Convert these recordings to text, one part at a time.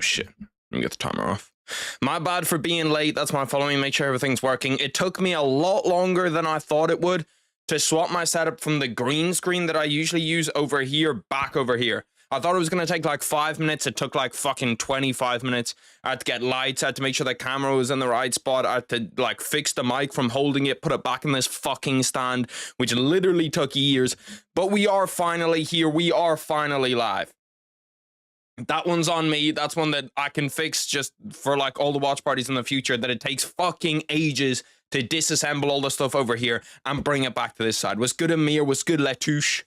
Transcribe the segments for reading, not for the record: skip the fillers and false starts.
shit. Let me get the timer off. My bad for being late. That's my following. Make sure everything's working. It took me a lot longer than I thought it would to swap my setup from the green screen that I usually use over here back over here. I thought it was going to take like 5 minutes. It took like fucking 25 minutes. I had to get lights. I had to make sure the camera was in the right spot. I had to like fix the mic from holding it, put it back in this fucking stand, which literally took years. But we are finally here. We are finally live. That one's on me. That's one that I can fix just for like all the watch parties in the future, that it takes fucking ages to disassemble all the stuff over here and bring it back to this side. What's good, Amir? What's good, Letouche?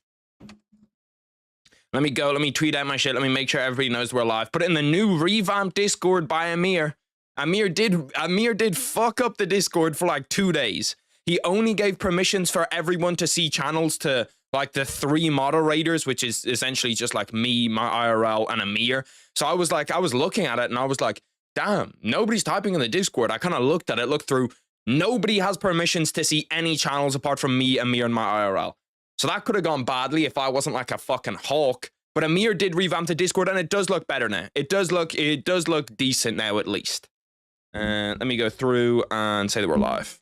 Let me go. Let me tweet out my shit. Let me make sure everybody knows we're live. Put it in the new revamped Discord by Amir. Amir did fuck up the Discord for like 2 days. He only gave permissions for everyone to see channels to like the 3 moderators, which is essentially just like me, my IRL, and Amir. So I was looking at it and I was like, damn, nobody's typing in the Discord. I kind of looked at it, looked through. Nobody has permissions to see any channels apart from me, Amir, and my IRL. So that could have gone badly if I wasn't like a fucking hawk. But Amir did revamp the Discord and it does look better now. It does look decent now at least. Let me go through and say that we're live.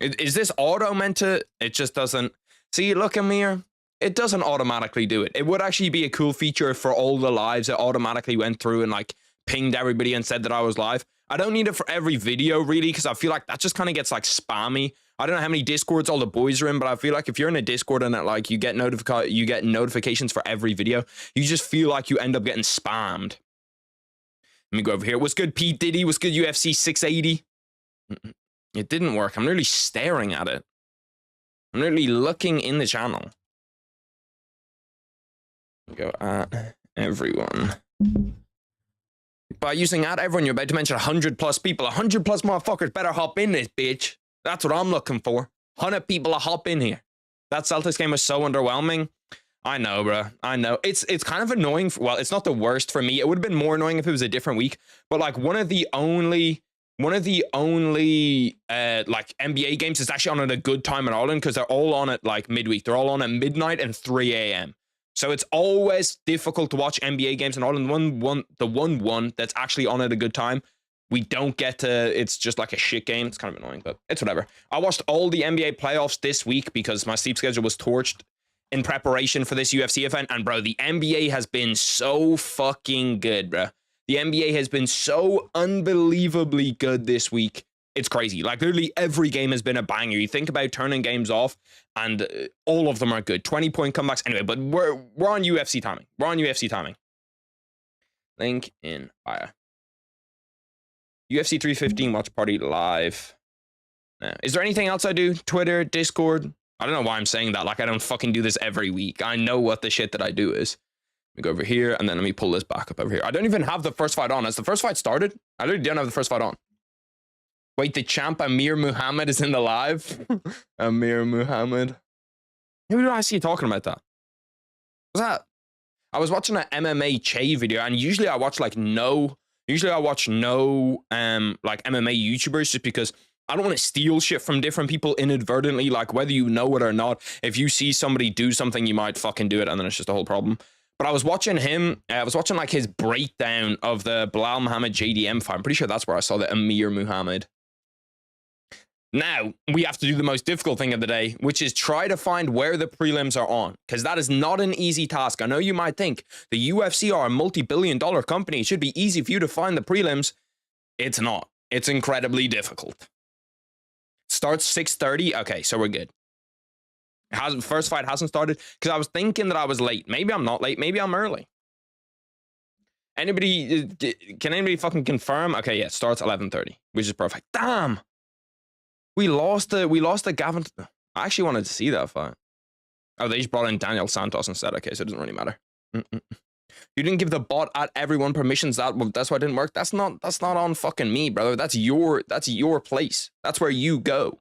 Is this auto meant to? It just doesn't. See, look, Amir, it doesn't automatically do it. It would actually be a cool feature for all the lives. It automatically went through and like pinged everybody and said that I was live. I don't need it for every video really, because I feel like that just kind of gets like spammy. I don't know how many Discords all the boys are in, but I feel like if you're in a Discord and it, like you get notifications for every video, you just feel like you end up getting spammed. Let me go over here. What's good, Pete Diddy? What's good, UFC 680? It didn't work. I'm literally staring at it. I'm literally looking in the channel. Go at everyone. By using at everyone, you're about to mention 100 plus people. 100 plus motherfuckers better hop in this bitch. That's what I'm looking for. 100 people to hop in here. That Celtics game was so underwhelming. I know, bro. I know. It's kind of annoying. Well, it's not the worst for me. It would have been more annoying if it was a different week. But like one of the only like NBA games is actually on at a good time in Ireland, because they're all on at like midweek. They're all on at midnight and 3 a.m. So it's always difficult to watch NBA games in Ireland. The one that's actually on at a good time, we don't get to. It's just like a shit game. It's kind of annoying, but it's whatever. I watched all the NBA playoffs this week because my sleep schedule was torched in preparation for this UFC event. And bro, the NBA has been so fucking good, bro. The NBA has been so unbelievably good this week. It's crazy. Like literally every game has been a banger. You think about turning games off and all of them are good. 20-point comebacks. Anyway, but we're on UFC timing. We're on UFC timing. Link in bio. UFC 315 watch party live. Now, is there anything else I do? Twitter, Discord? I don't know why I'm saying that. Like I don't fucking do this every week. I know what the shit that I do is. Let me go over here and then let me pull this back up over here. I don't even have the first fight on. Has the first fight started? I literally don't have the first fight on. Wait, the champ Amir Muhammad is in the live? Amir Muhammad. Who did I see talking about that? What's that? I was watching an MMA Che video, and usually I watch like no like MMA YouTubers, just because I don't want to steal shit from different people inadvertently, like whether you know it or not. If you see somebody do something, you might fucking do it, and then it's just a whole problem. But I was watching him, I was watching like his breakdown of the BELAL Muhammad JDM fight. I'm pretty sure that's where I saw the Amir Muhammad. Now, we have to do the most difficult thing of the day, which is try to find where the prelims are on, because that is not an easy task. I know you might think the UFC are a multi-billion-dollar company. It should be easy for you to find the prelims. It's not. It's incredibly difficult. Starts 6:30. Okay, so we're good. First fight hasn't started because I was thinking that I was late. Maybe I'm not late. Maybe I'm early. Can anybody fucking confirm? Okay, yeah, it starts 11:30, which is perfect. Damn. We lost the Gavin. I actually wanted to see that fight. Oh, they just brought in Daniel Santos instead. Okay, so it doesn't really matter. You didn't give the bot at everyone permissions. That's why it didn't work. That's not on fucking me, brother. That's your place. That's where you go.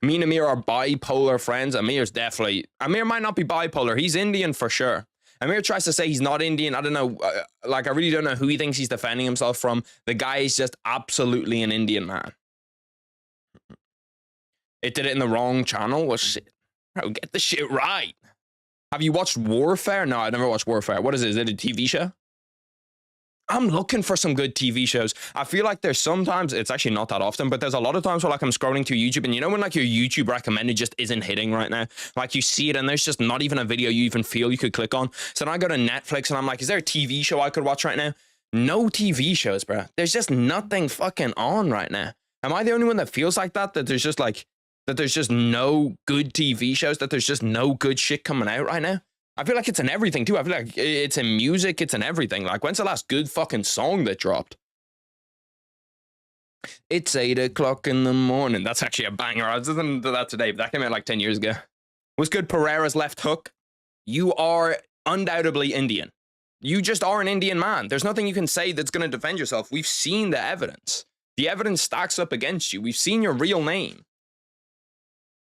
Me and Amir are bipolar friends. Amir might not be bipolar. He's Indian for sure. Amir tries to say he's not Indian. I don't know. I really don't know who he thinks he's defending himself from. The guy is just absolutely an Indian man. It did it in the wrong channel. Well, shit. Bro, get the shit right. Have you watched Warfare? No, I never watched Warfare. What is it? Is it a TV show? I'm looking for some good TV shows. I feel like there's sometimes, it's actually not that often, but there's a lot of times where like I'm scrolling through YouTube and you know when like your YouTube recommended just isn't hitting right now? Like you see it and there's just not even a video you even feel you could click on. So then I go to Netflix and I'm like, is there a TV show I could watch right now? No TV shows, bro. There's just nothing fucking on right now. Am I the only one that feels like that? That there's just like, that there's just no good TV shows, that there's just no good shit coming out right now? I feel like it's in everything too. I feel like it's in music, it's in everything. Like, when's the last good fucking song that dropped? It's 8 o'clock in the morning. That's actually a banger. I was listening to that today, but that came out like 10 years ago. What's good, Pereira's left hook? You are undoubtedly Indian. You just are an Indian man. There's nothing you can say that's going to defend yourself. We've seen the evidence. The evidence stacks up against you. We've seen your real name.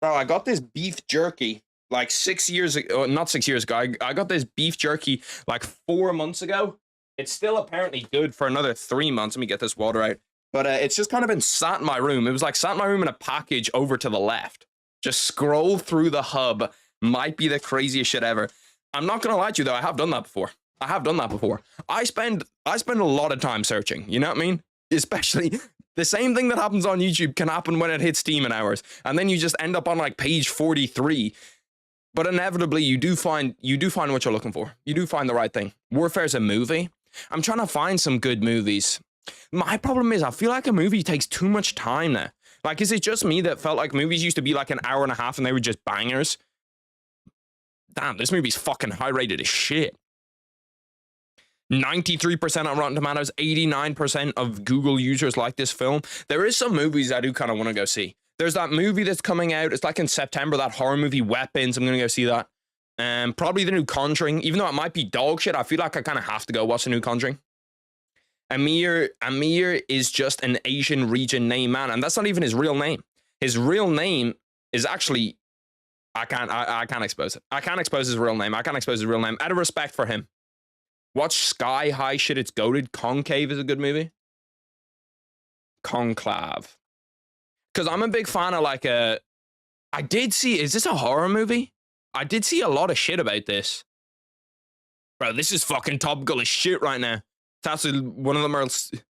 Bro, I got this beef jerky like 6 years ago, not 6 years ago. I got this beef jerky like 4 months ago. It's still apparently good for another 3 months. Let me get this water out. But it's just kind of been sat in my room. It was like sat in my room in a package over to the left. Just scroll through the hub. Might be the craziest shit ever. I'm not going to lie to you though. I have done that before. I spend a lot of time searching. You know what I mean? Especially the same thing that happens on YouTube can happen when it hits demon hours. And then you just end up on like page 43. But inevitably, you do find what you're looking for. You do find the right thing. Warfare's a movie. I'm trying to find some good movies. My problem is I feel like a movie takes too much time now. Like, is it just me that felt like movies used to be like an hour and a half and they were just bangers? Damn, this movie's fucking high rated as shit. 93% on Rotten Tomatoes, 89% of Google users like this film. There is some movies I do kind of want to go see. There's that movie that's coming out. It's like in September, that horror movie Weapons. I'm going to go see that. Probably the new Conjuring. Even though it might be dog shit, I feel like I kind of have to go watch the new Conjuring. Amir is just an Asian region name, man. And that's not even his real name. His real name is actually... I can't expose it. I can't expose his real name. Out of respect for him. Watch Sky High. Shit, it's goated. Concave is a good movie. Conclave. Because I'm a big fan of like a... I did see... Is this a horror movie? I did see a lot of shit about this. Bro, this is fucking topical as shit right now. That's one of them are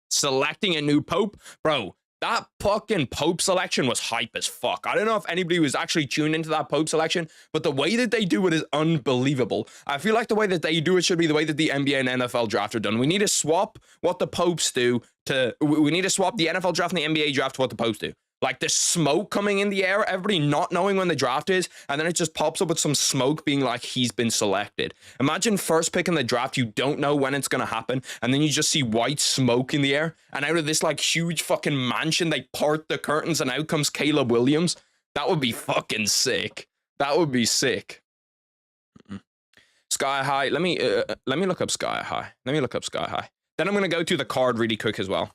selecting a new pope. Bro, that fucking pope selection was hype as fuck. I don't know if anybody was actually tuned into that pope selection, but the way that they do it is unbelievable. I feel like the way that they do it should be the way that the NBA and NFL draft are done. We need to swap what the popes do to... We need to swap the NFL draft and the NBA draft to what the popes do. Like the smoke coming in the air, everybody not knowing when the draft is, and then it just pops up with some smoke being like, he's been selected. Imagine first pick in the draft, you don't know when it's going to happen, and then you just see white smoke in the air, and out of this like huge fucking mansion, they part the curtains, and out comes Caleb Williams. That would be fucking sick. That would be sick. Sky High. Let me look up Sky High. Then I'm going to go through the card really quick as well.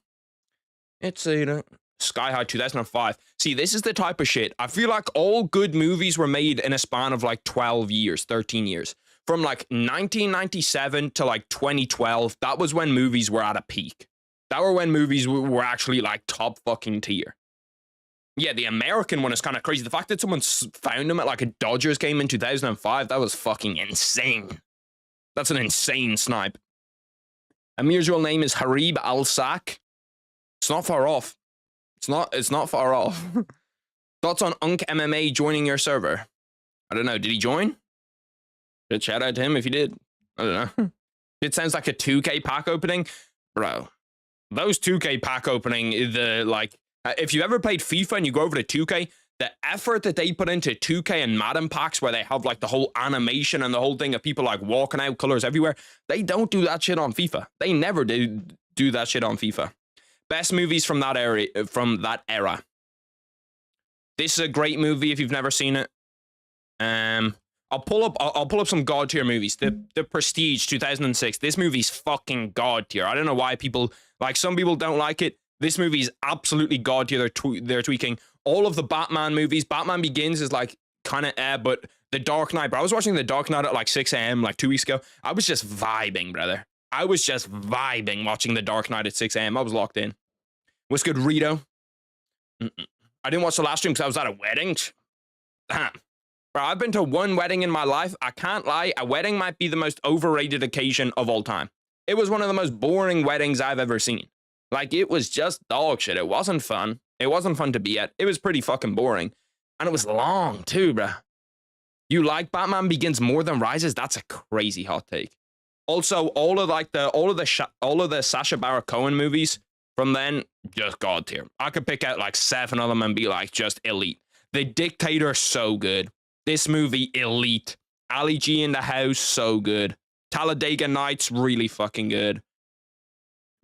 It's a... Sky High 2005. See, this is the type of shit. I feel like all good movies were made in a span of like 12 years, 13 years. From like 1997 to like 2012, that was when movies were at a peak. That were when movies were actually like top fucking tier. Yeah, the American one is kind of crazy. The fact that someone found him at like a Dodgers game in 2005, that was fucking insane. That's an insane snipe. Amir's real name is Harib Al-Sak. It's not far off. It's not far off. Thoughts on Unk MMA joining your server? I don't know. Did he join? Good shout out to him if he did. I don't know. It sounds like a 2K pack opening. Bro, those 2K pack opening, if you ever played FIFA and you go over to 2K, the effort that they put into 2K and Madden packs where they have like the whole animation and the whole thing of people like walking out, colors everywhere, they don't do that shit on FIFA. They never do that shit on FIFA. Best movies from that era. This is a great movie if you've never seen it. I'll pull up some god tier movies. The Prestige 2006. This movie's fucking god tier. I don't know why people like, some people don't like it. This movie is absolutely god tier. They're tweaking all of the Batman movies. Batman Begins is like kind of but The Dark Knight. But I was watching The Dark Knight at like 6 a.m. like 2 weeks ago. I was just vibing, brother. I was just vibing watching The Dark Knight at 6 a.m. I was locked in. What's good, Rito? I didn't watch the last stream because I was at a wedding. Damn. Bro, I've been to one wedding in my life. I can't lie. A wedding might be the most overrated occasion of all time. It was one of the most boring weddings I've ever seen. Like, it was just dog shit. It wasn't fun. It wasn't fun to be at. It was pretty fucking boring. And it was long, too, bruh. You like Batman Begins more than Rises? That's a crazy hot take. Also, all of the Sacha Baron Cohen movies from then, just god tier. I could pick out like 7 of them and be like, just elite. The Dictator, so good. This movie, elite. Ali G in the House, so good. Talladega Nights, really fucking good.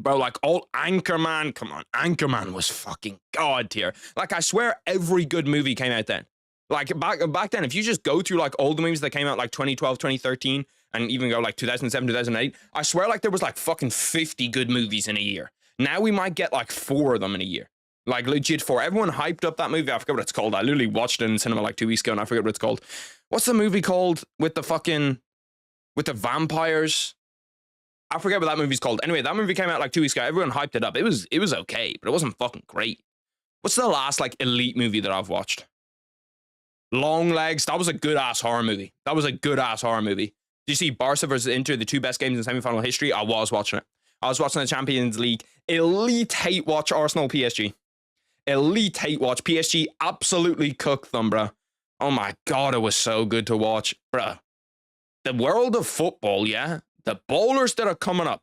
Bro, like, all Anchorman, come on. Anchorman was fucking god tier. Like, I swear every good movie came out then. Like, back then, if you just go through, like, all the movies that came out, like, 2012, 2013, and even go, like, 2007, 2008, I swear, like, there was, like, fucking 50 good movies in a year. Now we might get, like, 4 of them in a year. Like, legit 4. Everyone hyped up that movie. I forget what it's called. I literally watched it in cinema, like, 2 weeks ago, and I forget what it's called. What's the movie called with the vampires? I forget what that movie's called. Anyway, that movie came out like 2 weeks ago. Everyone hyped it up. It was okay, but it wasn't fucking great. What's the last like elite movie that I've watched? Long Legs. That was a good ass horror movie. Did you see Barca versus Inter, the 2 best games in semi-final history? I was watching it. I was watching the Champions League. Elite hate watch Arsenal PSG. Elite hate watch. PSG absolutely cooked them, bro. Oh my god, it was so good to watch, bro. The world of football, yeah. The bowlers that are coming up,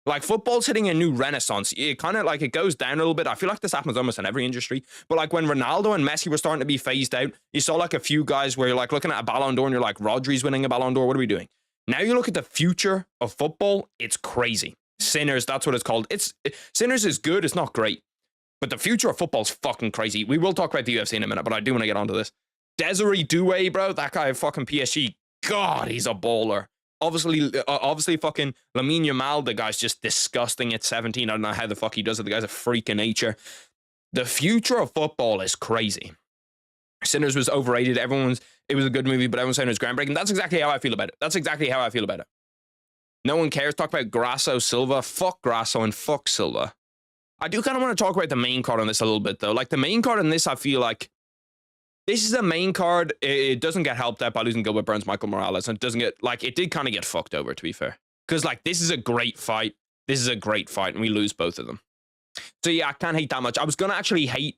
like football's hitting a new renaissance. It kind of like it goes down a little bit. I feel like this happens almost in every industry. But like when Ronaldo and Messi were starting to be phased out, you saw like a few guys where you're like looking at a Ballon d'Or and you're like, Rodri's winning a Ballon d'Or. What are we doing? Now you look at the future of football. It's crazy. Sinners, that's what it's called. Sinners is good. It's not great. But the future of football's fucking crazy. We will talk about the UFC in a minute, but I do want to get onto this. Desiree Doué, bro, that guy fucking PSG. God, he's a bowler. Obviously, fucking Lamine Yamal, the guy's just disgusting at 17. I don't know how the fuck he does it. The guy's a freak of nature. The future of football is crazy. Sinners was overrated. It was a good movie, but everyone's saying it was groundbreaking. That's exactly how I feel about it. No one cares. Talk about Grasso Silva. Fuck Grasso and fuck Silva. I do kind of want to talk about the main card on this a little bit, though. Like, the main card on this, I feel like this is a main card. It doesn't get helped out by losing Gilbert Burns, Michael Morales, and it doesn't get, like, it did kind of get fucked over, to be fair. Because, like, this is a great fight. And we lose both of them. So, yeah, I can't hate that much. I was going to actually hate,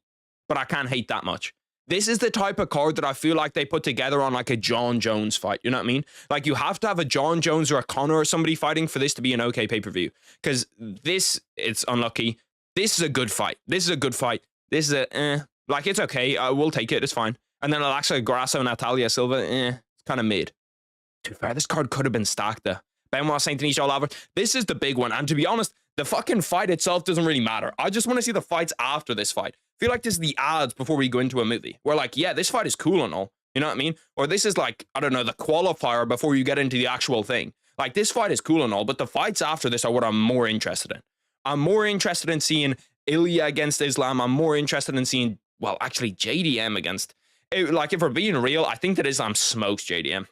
but I can't hate that much. This is the type of card that I feel like they put together on, like, a John Jones fight. You know what I mean? Like, you have to have a John Jones or a Conor or somebody fighting for this to be an okay pay-per-view. Because this, it's unlucky. This is a good fight. This is like, it's okay. We'll take it. It's fine. And then Alexa Grasso, Natalia Silva, it's kind of mid. To be fair, this card could have been stacked there. Benoit Saint-Denis, Alvarez. This is the big one. And to be honest, the fucking fight itself doesn't really matter. I just want to see the fights after this fight. I feel like this is the ads before we go into a movie. We're like, yeah, this fight is cool and all. You know what I mean? Or this is like, I don't know, the qualifier before you get into the actual thing. Like, this fight is cool and all, but the fights after this are what I'm more interested in. I'm more interested in seeing Ilya against Islam. I'm more interested in seeing, well, actually JDM against, like, if we're being real, I think that Islam smokes JDM.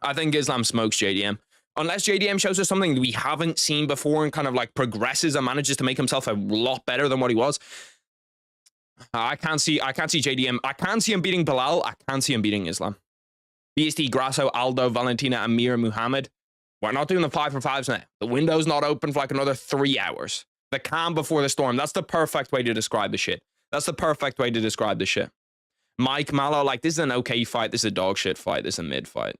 Unless JDM shows us something we haven't seen before and kind of like progresses and manages to make himself a lot better than what he was. I can't see JDM. I can't see him beating BELAL. I can't see him beating Islam. BST, Grasso, Aldo, Valentina, Amir, Muhammad. We're not doing the 5-for-5s now. The window's not open for like another 3 hours. The calm before the storm. That's the perfect way to describe the shit. Mike Mallow, like, this is an okay fight. This is a dog shit fight. This is a mid fight.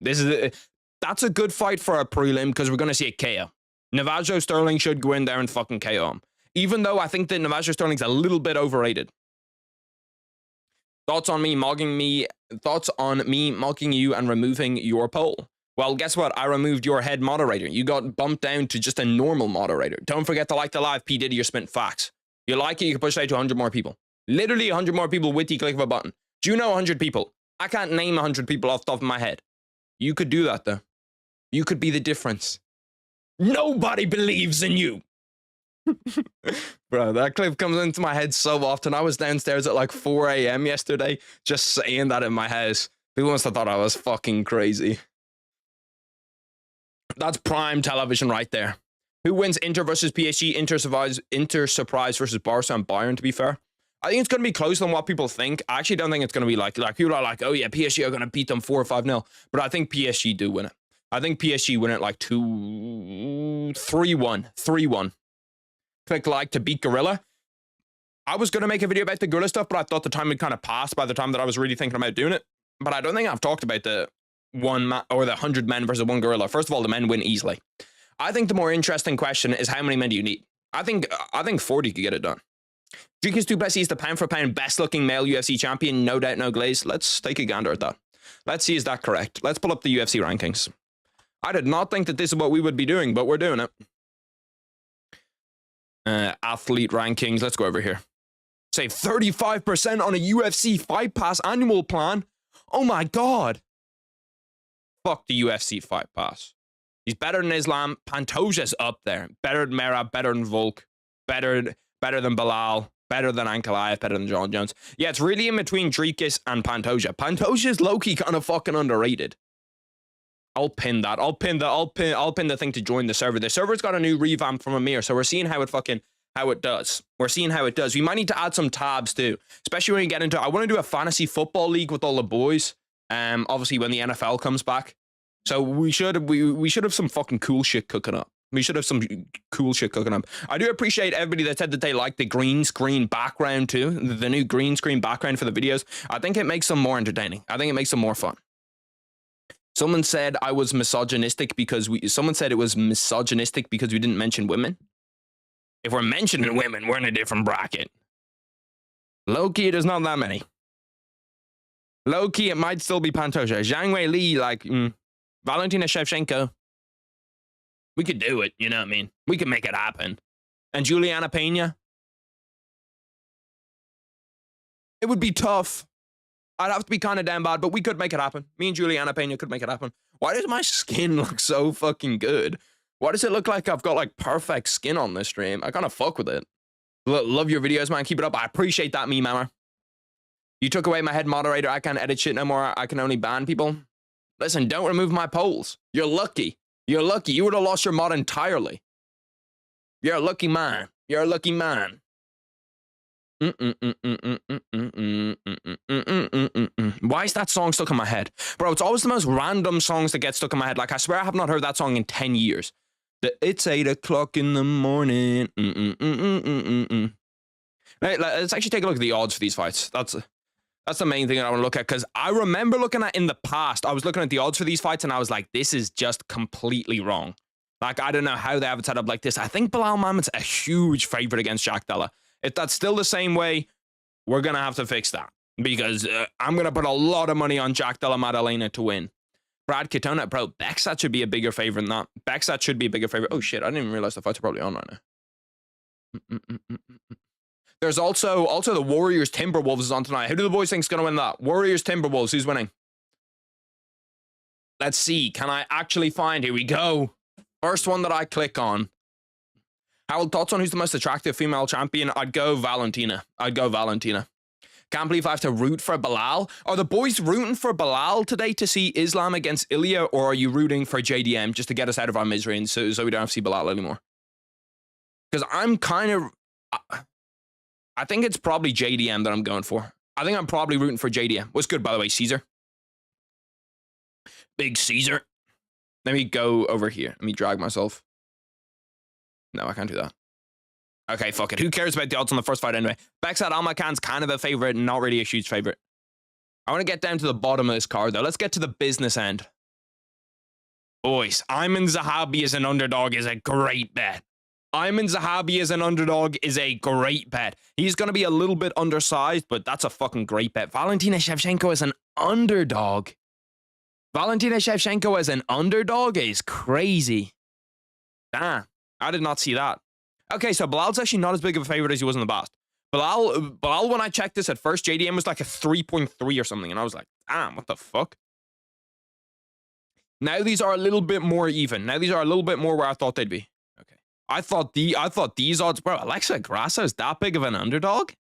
That's a good fight for a prelim because we're going to see a KO. Navajo Sterling should go in there and fucking KO him. Even though I think that Navajo Sterling's a little bit overrated. Thoughts on me mocking you and removing your poll? Well, guess what? I removed your head moderator. You got bumped down to just a normal moderator. Don't forget to like the live. P. Diddy, you're spitting facts. You like it, you can push it out to 100 more people. Literally 100 more people with the click of a button. Do you know 100 people? I can't name 100 people off the top of my head. You could do that, though. You could be the difference. Nobody believes in you. Bro, that clip comes into my head so often. I was downstairs at like 4 a.m. yesterday just saying that in my house. People must have thought I was fucking crazy. That's prime television right there. Who wins Inter versus PSG? Inter surprise versus Barca and Bayern, to be fair. I think it's going to be closer than what people think. I actually don't think it's going to be like people are like, oh yeah, PSG are going to beat them 4 or 5-0. But I think PSG do win it. I think PSG win it like 2-0, 3-1. 3-1. Click like to beat Gorilla. I was going to make a video about the Gorilla stuff, but I thought the time had kind of passed by the time that I was really thinking about doing it. But I don't think I've talked about the the 100 men versus one Gorilla. First of all, the men win easily. I think the more interesting question is how many men do you need? I think 40 could get it done. Dricus du Plessis is the pound for pound best looking male UFC champion. No doubt, no glaze. Let's take a gander at that. Let's see, is that correct? Let's pull up the UFC rankings. I did not think that this is what we would be doing, but we're doing it. Athlete rankings. Let's go over here. Save 35% on a UFC Fight Pass annual plan. Oh my God. Fuck the UFC Fight Pass. He's better than Islam. Pantoja's up there. Better than Merab, better than Volk, better than Belal, better than Ankalaev, better than John Jones. Yeah, it's really in between Dricus and Pantoja. Pantoja's low-key kind of fucking underrated. I'll pin that. I'll pin the thing to join the server. The server's got a new revamp from Amir, so we're seeing how it does. We're seeing how it does. We might need to add some tabs too, especially when you get into. I want to do a fantasy football league with all the boys. Obviously when the NFL comes back, so we should have some fucking cool shit cooking up. We should have some cool shit cooking up. I do appreciate everybody that said that they like the green screen background too, the new green screen background for the videos. I think it makes them more entertaining. I think it makes them more fun. Someone said I was misogynistic because someone said it was misogynistic because we didn't mention women. If we're mentioning women, we're in a different bracket. Low-key, there's not that many. Low-key, it might still be Pantoja. Zhang Wei Li, like, Valentina Shevchenko. We could do it, you know what I mean? We could make it happen. And Juliana Pena. It would be tough. I'd have to be kind of damn bad, but we could make it happen. Me and Juliana Pena could make it happen. Why does my skin look so fucking good? Why does it look like I've got like perfect skin on this stream? I kind of fuck with it. Love your videos, man. Keep it up. I appreciate that, me mama. You took away my head moderator. I can't edit shit no more. I can only ban people. Listen, don't remove my polls. You're lucky. You're lucky. You would have lost your mod entirely. You're a lucky man. You're a lucky man. Why is that song stuck in my head? Bro, it's always the most random songs that get stuck in my head. Like, I swear I have not heard that song in 10 years. It's 8 o'clock in the morning. Let's actually take a look at the odds for these fights. That's the main thing that I want to look at, because I remember looking at in the past, I was looking at the odds for these fights and I was like, this is just completely wrong. Like, I don't know how they have it set up like this. I think Belal Muhammad's a huge favorite against Jack Della. If that's still the same way, we're going to have to fix that, because I'm going to put a lot of money on Jack Della Maddalena to win. Brad Katona, bro, Bexat should be a bigger favorite than that. Bexat should be a bigger favorite. Oh shit, I didn't even realize the fights are probably on right now. There's also the Warriors Timberwolves is on tonight. Who do the boys think is going to win that? Warriors Timberwolves, who's winning? Let's see. Can I actually find? Here we go. First one that I click on. Harold, thoughts on who's the most attractive female champion? I'd go Valentina. Can't believe I have to root for Belal. Are the boys rooting for Belal today to see Islam against Ilya, or are you rooting for JDM just to get us out of our misery and so we don't have to see Belal anymore? Because I'm kind of... I think it's probably JDM that I'm going for. I think I'm probably rooting for JDM. What's good, by the way, Caesar? Big Caesar. Let me go over here. Let me drag myself. No, I can't do that. Okay, fuck it. Who cares about the odds on the first fight anyway? Bexat Almakan's kind of a favorite, not really a huge favorite. I want to get down to the bottom of this card, though. Let's get to the business end. Boys, Ayman Zahabi as an underdog is a great bet. Ayman Zahabi as an underdog is a great bet. He's going to be a little bit undersized, but that's a fucking great bet. Valentina Shevchenko as an underdog. Valentina Shevchenko as an underdog is crazy. Damn, I did not see that. Okay, so Belal's actually not as big of a favorite as he was in the past. Belal, when I checked this at first, JDM was like a 3.3 or something, and I was like, damn, what the fuck? Now these are a little bit more even. Now these are a little bit more where I thought they'd be. Okay. I thought these odds, bro, Alexa Grasso is that big of an underdog?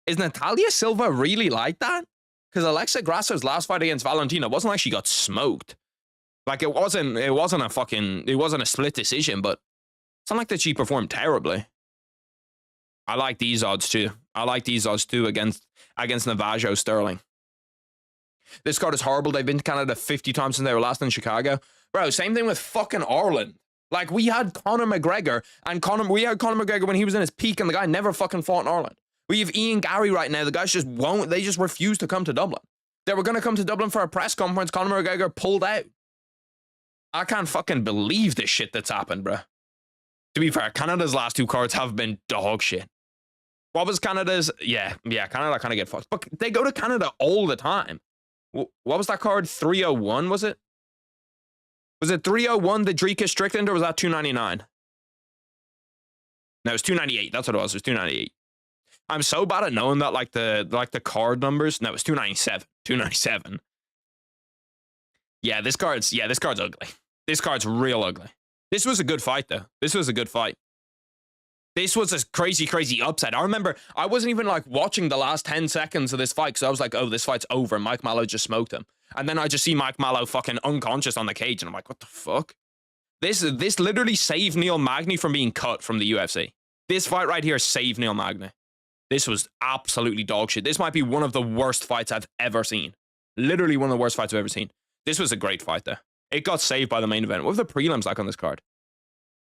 Is Natalia Silva really like that? Because Alexa Grasso's last fight against Valentina wasn't like she got smoked. Like, it wasn't a split decision, but it's not like that she performed terribly. I like these odds too. Against Navajo Sterling. This card is horrible. They've been to Canada 50 times since they were last in Chicago. Bro, same thing with fucking Ireland. Like, we had Conor McGregor, and we had Conor McGregor when he was in his peak, and the guy never fucking fought in Ireland. We have Ian Gary right now. The guys just won't. They just refuse to come to Dublin. They were going to come to Dublin for a press conference. Conor McGregor pulled out. I can't fucking believe this shit that's happened, bro. To be fair, Canada's last 2 cards have been dog shit. What was Canada's? Yeah, Canada kind of get fucked. But they go to Canada all the time. What was that card? 301, was it? Was it 301, the Drika Strickland, or was that 299? No, it was 298. That's what it was. It was 298. I'm so bad at knowing that, like the card numbers. No, it was 297. 297. Yeah, this card's ugly. This card's real ugly. This was a good fight, though. This was a good fight. This was a crazy, crazy upset. I remember I wasn't even like watching the last 10 seconds of this fight because I was like, oh, this fight's over. Mike Mallow just smoked him. And then I just see Mike Mallow fucking unconscious on the cage. And I'm like, what the fuck? This literally saved Neil Magny from being cut from the UFC. This fight right here saved Neil Magny. This was absolutely dog shit. This might be one of the worst fights I've ever seen. Literally one of the worst fights I've ever seen. This was a great fight, though. It got saved by the main event. What were the prelims like on this card?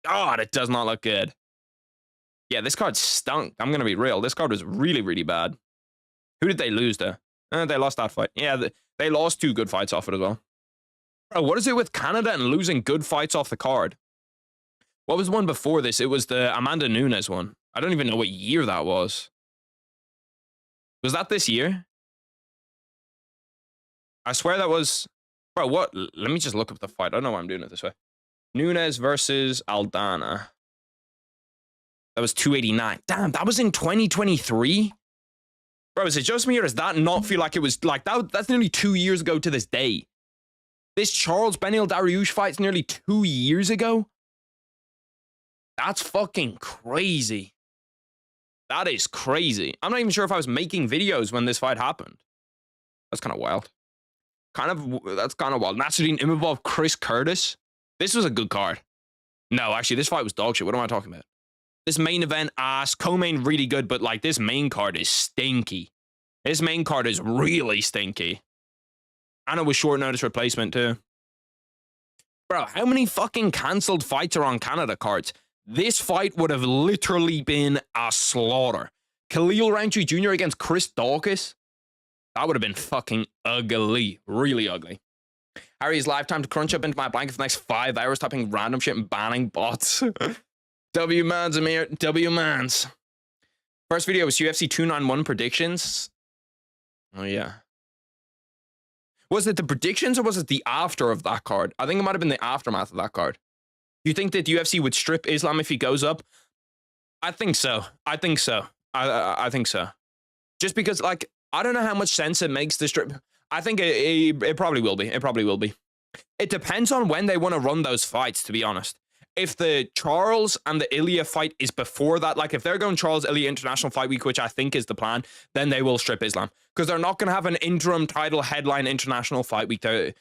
God, it does not look good. Yeah, this card stunk. I'm going to be real. This card was really, really bad. Who did they lose, though? They lost that fight. Yeah, they lost 2 good fights off it as well. Bro, what is it with Canada and losing good fights off the card? What was the one before this? It was the Amanda Nunes one. I don't even know what year that was. Was that this year? I swear that was... Bro, what? Let me just look up the fight. I don't know why I'm doing it this way. Nunes versus Aldana. That was 289. Damn, that was in 2023? Bro, is it just me or does that not feel like it was like that? That's nearly 2 years ago to this day. This Charles Beneil Dariush fight's nearly 2 years ago? That's fucking crazy. That is crazy. I'm not even sure if I was making videos when this fight happened. That's kind of wild. That's kind of wild. Nasruddin Imavov, Chris Curtis. This was a good card. No, actually, this fight was dog shit. What am I talking about? This main event ass. Co-main really good, but like this main card is stinky. This main card is really stinky. And it was short notice replacement too. Bro, how many fucking cancelled fights are on Canada cards? This fight would have literally been a slaughter. Khalil Roundtree Jr. against Chris Dawkins. That would have been fucking ugly. Really ugly. Harry's lifetime to crunch up into my blanket for the next 5 hours, typing random shit and banning bots. W-mans, Amir. W-mans. First video was UFC 291 predictions. Oh, yeah. Was it the predictions or was it the after of that card? I think it might have been the aftermath of that card. Do you think that UFC would strip Islam if he goes up? I think so. I think so. I think so. Just because, like, I don't know how much sense it makes to strip. I think it probably will be. It probably will be. It depends on when they want to run those fights, to be honest. If the Charles and the Ilya fight is before that, like if they're going Charles Ilya International Fight Week, which I think is the plan, then they will strip Islam. Because they're not going to have an interim title headline International Fight Week. They're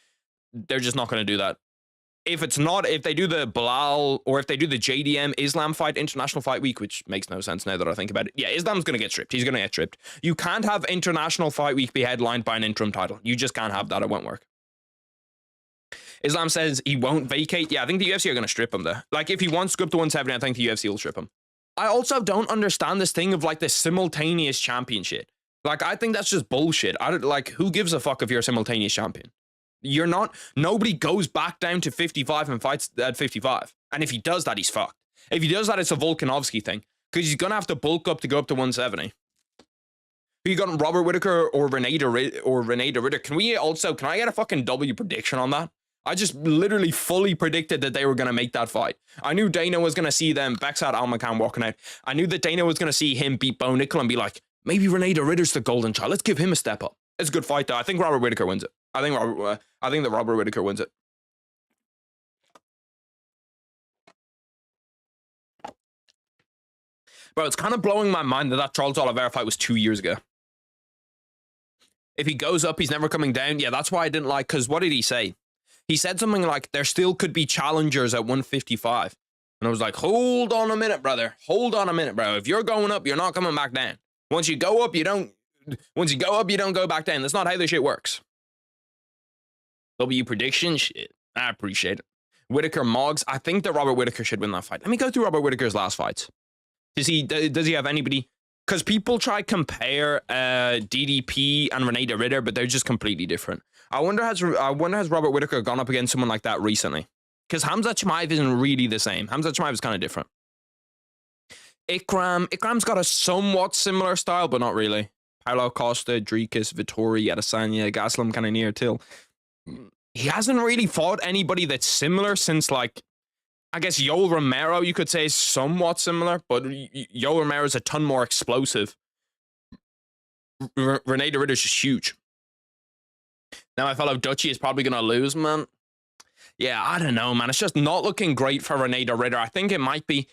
just not going to do that. If it's not, if they do the BELAL or if they do the JDM Islam fight International Fight Week, which makes no sense now that I think about it. Yeah, Islam's going to get stripped. He's going to get stripped. You can't have International Fight Week be headlined by an interim title. You just can't have that. It won't work. Islam says he won't vacate. Yeah, I think the UFC are going to strip him there. Like, if he wants to go up to 170, I think the UFC will strip him. I also don't understand this thing of, like, this simultaneous championship. Like, I think that's just bullshit. Like, who gives a fuck if you're a simultaneous champion? You're not. Nobody goes back down to 55 and fights at 55. And if he does that, he's fucked. If he does that, it's a Volkanovski thing. Because he's going to have to bulk up to go up to 170. Who you got, Robert Whittaker or Renee de Ritter? Can I get a fucking W prediction on that? I just literally fully predicted that they were going to make that fight. I knew Dana was going to see them, Beksat Almakan walking out. I knew that Dana was going to see him beat Bo Nickel and be like, maybe Renee de Ritter's the golden child. Let's give him a step up. It's a good fight, though. I think Robert Whittaker wins it. I think that Robert Whittaker wins it. Bro, it's kind of blowing my mind that Charles Oliveira fight was 2 years ago. If he goes up, he's never coming down. Yeah, that's why I didn't like, because what did he say? He said something like, there still could be challengers at 155. And I was like, hold on a minute, brother. Hold on a minute, bro. If you're going up, you're not coming back down. Once you go up, you don't go back down. That's not how this shit works. W prediction? Shit. I appreciate it. Whittaker Moggs. I think that Robert Whittaker should win that fight. Let me go through Robert Whittaker's last fights. Does he have anybody? Because people try compare DDP and Renee Ritter, but they're just completely different. I wonder has Robert Whittaker gone up against someone like that recently? Because Hamza Chimaev isn't really the same. Hamza Chimaev is kind of different. Ikram's got a somewhat similar style, but not really. Paulo Costa, Dricus, Vittori, Adesanya, Gaslam kind of near till. He hasn't really fought anybody that's similar since, like, I guess Yoel Romero, you could say, is somewhat similar, but Yoel Romero is a ton more explosive. Renee Ritter's just huge. Now my fellow Dutchie is probably going to lose, man. Yeah, I don't know, man. It's just not looking great for Renee Ritter. I think it might be...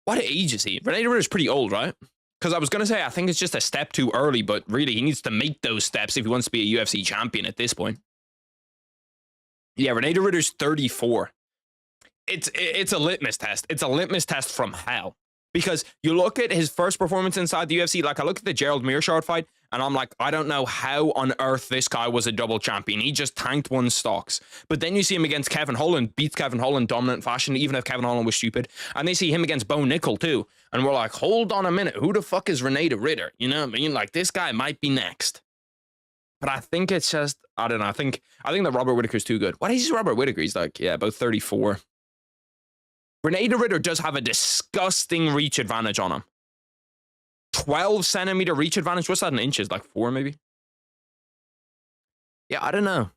What age is he? Renee Ritter's pretty old, right? Because I was going to say, I think it's just a step too early, but really, he needs to make those steps if he wants to be a UFC champion at this point. Yeah, Renee Ritter's 34. It's a litmus test. It's a litmus test from hell. Because you look at his first performance inside the UFC, like I look at the Gerald Meerschaert fight, and I'm like, I don't know how on earth this guy was a double champion. He just tanked one stocks. But then you see him against Kevin Holland, beats Kevin Holland dominant fashion, even if Kevin Holland was stupid. And they see him against Bo Nickel too. And we're like, hold on a minute, who the fuck is Renee Ritter? You know what I mean? Like, this guy might be next. But I think it's just, I don't know, I think that Robert Whittaker's too good. What is Robert Whittaker? He's like, yeah, about 34. Renee Ritter does have a disgusting reach advantage on him. 12 centimeter reach advantage. What's that in inches? Like 4 maybe? Yeah, I don't know.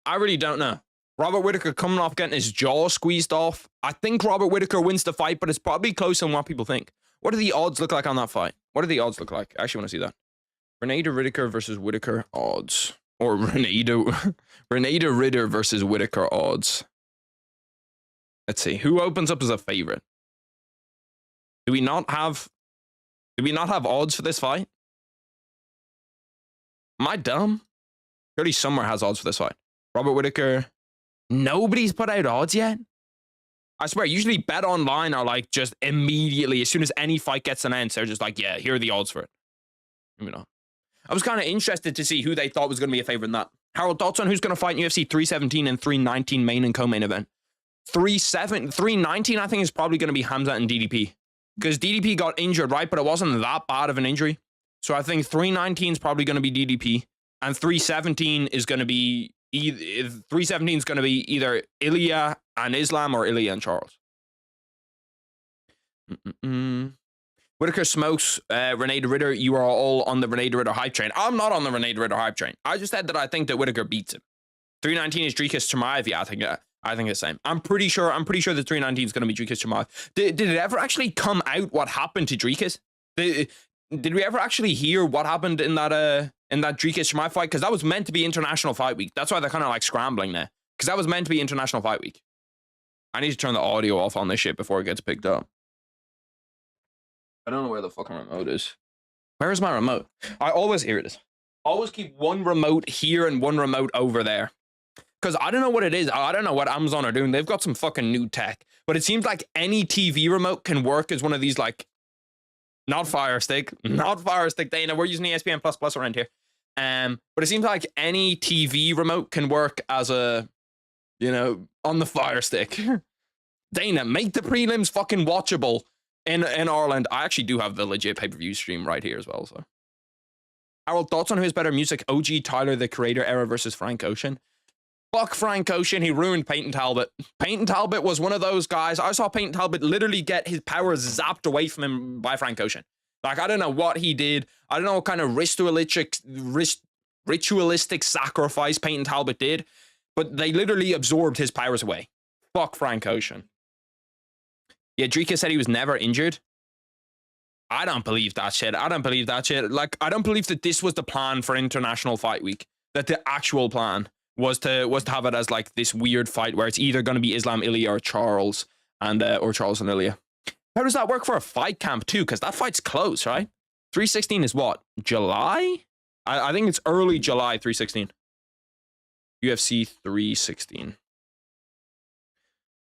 I really don't know. Robert Whittaker coming off getting his jaw squeezed off. I think Robert Whittaker wins the fight, but it's probably closer than what people think. What do the odds look like on that fight? What do the odds look like? I actually want to see that. Renee Ritter versus Whittaker odds. Or Renee Ritter versus Whittaker odds. Let's see. Who opens up as a favorite? Do we not have odds for this fight? Am I dumb? Surely somewhere has odds for this fight. Robert Whittaker. Nobody's put out odds yet? I swear, usually Bet Online are like just immediately, as soon as any fight gets announced, they're just like, yeah, here are the odds for it. Maybe not. I was kind of interested to see who they thought was going to be a favorite in that. Harold, thoughts on who's going to fight in UFC 317 and 319 main and co-main event? 319, I think, is probably going to be Hamza and DDP. Because DDP got injured, right? But it wasn't that bad of an injury. So I think 319 is probably going to be DDP. And 317 is going to be... 317 is going to be either Ilya and Islam or Ilya and Charles. Whittaker smokes Renee Ritter. You are all on the Renee Ritter hype train. I'm not on the Renee Ritter hype train. I just said that I think that Whittaker beats him. 319 is Dricus Chimaev. Yeah, I think it's the same. I'm pretty sure the 319 is going to be Dricus Chimaev. Did it ever actually come out what happened to Dricus? Did we ever actually hear what happened in that Dricus Chimaev fight? Because that was meant to be International Fight Week. That's why they're kind of like scrambling now. Because that was meant to be International Fight Week. I need to turn the audio off on this shit before it gets picked up. I don't know where the fucking remote is. Where is my remote? I always hear this. I always keep one remote here and one remote over there. Because I don't know what it is. I don't know what Amazon are doing. They've got some fucking new tech. But it seems like any TV remote can work as one of these, like, not Fire Stick, Dana. We're using ESPN Plus around here. But it seems like any TV remote can work as a, you know, on the Fire Stick. Dana, make the prelims fucking watchable in Ireland. I actually do have the legit pay-per-view stream right here as well. So, Harold, thoughts on who has better music? OG Tyler, the Creator era versus Frank Ocean? Fuck Frank Ocean. He ruined Peyton Talbot. Peyton Talbot was one of those guys. I saw Peyton Talbot literally get his powers zapped away from him by Frank Ocean. Like, I don't know what he did. I don't know what kind of ritualistic sacrifice Peyton Talbot did, but they literally absorbed his powers away. Fuck Frank Ocean. Yeah, Drika said he was never injured. I don't believe that shit. Like, I don't believe that this was the plan for International Fight Week. That the actual plan was to have it as like this weird fight where it's either going to be Islam, Ilya, or Charles and Ilya. How does that work for a fight camp too? Because that fight's close, right? 316 is what? July? I think it's early July. 316. UFC 316.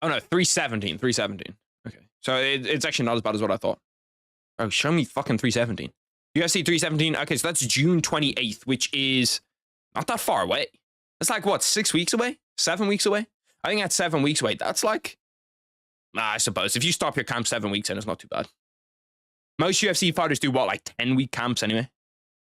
Oh no, 317. 317. Okay, so it's actually not as bad as what I thought. Oh, show me fucking 317. UFC 317. Okay, so that's June 28th, which is not that far away. It's like, what, 6 weeks away? 7 weeks away? I think at 7 weeks, wait, that's like, I suppose if you stop your camp 7 weeks in, it's not too bad. Most UFC fighters do what, like 10-week camps anyway?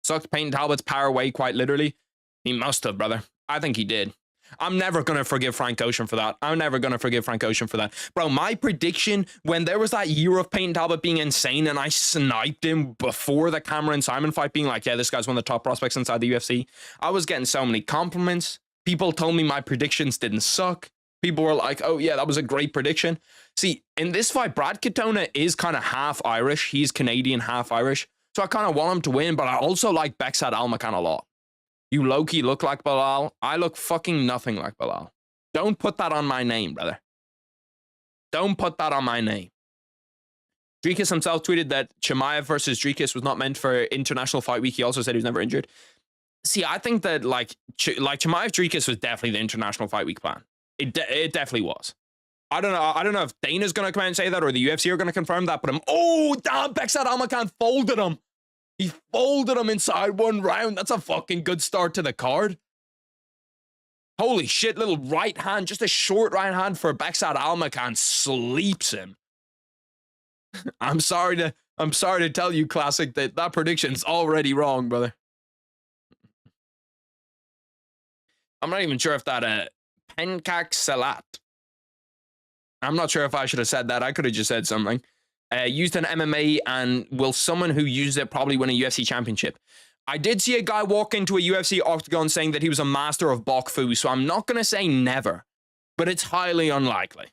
Sucked Peyton Talbot's power away quite literally. He must have, brother. I think he did. I'm never going to forgive Frank Ocean for that. I'm never going to forgive Frank Ocean for that. Bro, my prediction when there was that year of Peyton Talbot being insane and I sniped him before the Cameron Simon fight being like, yeah, this guy's one of the top prospects inside the UFC. I was getting so many compliments. People told me my predictions didn't suck. People were like, oh yeah, that was a great prediction. See, in this fight, Brad Katona is kind of half Irish. He's Canadian, half Irish. So I kind of want him to win, but I also like Beksad Almakhan a lot. You low-key look like Belal. I look fucking nothing like Belal. Don't put that on my name, brother. Don't put that on my name. Dricus himself tweeted that Chimaev versus Dricus was not meant for International Fight Week. He also said he was never injured. See, I think that like Chimaev Dricus was definitely the International Fight Week plan. It definitely was. I don't know if Dana's going to come out and say that or the UFC are going to confirm that, but damn, Beksad Almakhan folded him. He folded him inside one round. That's a fucking good start to the card. Holy shit, little right hand, just a short right hand for Beksad Almakhan sleeps him. I'm sorry to tell you, Classic, that prediction's already wrong, brother. I'm not even sure if that Pencak Salat. I'm not sure if I should have said that. I could have just said something. Used in MMA, and will someone who uses it probably win a UFC championship? I did see a guy walk into a UFC octagon saying that he was a master of Bok Fu, so I'm not going to say never, but it's highly unlikely.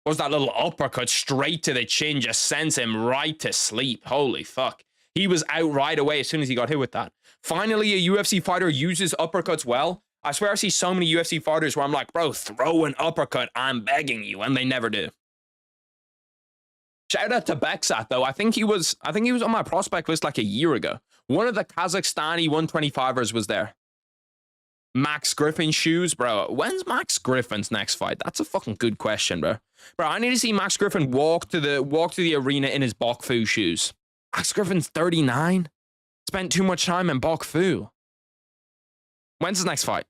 What was that little uppercut straight to the chin just sends him right to sleep? Holy fuck. He was out right away as soon as he got hit with that. Finally, a UFC fighter uses uppercuts well. I swear I see so many UFC fighters where I'm like, bro, throw an uppercut, I'm begging you, and they never do. Shout out to Beksat, though. I think he was on my prospect list like a year ago. One of the Kazakhstani 125ers was there. Max Griffin's shoes, bro. When's Max Griffin's next fight? That's a fucking good question, bro. Bro, I need to see Max Griffin walk to the arena in his Bok Fu shoes. Max Griffin's 39. Spent too much time in Bok Fu. When's his next fight?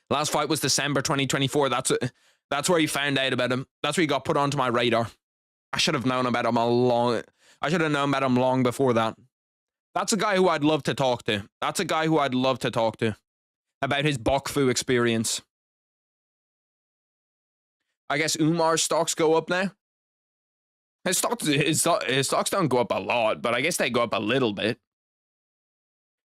Last fight was December 2024. That's where he found out about him. That's where he got put onto my radar. I should have known about him long before that. That's a guy who I'd love to talk to. That's a guy who I'd love to talk to about his Bok Fu experience. I guess Umar's stocks go up now. His stocks don't go up a lot, but I guess they go up a little bit.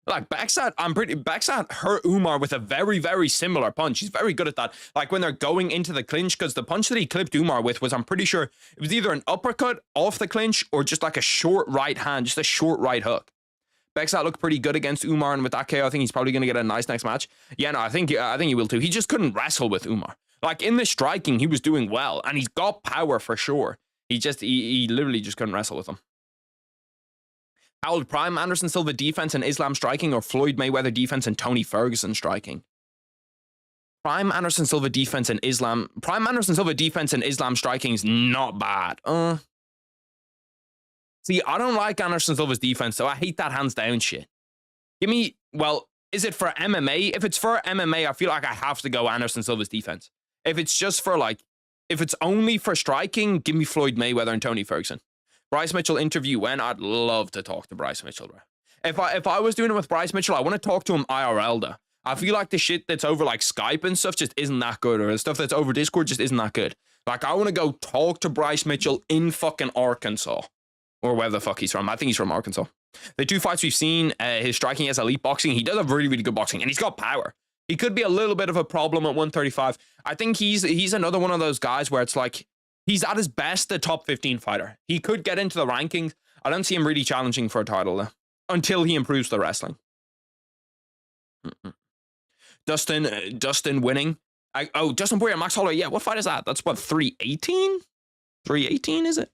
Like Beksat hurt Umar with a very, very similar punch. He's very good at that. Like when they're going into the clinch, because the punch that he clipped Umar with was, I'm pretty sure, it was either an uppercut off the clinch or just like a short right hand, just a short right hook. Beksat looked pretty good against Umar, and with that KO, I think he's probably going to get a nice next match. Yeah, no, I think he will too. He just couldn't wrestle with Umar. Like in the striking, he was doing well, and he's got power for sure. He literally just couldn't wrestle with him. How would Prime Anderson Silva defense and Islam striking, or Floyd Mayweather defense and Tony Ferguson striking? Prime Anderson Silva defense and Islam. Prime Anderson Silva defense and Islam striking is not bad. See, I don't like Anderson Silva's defense, so I hate that hands down shit. Give me, well, is it for MMA? If it's for MMA, I feel like I have to go Anderson Silva's defense. If it's just for if it's only for striking, give me Floyd Mayweather and Tony Ferguson. Bryce Mitchell interview when? I'd love to talk to Bryce Mitchell, bro. If I was doing it with Bryce Mitchell, I want to talk to him IRL, though. I feel like the shit that's over like Skype and stuff just isn't that good, or the stuff that's over Discord just isn't that good. Like, I want to go talk to Bryce Mitchell in fucking Arkansas, or wherever the fuck he's from. I think he's from Arkansas. The two fights we've seen, his striking as elite boxing, he does have really, really good boxing, and he's got power. He could be a little bit of a problem at 135. I think he's another one of those guys where it's like, he's at his best a top 15 fighter. He could get into the rankings. I don't see him really challenging for a title, though, until he improves the wrestling. Dustin winning. Dustin Poirier, Max Holloway. Yeah, what fight is that? That's what, 318? 318, is it?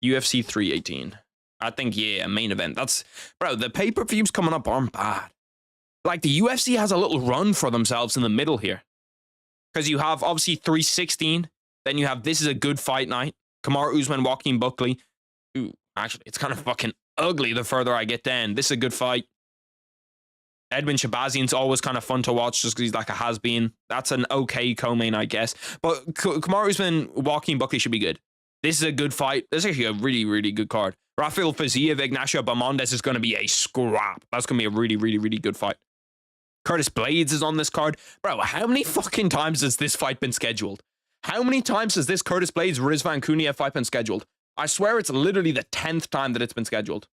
UFC 318. I think, yeah, main event. That's, bro, the pay-per-views coming up aren't bad. Like, the UFC has a little run for themselves in the middle here. Because you have, obviously, 316. Then you have, this is a good fight night. Kamaru Usman, Joaquin Buckley. Ooh, actually, it's kind of fucking ugly the further I get down. This is a good fight. Edwin Shabazian's always kind of fun to watch just because he's like a has-been. That's an okay co-main, I guess. But Kamaru Usman, Joaquin Buckley should be good. This is a good fight. This is actually a really, really good card. Rafael Fiziev, Ignacio Bamondes is going to be a scrap. That's going to be a really, really, really good fight. Curtis Blades is on this card. Bro, how many fucking times has this fight been scheduled? How many times has this Curtis Blades Rizvan Kuniev fight been scheduled? I swear it's literally the 10th time that it's been scheduled.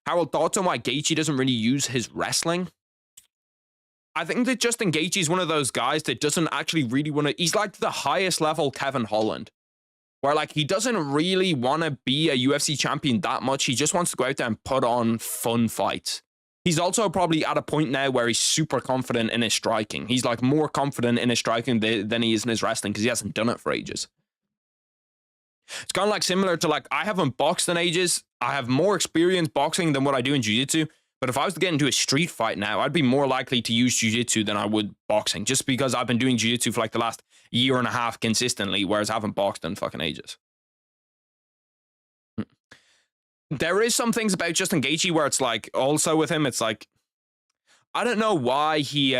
Harold, thoughts on why Gaethje doesn't really use his wrestling? I think that Justin Gaethje is one of those guys that doesn't actually really want to... He's like the highest level Kevin Holland, where like he doesn't really want to be a UFC champion that much. He just wants to go out there and put on fun fights. He's also probably at a point now where he's super confident in his striking. He's like more confident in his striking than he is in his wrestling because he hasn't done it for ages. It's kind of like similar to like, I haven't boxed in ages. I have more experience boxing than what I do in jiu-jitsu. But if I was to get into a street fight now, I'd be more likely to use jiu-jitsu than I would boxing, just because I've been doing jiu-jitsu for like the last year and a half consistently, whereas I haven't boxed in fucking ages. There is some things about Justin Gaethje where it's like, also with him, it's like, I don't know why he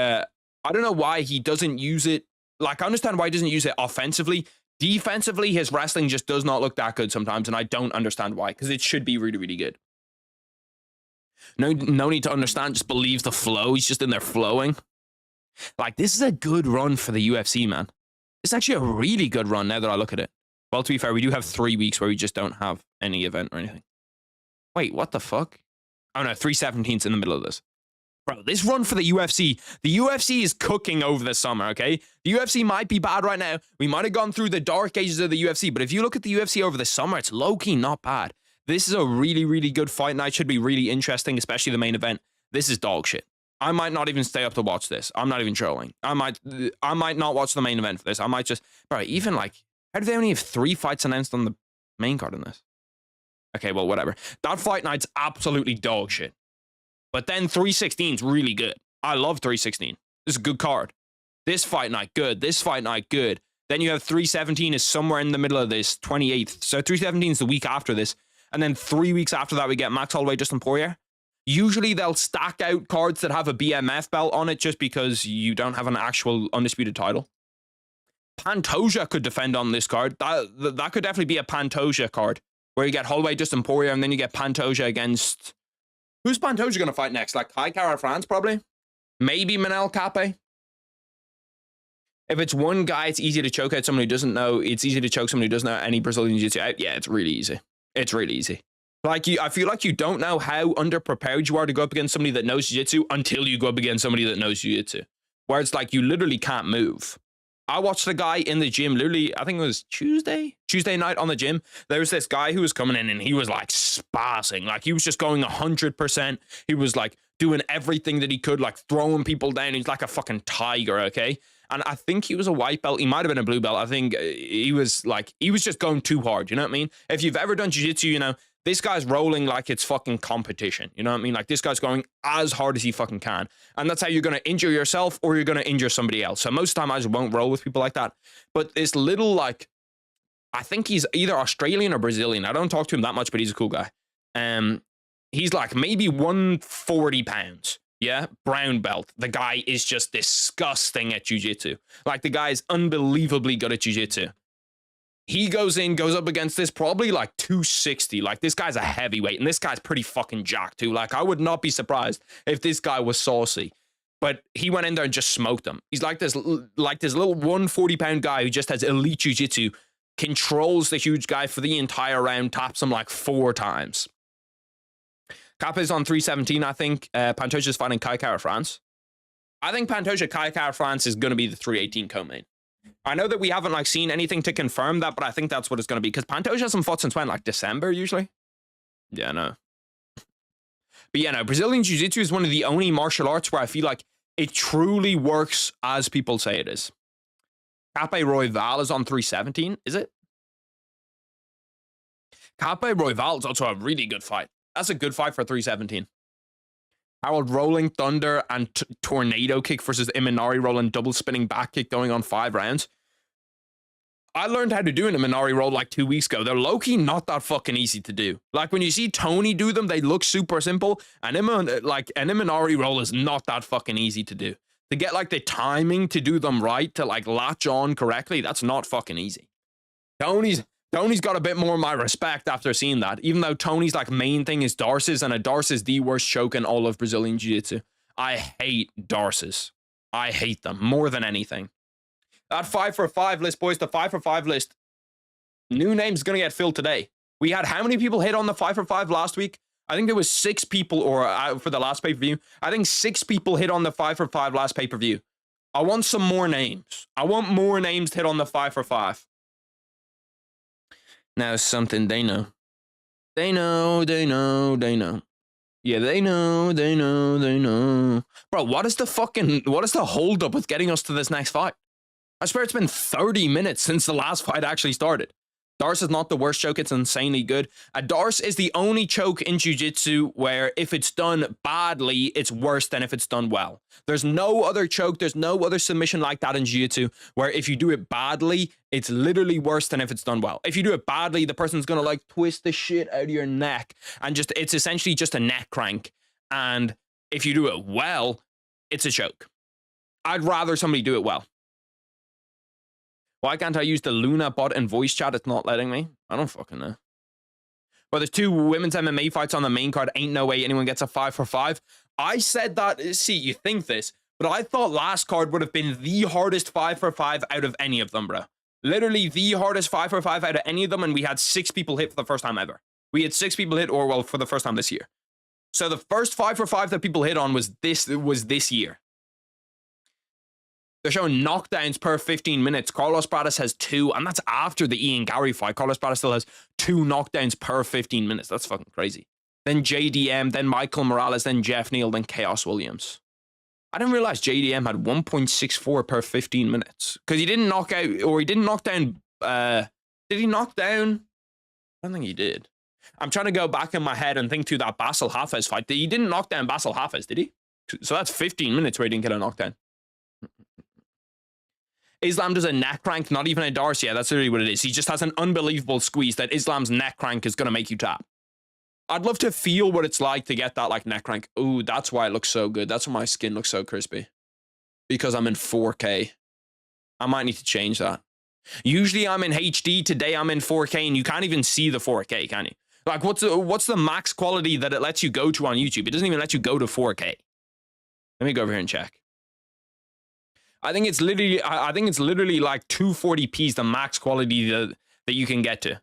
doesn't use it. Like, I understand why he doesn't use it offensively. Defensively, his wrestling just does not look that good sometimes, and I don't understand why, because it should be really, really good. No need to understand, just believes the flow. He's just in there flowing. Like, this is a good run for the UFC, man. It's actually a really good run now that I look at it. Well, to be fair, we do have 3 weeks where we just don't have any event or anything. Wait, what the fuck? Oh no, 3/17's in the middle of this. Bro, this run for the UFC is cooking over the summer, okay? The UFC might be bad right now. We might have gone through the dark ages of the UFC, but if you look at the UFC over the summer, it's low-key not bad. This is a really, really good fight night. Should be really interesting, especially the main event. This is dog shit. I might not even stay up to watch this. I'm not even trolling. I might not watch the main event for this. I might just, bro, even like, how do they only have 3 fights announced on the main card in this? Okay, well, whatever. That fight night's absolutely dog shit. But then 316's really good. I love 316. This is a good card. This fight night, good. This fight night, good. Then you have 317 is somewhere in the middle of this, 28th. So 317 is the week after this. And then 3 weeks after that, we get Max Holloway, Dustin Poirier. Usually they'll stack out cards that have a BMF belt on it just because you don't have an actual undisputed title. Pantoja could defend on this card. That could definitely be a Pantoja card where you get Holloway, Dustin Poirier, and then you get Pantoja against... Who's Pantoja going to fight next? Like Kai Kara France, probably? Maybe Manel Kape? If it's one guy, it's easy to choke out someone who doesn't know. It's easy to choke someone who doesn't know any Brazilian Jiu-Jitsu out. Yeah, it's really easy. It's really easy. Like, I feel like you don't know how underprepared you are to go up against somebody that knows Jiu-Jitsu until you go up against somebody that knows Jiu-Jitsu. Where it's like, you literally can't move. I watched the guy in the gym, literally, I think it was Tuesday night on the gym. There was this guy who was coming in and he was like spazzing. Like, he was just going 100%. He was like doing everything that he could, like throwing people down. He's like a fucking tiger, okay? And I think he was a white belt. He might have been a blue belt. I think he was just going too hard. You know what I mean? If you've ever done jiu-jitsu, you know, this guy's rolling like it's fucking competition. You know what I mean? Like, this guy's going as hard as he fucking can. And that's how you're going to injure yourself or you're going to injure somebody else. So most of the time I just won't roll with people like that. But this little, like, I think he's either Australian or Brazilian. I don't talk to him that much, but he's a cool guy. He's like maybe 140 pounds. Yeah, brown belt. The guy is just disgusting at jiu-jitsu. Like, the guy is unbelievably good at jiu-jitsu. He goes up against this probably like 260. Like, this guy's a heavyweight, and this guy's pretty fucking jacked too. Like, I would not be surprised if this guy was saucy. But he went in there and just smoked him. He's like this little 140-pound guy who just has elite jiu-jitsu, controls the huge guy for the entire round, taps him like 4 times. Kappa's on 317, I think. Pantoja's fighting Kai Kara France. I think Pantoja Kai Kara France is going to be the 318 co-main. I know that we haven't like seen anything to confirm that, but I think that's what it's going to be, because Pantoja hasn't fought since when? Like December, usually? Yeah, no. But yeah, no, Brazilian Jiu-Jitsu is one of the only martial arts where I feel like it truly works as people say it is. Cape Royval is on 317, is it? Cape Royval is also a really good fight. That's a good fight for 317. Harold rolling thunder and tornado kick versus Imanari rolling double spinning back kick going on 5 rounds. I learned how to do an Minari roll like 2 weeks ago. They're low-key not that fucking easy to do. Like when you see Tony do them, they look super simple. And an Minari roll is not that fucking easy to do. To get like the timing to do them right, to like latch on correctly, that's not fucking easy. Tony's got a bit more of my respect after seeing that. Even though Tony's like main thing is Darces, and a Darce is the worst choke in all of Brazilian Jiu-Jitsu. I hate Darces. I hate them more than anything. That 5 for 5 list, boys, the 5 for 5 list. New names going to get filled today. We had how many people hit on the 5 for 5 last week? I think there was 6 people, or for the last pay-per-view. I think 6 people hit on the 5 for 5 last pay-per-view. I want some more names. I want more names to hit on the 5 for 5. Now something they know. They know. Yeah, they know. Bro, what is the hold up with getting us to this next fight? I swear it's been 30 minutes since the last fight actually started. Darce is not the worst choke. It's insanely good. A Darce is the only choke in Jiu-Jitsu where if it's done badly, it's worse than if it's done well. There's no other choke. There's no other submission like that in Jiu-Jitsu where if you do it badly, it's literally worse than if it's done well. If you do it badly, the person's going to like twist the shit out of your neck and it's essentially just a neck crank. And if you do it well, it's a choke. I'd rather somebody do it well. Why can't I use the Luna bot in voice chat? It's not letting me. I don't fucking know. But there's 2 women's MMA fights on the main card. Ain't no way anyone gets a 5 for 5. I said that, see, you think this, but I thought last card would have been the hardest 5 for 5 out of any of them, bro. Literally the hardest 5 for 5 out of any of them, and we had 6 people hit for the first time ever. We had 6 people hit, or well, for the first time this year. So the first 5 for 5 that people hit on was this year. They're showing knockdowns per 15 minutes. Carlos Pradas has 2, and that's after the Ian Gary fight. Carlos Pradas still has 2 knockdowns per 15 minutes. That's fucking crazy. Then JDM, then Michael Morales, then Jeff Neal, then Chaos Williams. I didn't realize JDM had 1.64 per 15 minutes. Because he didn't knock out, or he didn't knock down, did he knock down? I don't think he did. I'm trying to go back in my head and think to that Basil Hafez fight. He didn't knock down Basil Hafez, did he? So that's 15 minutes where he didn't get a knockdown. Islam does a neck crank, not even a Darce. Yeah, that's literally what it is. He just has an unbelievable squeeze that Islam's neck crank is going to make you tap. I'd love to feel what it's like to get that like neck crank. Ooh, that's why it looks so good. That's why my skin looks so crispy. Because I'm in 4K. I might need to change that. Usually I'm in HD. Today I'm in 4K, and you can't even see the 4K, can you? Like, what's the max quality that it lets you go to on YouTube? It doesn't even let you go to 4K. Let me go over here and check. I think it's literally like 240p is the max quality that you can get to.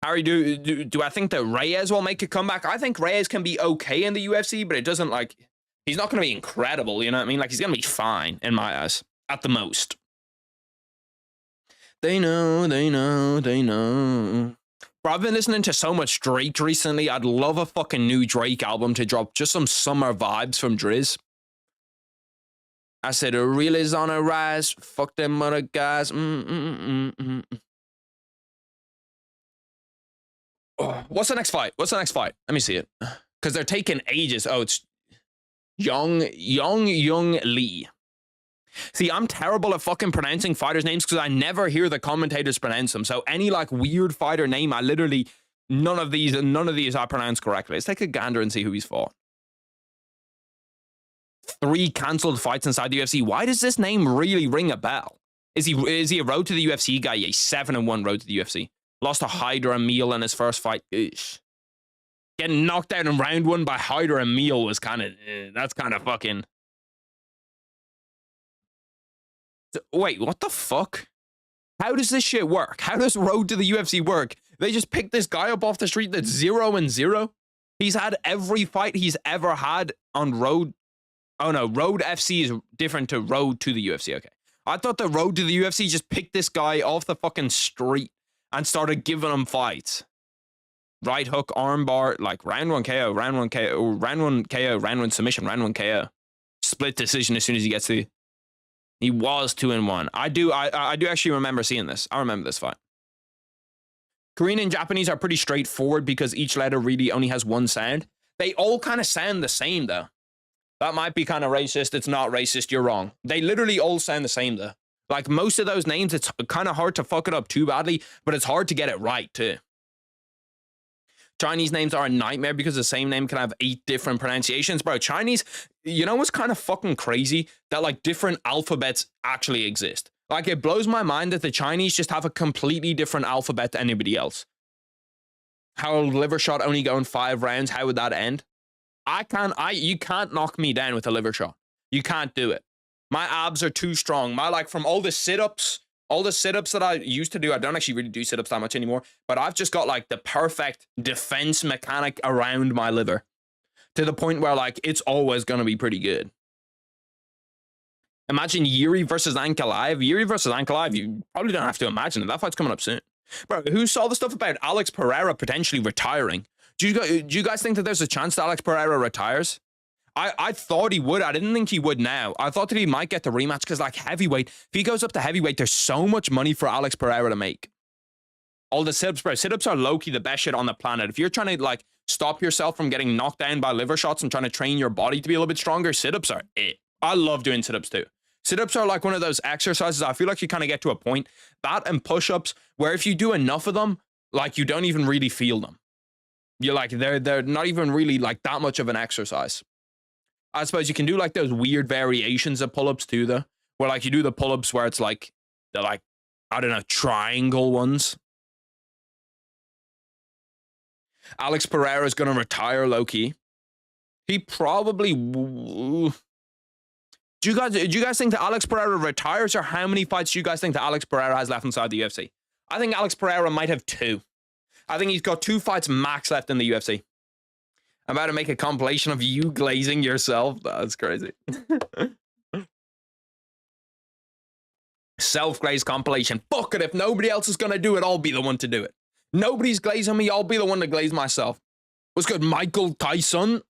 Harry, do I think that Reyes will make a comeback? I think Reyes can be okay in the UFC, but it doesn't like, he's not going to be incredible, you know what I mean? Like, he's going to be fine in my eyes, at the most. They know. Bro, I've been listening to so much Drake recently. I'd love a fucking new Drake album to drop. Just some summer vibes from Driz. I said, a real is on a rise. Fuck them other guys. Oh, what's the next fight? Let me see it. Because they're taking ages. Oh, it's Young Lee. See, I'm terrible at fucking pronouncing fighters' names because I never hear the commentators pronounce them. So any like weird fighter name, I literally, none of these I pronounce correctly. Let's take a gander and see who he's fought. 3 cancelled fights inside the UFC. Why does this name really ring a bell? Is he a road to the UFC guy? Yeah, he's 7-1 road to the UFC. Lost to Hydra Emil in his first fight. Eesh. Getting knocked out in round 1 by Hydra Emil was kind of, that's kind of fucking. Wait, what the fuck? How does this shit work? How does road to the UFC work? They just pick this guy up off the street that's 0-0. He's had every fight he's ever had on road. Oh no, Road FC is different to Road to the UFC. Okay. I thought the Road to the UFC just picked this guy off the fucking street and started giving him fights. Right hook, armbar, like round 1 KO, round 1 KO, round 1 KO, round 1 submission, round 1 KO. Split decision as soon as he gets to. He was 2-1. I do actually remember seeing this. I remember this fight. Korean and Japanese are pretty straightforward because each letter really only has 1 sound. They all kind of sound the same though. That might be kind of racist. It's not racist. You're wrong. They literally all sound the same, though. Like most of those names, it's kind of hard to fuck it up too badly, but it's hard to get it right too. Chinese names are a nightmare because the same name can have 8 different pronunciations. Bro, Chinese, you know what's kind of fucking crazy? That like different alphabets actually exist. Like it blows my mind that the Chinese just have a completely different alphabet to anybody else. How liver shot only going 5 rounds? How would that end? You can't knock me down with a liver shot. You can't do it. My abs are too strong. From all the sit-ups that I used to do, I don't actually really do sit-ups that much anymore, but I've just got like the perfect defense mechanic around my liver to the point where like it's always going to be pretty good. Imagine Yuri versus Ankalaev. Yuri versus Ankalaev, you probably don't have to imagine it. That fight's coming up soon. Bro, who saw the stuff about Alex Pereira potentially retiring? Do you guys think that there's a chance that Alex Pereira retires? I thought he would. I didn't think he would now. I thought that he might get the rematch because, like, heavyweight, if he goes up to heavyweight, there's so much money for Alex Pereira to make. All the sit-ups, bro. Sit-ups are low-key the best shit on the planet. If you're trying to, like, stop yourself from getting knocked down by liver shots and trying to train your body to be a little bit stronger, sit-ups are it. I love doing sit-ups too. Sit-ups are like one of those exercises I feel like you kind of get to a point, that and push-ups, where if you do enough of them, like, you don't even really feel them. You're like, they're not even really, like, that much of an exercise. I suppose you can do like those weird variations of pull-ups too, though, where like you do the pull-ups where it's like, they're like, I don't know, triangle ones. Alex Pereira is going to retire low-key. He probably... Do you guys think that Alex Pereira retires, or how many fights do you guys think that Alex Pereira has left inside the UFC? I think Alex Pereira might have 2. I think he's got 2 fights max left in the UFC. I'm about to make a compilation of you glazing yourself. That's crazy. Self-glaze compilation. Fuck it. If nobody else is going to do it, I'll be the one to do it. Nobody's glazing me. I'll be the one to glaze myself. What's good, Michael Tyson?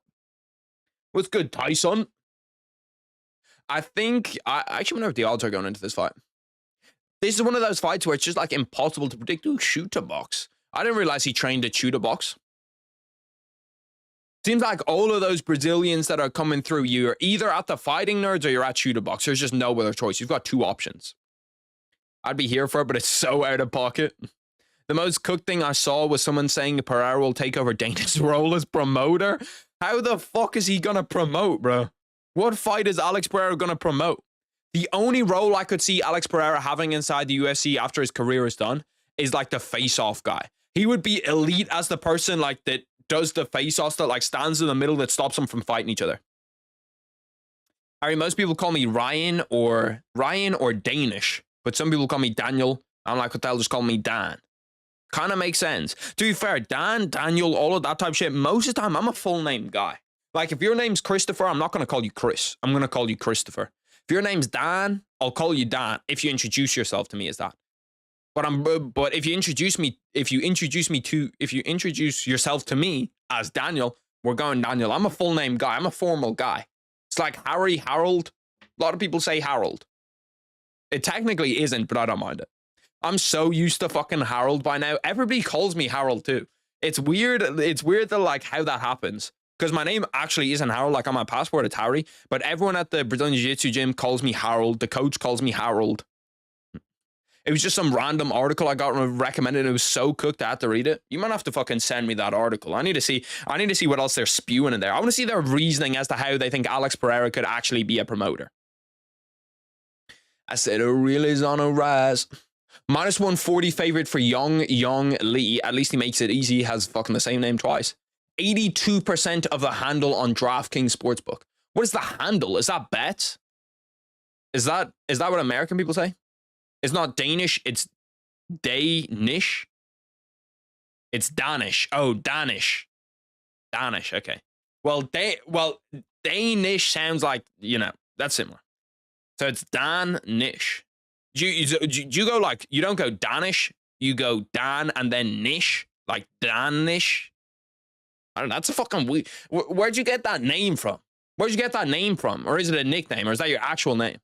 What's good, Tyson? I actually wonder if the odds are going into this fight. This is one of those fights where it's just like impossible to predict. Ooh, shooter box. I didn't realize he trained at shooter box. Seems like all of those Brazilians that are coming through, you're either at the Fighting Nerds or you're at shooter box. There's just no other choice. You've got 2 options. I'd be here for it, but it's so out of pocket. The most cooked thing I saw was someone saying Pereira will take over Dana's role as promoter. How the fuck is he gonna promote, bro? What fight is Alex Pereira gonna promote? The only role I could see Alex Pereira having inside the UFC after his career is done is like the face-off guy. He would be elite as the person like that does the face-offs, that like stands in the middle, that stops them from fighting each other. Harry, most people call me Ryan or Danish, but some people call me Daniel. I'm like, what the hell, just call me Dan. Kind of makes sense. To be fair, Dan, Daniel, all of that type of shit, most of the time I'm a full name guy. Like if your name's Christopher, I'm not going to call you Chris. I'm going to call you Christopher. If your name's Dan, I'll call you Dan if you introduce yourself to me as that. But if you introduce yourself to me as Daniel, we're going Daniel. I'm a full name guy. I'm a formal guy. It's like Harry, Harold. A lot of people say Harold. It technically isn't, but I don't mind it. I'm so used to fucking Harold by now. Everybody calls me Harold too. It's weird. It's weird that like how that happens. Because my name actually isn't Harold. Like on my passport, it's Harry. But everyone at the Brazilian Jiu-Jitsu gym calls me Harold. The coach calls me Harold. It was just some random article I got recommended. It was so cooked I had to read it. You might have to fucking send me that article. I need to see what else they're spewing in there. I want to see their reasoning as to how they think Alex Pereira could actually be a promoter. I said, a reel is on a rise. Minus 140 favorite for Young Lee. At least he makes it easy. He has fucking the same name twice. 82% of the handle on DraftKings Sportsbook. What is the handle? Is that bet? Is that what American people say? It's not Danish, it's Danish. It's Danish. Oh, Danish. Danish, okay. Well, Danish sounds like, you know, that's similar. So it's Danish. Do you go like, you don't go Danish, you go Dan and then Nish, like Danish. I don't know, that's a fucking weird. Where'd you get that name from? Where'd you get that name from? Or is it a nickname? Or is that your actual name?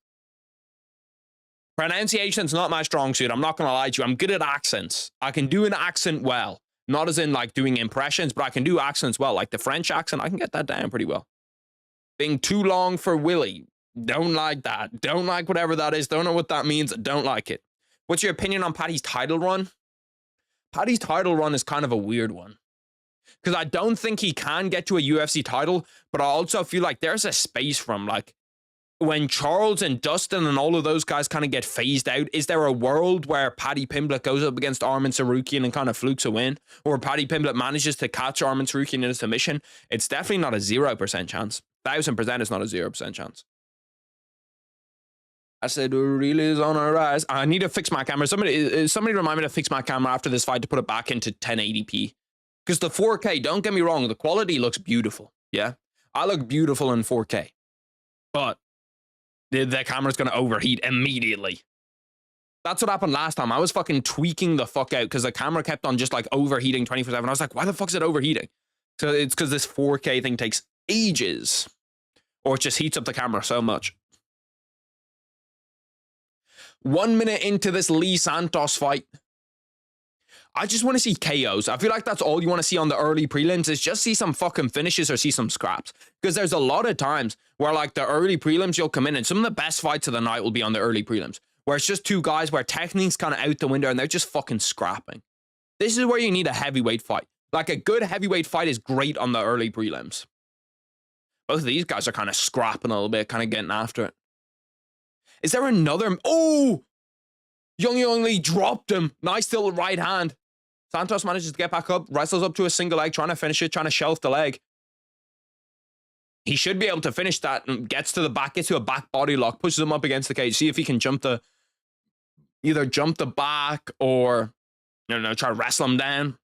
Pronunciation's not my strong suit. I'm not going to lie to you. I'm good at accents. I can do an accent well. Not as in like doing impressions, but I can do accents well. Like the French accent, I can get that down pretty well. Being too long for Willie. Don't like that. Don't like whatever that is. Don't know what that means. Don't like it. What's your opinion on Paddy's title run? Paddy's title run is kind of a weird one. Because I don't think he can get to a UFC title, but I also feel like there's a space from, like, when Charles and Dustin and all of those guys kind of get phased out, is there a world where Paddy Pimblett goes up against Arman Tsarukyan and kind of flukes a win? Or Paddy Pimblett manages to catch Arman Tsarukyan in a submission? It's definitely not a 0% chance. 1000% is not a 0% chance. I said, really is on a rise. I need to fix my camera. Somebody remind me to fix my camera after this fight to put it back into 1080p. Because the 4K, don't get me wrong, the quality looks beautiful. Yeah, I look beautiful in 4K. But the camera's going to overheat immediately. That's what happened last time. I was fucking tweaking the fuck out because the camera kept on just like overheating 24/7. I was like, why the fuck is it overheating? So it's because this 4K thing takes ages. Or it just heats up the camera so much. 1 minute into this Lee Santos fight, I just want to see KOs. I feel like that's all you want to see on the early prelims is just see some fucking finishes or see some scraps. Because there's a lot of times where like the early prelims you'll come in and some of the best fights of the night will be on the early prelims. Where it's just two guys where technique's kind of out the window and they're just fucking scrapping. This is where you need a heavyweight fight. Like a good heavyweight fight is great on the early prelims. Both of these guys are kind of scrapping a little bit, kind of getting after it. Is there another? Oh! Young Lee dropped him. Nice little right hand. Santos manages to get back up, wrestles up to a single leg, trying to finish it, trying to shelf the leg. He should be able to finish that and gets to the back, gets to a back body lock, pushes him up against the cage. See if he can either jump the back or, try to wrestle him down.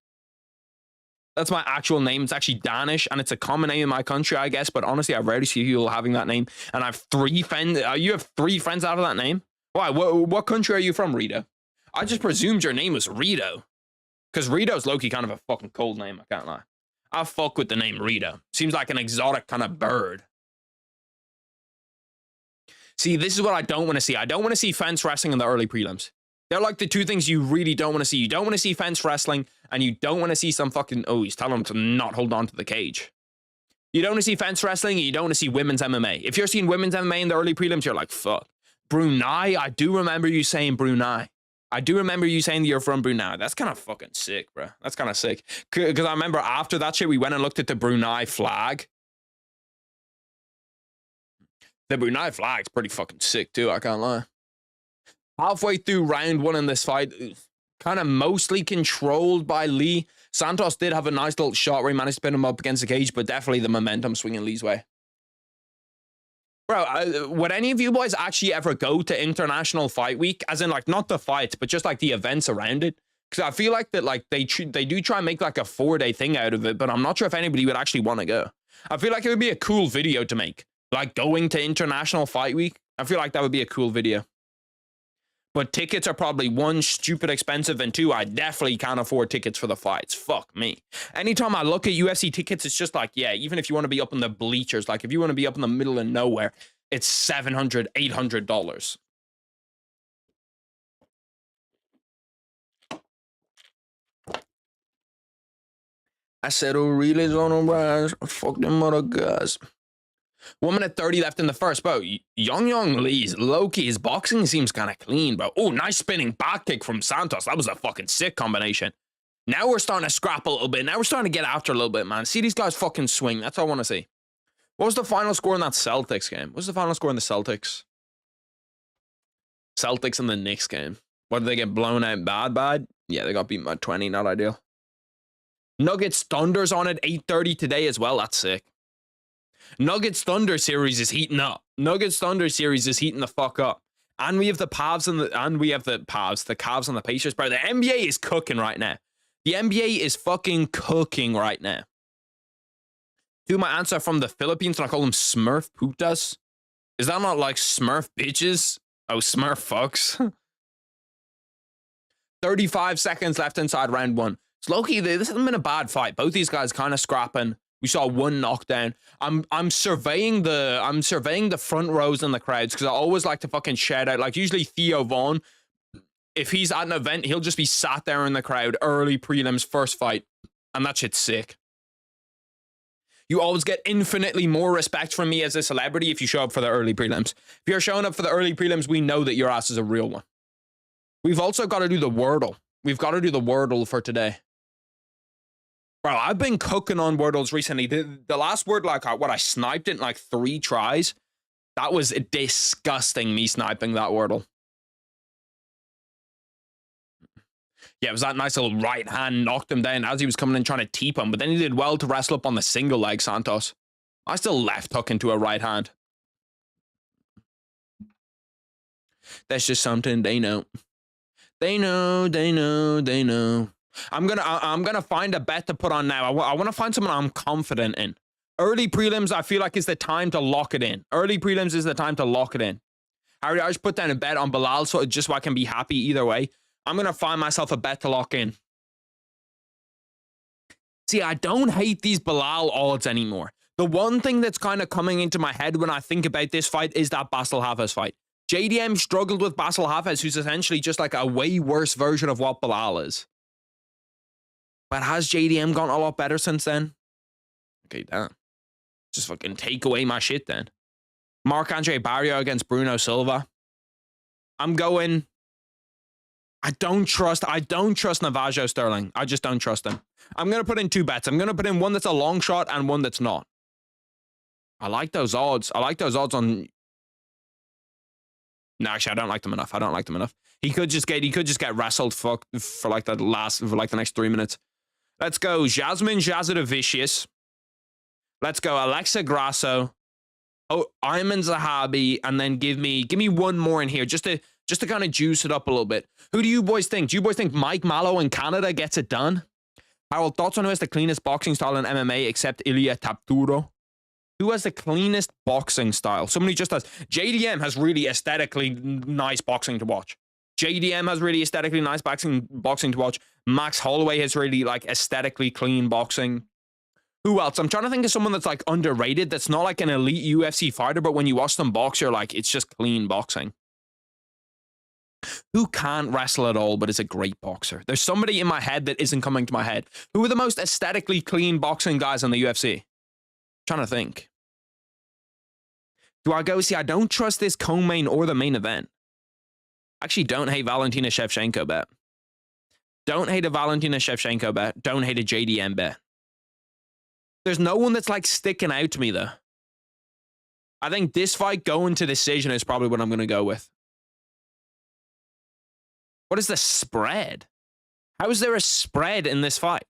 That's my actual name. It's actually Danish, and it's a common name in my country, I guess. But honestly, I rarely see people having that name. And I have 3 friends. You have 3 friends out of that name? Why? What country are you from, Rito? I just presumed your name was Rito. Because Rito's low-key kind of a fucking cold name, I can't lie. I fuck with the name Rito. Seems like an exotic kind of bird. See, this is what I don't want to see. I don't want to see fence wrestling in the early prelims. They're like the 2 things you really don't want to see. You don't want to see fence wrestling, and you don't want to see some fucking... Oh, he's telling him to not hold on to the cage. You don't want to see fence wrestling, and you don't want to see women's MMA. If you're seeing women's MMA in the early prelims, you're like, fuck. Brunei? I do remember you saying Brunei. I do remember you saying that you're from Brunei. That's kind of fucking sick, bro. That's kind of sick. Because I remember after that shit, we went and looked at the Brunei flag. The Brunei flag's pretty fucking sick, too. I can't lie. Halfway through round 1 in this fight, kind of mostly controlled by Lee. Santos did have a nice little shot where he managed to pin him up against the cage, but definitely the momentum swinging Lee's way. Bro, would any of you boys actually ever go to International Fight Week? As in, like, not the fights, but just, like, the events around it? Because I feel like that, like, they do try and make, like, a 4-day thing out of it, but I'm not sure if anybody would actually want to go. I feel like it would be a cool video to make. Like, going to International Fight Week. I feel like that would be a cool video. But tickets are probably 1, stupid expensive, and 2, I definitely can't afford tickets for the fights. Fuck me. Anytime I look at UFC tickets, it's just like, yeah, even if you want to be up in the bleachers, like if you want to be up in the middle of nowhere, it's $700, $800. I said, oh, really is on a rise. Fuck them other guys. 1 minute 30 left in the first, bro. Young Lee's low-key, his boxing seems kind of clean, bro. Oh, nice spinning back kick from Santos. That was a fucking sick combination. Now we're starting to scrap a little bit. Now we're starting to get after a little bit, man. See these guys fucking swing. That's all I want to see. What was the final score in that Celtics game? What was the final score in the Celtics? Celtics and the Knicks game. What, did they get blown out bad? Yeah, they got beaten by 20. Not ideal. Nuggets Thunder's on at 8:30 today as well. That's sick. Nuggets Thunder series is heating up. Nuggets Thunder series is heating the fuck up. And we have the Cavs and the Cavs and the Pacers, bro. The NBA is cooking right now. The NBA is fucking cooking right now. Do my answer from the Philippines, and I call them Smurf putas. Is that not like Smurf bitches? Oh, Smurf fucks. 35 seconds left inside round 1. It's low-key, this hasn't been a bad fight. Both these guys kind of scrapping. We saw 1 knockdown. I'm surveying the front rows and the crowds because I always like to fucking shout out. Like usually Theo Vaughn, if he's at an event, he'll just be sat there in the crowd, early prelims, first fight, and that shit's sick. You always get infinitely more respect from me as a celebrity if you show up for the early prelims. If you're showing up for the early prelims, we know that your ass is a real one. We've also got to do the Wordle. We've got to do the Wordle for today. Bro, I've been cooking on Wordles recently. The last word, like, what I sniped it in like 3 tries. That was disgusting, me sniping that Wordle. Yeah, it was that nice little right hand, knocked him down as he was coming in trying to teep him, but then he did well to wrestle up on the single leg, Santos. I still left hook into a right hand. That's just something they know. They know, they know, they know. I'm gonna find a bet to put on now. I want to find someone I'm confident in. Early prelims, I feel like is the time to lock it in. Early prelims is the time to lock it in. I just put down a bet on Belal, so I can be happy either way. I'm going to find myself a bet to lock in. See, I don't hate these Belal odds anymore. The one thing that's kind of coming into my head when I think about this fight is that Basil Hafez fight. JDM struggled with Basil Hafez, who's essentially just like a way worse version of what Belal is. But has JDM gotten a lot better since then? Okay, damn. Just fucking take away my shit then. Marc-Andre Barrios against Bruno Silva. I'm going... I don't trust Navajo Sterling. I just don't trust him. I'm going to put in 2 bets. I'm going to put in one that's a long shot and one that's not. I like those odds. I like those odds on... No, actually, I don't like them enough. I don't like them enough. He could just get wrestled for like the next 3 minutes. Let's go Jasmine Jasudavicius. Let's go Alexa Grasso. Oh, Ayman Zahabi, and then give me one more in here just to kind of juice it up a little bit. Who do you boys think? Do you boys think Mike Mallow in Canada gets it done? Harold, thoughts on who has the cleanest boxing style in MMA except Ilia Tapturo? Who has the cleanest boxing style? Somebody just has. JDM has really aesthetically nice boxing to watch. JDM has really aesthetically nice boxing to watch. Max Holloway has really like aesthetically clean boxing. Who else? I'm trying to think of someone that's like underrated, that's not like an elite UFC fighter, but when you watch them box, you're like, it's just clean boxing. Who can't wrestle at all, but is a great boxer? There's somebody in my head that isn't coming to my head. Who are the most aesthetically clean boxing guys in the UFC? I'm trying to think. Do I go, see, I don't trust this co-main or the main event. Actually, don't hate Valentina Shevchenko bet. Don't hate a Valentina Shevchenko bet. Don't hate a JDM bet. There's no one that's like sticking out to me though. I think this fight going to decision is probably what I'm going to go with. What is the spread? How is there a spread in this fight?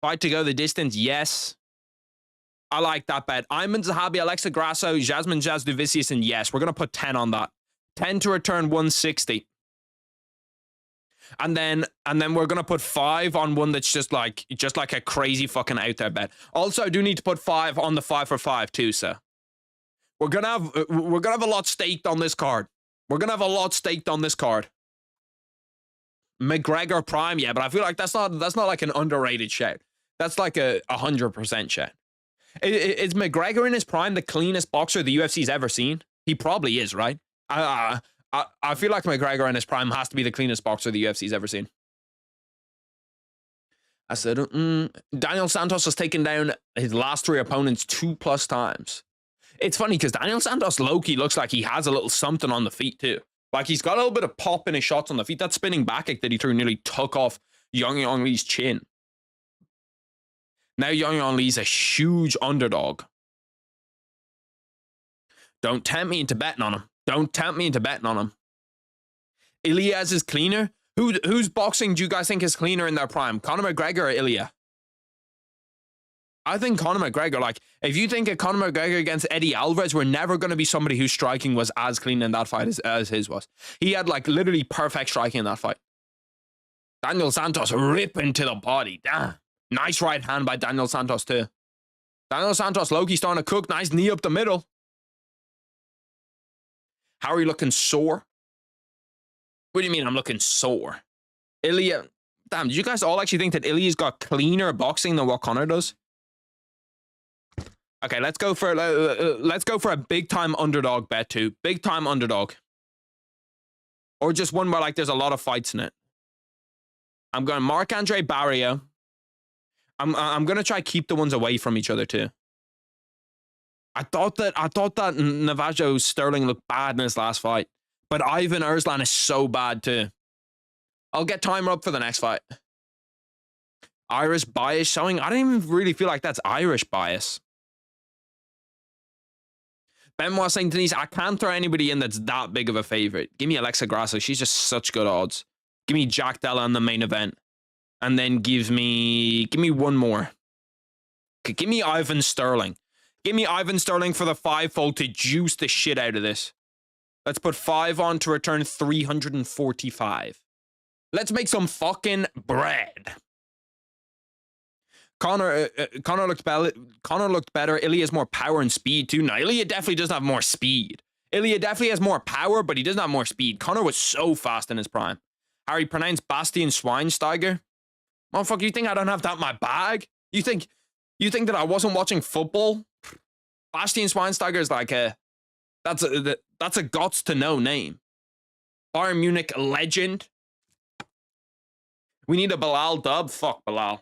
Fight to go the distance, yes. I like that bet. Ayman Zahabi, Alexa Grasso, Jasmine Jasudavicius, and yes, we're going to put 10 on that. 10 to return 160. And then we're going to put 5 on one that's just like a crazy fucking out there bet. Also, I do need to put 5 on the 5 for 5 too, so. We're going to have a lot staked on this card. We're going to have a lot staked on this card. McGregor Prime, yeah, but I feel like that's not like an underrated shout. That's like a 100% shout. Is McGregor in his prime the cleanest boxer the UFC's ever seen? He probably is, right? I feel like McGregor in his prime has to be the cleanest boxer the UFC's ever seen. I said, Daniel Santos has taken down his last 3 opponents 2+ times. It's funny because Daniel Santos low-key looks like he has a little something on the feet too. Like he's got a little bit of pop in his shots on the feet. That spinning back kick that he threw nearly took off Yang Lee's chin. Now Yang Lee's a huge underdog. Don't tempt me into betting on him. Don't tempt me into betting on him. Ilias is cleaner? Whose boxing do you guys think is cleaner in their prime? Conor McGregor or Ilya? I think Conor McGregor, like, if you think of Conor McGregor against Eddie Alvarez, we're never going to be somebody whose striking was as clean in that fight as his was. He had, like, literally perfect striking in that fight. Daniel Santos ripping to the body. Damn. Nice right hand by Daniel Santos, too. Daniel Santos, Loki starting to cook. Nice knee up the middle. Harry looking sore. What do you mean I'm looking sore? Ilya. Damn, did you guys all actually think that Ilya's got cleaner boxing than what Conor does? Okay, let's go for a big time underdog bet too. Big time underdog. Or just one where like there's a lot of fights in it. I'm going Marc-Andre Barrios. I'm gonna try keep the ones away from each other too. I thought that Navajo Sterling looked bad in his last fight, but Ivan Erslan is so bad too. I'll get timer up for the next fight. Irish bias showing. I don't even really feel like that's Irish bias. Benoit St. Denis, I can't throw anybody in that's that big of a favorite. Give me Alexa Grasso. She's just such good odds. Give me Jack Della in the main event. And then give me one more. Give me Ivan Sterling. Give me Ivan Sterling for the 5-fold to juice the shit out of this. Let's put 5 on to return 345. Let's make some fucking bread. Connor looked better. Ilya has more power and speed too. No, Ilya definitely doesn't have more speed. Ilya definitely has more power, but he doesn't have more speed. Connor was so fast in his prime. Harry pronounced Bastian Schweinsteiger. Motherfucker, you think I don't have that in my bag? You think that I wasn't watching football? Bastian Schweinsteiger is like that's a gots to know name. Bayern Munich legend. We need a Belal dub. Fuck Belal.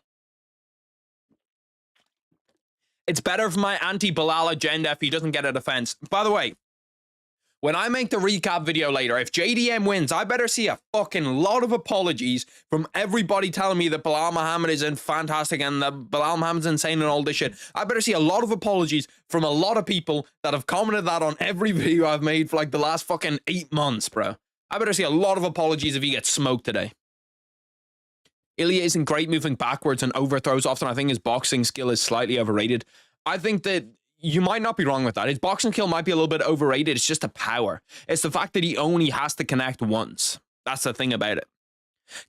It's better for my anti-Belal agenda if he doesn't get a defense. By the way, when I make the recap video later, if JDM wins, I better see a fucking lot of apologies from everybody telling me that Belal Muhammad isn't fantastic and that Belal Muhammad's insane and all this shit. I better see a lot of apologies from a lot of people that have commented that on every video I've made for like the last fucking 8 months, bro. I better see a lot of apologies if he gets smoked today. Ilya isn't great moving backwards and overthrows often. I think his boxing skill is slightly overrated. I think that you might not be wrong with that. His boxing skill might be a little bit overrated. It's just the power. It's the fact that he only has to connect once. That's the thing about it.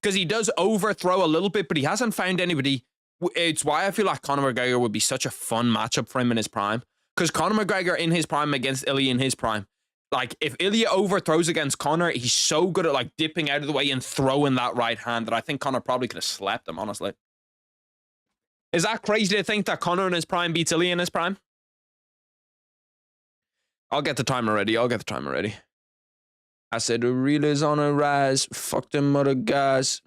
Because he does overthrow a little bit, but he hasn't found anybody. It's why I feel like Conor McGregor would be such a fun matchup for him in his prime. Because Conor McGregor in his prime against Ilya in his prime. Like, if Ilya overthrows against Conor, he's so good at, like, dipping out of the way and throwing that right hand that I think Conor probably could have slapped him, honestly. Is that crazy to think that Conor in his prime beats Ilya in his prime? I'll get the timer ready. I said the reel is on a rise. Fuck them other guys.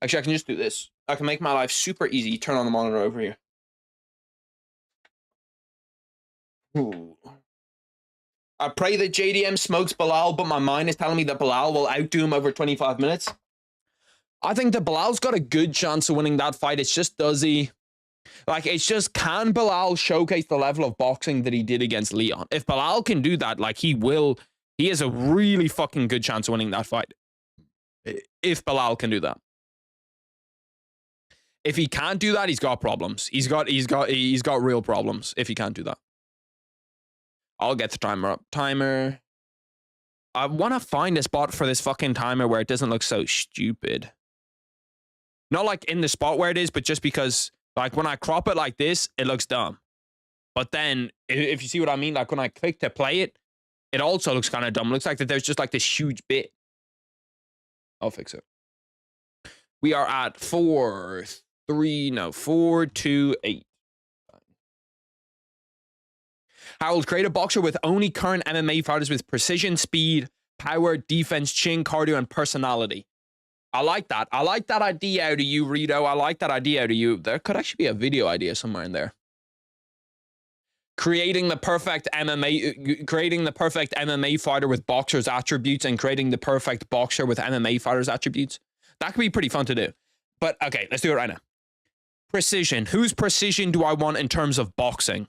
Actually, I can just do this. I can make my life super easy. Turn on the monitor over here. Ooh. I pray that JDM smokes Belal, but my mind is telling me that Belal will outdo him over 25 minutes. I think that Belal's got a good chance of winning that fight. It's just, does he? Like, it's just, can Belal showcase the level of boxing that he did against Leon? If Belal can do that, like, he has a really fucking good chance of winning that fight. If Belal can do that. If he can't do that, he's got problems. He's got real problems if he can't do that. I'll get the timer up. Timer. I want to find a spot for this fucking timer where it doesn't look so stupid. Not like in the spot where it is, but just because, like, when I crop it like this, it looks dumb. But then, if you see what I mean, like when I click to play it, it also looks kind of dumb. It looks like that there's just like this huge bit. I'll fix it. We are at 4, 2, 8. Harold, create a boxer with only current MMA fighters with precision, speed, power, defense, chin, cardio, and personality. I like that. I like that idea out of you, Rito. I like that idea out of you. There could actually be a video idea somewhere in there. Creating the perfect MMA fighter with boxer's attributes and creating the perfect boxer with MMA fighters' attributes. That could be pretty fun to do. But okay, let's do it right now. Precision. Whose precision do I want in terms of boxing?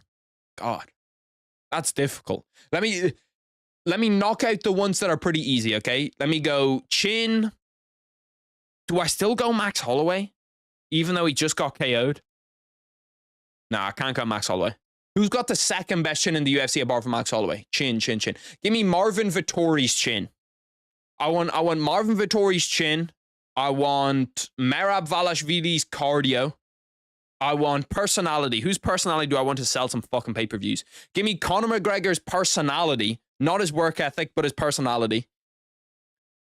God. That's difficult. Let me knock out the ones that are pretty easy, okay? Let me go chin. Do I still go Max Holloway? Even though he just got KO'd? Nah, I can't go Max Holloway. Who's got the second best chin in the UFC apart from Max Holloway? Chin. Give me Marvin Vettori's chin. I want Marvin Vettori's chin. I want Merab Valashvili's cardio. I want personality. Whose personality do I want to sell some fucking pay-per-views? Give me Conor McGregor's personality. Not his work ethic, but his personality.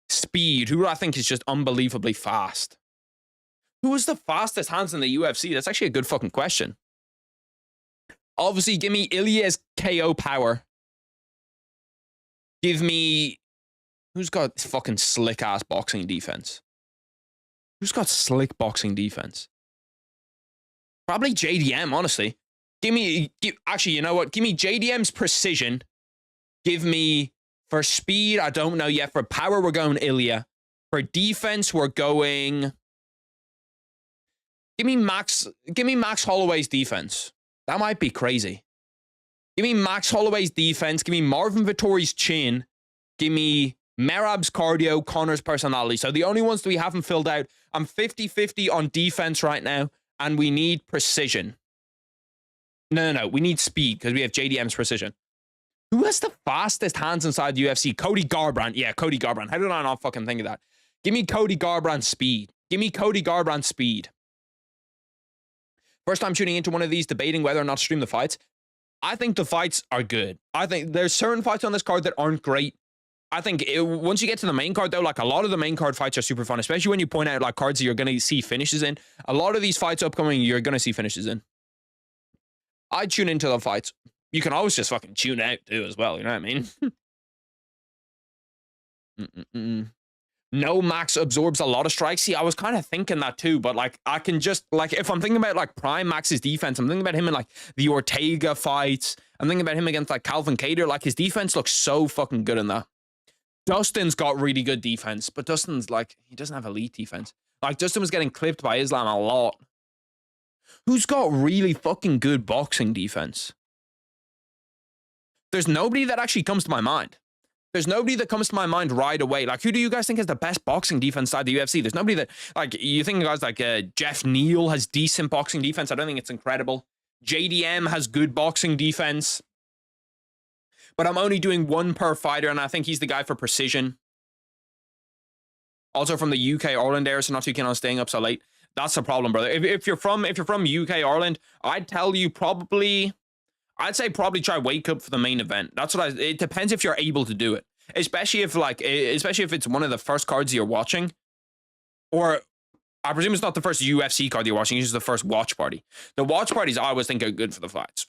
Speed. Who I think is just unbelievably fast. Who is the fastest hands in the UFC? That's actually a good fucking question. Obviously, give me Ilya's KO power. Give me... Who's got fucking slick-ass boxing defense? Who's got slick boxing defense? Probably JDM, honestly. Actually, you know what? Give me JDM's precision. Give me, for speed, I don't know yet. For power, we're going Ilya. For defense, we're going... Give me Max Holloway's defense. That might be crazy. Give me Max Holloway's defense. Give me Marvin Vettori's chin. Give me Merab's cardio, Connor's personality. So the only ones that we haven't filled out, I'm 50-50 on defense right now, and we need precision. No. We need speed because we have JDM's precision. Who has the fastest hands inside the UFC? Cody Garbrandt. Yeah, Cody Garbrandt. How did I not fucking think of that? Give me Cody Garbrandt's speed. Give me Cody Garbrandt's speed. First time tuning into one of these, debating whether or not to stream the fights. I think the fights are good. I think there's certain fights on this card that aren't great. I think once you get to the main card, though, like a lot of the main card fights are super fun, especially when you point out like cards that you're going to see finishes in. A lot of these fights upcoming, you're going to see finishes in. I tune into the fights. You can always just fucking tune out too as well. You know what I mean? No, Max absorbs a lot of strikes. See, I was kind of thinking that too, but like I can just like if I'm thinking about like prime Max's defense, I'm thinking about him in like the Ortega fights. I'm thinking about him against like Calvin Kattar. Like his defense looks so fucking good in that. Dustin's got really good defense, but Dustin's like he doesn't have elite defense. Like Dustin was getting clipped by Islam a lot. Who's got really fucking good boxing defense? There's nobody that actually comes to my mind. There's nobody that comes to my mind right away. Like, who do you guys think has the best boxing defense side of the UFC? There's nobody that, like, you think guys like Jeff Neal has decent boxing defense. I don't think it's incredible. JDM has good boxing defense. But I'm only doing one per fighter, and I think he's the guy for precision. Also from the UK, Ireland area, so not too keen on staying up so late. That's the problem, brother. If you're from UK, Ireland, I'd tell you I'd say probably try wake up for the main event. That's what it depends if you're able to do it. Especially if it's one of the first cards you're watching. Or I presume it's not the first UFC card you're watching, it's just the first watch party. The watch parties I always think are good for the fights.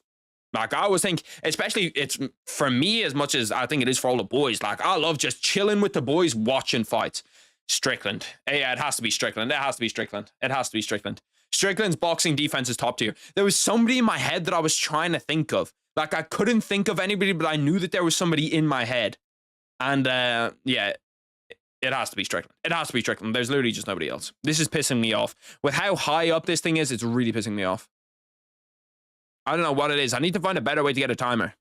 Like I always think, especially it's for me as much as I think it is for all the boys. Like I love just chilling with the boys watching fights. Strickland. Yeah, it has to be Strickland. It has to be Strickland. It has to be Strickland. Strickland's boxing defense is top tier. There was somebody in my head that I was trying to think of. Like, I couldn't think of anybody, but I knew that there was somebody in my head. And, yeah, it has to be Strickland. It has to be Strickland. There's literally just nobody else. This is pissing me off. With how high up this thing is, it's really pissing me off. I don't know what it is. I need to find a better way to get a timer.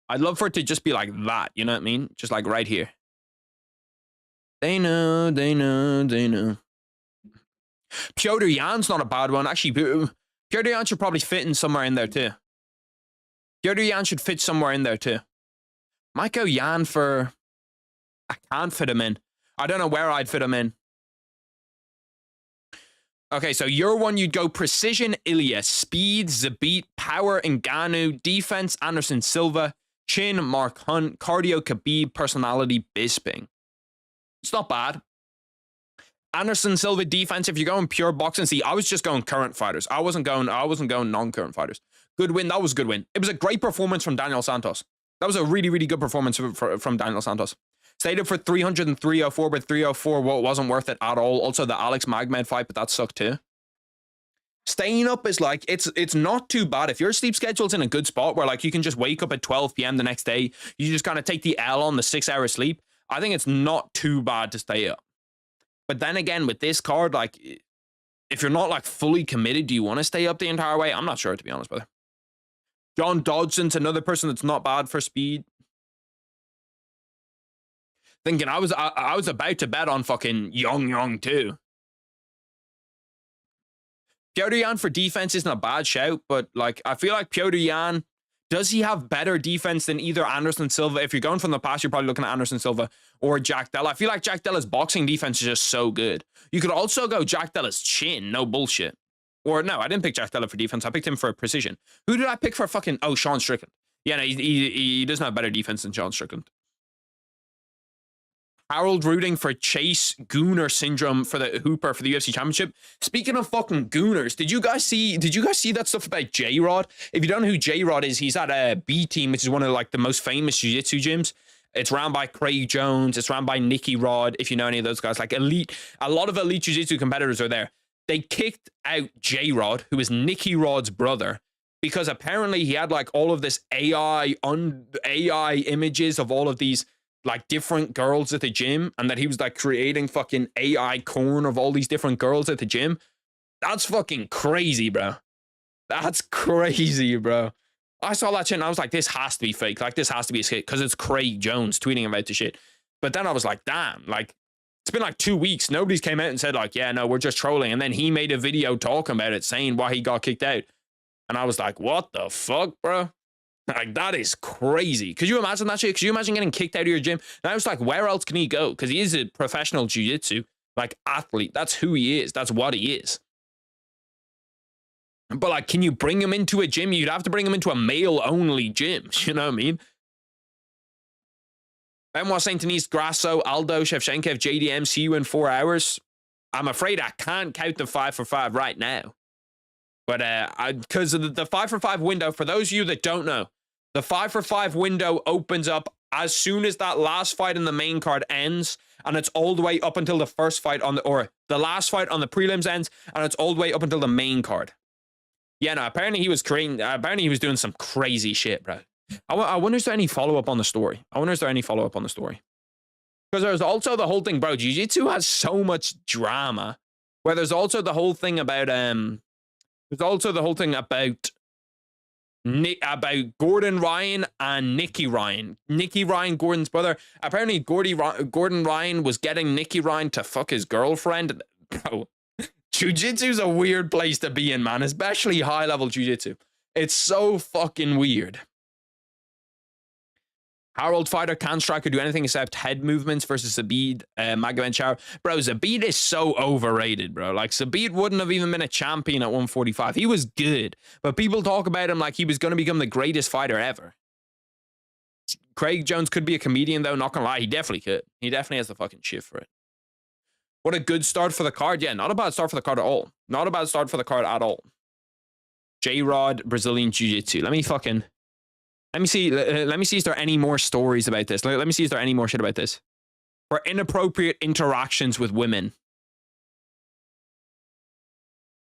I'd love for it to just be like that. You know what I mean? Just like right here. They know. Piotr Jan's not a bad one. Actually, Piotr Jan should probably fit in somewhere in there too. Piotr Jan should fit somewhere in there too. Might go Jan for... I can't fit him in. I don't know where I'd fit him in. Okay, so your one, you'd go precision, Ilya, speed, Zabit, power, Ngannou, defense, Anderson Silva, chin, Mark Hunt, cardio, Khabib, personality, Bisping. It's not bad. Anderson Silva defense, if you're going pure boxing, see, I was just going current fighters. I wasn't going non-current fighters. Good win. That was a good win. It was a great performance from Daniel Santos. That was a really, really good performance from Daniel Santos. Stated for 300 and 304, but 304 wasn't worth it at all. Also, the Alex Magmed fight, but that sucked too. Staying up is like, it's not too bad. If your sleep schedule's in a good spot where like you can just wake up at 12 p.m. the next day, you just kind of take the L on the 6-hour sleep, I think it's not too bad to stay up. But then again, with this card, like, if you're not like fully committed, do you want to stay up the entire way? I'm not sure, to be honest, brother. John Dodgson's another person that's not bad for speed. Thinking I was about to bet on fucking Young too. Piotr Jan for defense isn't a bad shout, but like I feel like Piotr Jan, does he have better defense than either Anderson Silva? If you're going from the past, you're probably looking at Anderson Silva or Jack Della. I feel like Jack Della's boxing defense is just so good. You could also go Jack Della's chin, no bullshit. Or no, I didn't pick Jack Della for defense. I picked him for precision. Who did I pick for fucking... Oh, Sean Strickland. Yeah, no, he doesn't have better defense than Sean Strickland. Harold rooting for Chase Gooner syndrome for the Hooper for the UFC Championship. Speaking of fucking Gooners, did you guys see that stuff about J-Rod? If you don't know who J-Rod is, he's at a B Team, which is one of like the most famous jiu-jitsu gyms. It's ran by Craig Jones. It's ran by Nicky Rod. If you know any of those guys, like elite, a lot of elite jiu-jitsu competitors are there. they kicked out J-Rod, who is Nicky Rod's brother, because apparently he had like all of this AI images of all of these like different girls at the gym, and that he was like creating fucking AI corn of all these different girls at the gym. That's fucking crazy, bro. That's crazy, bro. I saw that shit and I was like, this has to be fake. Like, this has to be a skit because it's Craig Jones tweeting about the shit. But then I was like, damn, like, it's been like 2 weeks. Nobody's came out and said like, yeah, no, we're just trolling. And then he made a video talking about it, saying why he got kicked out. And I was like, what the fuck, bro? Like, that is crazy. Could you imagine that shit? Could you imagine getting kicked out of your gym? And I was like, where else can he go? Because he is a professional jiu-jitsu, like, athlete. That's who he is. That's what he is. But, like, can you bring him into a gym? You'd have to bring him into a male-only gym. You know what I mean? Benoit St. Denis, Grasso, Aldo, Shevchenko, JDM, see you in 4 hours. I'm afraid I can't count the 5 for 5 right now. But because of the 5 for 5 window, for those of you that don't know, the 5 for 5 window opens up as soon as that last fight in the main card ends, and it's all the way up until the first fight on or the last fight on the prelims ends, and it's all the way up until the main card. Yeah, no, apparently he was doing some crazy shit, bro. I wonder is there any follow-up on the story? Because there's also the whole thing, bro. Jiu-Jitsu has so much drama. Where there's also the whole thing about Gordon Ryan and Nicky Ryan. Nicky Ryan, Gordon's brother. Apparently, Gordon Ryan was getting Nicky Ryan to fuck his girlfriend. Bro, jiu-jitsu's a weird place to be in, man. Especially high-level jiu-jitsu. It's so fucking weird. Harold Fighter can't strike or do anything except head movements versus Zabit Magomed. Bro, Zabit is so overrated, bro. Like, Zabit wouldn't have even been a champion at 145. He was good, but people talk about him like he was going to become the greatest fighter ever. Craig Jones could be a comedian, though. Not gonna lie, he definitely could. He definitely has the fucking shit for it. What a good start for the card. Yeah, not a bad start for the card at all. Not a bad start for the card at all. J-Rod, Brazilian Jiu-Jitsu. Let me see, is there any more stories about this? Let me see, is there any more shit about this? For inappropriate interactions with women.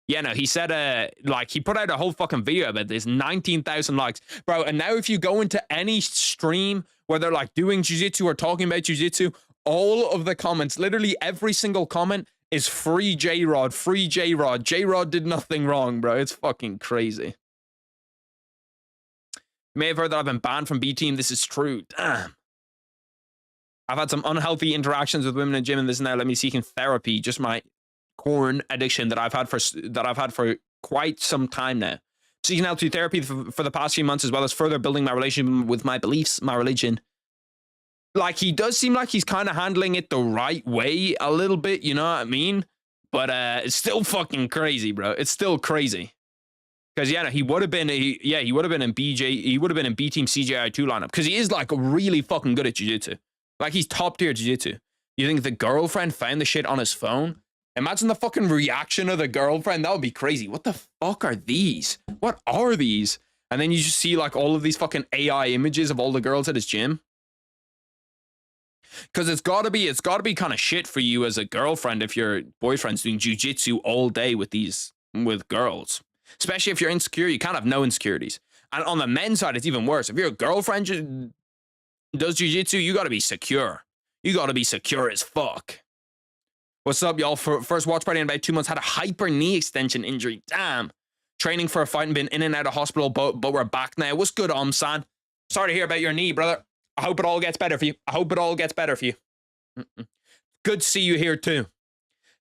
Yeah, no, he said, like, he put out a whole fucking video about this, 19,000 likes. Bro, and now if you go into any stream where they're, like, doing jiu-jitsu or talking about jiu-jitsu, all of the comments, literally every single comment is free J-Rod, free J-Rod. J-Rod did nothing wrong, bro. It's fucking crazy. You may have heard that I've been banned from B Team. This is true. Damn. I've had some unhealthy interactions with women in the gym, and this and that. Let me seek in therapy. Just my corn addiction that I've had for quite some time now. Seeking out through therapy for the past few months, as well as further building my relationship with my beliefs, my religion. Like, he does seem like he's kind of handling it the right way a little bit. You know what I mean? But it's still fucking crazy, bro. It's still crazy. Because yeah, he would have been in B Team CJI2 lineup. Because he is like really fucking good at jiu-jitsu. Like, he's top tier jiu-jitsu. You think the girlfriend found the shit on his phone? Imagine the fucking reaction of the girlfriend. That would be crazy. What the fuck are these? What are these? And then you just see like all of these fucking AI images of all the girls at his gym. Because it's gotta be kind of shit for you as a girlfriend if your boyfriend's doing jiu-jitsu all day with girls. Especially if you're insecure, you can't have no insecurities. And on the men's side, it's even worse. If your girlfriend does jiu-jitsu, you gotta be secure. You gotta be secure as fuck. What's up, y'all? First watch party in about 2 months. Had a hyper knee extension injury. Damn. Training for a fight and been in and out of hospital, but we're back now. What's good, San? Sorry to hear about your knee, brother. I hope it all gets better for you. Good to see you here, too.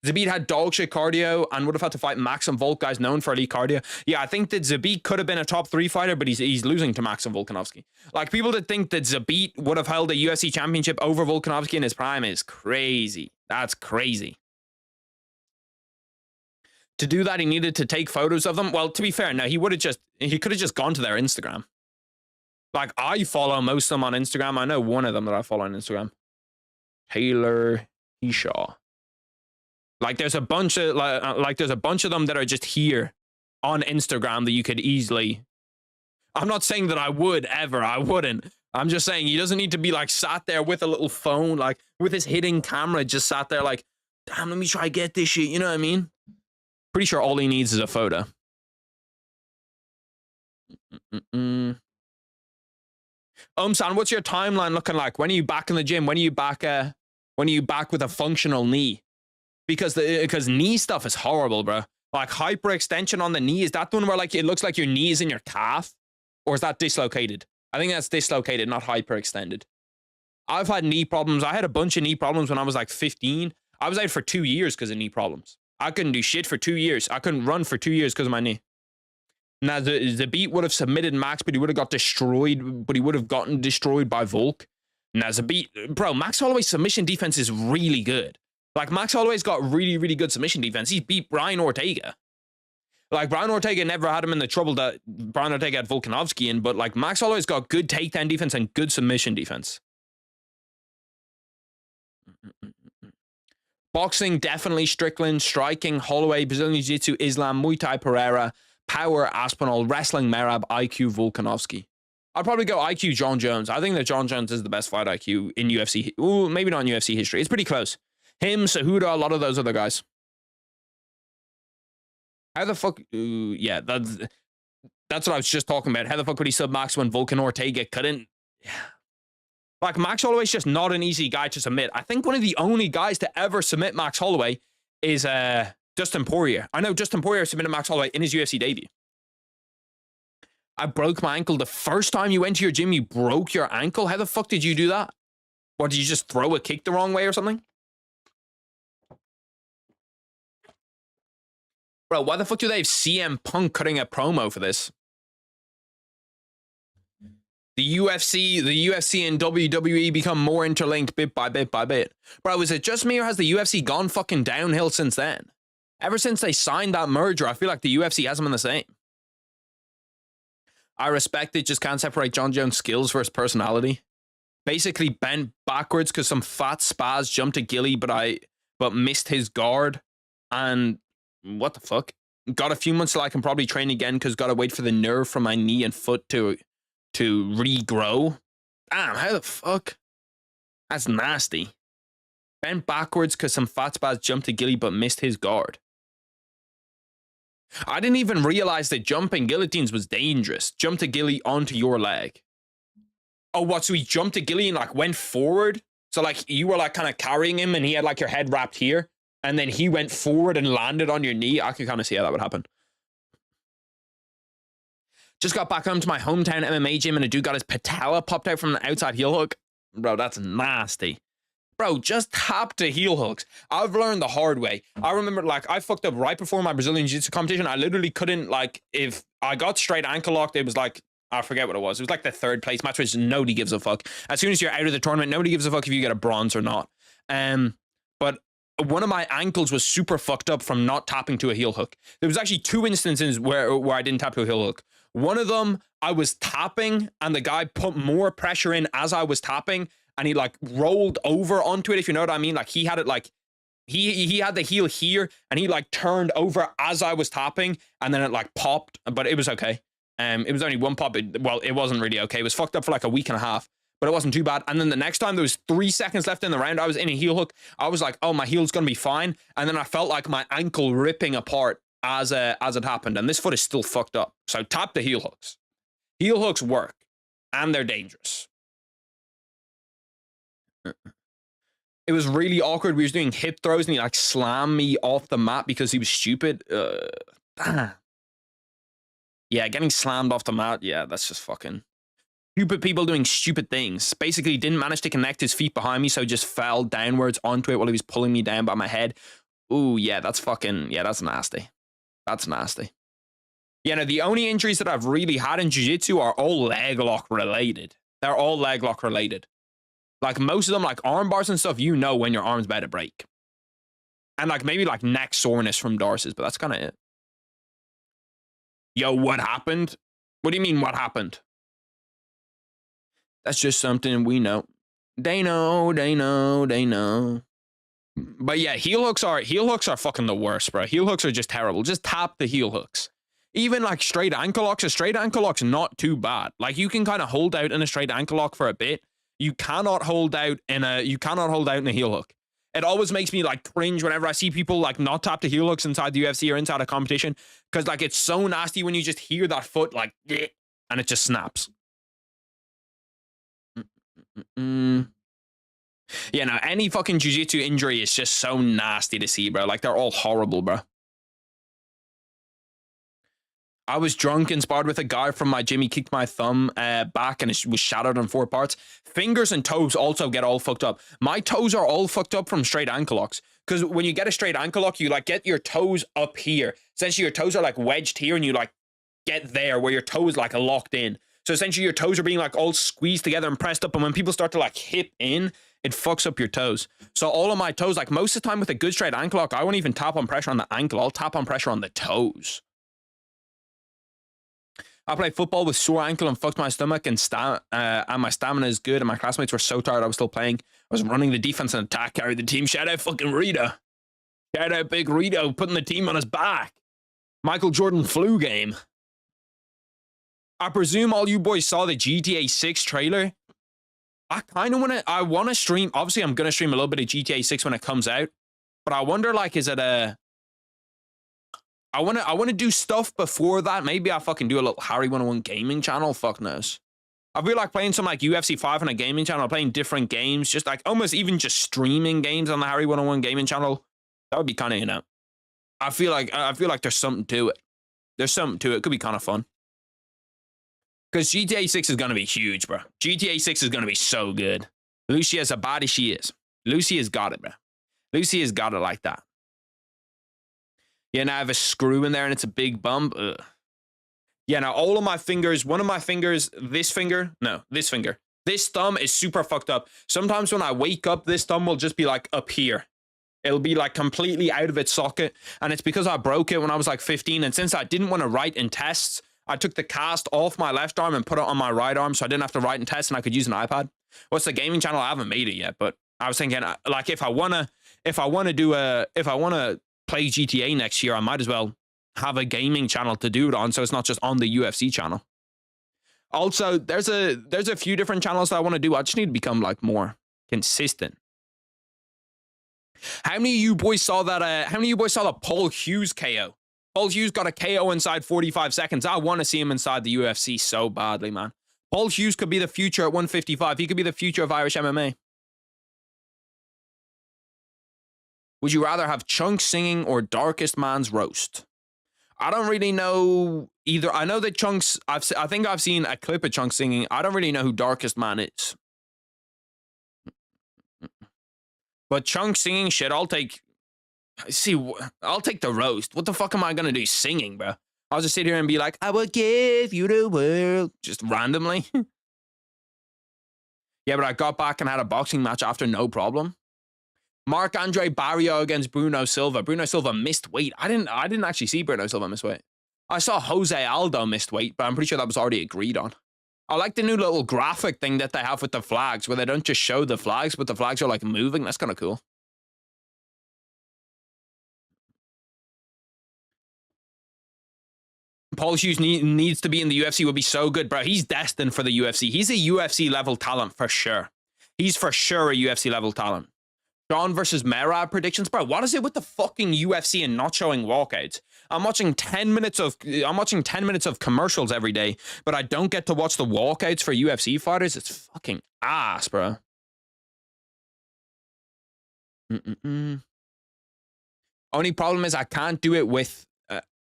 Zabit had dog shit cardio and would have had to fight Maxim Volk, guys known for elite cardio. Yeah, I think that Zabit could have been a top 3 fighter, but he's losing to Maxim Volkanovski. Like, people that think that Zabit would have held a UFC championship over Volkanovski in his prime is crazy. That's crazy. To do that, he needed to take photos of them. Well, to be fair, no, he could have just gone to their Instagram. Like, I follow most of them on Instagram. I know one of them that I follow on Instagram. Taylor Eshaw. Like, there's a bunch of them that are just here on Instagram that you could easily. I'm not saying that I would ever. I wouldn't. I'm just saying he doesn't need to be like sat there with a little phone, like with his hidden camera, just sat there like, damn, let me try to get this shit. You know what I mean? Pretty sure all he needs is a photo. San, what's your timeline looking like? When are you back in the gym? When are you back with a functional knee? Because knee stuff is horrible, bro. Like hyperextension on the knee, is that the one where like it looks like your knee is in your calf? Or is that dislocated? I think that's dislocated, not hyperextended. I've had knee problems. I had a bunch of knee problems when I was like 15. I was out for 2 years because of knee problems. I couldn't do shit for 2 years. I couldn't run for 2 years because of my knee. Now, the beat would have submitted Max, but he would have got destroyed, but he would have gotten destroyed by Volk. Now, bro, Max Holloway's submission defense is really good. Like, Max Holloway's got really, really good submission defense. He's beat Brian Ortega. Like, Brian Ortega never had him in the trouble that Brian Ortega had Volkanovski in, but, like, Max Holloway's got good takedown defense and good submission defense. Boxing, definitely Strickland. Striking, Holloway. Brazilian Jiu-Jitsu, Islam. Muay Thai, Pereira. Power, Aspinall. Wrestling, Merab. IQ, Volkanovski. I'd probably go IQ, John Jones. I think that John Jones is the best fight IQ in UFC. Ooh, maybe not in UFC history. It's pretty close. Him, Cejudo, a lot of those other guys. How the fuck? Yeah, that's what I was just talking about. How the fuck would he sub Max when Volkan Ortega couldn't? Yeah. Like, Max Holloway's just not an easy guy to submit. I think one of the only guys to ever submit Max Holloway is Dustin Poirier. I know Dustin Poirier submitted Max Holloway in his UFC debut. I broke my ankle. The first time you went to your gym, you broke your ankle? How the fuck did you do that? What, did you just throw a kick the wrong way or something? Bro, why the fuck do they have CM Punk cutting a promo for this? The UFC and WWE become more interlinked bit by bit by bit. Bro, is it just me or has the UFC gone fucking downhill since then? Ever since they signed that merger, I feel like the UFC hasn't been the same. I respect it, just can't separate John Jones' skills versus personality. Basically bent backwards because some fat spaz jumped a Gilly, but missed his guard. And what the fuck? Got a few months till I can probably train again because gotta wait for the nerve from my knee and foot to regrow. Damn, how the fuck? That's nasty. Bent backwards because some fat spaz jumped a Gilly but missed his guard. I didn't even realize that jumping guillotines was dangerous. Jumped a Gilly onto your leg. Oh, what? So he jumped a Gilly and like went forward? So like you were like kind of carrying him and he had like your head wrapped here and then he went forward and landed on your knee? I could kind of see how that would happen. Just got back home to my hometown MMA gym and a dude got his patella popped out from the outside heel hook. Bro, that's nasty. Bro, just tap to heel hooks. I've learned the hard way. I remember, like, I fucked up right before my Brazilian Jiu-Jitsu competition. I literally couldn't, like, if I got straight ankle locked, it was like, I forget what it was. It was like the third place match, which nobody gives a fuck. As soon as you're out of the tournament, nobody gives a fuck if you get a bronze or not. But one of my ankles was super fucked up from not tapping to a heel hook. There was actually 2 instances where I didn't tap to a heel hook. One of them, I was tapping and the guy put more pressure in as I was tapping and he like rolled over onto it, if you know what I mean. Like he had it like, he had the heel here and he like turned over as I was tapping and then it like popped, but it was okay. It was only one pop. Well, it wasn't really okay. It was fucked up for like a week and a half, but it wasn't too bad. And then the next time there was 3 seconds left in the round, I was in a heel hook. I was like, oh, my heel's going to be fine. And then I felt like my ankle ripping apart as it happened. And this foot is still fucked up. So tap the heel hooks. Heel hooks work and they're dangerous. It was really awkward. We was doing hip throws and he like slammed me off the mat because he was stupid. Yeah, getting slammed off the mat. Yeah, that's just fucking stupid people doing stupid things. Basically didn't manage to connect his feet behind me, so just fell downwards onto it while he was pulling me down by my head. Ooh, yeah, that's fucking, yeah, that's nasty. That's nasty. Yeah, no, the only injuries that I've really had in jiu-jitsu are all leg lock related. They're all leg lock related. Like most of them, like arm bars and stuff, you know when your arm's about to break. And like maybe like neck soreness from Darcy's, but that's kind of it. Yo, what happened? What do you mean what happened? That's just something we know. They know, they know, they know. But yeah, heel hooks are fucking the worst, bro. Heel hooks are just terrible. Just tap the heel hooks. Even like straight ankle locks, a straight ankle lock's not too bad. Like you can kind of hold out in a straight ankle lock for a bit. You cannot hold out in a heel hook. It always makes me like cringe whenever I see people like not tap to heel hooks inside the UFC or inside a competition, because like it's so nasty when you just hear that foot like and it just snaps. Yeah, no, any fucking jiu-jitsu injury is just so nasty to see, bro. Like, they're all horrible, bro. I was drunk and sparred with a guy from my gym. He kicked my thumb back and it was shattered in 4 parts. Fingers and toes also get all fucked up. My toes are all fucked up from straight ankle locks. Because when you get a straight ankle lock, you like get your toes up here. Essentially, your toes are like wedged here and you like get there where your toe is like locked in. So essentially, your toes are being like all squeezed together and pressed up. And when people start to like hip in, it fucks up your toes. So all of my toes, like most of the time with a good straight ankle lock, I won't even tap on pressure on the ankle. I'll tap on pressure on the toes. I played football with sore ankle and fucked my stomach, and my stamina is good, and my classmates were so tired I was still playing. I was running the defense and attack, carried the team. Shout out fucking Rito. Shout out Big Rito, putting the team on his back. Michael Jordan flu game. I presume all you boys saw the GTA 6 trailer. I kind of want to stream. Obviously, I'm going to stream a little bit of GTA 6 when it comes out. But I wonder, like, is it a... I want to do stuff before that. Maybe I'll fucking do a little Harry1of1 gaming channel. Fuck knows. I feel like playing some, like, UFC 5 on a gaming channel, playing different games, just, like, almost even just streaming games on the Harry1of1 gaming channel. That would be kind of, you know... I feel like there's something to it. There's something to it. It could be kind of fun. Because GTA 6 is going to be huge, bro. GTA 6 is going to be so good. Lucy has a body, she is. Lucy has got it, bro. Lucy has got it like that. Yeah, now I have a screw in there and it's a big bump. Ugh. Yeah, now all of my fingers, one of my fingers, this finger, no, this finger. This thumb is super fucked up. Sometimes when I wake up, this thumb will just be like up here. It'll be like completely out of its socket. And it's because I broke it when I was like 15. And since I didn't want to write in tests, I took the cast off my left arm and put it on my right arm so I didn't have to write in tests and I could use an iPad. What's the gaming channel? I haven't made it yet, but I was thinking like if I wanna play GTA next year, I might as well have a gaming channel to do it on so it's not just on the UFC channel. Also, there's a few different channels that I want to do. I just need to become like more consistent. How many of you boys saw that? How many of you boys saw the Paul Hughes KO? Paul Hughes got a KO inside 45 seconds. I want to see him inside the UFC so badly, man. Paul Hughes could be the future at 155. He could be the future of Irish MMA. Would you rather have Chunks singing or Darkest Man's roast? I don't really know either. I know that Chunks, I think I've seen a clip of Chunks singing. I don't really know who Darkest Man is. But Chunks singing, shit, I'll take the roast. What the fuck am I going to do singing, bro? I'll just sit here and be like, I will give you the world. Just randomly. Yeah, but I got back and had a boxing match after, no problem. Marc-Andre Barrio against Bruno Silva. Bruno Silva missed weight. I didn't actually see Bruno Silva miss weight. I saw Jose Aldo missed weight, but I'm pretty sure that was already agreed on. I like the new little graphic thing that they have with the flags, where they don't just show the flags, but the flags are like moving. That's kind of cool. Paul Hughes needs to be in the UFC. Would be so good, bro. He's destined for the UFC. He's a UFC level talent for sure. He's for sure a UFC level talent. Sean versus Merab predictions, bro. What is it with the fucking UFC and not showing walkouts? I'm watching 10 minutes of commercials every day, but I don't get to watch the walkouts for UFC fighters. It's fucking ass, bro. Only problem is I can't do it with.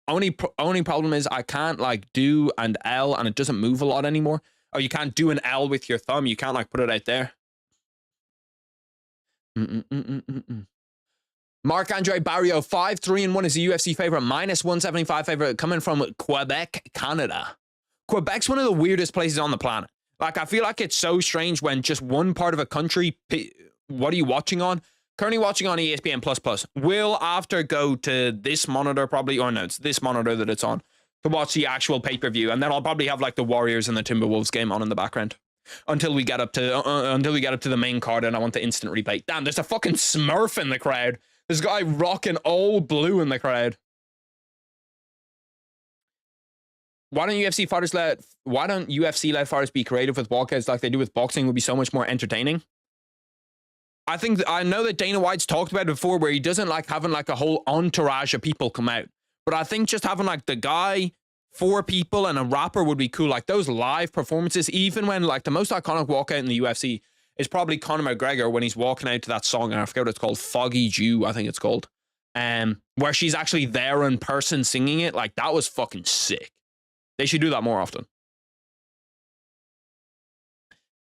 Only problem is I can't like do an L and it doesn't move a lot anymore. Oh, you can't do an L with your thumb. You can't like put it out there. Marc-Andre Barrio, 5-3-1 is a UFC favorite, -175 favorite, coming from Quebec, Canada. Quebec's one of the weirdest places on the planet. Like, I feel like it's so strange when just one part of a country. What are you watching on? Currently watching on ESPN++. Will after go to this monitor probably, or no, it's this monitor that it's on to watch the actual pay-per-view, and then I'll probably have like the Warriors and the Timberwolves game on in the background. Until we get up to the main card and I want the instant replay. Damn, there's a fucking Smurf in the crowd. This guy rocking all blue in the crowd. Why don't UFC led fighters be creative with walkouts like they do with boxing? Would be so much more entertaining. I think I know that Dana White's talked about it before, where he doesn't like having like a whole entourage of people come out. But I think just having like the guy, 4 people, and a rapper would be cool. Like those live performances, even when like the most iconic walkout in the UFC is probably Conor McGregor when he's walking out to that song, and I forget what it's called, Foggy Dew, I think it's called. Where she's actually there in person singing it. Like that was fucking sick. They should do that more often.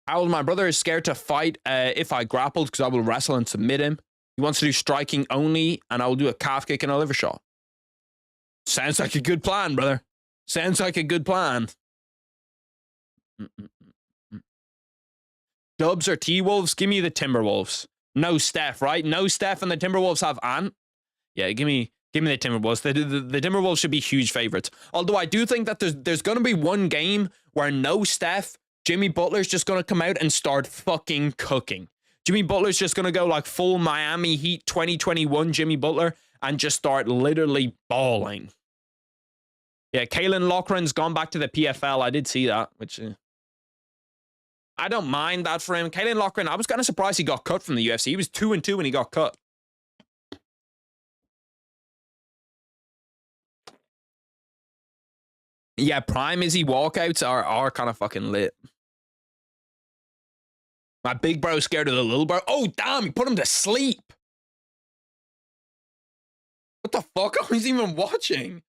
Harold, my brother is scared to fight if I grappled because I will wrestle and submit him. He wants to do striking only, and I will do a calf kick and a liver shot. Sounds like a good plan, brother. Sounds like a good plan. Dubs or T-Wolves? Give me the Timberwolves. No Steph, right? No Steph, and the Timberwolves have Ant. Yeah, give me the Timberwolves. The Timberwolves should be huge favorites. Although I do think that there's going to be one game where no Steph, Jimmy Butler's just going to come out and start fucking cooking. Jimmy Butler's just going to go like full Miami Heat 2021 Jimmy Butler and just start literally balling. Yeah, Kalen Loughran's gone back to the PFL. I did see that, which I don't mind that for him. Kalen Loughran, I was kind of surprised he got cut from the UFC. He was 2-2 when he got cut. Yeah, prime Izzy walkouts are kind of fucking lit. My big bro scared of the little bro. Oh, damn, he put him to sleep. What the fuck? I wasn't even watching.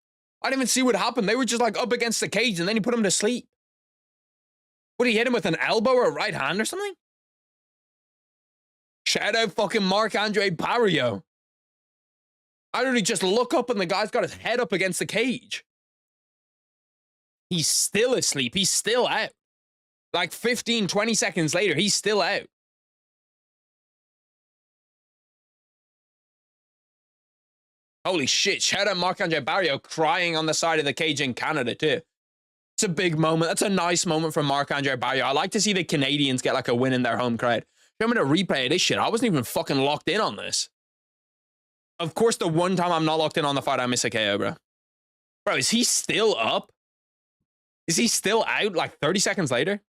I didn't even see what happened. They were just like up against the cage and then he put him to sleep. What, did he hit him with an elbow or a right hand or something? Shout out fucking Marc-Andre Barrio. I literally just look up and the guy's got his head up against the cage. He's still asleep. He's still out. Like 15, 20 seconds later, he's still out. Holy shit. Shout out Marc-Andre Barrio crying on the side of the cage in Canada too. It's a big moment. That's a nice moment for Marc-Andre Barrio. I like to see the Canadians get like a win in their home crowd. Show me the replay of this shit. I wasn't even fucking locked in on this. Of course, the one time I'm not locked in on the fight, I miss a KO, bro. Bro, is he still up? Is he still out like 30 seconds later?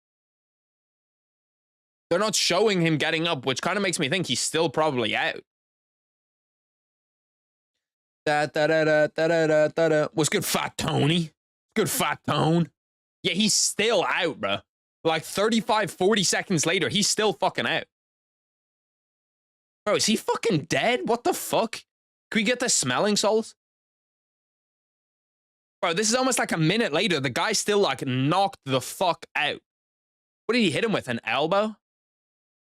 They're not showing him getting up, which kind of makes me think he's still probably out. What's good, Fat Tony? Good, Fat Tone. Yeah, he's still out, bro. Like 35, 40 seconds later, he's still fucking out. Bro, is he fucking dead? What the fuck? Can we get the smelling salts? Bro, this is almost like a minute later. The guy still like knocked the fuck out. What did he hit him with? An elbow?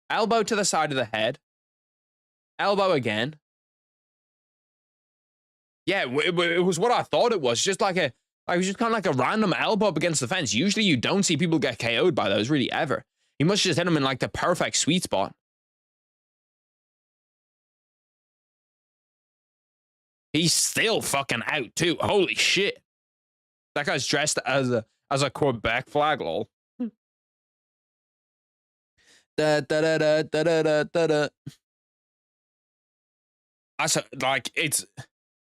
Elbow to the side of the head. Elbow again. Yeah, it was what I thought it was. Just like it was just kind of like a random elbow up against the fence. Usually you don't see people get KO'd by those, really, ever. He must have just hit him in like the perfect sweet spot. He's still fucking out too. Holy shit. That guy's dressed as a Quebec flag, lol. Da, da, da, da, da, da, da, da.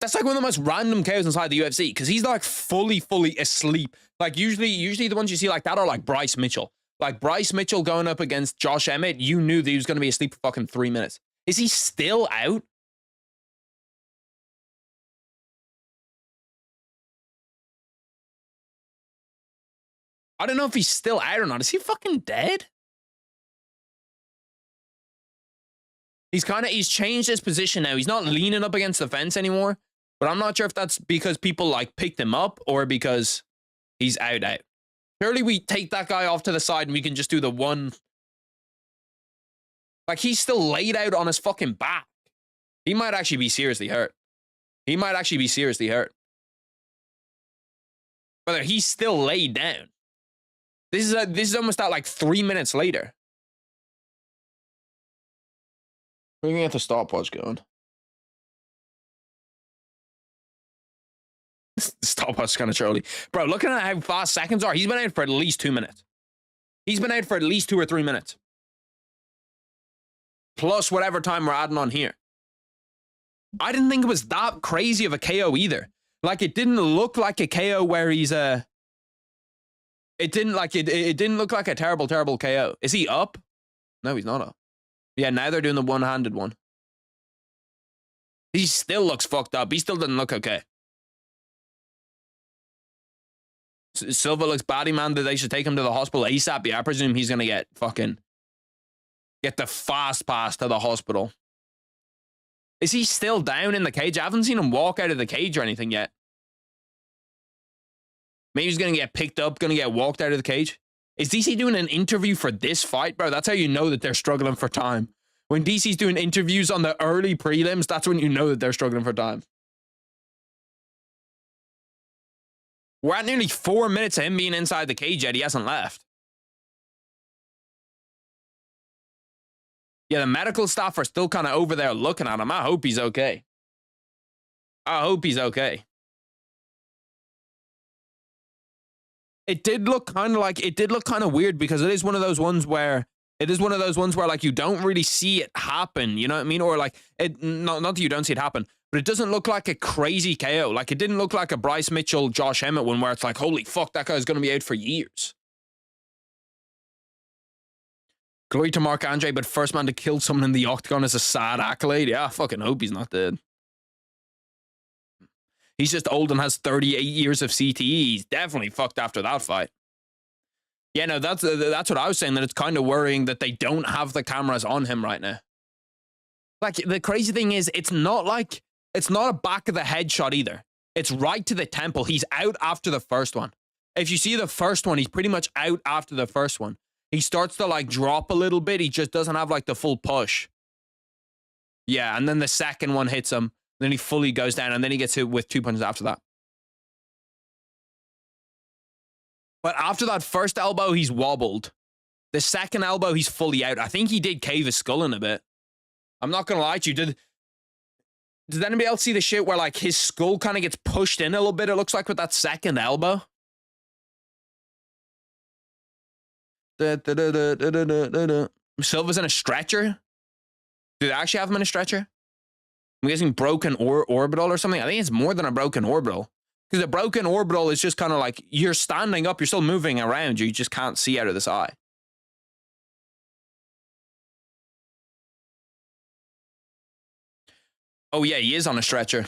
That's like one of the most random KOs inside the UFC because he's like fully asleep. Like usually the ones you see like that are like Bryce Mitchell. Like Bryce Mitchell going up against Josh Emmett, you knew that he was going to be asleep for fucking 3 minutes. Is he still out? I don't know if he's still out or not. Is he fucking dead? He's changed his position now. He's not leaning up against the fence anymore. But I'm not sure if that's because people like picked him up or because he's out. Surely we take that guy off to the side and we can just do the one. Like he's still laid out on his fucking back. He might actually be seriously hurt. Whether he's still laid down. This is almost at like 3 minutes later. We're gonna get the stopwatch going. The stopwatch is kind of Charlie. Bro, looking at how fast seconds are, he's been out for at least 2 minutes. He's been out for at least 2 or 3 minutes. Plus whatever time we're adding on here. I didn't think it was that crazy of a KO either. Like it didn't look like a KO where he's it didn't look like a terrible KO. Is he up? No, he's not up. Yeah, now they're doing the one-handed one. He still looks fucked up. He still doesn't look okay. Silva looks batty, man. That they should take him to the hospital ASAP. Yeah, I presume he's gonna get the fast pass to the hospital. Is he still down in the cage? I haven't seen him walk out of the cage or anything yet. Maybe he's gonna get picked up, gonna get walked out of the cage. Is DC doing an interview for this fight, bro? That's how you know that they're struggling for time. When DC's doing interviews on the early prelims, that's when you know that they're struggling for time. We're at nearly 4 minutes of him being inside the cage yet. He hasn't left. Yeah, the medical staff are still kind of over there looking at him. I hope he's okay. I hope he's okay. It did look kind of weird because it is one of those ones where like you don't really see it happen, you know what I mean? Or like not that you don't see it happen, but it doesn't look like a crazy KO. Like it didn't look like a Bryce Mitchell, Josh Emmett one where it's like, holy fuck, that guy's going to be out for years. Glory to Mark Andre, but first man to kill someone in the octagon is a sad accolade. Yeah, I fucking hope he's not dead. He's just old and has 38 years of CTE. He's definitely fucked after that fight. Yeah, no, that's what I was saying, that it's kind of worrying that they don't have the cameras on him right now. Like, the crazy thing is, it's not a back of the head shot either. It's right to the temple. He's out after the first one. If you see the first one, he's pretty much out after the first one. He starts to, like, drop a little bit. He just doesn't have, like, the full push. Yeah, and then the second one hits him. Then he fully goes down, and then he gets hit with 2 punches after that. But after that first elbow, he's wobbled. The second elbow, he's fully out. I think he did cave his skull in a bit. I'm not going to lie to you. Did anybody else see the shit where, like, his skull kind of gets pushed in a little bit, it looks like, with that second elbow? Silva's in a stretcher? Do they actually have him in a stretcher? I'm guessing broken orbital or something. I think it's more than a broken orbital. Because a broken orbital is just kind of like, you're standing up, you're still moving around, you just can't see out of this eye. Oh yeah, he is on a stretcher.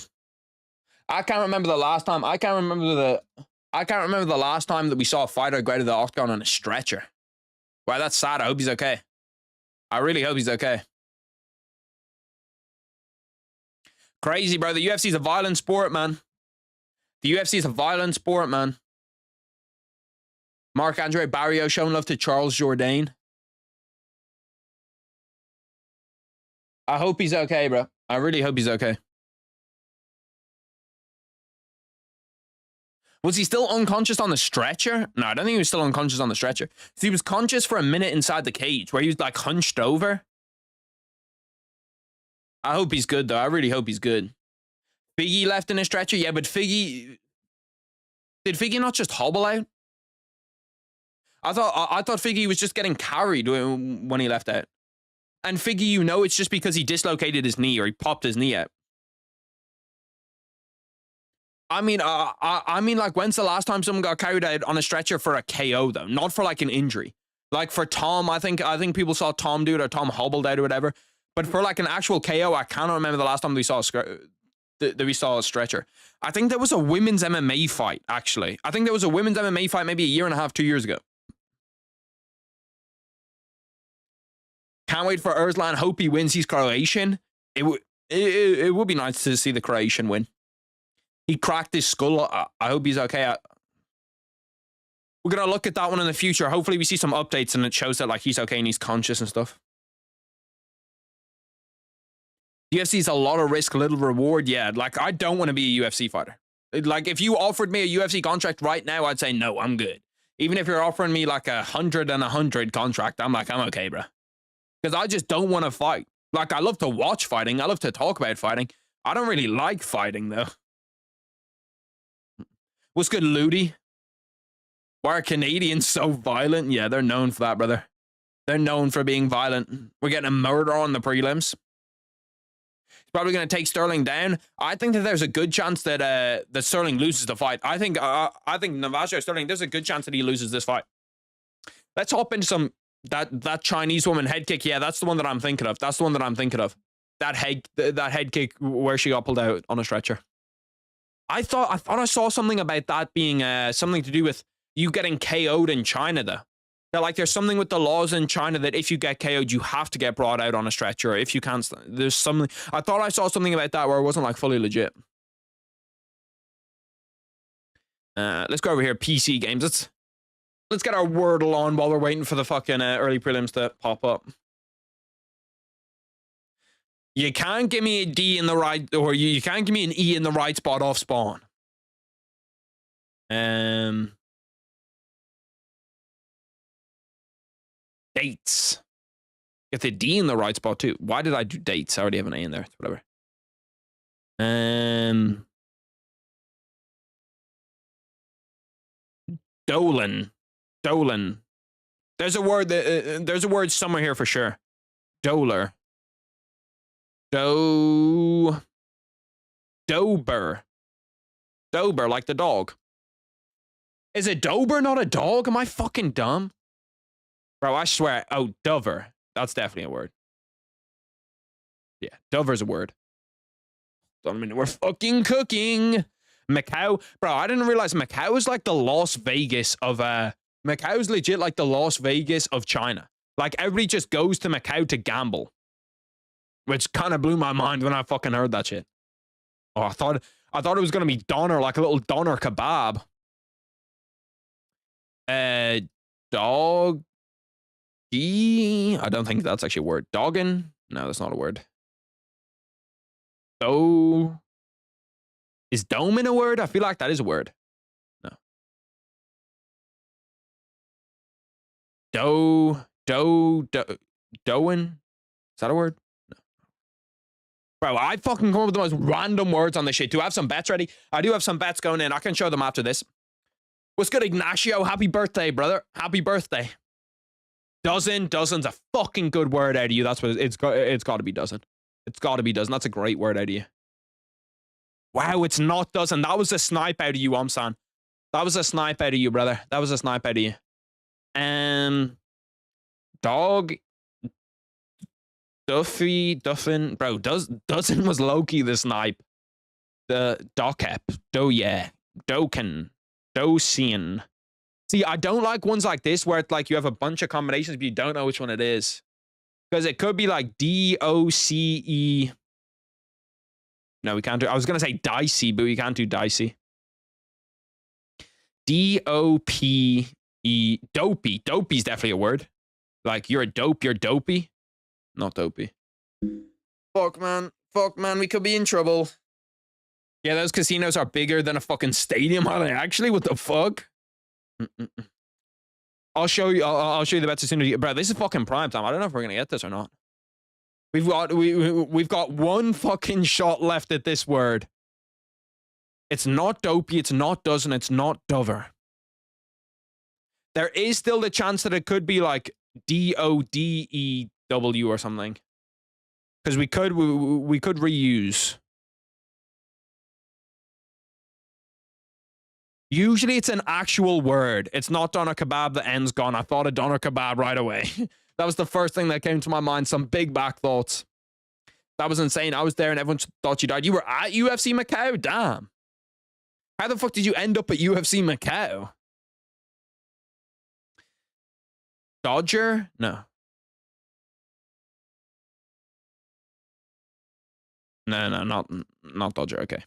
I can't remember the last time that we saw a fighter go out of the octagon on a stretcher. Wow, that's sad. I hope he's okay. I really hope he's okay. Crazy, bro. The UFC is a violent sport, man. The UFC is a violent sport, man. Mark Andre Barrio showing love to Charles Jourdain. I hope he's okay, bro. I really hope he's okay. Was he still unconscious on the stretcher? No, I don't think he was still unconscious on the stretcher. So he was conscious for a minute inside the cage where he was like hunched over. I hope he's good, though. I really hope he's good. Figgy left in a stretcher? Yeah, but Figgy... Did Figgy not just hobble out? I thought Figgy was just getting carried when he left out. And Figgy, you know, it's just because he dislocated his knee or he popped his knee out. I mean, like, when's the last time someone got carried out on a stretcher for a KO, though? Not for, like, an injury. Like, for Tom, I think people saw Tom do it or Tom hobbled out or whatever. But for, like, an actual KO, I cannot remember the last time we saw a stretcher. I think there was a women's MMA fight, actually. I think there was a women's MMA fight maybe a year and a half, 2 years ago. Can't wait for Erzlan. Hope he wins. He's Croatian. It would be nice to see the Croatian win. He cracked his skull. I hope he's okay. We're going to look at that one in the future. Hopefully we see some updates and it shows that, like, he's okay and he's conscious and stuff. UFC is a lot of risk, little reward. Yeah, like, I don't want to be a UFC fighter. Like, if you offered me a UFC contract right now, I'd say, no, I'm good. Even if you're offering me, like, 100 and 100 contract, I'm like, I'm okay, bro. Because I just don't want to fight. Like, I love to watch fighting. I love to talk about fighting. I don't really like fighting, though. What's good, Ludi? Why are Canadians so violent? Yeah, they're known for that, brother. They're known for being violent. We're getting a murder on the prelims. He's probably going to take Sterling down. I think that there's a good chance that that Sterling loses the fight. I think Navajo Sterling, there's a good chance that he loses this fight. Let's hop into some That Chinese woman head kick. Yeah, that's the one that I'm thinking of. That's the one that I'm thinking of. That head kick where she got pulled out on a stretcher. I thought I saw something about that being something to do with you getting KO'd in China, though. That, like, there's something with the laws in China that if you get KO'd, you have to get brought out on a stretcher. If you can't, there's something. I thought I saw something about that where it wasn't, like, fully legit. Let's go over here. PC games. Let's get our Wordle on while we're waiting for the fucking early prelims to pop up. You can't give me a D in the right, or you can't give me an E in the right spot off spawn. Dates. Get the D in the right spot too. Why did I do dates? I already have an A in there. Whatever. Dolan. There's a word that there's a word somewhere here for sure. Doler. Dober, like the dog. Is it Dober, not a dog? Am I fucking dumb? Bro, I swear. Oh, Dover. That's definitely a word. Yeah, Dover's a word. Don't mean we're fucking cooking. Macau. Bro, I didn't realize Macau is like the Las Vegas of, Macau's legit like the Las Vegas of China. Like, everybody just goes to Macau to gamble. Which kind of blew my mind when I fucking heard that shit. Oh, I thought it was going to be doner, like a little doner kebab. Doggy? I don't think that's actually a word. Doggin? No, that's not a word. Is domin a word? I feel like that is a word. No. Doin? Is that a word? Bro, I fucking come up with the most random words on this shit. Do I have some bets ready? I do have some bets going in. I can show them after this. What's good, Ignacio? Happy birthday, brother. Happy birthday. Dozen's a fucking good word out of you. That's what it's got to be dozen. It's got to be dozen. That's a great word out of you. Wow, it's not dozen. That was a snipe out of you, Omsan. That was a snipe out of you, brother. That was a snipe out of you. Dog... Duffin, bro, dozen was Loki the snipe. The Docep, Doken, Dosian. See, I don't like ones like this where it's like you have a bunch of combinations but you don't know which one it is. Because it could be like D-O-C-E. No, we can't do, I was going to say dicey, but we can't do dicey. D-O-P-E, dopey. Dopey's definitely a word. Like, you're a dope, you're dopey. Not dopey. Fuck, man. Fuck, man. We could be in trouble. Yeah, those casinos are bigger than a fucking stadium, are they? Actually, what the fuck? I'll show you. I'll show you the bets as soon as you... Bro, this is fucking prime time. I don't know if we're gonna get this or not. We've got one fucking shot left at this word. It's not dopey. It's not dozen. It's not dover. There is still the chance that it could be like D-O-D-E... W or something, because we could reuse. Usually it's an actual word. It's not doner kebab. The end's gone. I thought of doner kebab right away. That was the first thing that came to my mind. Some big back thoughts. That was insane. I was there and everyone thought you died. You were at UFC Macau? Damn. How the fuck did you end up at UFC Macau? Dodger? No. No, not Dodger. Okay.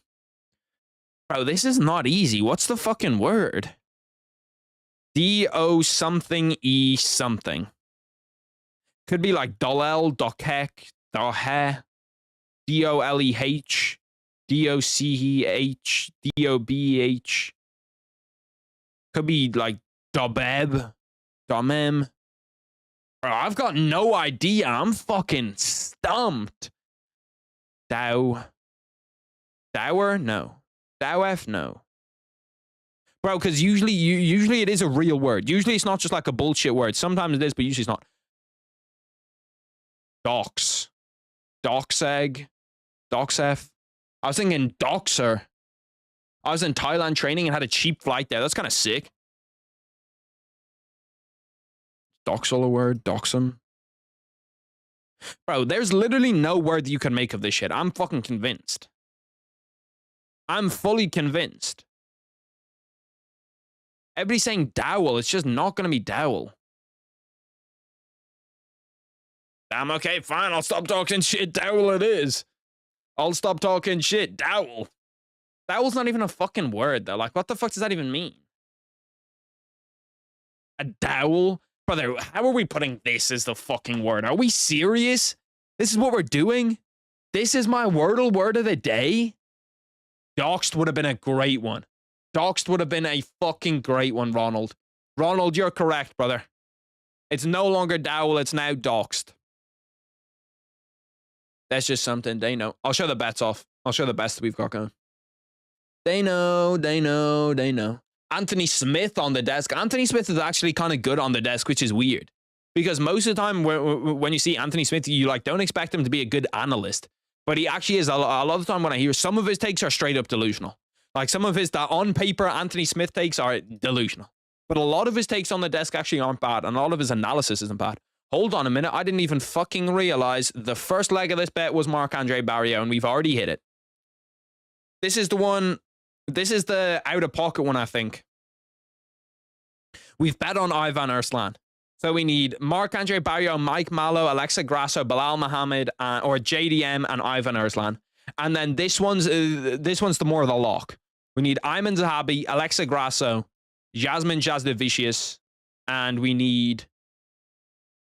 Bro, this is not easy. What's the fucking word? D-O something E something. Could be like Dolel, Dokek, Dohe, D-O-L-E-H, D-O-C-E-H, D-O-B-H. Could be like Dobeb, Domem. Bro, I've got no idea. I'm fucking stumped. Dower? No. Dowf? No. Bro, because usually it is a real word. Usually it's not just like a bullshit word. Sometimes it is, but usually it's not. Dox. Doxeg. Doxef. I was thinking Doxer. I was in Thailand training and had a cheap flight there. That's kind of sick. Doxel a word? Doxum? Bro, there's literally no word you can make of this shit. I'm fucking convinced. I'm fully convinced. Everybody's saying dowel. It's just not going to be dowel. Damn, okay, fine. I'll stop talking shit. Dowel it is. I'll stop talking shit. Dowel. Dowel's not even a fucking word, though. Like, what the fuck does that even mean? A dowel? Brother, how are we putting this as the fucking word? Are we serious? This is what we're doing? This is my Wordle word of the day? Doxed would have been a great one. Doxed would have been a fucking great one, Ronald. Ronald, you're correct, brother. It's no longer dowel, it's now doxed. That's just something they know. I'll show the bets off. I'll show the best that we've got going. They know, they know, they know. Anthony Smith on the desk. Anthony Smith is actually kind of good on the desk, which is weird. Because most of the time when you see Anthony Smith, you like don't expect him to be a good analyst. But he actually is. A lot of the time when I hear some of his takes are straight up delusional. Like some of his that on paper Anthony Smith takes are delusional. But a lot of his takes on the desk actually aren't bad. And a lot of his analysis isn't bad. Hold on a minute. I didn't even fucking realize the first leg of this bet was Marc-Andre Barrios, and we've already hit it. This is the one. This is the out-of-pocket one, I think. We've bet on Ivan Arslan. So we need Marc-Andre Barrios, Mike Mallow, Alexa Grasso, Belal Muhammad, or JDM and Ivan Arslan. And then this one's the more of the lock. We need Ayman Zahabi, Alexa Grasso, Jasmine Jasdavicius, and we need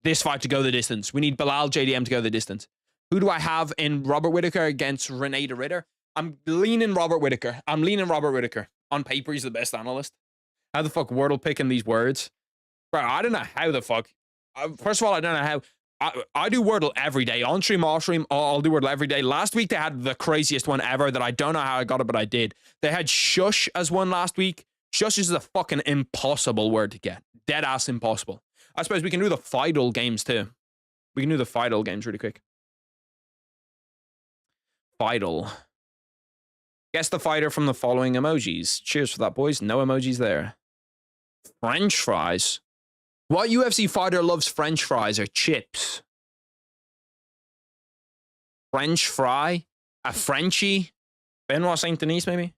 this fight to go the distance. We need Belal JDM to go the distance. Who do I have in Robert Whittaker against Renee DeRitter? I'm leaning Robert Whittaker. On paper, he's the best analyst. How the fuck Wordle picking these words? Bro, I don't know how the fuck. First of all, I don't know how. I do Wordle every day. On stream, off stream, I'll do Wordle every day. Last week, they had the craziest one ever that I don't know how I got it, but I did. They had shush as one last week. Shush is a fucking impossible word to get. Dead ass impossible. I suppose we can do the Fidal games too. We can do the Fidal games really quick. Fidal. Guess the fighter from the following emojis. Cheers for that, boys. No emojis there. French fries. What UFC fighter loves French fries or chips? French fry? A Frenchie? Benoit Saint Denis, maybe?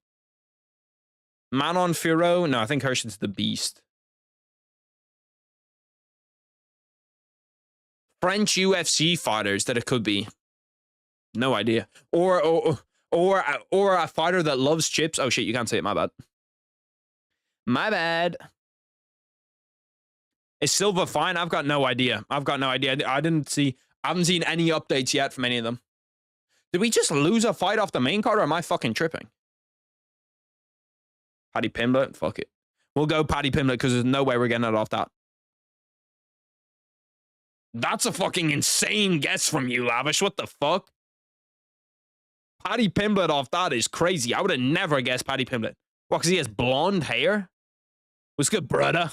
Manon Fiorot? No, I think Hershey's the Beast. French UFC fighters that it could be. No idea. Or a fighter that loves chips. Oh shit, you can't say it. My bad. My bad. Is Silva fine? I've got no idea. I haven't seen any updates yet from any of them. Did we just lose a fight off the main card, or am I fucking tripping? Paddy Pimblett? Fuck it. We'll go Paddy Pimblett because there's no way we're getting it off that. That's a fucking insane guess from you, Lavish. What the fuck? Paddy Pimblett off that is crazy. I would have never guessed Paddy Pimblett. What, because he has blonde hair? What's good, brother?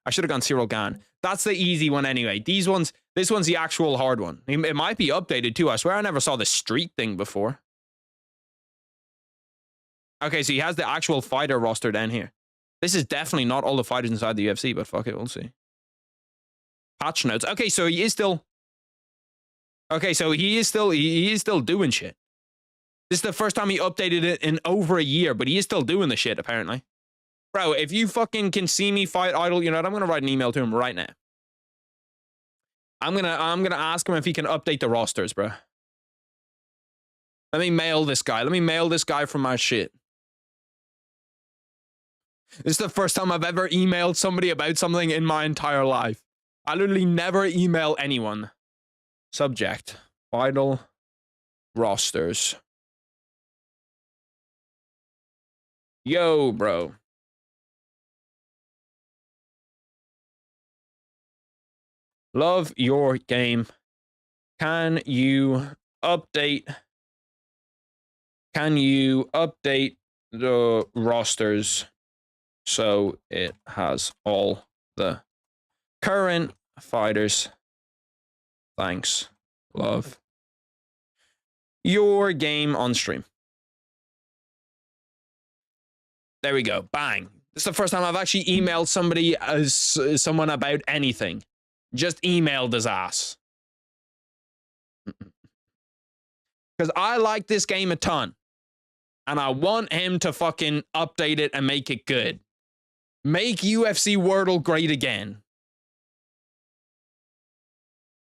I should have gone Cyril Gane. That's the easy one anyway. This one's the actual hard one. It might be updated too. I swear I never saw the street thing before. Okay, so he has the actual fighter roster down here. This is definitely not all the fighters inside the UFC, but fuck it, we'll see. Patch notes. Okay, so he is still... Okay, so he is still doing shit. This is the first time he updated it in over a year, but he is still doing the shit, apparently. Bro, if you fucking can see me fight Idol, you know what? I'm gonna write an email to him right now. I'm gonna ask him if he can update the rosters, bro. Let me mail this guy. Let me mail this guy from my shit. This is the first time I've ever emailed somebody about something in my entire life. I literally never email anyone. Subject. Vital rosters. Yo, bro. Love your game. Can you update the rosters so it has all the current fighters? Thanks. Love your game on stream. There we go. Bang. This is the first time I've actually emailed someone about anything. Just emailed his ass. Because I like this game a ton. And I want him to fucking update it and make it good. Make UFC Wordle great again.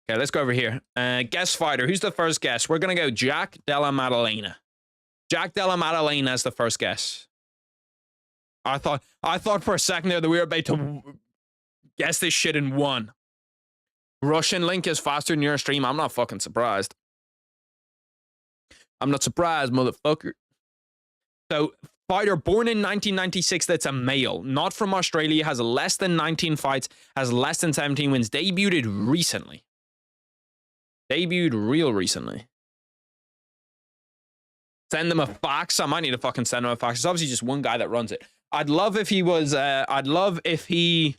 Okay, let's go over here. Guest fighter. Who's the first guest? We're going to go Jack Della Maddalena. Jack Della Maddalena is the first guest. I thought for a second there that we were about to guess this shit in one. Russian link is faster than your stream. I'm not fucking surprised. I'm not surprised, motherfucker. So, fighter born in 1996 that's a male, not from Australia, has less than 19 fights, has less than 17 wins, debuted recently. Debuted real recently. Send them a fax. I might need to fucking send them a fax. It's obviously just one guy that runs it. I'd love if he was, I'd love if he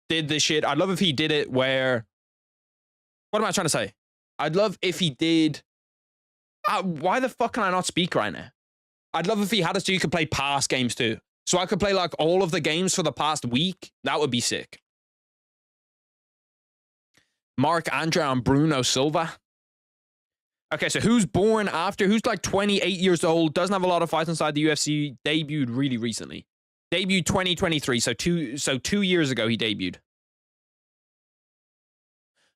did this shit. I'd love if he did it where, what am I trying to say? I'd love if he did, why the fuck can I not speak right now? I'd love if he had it so you could play past games too. So I could play like all of the games for the past week. That would be sick. Mark Andre and Bruno Silva. Okay, so who's born after? Who's like 28 years old, doesn't have a lot of fights inside the UFC, debuted really recently. Debuted 2023, so two years ago he debuted.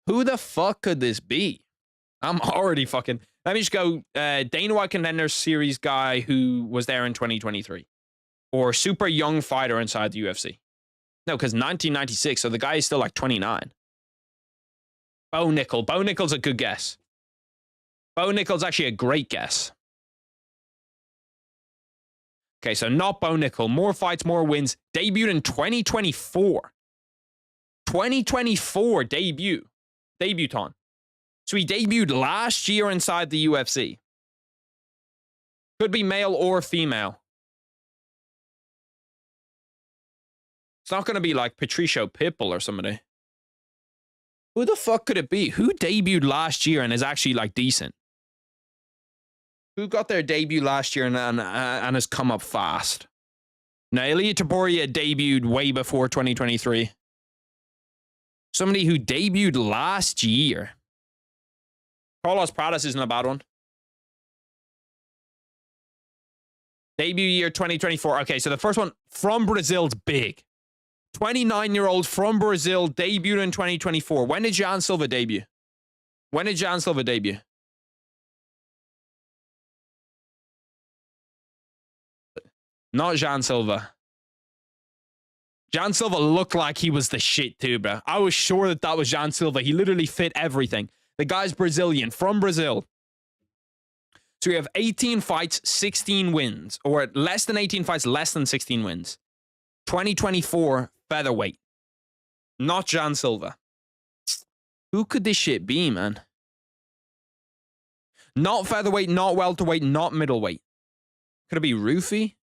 Who the fuck could this be? I'm already fucking... Let me just go Dana White Contender Series guy who was there in 2023. Or super young fighter inside the UFC. No, because 1996, so the guy is still like 29. Bo Nickel. Bo Nickel's a good guess. Bo Nickel's actually a great guess. Okay, so not Bo Nickel. More fights, more wins. Debuted in 2024. 2024 debut. Debutant. So he debuted last year inside the UFC. Could be male or female. It's not going to be like Patricio Pitbull or somebody. Who the fuck could it be? Who debuted last year and is actually like decent? Who got their debut last year and has come up fast? Now, Ilia Topuria debuted way before 2023. Somebody who debuted last year. Carlos Pradas isn't a bad one. Debut year 2024. Okay, so the first one from Brazil's big. 29-year-old from Brazil debuted in 2024. When did Jan Silva debut? When did Jan Silva debut? Not Jan Silva. Jan Silva looked like he was the shit too, bro. I was sure that that was Jan Silva. He literally fit everything. The guy's Brazilian, from Brazil. So we have 18 fights, 16 wins. Or less than 18 fights, less than 16 wins. 2024 featherweight. Not Jan Silva. Who could this shit be, man? Not featherweight, not welterweight, not middleweight. Could it be Rufy?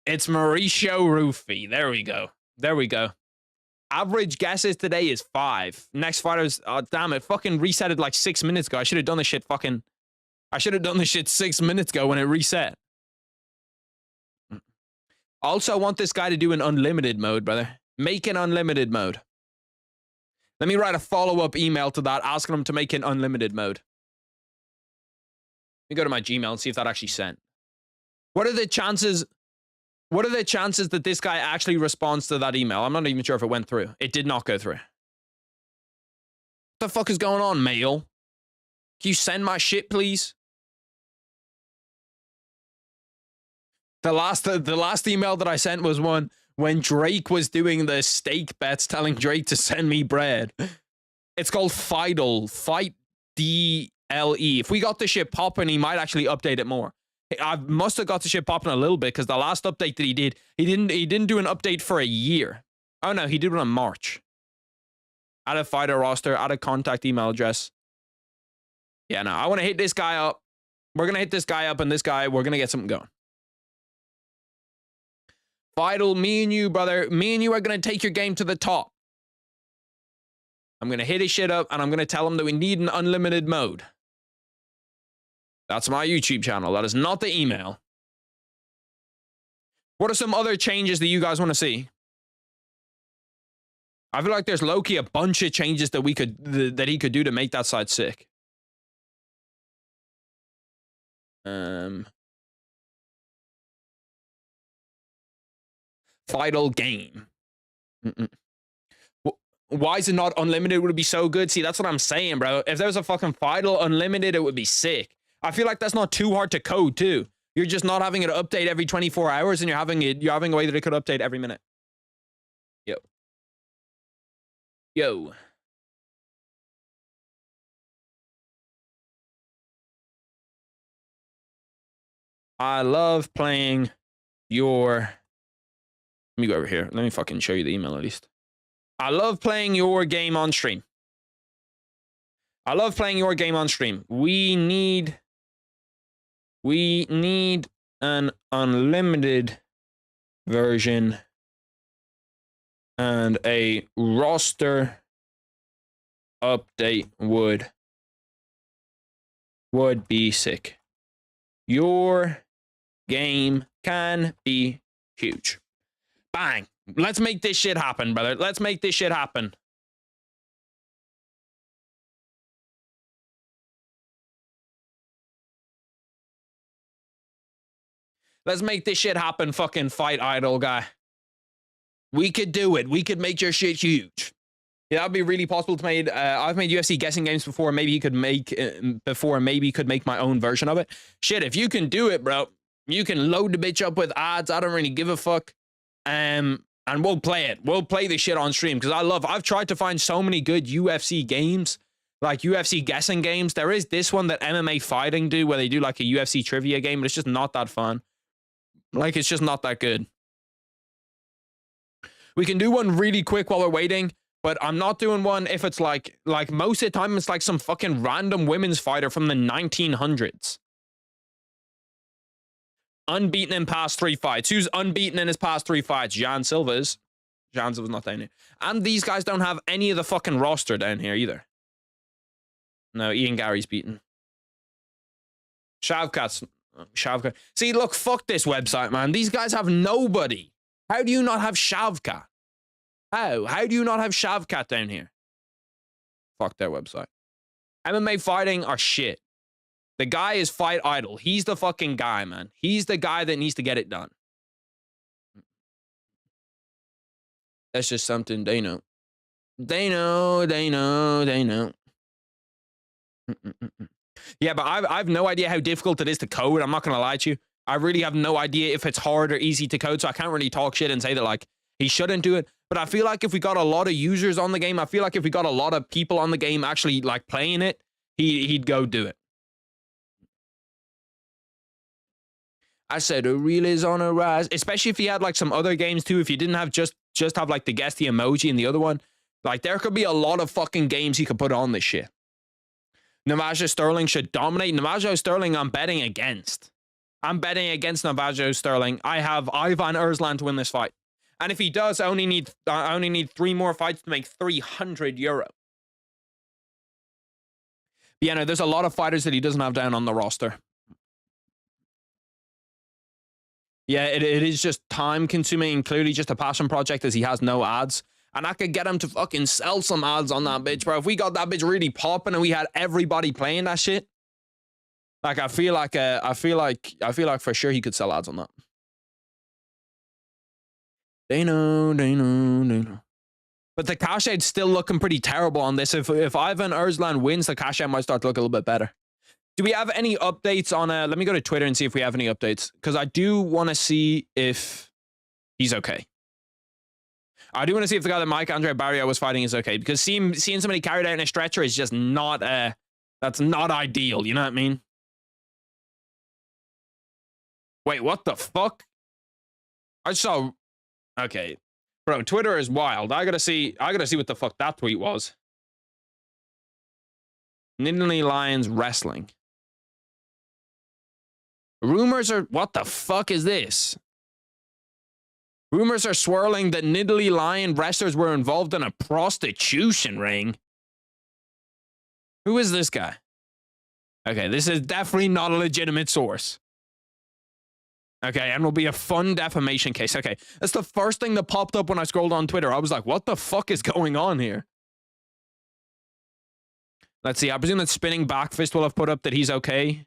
It's Mauricio Rufy. There we go. There we go. Average guesses today is 5. Next fighters, oh, damn it, fucking reset it like 6 minutes ago. I should have done this shit fucking... I should have done this shit 6 minutes ago when it reset. Also, I want this guy to do an unlimited mode, brother. Make an unlimited mode. Let me write a follow-up email to that asking him to make an unlimited mode. Let me go to my Gmail and see if that actually sent. What are the chances... What are the chances that this guy actually responds to that email? I'm not even sure if it went through. It did not go through. What the fuck is going on, mail? Can you send my shit, please? The last email that I sent was one when Drake was doing the steak bets, telling Drake to send me bread. It's called Fidel. Fight DLE. If we got this shit popping, he might actually update it more. I must have got the shit popping a little bit because the last update that he did, he didn't do an update for a year. Oh no, he did one in March. Add a fighter roster, add a contact email address. Yeah, no, I want to hit this guy up. We're going to hit this guy up and this guy, we're going to get something going. Vital, me and you, brother, me and you are going to take your game to the top. I'm going to hit his shit up and I'm going to tell him that we need an unlimited mode. That's my YouTube channel. That is not the email. What are some other changes that you guys want to see? I feel like there's low-key a bunch of changes that we could that he could do to make that side sick. Final game. Why is it not unlimited? Would it be so good? See, that's what I'm saying, bro. If there was a fucking Final unlimited, it would be sick. I feel like that's not too hard to code too. You're just not having it update every 24 hours, and you're having a way that it could update every minute. Yo. I love playing your... Let me go over here. Let me fucking show you the email at least. I love playing your game on stream. I love playing your game on stream. We need an unlimited version and a roster update would be sick. Your game can be huge. Bang. Let's make this shit happen, brother. Let's make this shit happen. Let's make this shit happen, fucking Fight Idol guy. We could do it. We could make your shit huge. Yeah, that'd be really possible to make. I've made UFC guessing games before. Maybe he could make maybe he could make my own version of it. Shit, if you can do it, bro, you can load the bitch up with ads. I don't really give a fuck. And we'll play it. We'll play this shit on stream because I've tried to find so many good UFC games, like UFC guessing games. There is this one that MMA Fighting do where they do like a UFC trivia game, but it's just not that fun. Like, it's just not that good. We can do one really quick while we're waiting, but I'm not doing one if it's like most of the time it's like some fucking random women's fighter from the 1900s. Unbeaten in past 3 fights. Who's unbeaten in his past 3 fights? Jan Silva's. Jan Silva's not down here. And these guys don't have any of the fucking roster down here either. No, Ian Gary's beaten. Shavkat's... Shavkat. See, look, fuck this website, man. These guys have nobody. How do you not have Shavkat? How do you not have Shavkat down here? Fuck their website. MMA Fighting are shit. The guy is Fight Idol. He's the fucking guy, man. He's the guy that needs to get it done. That's just something they know. They know. Yeah, but I've no idea how difficult it is to code. I'm not going to lie to you. I really have no idea if it's hard or easy to code, so I can't really talk shit and say that, like, he shouldn't do it. But I feel like if we got a lot of users on the game, I feel like if we got a lot of people on the game actually, like, playing it, he'd go do it. I said a reel is on a rise, especially if you had, like, some other games, too. If you didn't have just have, like, the guess the emoji and the other one. Like, there could be a lot of fucking games he could put on this shit. Navajo Sterling should dominate. Navajo Sterling, I'm betting against. I'm betting against Navajo Sterling. I have Ivan Erslan to win this fight. And if he does, I only need 3 more fights to make 300 euro. But yeah, no, there's a lot of fighters that he doesn't have down on the roster. Yeah, it is just time consuming and clearly just a passion project as he has no ads. And I could get him to fucking sell some ads on that bitch, bro. If we got that bitch really popping and we had everybody playing that shit, like I feel like for sure he could sell ads on that. They know. But the cash out's still looking pretty terrible on this. If Ivan Erslan wins, the cash out might start to look a little bit better. Do we have any updates on let me go to Twitter and see if we have any updates, because I do want to see if he's okay. I do want to see if the guy that Mike Andre Barrio was fighting is okay, because seeing somebody carried out in a stretcher is just not that's not ideal, you know what I mean? Wait, what the fuck? I saw... Okay. Bro, Twitter is wild. I gotta see what the fuck that tweet was. Nittany Lions Wrestling. Rumors are... What the fuck is this? Rumors are swirling that Nittany Lion wrestlers were involved in a prostitution ring. Who is this guy? Okay, this is definitely not a legitimate source. Okay, and will be a fun defamation case. Okay, that's the first thing that popped up when I scrolled on Twitter. I was like, what the fuck is going on here? Let's see. I presume that spinning back fist will have put up that he's okay.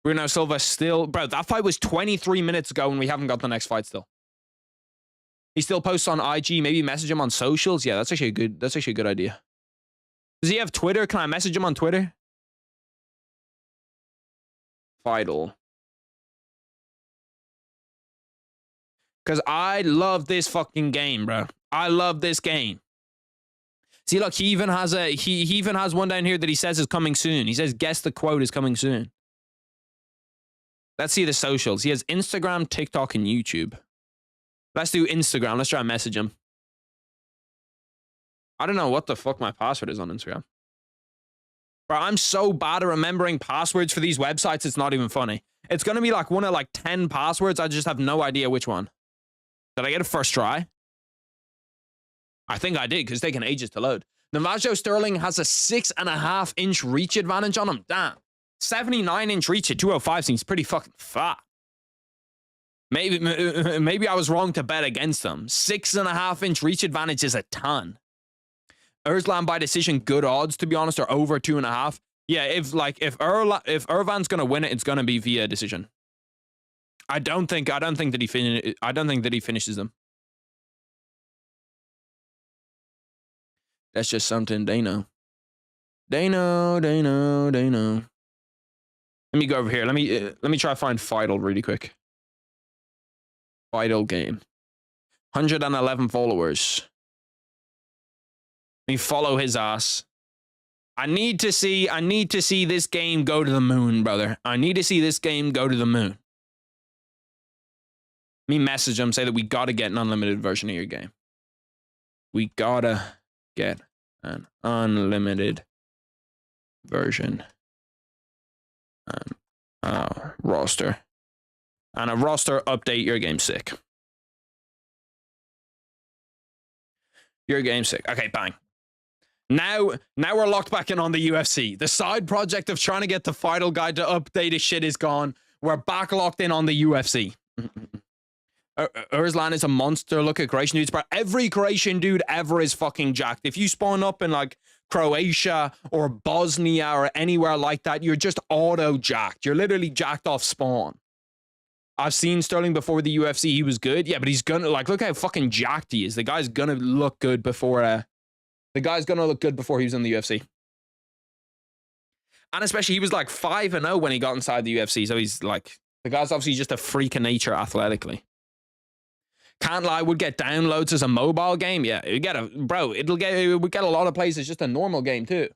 Bruno Silva still... Bro, that fight was 23 minutes ago and we haven't got the next fight still. He still posts on IG. Maybe message him on socials. Yeah, that's actually a good idea. Does he have Twitter? Can I message him on Twitter? Vital. Because I love this fucking game, bro. I love this game. See, look, he even has one down here that he says is coming soon. He says, guess the quote is coming soon. Let's see the socials. He has Instagram, TikTok, and YouTube. Let's do Instagram. Let's try and message him. I don't know what the fuck my password is on Instagram. Bro, I'm so bad at remembering passwords for these websites, it's not even funny. It's going to be like one of like 10 passwords. I just have no idea which one. Did I get a first try? I think I did, because it's taking ages to load. Navajo Sterling has a 6.5-inch reach advantage on him. Damn. 79-inch reach at 205 seems pretty fucking fat. Maybe I was wrong to bet against him. 6.5-inch reach advantage is a ton. Erslan by decision, good odds, to be honest, or over 2.5. Yeah, if Irvan's gonna win it, it's gonna be via decision. I don't think that he finishes them. That's just something they know. They know. Let me go over here. Let me try to find Vital really quick. Vital game. 111 followers. Let me follow his ass. I need to see this game go to the moon, brother. I need to see this game go to the moon. Let me message him, say that we gotta get an unlimited version of your game. We gotta get an unlimited version and roster. And a roster update, your game's sick. Your game's sick. Okay, bang. Now we're locked back in on the UFC. The side project of trying to get the Vital guy to update his shit is gone. We're back locked in on the UFC. Erslan is a monster. Look at Croatian dudes, bro. Every Croatian dude ever is fucking jacked. If you spawn up in like Croatia or Bosnia or anywhere like that, you're just auto jacked. You're literally jacked off spawn. I've seen Sterling before the UFC. He was good. Yeah, but he's gonna like look how fucking jacked he is. The guy's gonna look good before he was in the UFC. And especially he was like 5-0 when he got inside the UFC. So he's like, the guy's obviously just a freak of nature athletically. Can't lie, would get downloads as a mobile game. Yeah, it would get a lot of plays as just a normal game too.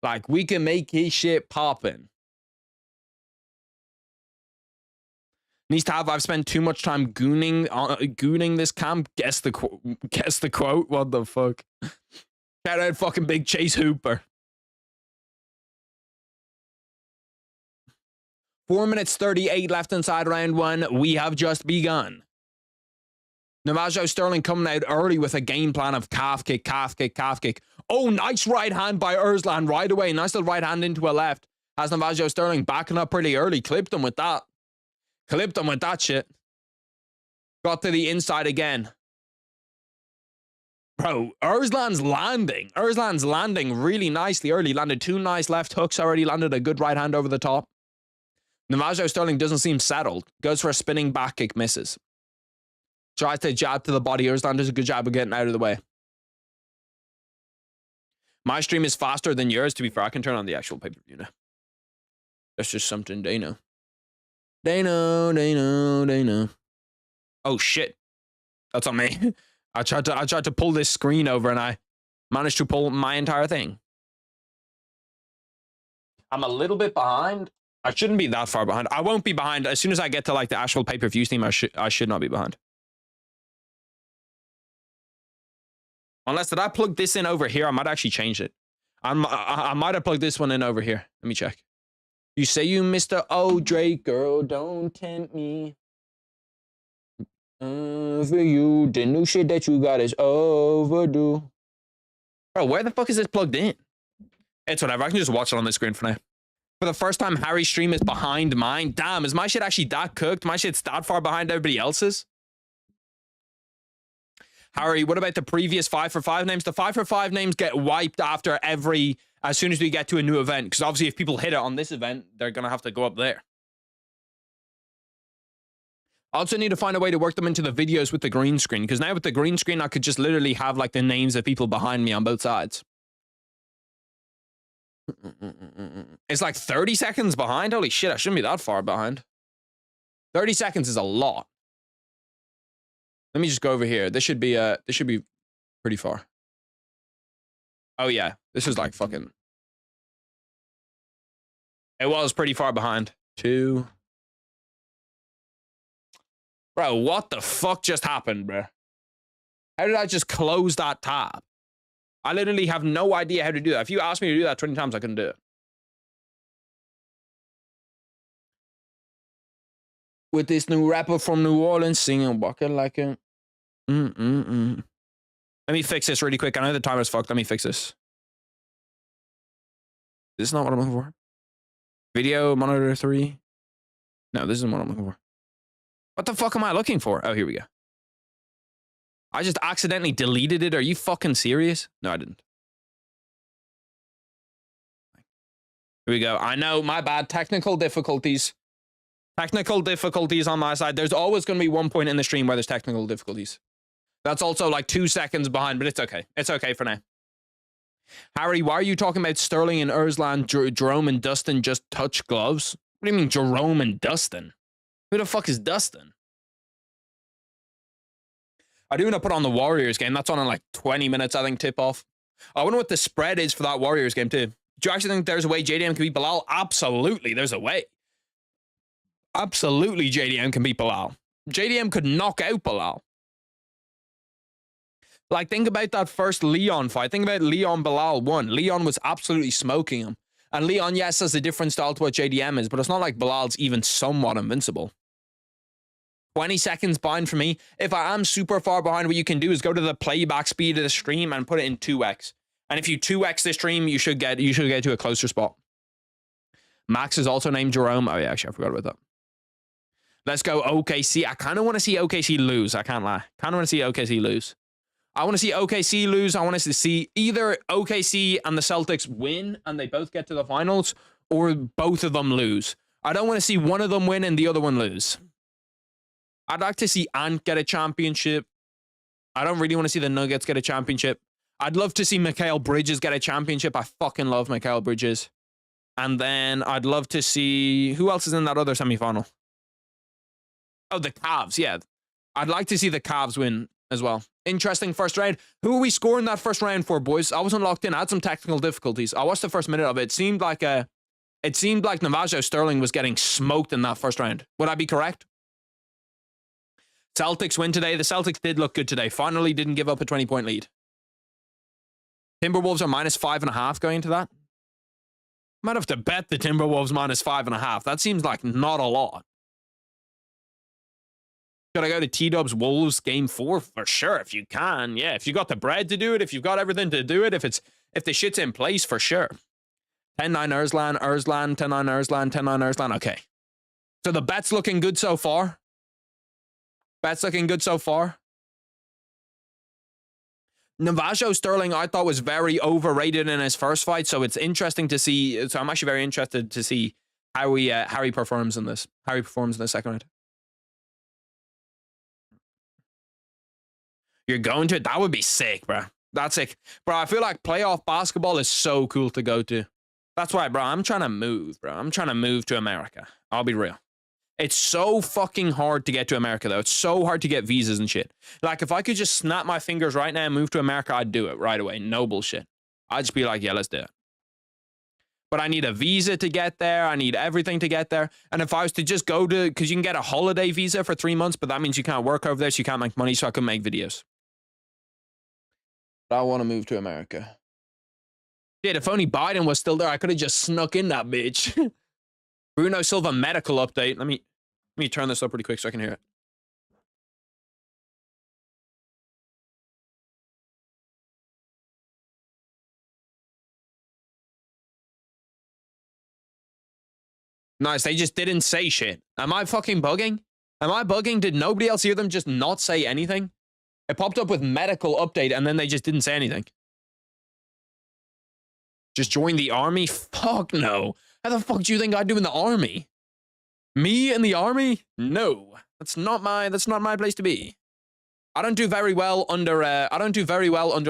Like we can make his shit poppin'. Needs to have, I've spent too much time gooning this camp. Guess the quote. What the fuck? Shout out fucking Big Chase Hooper. 4 minutes 38 left inside round one. We have just begun. Navajo Sterling coming out early with a game plan of calf kick. Oh, nice right hand by Erslan right away. Nice little right hand into a left. Has Navajo Sterling backing up pretty early. Clipped him with that. Shit. Got to the inside again. Bro, Erslan's landing really nicely early. Landed 2 nice left hooks already. Landed a good right hand over the top. Navajo Sterling doesn't seem settled. Goes for a spinning back kick, misses. Tries to jab to the body. Erslan does a good job of getting out of the way. My stream is faster than yours, to be fair. I can turn on the actual pay-per-view now. That's just something they know. They know. Oh shit. That's on me. I tried to pull this screen over and I managed to pull my entire thing. I'm a little bit behind. I shouldn't be that far behind. I won't be behind. As soon as I get to like the actual pay-per-view stream, I should not be behind. Unless, did I plug this in over here? I might actually change it. I might have plugged this one in over here. Let me check. You say you Mr. O. Drake, girl, don't tempt me. For you, the new shit that you got is overdue. Bro, where the fuck is this plugged in? It's whatever. I can just watch it on the screen for now. For the first time, Harry's stream is behind mine. Damn, is my shit actually that cooked? My shit's that far behind everybody else's? Harry, what about the previous 5 for 5 names? The 5 for 5 names get wiped after as soon as we get to a new event. Because obviously if people hit it on this event, they're going to have to go up there. I also need to find a way to work them into the videos with the green screen. Because now with the green screen, I could just literally have like the names of people behind me on both sides. It's like 30 seconds behind. Holy shit, I shouldn't be that far behind. 30 seconds is a lot. Let me just go over here. This should be pretty far. Oh yeah, this is like fucking. It was pretty far behind. 2. Bro, what the fuck just happened, bro? How did I just close that tab? I literally have no idea how to do that. If you asked me to do that 20 times, I couldn't do it. With this new rapper from New Orleans singing walking like a Let me fix this really quick. I know the timer's fucked. Let me fix this. This is not what I'm looking for. Video monitor 3. No, this isn't what I'm looking for. What the fuck am I looking for? Oh, here we go. I just accidentally deleted it. Are you fucking serious? No, I didn't. Here we go. I know, my bad. Technical difficulties. Technical difficulties on my side. There's always going to be one point in the stream where there's technical difficulties. That's also like 2 seconds behind, but it's okay. It's okay for now. Harry, why are you talking about Sterling and Erslan, Jerome and Dustin just touch gloves? What do you mean Jerome and Dustin? Who the fuck is Dustin? I do want to put on the Warriors game. That's on in like 20 minutes, I think, tip-off. I wonder what the spread is for that Warriors game, too. Do you actually think there's a way JDM can beat BELAL? Absolutely, there's a way. Absolutely, JDM can beat BELAL. JDM could knock out BELAL. Like, think about that first Leon fight. Think about Leon BELAL 1. Leon was absolutely smoking him. And Leon, yes, has a different style to what JDM is, but it's not like BELAL's even somewhat invincible. 20 seconds behind for me. If I am super far behind, what you can do is go to the playback speed of the stream and put it in 2x. And if you 2x the stream, you should get to a closer spot. Max is also named Jerome. Oh yeah, actually, I forgot about that. Let's go OKC. I kind of want to see OKC lose. I can't lie. Kind of want to see OKC lose. I want to see OKC lose. I want us to see either OKC and the Celtics win and they both get to the finals, or both of them lose. I don't want to see one of them win and the other one lose. I'd like to see Ant get a championship. I don't really want to see the Nuggets get a championship. I'd love to see Mikal Bridges get a championship. I fucking love Mikal Bridges. And then I'd love to see... Who else is in that other semifinal? Oh, the Cavs, yeah. I'd like to see the Cavs win as well. Interesting first round. Who are we scoring that first round for, boys? I wasn't locked in. I had some technical difficulties. I watched the first minute of it. It seemed like Navajo Sterling was getting smoked in that first round. Would I be correct? Celtics win today. The Celtics did look good today. Finally didn't give up a 20-point lead. Timberwolves are -5.5 going into that. Might have to bet the Timberwolves -5.5. That seems like not a lot. Should I go to T-Dubs Wolves game 4? For sure, if you can. Yeah, if you got the bread to do it, if you've got everything to do it, if the shit's in place, for sure. 10-9 Erslan, 10-9 Erslan, 10-9 Erslan. Okay. So the bet's looking good so far. Bet's looking good so far. Navajo Sterling, I thought was very overrated in his first fight, so it's interesting to see. So I'm actually very interested to see how he performs in this. How he performs in the second round. You're going to it? That would be sick, bro. That's sick. Bro, I feel like playoff basketball is so cool to go to. That's why, bro, I'm trying to move, bro. I'm trying to move to America. I'll be real. It's so fucking hard to get to America, though. It's so hard to get visas and shit. Like, if I could just snap my fingers right now and move to America, I'd do it right away. No bullshit. I'd just be like, yeah, let's do it. But I need a visa to get there. I need everything to get there. And if I was to just go to... Because you can get a holiday visa for 3 months, but that means you can't work over there, so you can't make money, so I can make videos. But I want to move to America. Shit, if only Biden was still there, I could have just snuck in that bitch. Bruno Silva medical update. Let me turn this up pretty quick so I can hear it. Nice, they just didn't say shit. Am I fucking bugging? Am I bugging? Did nobody else hear them just not say anything? It popped up with medical update and then they just didn't say anything. Just join the army? Fuck no. How the fuck do you think I'd do in the army? Me in the army? No. That's not my place to be. I don't do very well under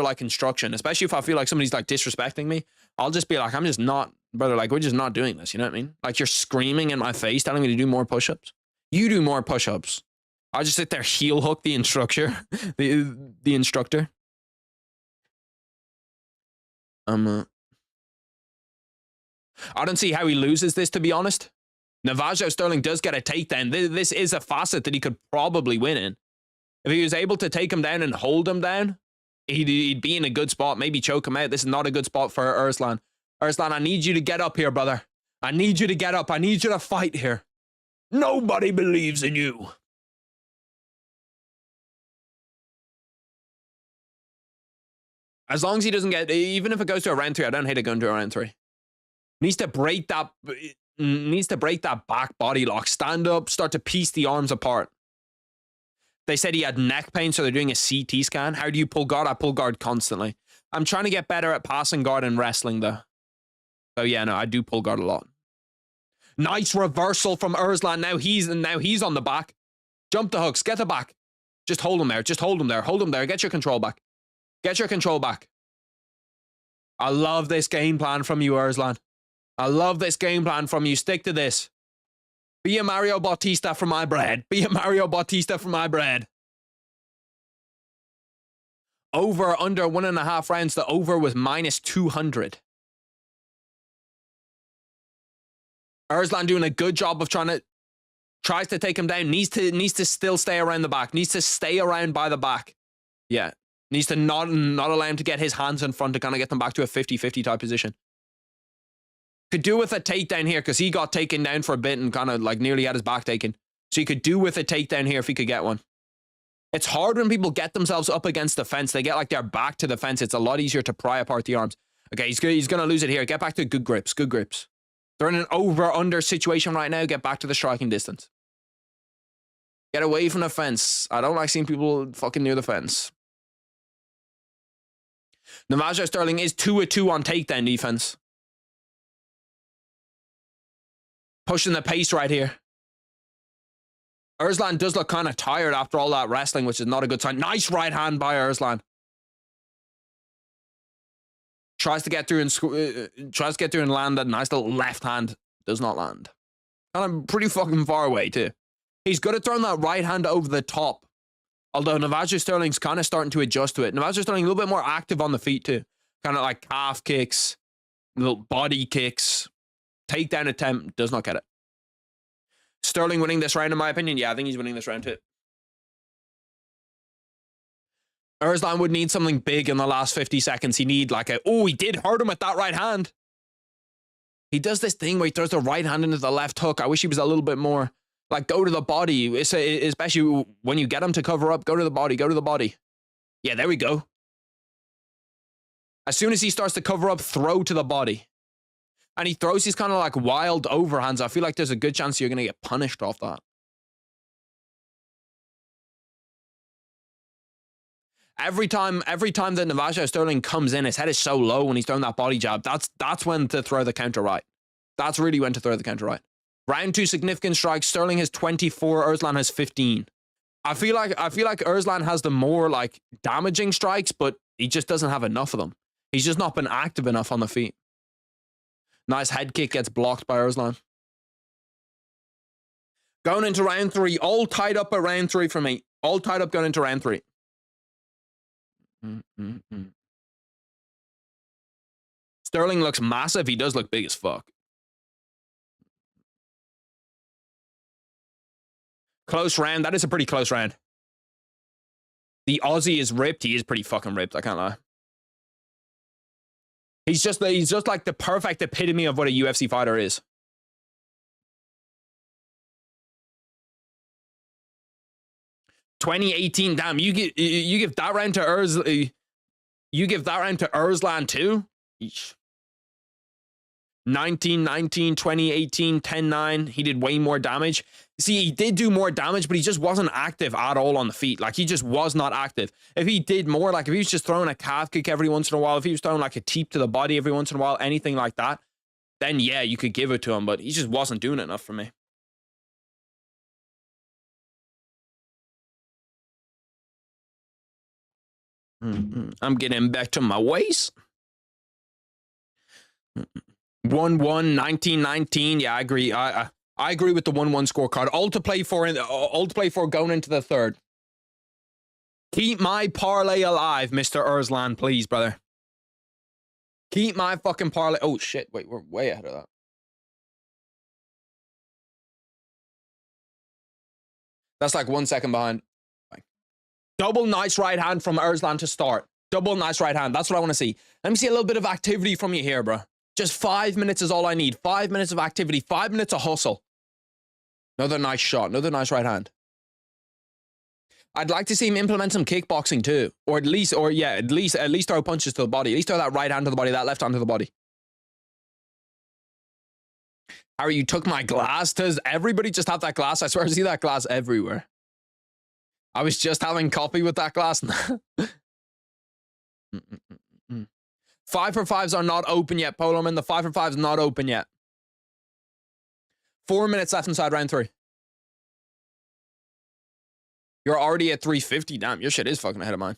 like instruction, especially if I feel like somebody's like disrespecting me. I'll just be like, I'm just not, brother, like we're just not doing this, you know what I mean? Like you're screaming in my face telling me to do more push-ups. You do more push-ups. I'll just sit there heel hook the instructor. the instructor. I don't see how he loses this, to be honest. Navajo Sterling does get a takedown. This is a facet that he could probably win in. If he was able to take him down and hold him down, he'd be in a good spot, maybe choke him out. This is not a good spot for Arslan. Arslan, I need you to get up here, brother. I need you to get up. I need you to fight here. Nobody believes in you. As long as he doesn't get, even if it goes to a round 3, I don't hate it going to a round 3. Needs to break that back body lock. Stand up, start to piece the arms apart. They said he had neck pain, so they're doing a CT scan. How do you pull guard? I pull guard constantly. I'm trying to get better at passing guard and wrestling, though. So yeah, no, I do pull guard a lot. Nice reversal from Arslan. Now he's on the back. Jump the hooks. Get the back. Just hold him there. Just hold him there. Hold him there. Get your control back. Get your control back. I love this game plan from you, Arslan. I love this game plan from you. Stick to this. Be a Mario Bautista for my bread. Be a Mario Bautista for my bread. Over, under 1.5 rounds. The over was -200. Arslan doing a good job of tries to take him down. Needs to still stay around the back. Needs to stay around by the back. Yeah. Needs to not allow him to get his hands in front to kind of get them back to a 50-50 type position. Could do with a takedown here because he got taken down for a bit and kind of like nearly had his back taken. So he could do with a takedown here if he could get one. It's hard when people get themselves up against the fence. They get like their back to the fence. It's a lot easier to pry apart the arms. Okay, he's going to lose it here. Get back to good grips. Good grips. They're in an over-under situation right now. Get back to the striking distance. Get away from the fence. I don't like seeing people fucking near the fence. Navajo Sterling is 2-2 on takedown defense. Pushing the pace right here. Arslan does look kind of tired after all that wrestling, which is not a good sign. Nice right hand by Arslan. Tries to get through and land a nice little left hand. Does not land. And I'm pretty fucking far away too. He's good at throwing that right hand over the top. Although Navajo Sterling's kind of starting to adjust to it. Navajo Sterling a little bit more active on the feet too. Kind of like calf kicks, little body kicks. Takedown attempt, does not get it. Sterling winning this round in my opinion. Yeah, I think he's winning this round too. Arslan would need something big in the last 50 seconds. He need like he did hurt him with that right hand. He does this thing where he throws the right hand into the left hook. I wish he was a little bit more like go to the body, especially when you get him to cover up. Go to the body, go to the body. Yeah, there we go. As soon as he starts to cover up, throw to the body. And he throws these kind of like wild overhands. I feel like there's a good chance you're going to get punished off that. Every time that Navajo Sterling comes in, his head is so low when he's throwing that body jab. That's when to throw the counter right. That's really when to throw the counter right. Round 2 significant strikes. Sterling has 24. Arslan has 15. I feel like Arslan has the more like damaging strikes, but he just doesn't have enough of them. He's just not been active enough on the feet. Nice head kick gets blocked by Arslan. Going into round 3. All tied up at round 3 for me. All tied up going into round 3. Sterling looks massive. He does look big as fuck. Close round. That is a pretty close round. The Aussie is ripped. He is pretty fucking ripped. I can't lie. He's just like the perfect epitome of what a UFC fighter is. (2018) Damn, you give that round to Arslan. You give that round to Arslan too? Eesh. 19-19, 20-18, 10-9. He did way more damage. See, he did do more damage, but he just wasn't active at all on the feet. Like, he just was not active. If he did more, like if he was just throwing a calf kick every once in a while, if he was throwing like a teep to the body every once in a while, anything like that, then yeah, you could give it to him, but he just wasn't doing enough for me. I'm getting back to my ways. 1-1, 19-19. Yeah, I agree. I agree with the 1-1 scorecard. All to play for going into the third. Keep my parlay alive, Mr. Erslan, please, brother. Keep my fucking parlay. Oh, shit. Wait, we're way ahead of that. That's like 1 second behind. Double nice right hand from Erslan to start. Double nice right hand. That's what I want to see. Let me see a little bit of activity from you here, bro. Just 5 minutes is all I need. 5 minutes of activity. 5 minutes of hustle. Another nice shot. Another nice right hand. I'd like to see him implement some kickboxing too. Or at least throw punches to the body. At least throw that right hand to the body, that left hand to the body. Harry, you took my glass. Does everybody just have that glass? I swear I see that glass everywhere. I was just having coffee with that glass. 5 for 5s are not open yet, Poloman. The 5 for 5 is not open yet. 4 minutes left inside round 3. You're already at 350. Damn, your shit is fucking ahead of mine.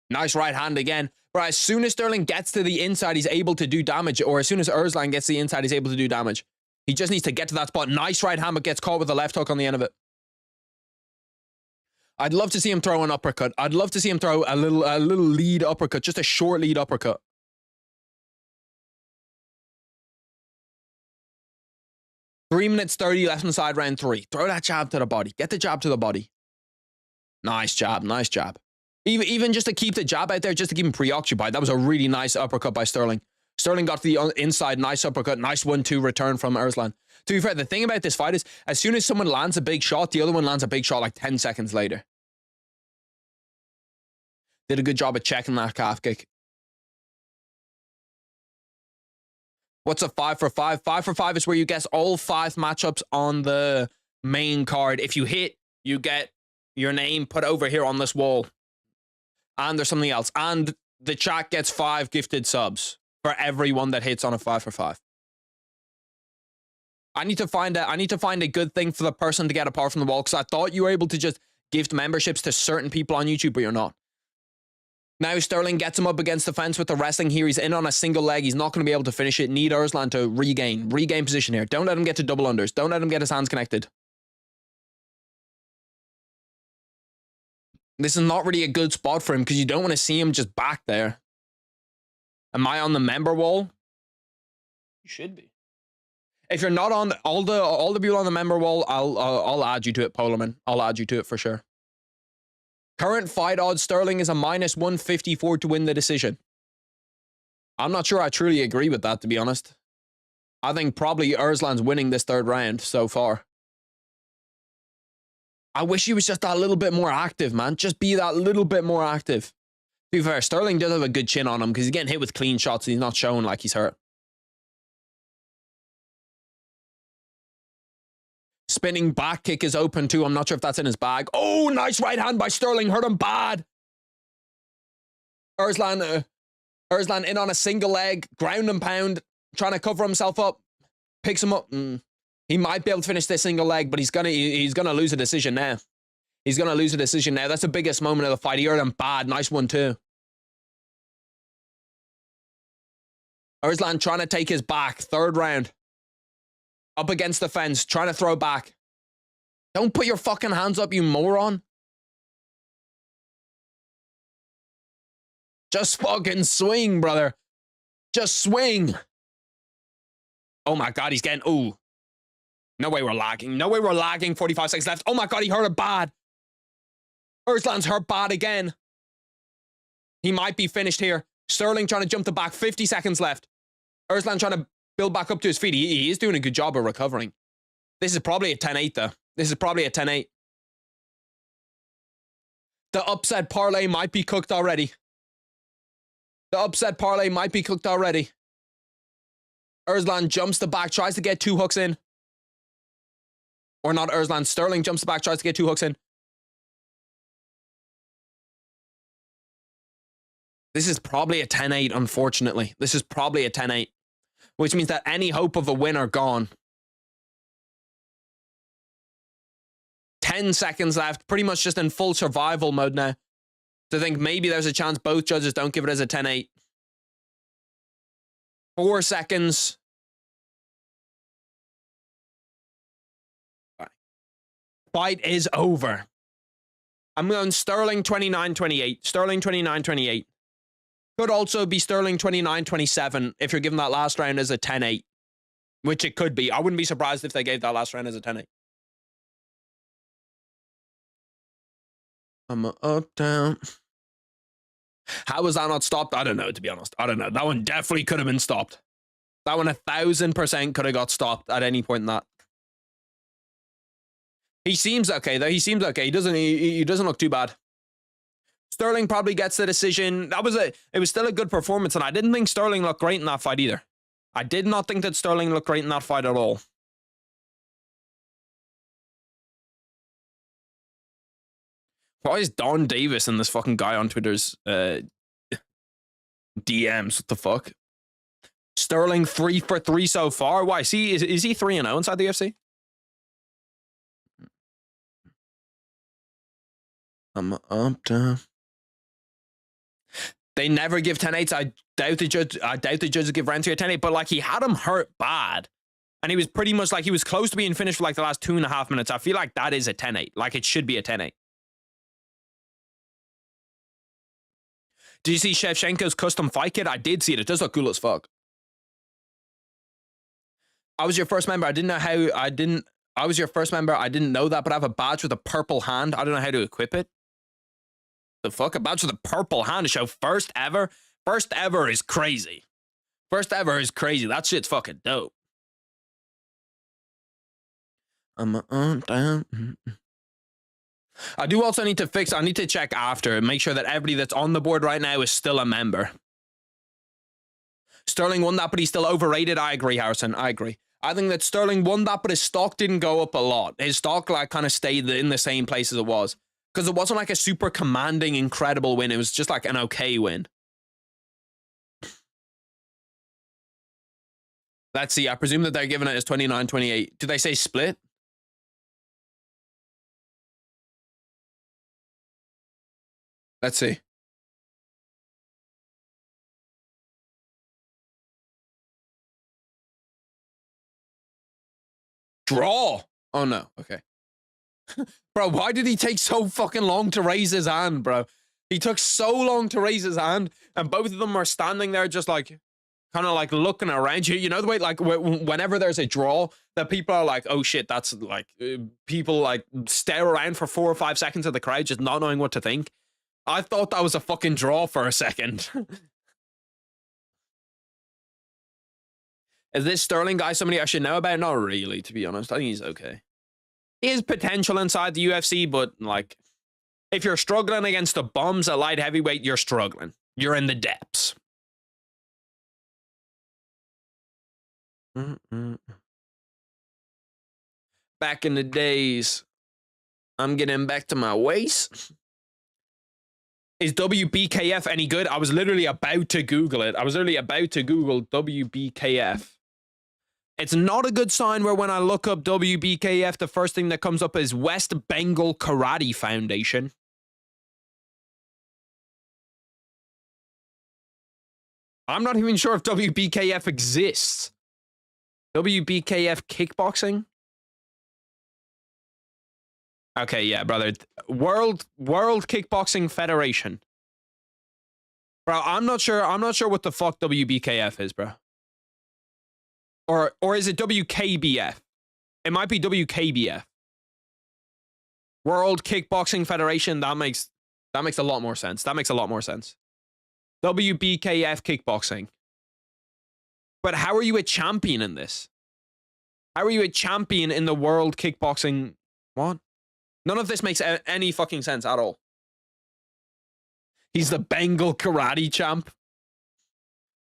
Nice right hand again. But as soon as Sterling gets to the inside, he's able to do damage. Or as soon as Erslan gets to the inside, he's able to do damage. He just needs to get to that spot. Nice right hand, but gets caught with a left hook on the end of it. I'd love to see him throw an uppercut. I'd love to see him throw a little lead uppercut. Just a short lead uppercut. Three minutes 30 left inside round 3. Throw that jab to the body. Get the jab to the body. Nice jab. Nice jab. Even just to keep the jab out there, just to keep him preoccupied. That was a really nice uppercut by Sterling. Sterling got to the inside, nice uppercut, nice 1-2 return from Erslan. To be fair, the thing about this fight is, as soon as someone lands a big shot, the other one lands a big shot like 10 seconds later. Did a good job of checking that calf kick. What's a 5 for 5? 5 for 5 is where you guess all 5 matchups on the main card. If you hit, you get your name put over here on this wall. And there's something else. And the chat gets 5 gifted subs for everyone that hits on a 5 for 5. I need to find a good thing for the person to get apart from the wall, because I thought you were able to just gift memberships to certain people on YouTube, but you're not. Now Sterling gets him up against the fence with the wrestling here. He's in on a single leg. He's not going to be able to finish it. Need Erslan to regain position here. Don't let him get to double unders. Don't let him get his hands connected. This is not really a good spot for him, because you don't want to see him just back there. Am I on the member wall? You should be. If you're not on all the people on the member wall, I'll add you to it, Poloman. I'll add you to it for sure. Current fight odds, Sterling is a -154 to win the decision. I'm not sure I truly agree with that, to be honest. I think probably Erslan's winning this third round so far. I wish he was just that little bit more active, man. Just be that little bit more active. To be fair, Sterling does have a good chin on him, because he's getting hit with clean shots and he's not showing like he's hurt. Spinning back kick is open too. I'm not sure if that's in his bag. Oh, nice right hand by Sterling. Hurt him bad. Erslan in on a single leg. Ground and pound. Trying to cover himself up. Picks him up. He might be able to finish this single leg, but he's gonna lose a decision now. He's gonna lose a decision now. That's the biggest moment of the fight. He hurt him bad. Nice one too. Erslan trying to take his back. Third round. Up against the fence. Trying to throw back. Don't put your fucking hands up, you moron. Just fucking swing, brother. Just swing. Oh my God, he's getting... Ooh. No way we're lagging. No way we're lagging. 45 seconds left. Oh my God, he hurt it bad. Erslan's hurt bad again. He might be finished here. Sterling trying to jump the back. 50 seconds left. Erslan trying to build back up to his feet. He is doing a good job of recovering. This is probably a 10-8 though. This is probably a 10-8. The upset parlay might be cooked already. The upset parlay might be cooked already. Erzlan jumps the back, tries to get 2 hooks in. Or not Erzlan, Sterling jumps the back, tries to get 2 hooks in. This is probably a 10-8, unfortunately. This is probably a 10-8. Which means that any hope of a win are gone. 10 seconds left. Pretty much just in full survival mode now. To think maybe there's a chance both judges don't give it as a 10-8. 4 seconds. Fight is over. I'm going Sterling 29-28. Sterling 29-28. Could also be Sterling 29-27 if you're giving that last round as a 10-8. Which it could be. I wouldn't be surprised if they gave that last round as a 10-8. I'm up, down. How was that not stopped? I don't know, to be honest. I don't know. That one definitely could have been stopped. That one 1,000% could have got stopped at any point in that. He seems okay, though. He seems okay. He doesn't look too bad. Sterling probably gets the decision. It was still a good performance, and I didn't think Sterling looked great in that fight either. I did not think that Sterling looked great in that fight at all. Why is Don Davis and this fucking guy on Twitter's DMs? What the fuck? Sterling 3 for 3 so far. Why? Is he 3-0 inside the UFC? I'm up, down. They never give 10-8s. I doubt the judge will give Renzi a 10-8, but like he had him hurt bad. And he was pretty much like he was close to being finished for like the last 2.5 minutes. I feel like that is a 10-8. Like it should be a 10-8. Did you see Shevchenko's custom fight kit? I did see it. It does look cool as fuck. I was your first member. I didn't know how. I was your first member. I didn't know that, but I have a badge with a purple hand. I don't know how to equip it. The fuck? A badge with a purple hand to show first ever? First ever is crazy. First ever is crazy. That shit's fucking dope. I'm down. I do also need to I need to check after and make sure that everybody that's on the board right now is still a member. Sterling won that, but he's still overrated. I agree, Harrison. I agree. I think that Sterling won that, but his stock didn't go up a lot. His stock like kind of stayed in the same place as it was. Because it wasn't like a super commanding, incredible win. It was just like an okay win. Let's see. I presume that they're giving it as 29-28. Do they say split? Let's see. Draw. Oh, no. Okay. Bro, why did he take so fucking long to raise his hand, bro? He took so long to raise his hand, and both of them are standing there just like, kind of like looking around you. You know the way, like, whenever there's a draw, that people are like, oh shit, that's like, people like stare around for 4 or 5 seconds of the crowd just not knowing what to think. I thought that was a fucking draw for a second. Is this Sterling guy somebody I should know about? Not really, to be honest. I think he's okay. He has potential inside the UFC, but like, if you're struggling against the bums at light heavyweight, you're struggling. You're in the depths. Back in the days, I'm getting back to my waist. Is WBKF any good? I was literally about to Google it. I was literally about to Google WBKF. It's not a good sign where when I look up WBKF, the first thing that comes up is West Bengal Karate Foundation. I'm not even sure if WBKF exists. WBKF Kickboxing? Okay, yeah, brother. World Kickboxing Federation. Bro, I'm not sure what the fuck WBKF is, bro. Or is it WKBF? It might be WKBF. World Kickboxing Federation. That makes a lot more sense. That makes a lot more sense. WBKF Kickboxing. But how are you a champion in this? How are you a champion in the World Kickboxing? What? None of this makes any fucking sense at all. He's the Bengal karate champ.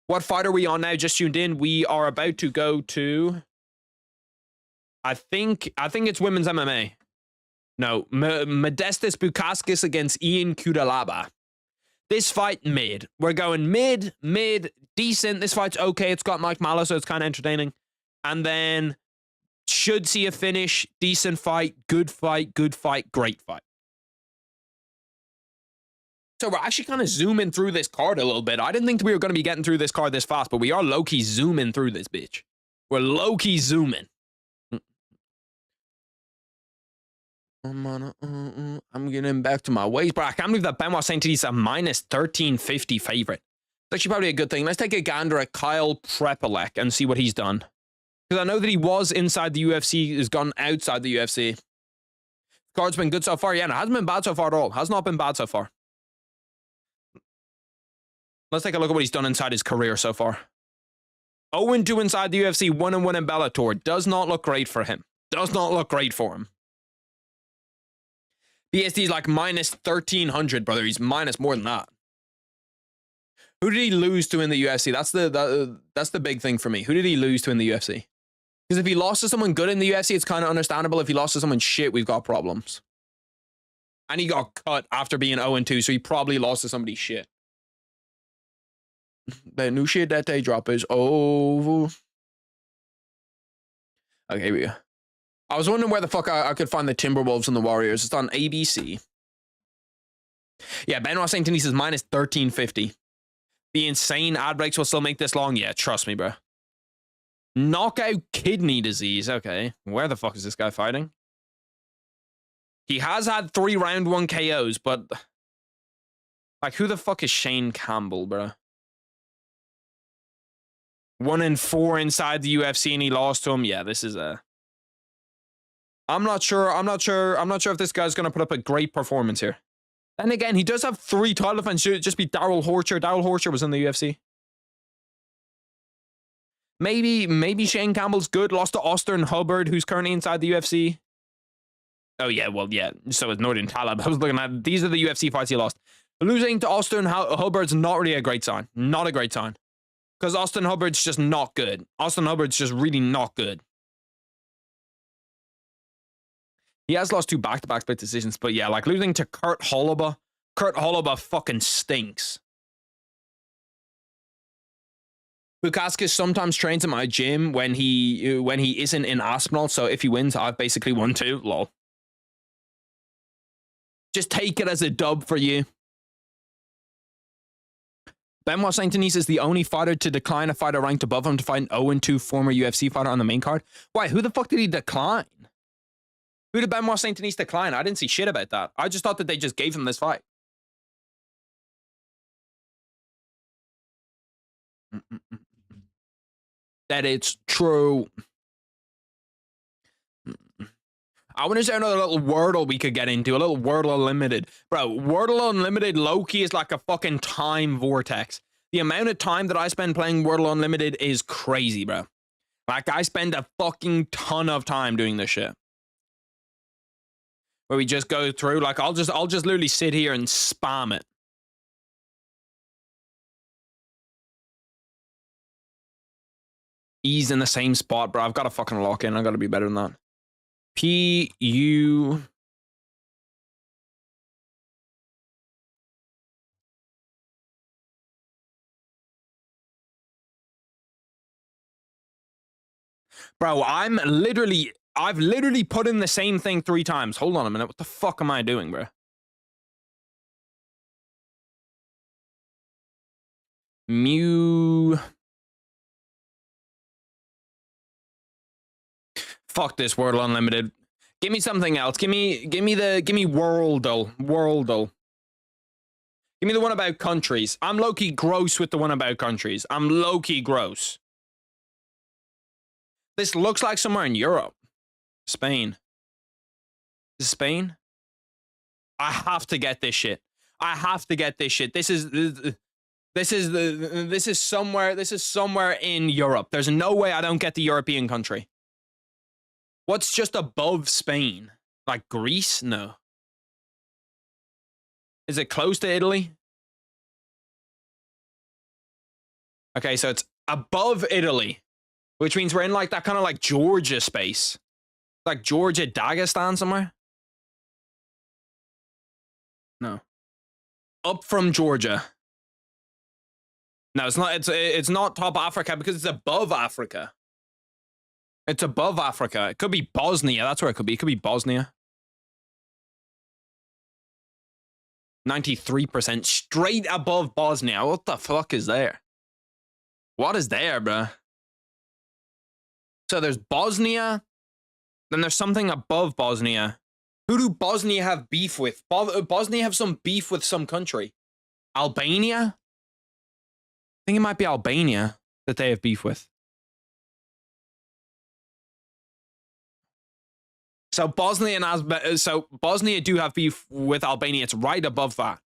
What fight are we on now? Just tuned in. We are about to go to... I think it's women's MMA. No, Modestas Bukauskas against Ian Kudalaba. This fight, mid. We're going mid, decent. This fight's okay. It's got Mike Mallow, so it's kind of entertaining. And then should see a finish. Decent fight, good fight, great fight. So we're actually kind of zooming through this card a little bit. I didn't think we were going to be getting through this card this fast, but we are low-key zooming through this bitch. We're low-key zooming. I'm getting back to my ways, but I can't believe that Benoit Saint Denis is a minus 1350 favorite. It's actually probably a good thing. Let's take a gander at Kyle Prepelec and see what he's done. Because I know that he was inside the UFC, has gone outside the UFC. Card's been good so far. Yeah, no, it hasn't been bad so far at all. Has not been bad so far. Let's take a look at what he's done inside his career so far. 0-2 inside the UFC, 1-1 in Bellator. Does not look great for him. Does not look great for him. BSD is like minus 1300, brother. He's minus more than that. Who did he lose to in the UFC? That's the big thing for me. Who did he lose to in the UFC? Because if he lost to someone good in the UFC, it's kind of understandable. If he lost to someone shit, we've got problems. And he got cut after being 0-2, so he probably lost to somebody shit. The new shit that they drop is over. Okay, here we go. I was wondering where the fuck I could find the Timberwolves and the Warriors. It's on ABC. Yeah, Benoit Saint Denis is minus 1350. The insane ad breaks will still make this long? Yeah, trust me, bro. Knockout kidney disease. Okay, where the fuck is this guy fighting? He has had 3 round 1 KOs, but... like, who the fuck is Shane Campbell, bro? 1-4 inside the UFC and he lost to him. Yeah, this is a... I'm not sure if this guy's going to put up a great performance here. Then again, he does have 3 title defenses. Should it just be Darrell Horcher? Darrell Horcher was in the UFC. Maybe Shane Campbell's good. Lost to Austin Hubbard, who's currently inside the UFC. Oh, yeah, well, yeah. So is Northern Talib. I was looking at... these are the UFC fights he lost. Losing to Austin Hubbard's not really a great sign. Not a great sign. Because Austin Hubbard's just not good. Austin Hubbard's just really not good. He has lost 2 back-to-back split decisions, but yeah, like losing to Kurt Holoba. Kurt Holoba fucking stinks. Bukauskas sometimes trains at my gym when he isn't in Aspinall, so if he wins, I've basically won too. Lol. Just take it as a dub for you. Benoit Saint Denis is the only fighter to decline a fighter ranked above him to fight an 0-2 former UFC fighter on the main card. Why? Who the fuck did he decline? Who did Benoit Saint Denis decline? I didn't see shit about that. I just thought that they just gave him this fight. That it's true. I want to say another little Wordle we could get into. A little Wordle Unlimited. Bro, Wordle Unlimited low-key is like a fucking time vortex. The amount of time that I spend playing Wordle Unlimited is crazy, bro. Like, I spend a fucking ton of time doing this shit. Where we just go through, like, I'll just literally sit here and spam it. He's in the same spot, bro. I've got to fucking lock in. I've got to be better than that. P-U... Bro, I've literally put in the same thing 3 times. Hold on a minute. What the fuck am I doing, bro? Mew... Fuck this Wordle Unlimited. Give me something else. Give me Worldle. Worldle. Give me the one about countries. I'm low-key gross with the one about countries. I'm low-key gross. This looks like somewhere in Europe. Spain. Is it Spain? I have to get this shit. I have to get this shit. This is somewhere in Europe. There's no way I don't get the European country. What's just above Spain? Like Greece? No. Is it close to Italy? Okay, so it's above Italy, which means we're in like that kind of like Georgia space. Like Georgia, Dagestan somewhere? No. Up from Georgia. No, it's not. It's not top Africa because it's above Africa. It's above Africa. It could be Bosnia. That's where it could be. It could be Bosnia. 93% straight above Bosnia. What the fuck is there? What is there, bruh? So there's Bosnia. Then there's something above Bosnia. Who do Bosnia have beef with? Bosnia have some beef with some country. Albania? I think it might be Albania that they have beef with. So Bosnia do have beef with Albania. It's right above that.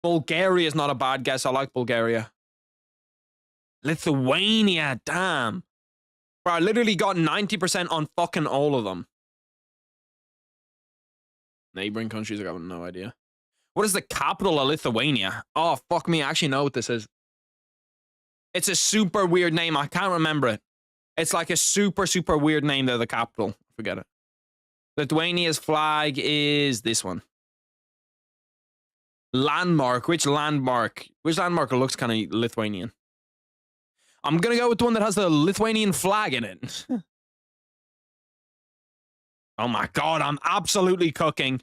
Bulgaria is not a bad guess. I like Bulgaria. Lithuania, damn. Bro, I literally got 90% on fucking all of them. Neighboring countries, I got no idea. What is the capital of Lithuania? Oh, fuck me. I actually know what this is. It's a super weird name. I can't remember it. It's like a super, super weird name. They're the capital. Forget it. Lithuania's flag is this one. Landmark. Which landmark? Which landmark looks kind of Lithuanian? I'm going to go with the one that has the Lithuanian flag in it. Oh my God, I'm absolutely cooking.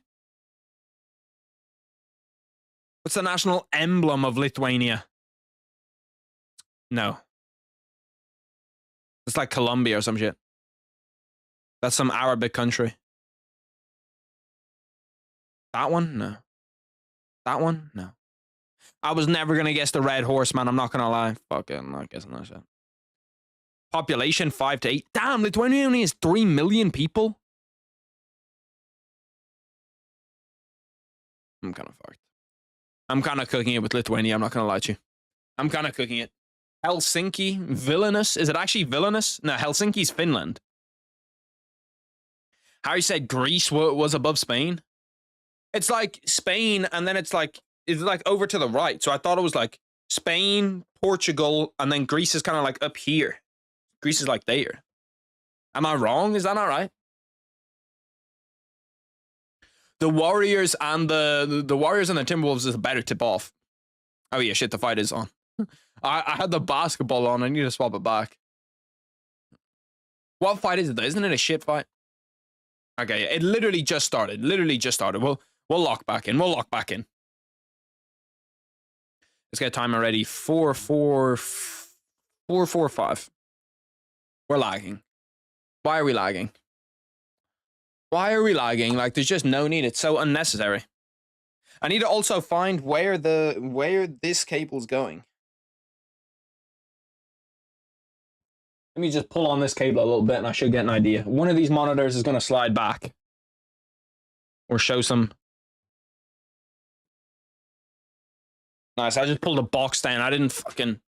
What's the national emblem of Lithuania? No. It's like Colombia or some shit. That's some Arabic country. That one? No. That one? No. I was never going to guess the Red Horse, man. I'm not going to lie. Fuck it. I'm not guessing that shit. Population 5 to 8. Damn, Lithuania only has 3 million people. I'm kind of fucked. I'm kind of cooking it with Lithuania. I'm not going to lie to you. I'm kind of cooking it. Helsinki, Vilnius. Is it actually Vilnius? No, Helsinki's Finland. Harry said Greece was above Spain. It's like Spain, and then it's like over to the right. So I thought it was like Spain, Portugal, and then Greece is kind of like up here. Greece is like there. Am I wrong? Is that not right? The Warriors and the Warriors and the Timberwolves is a better tip off. Oh yeah, shit, the fight is on. I had the basketball on. I need to swap it back. What fight is it though? Isn't it a shit fight? Okay, it literally just started. Literally just started. We'll lock back in. We'll lock back in. Let's get a timer ready. 4, 4, 4, 4, 5. We're lagging. Why are we lagging? Why are we lagging? Like, there's just no need. It's so unnecessary. I need to also find where this cable's going. Let me just pull on this cable a little bit and I should get an idea. One of these monitors is going to slide back. Or show some. Nice, I just pulled a box down. I didn't fucking...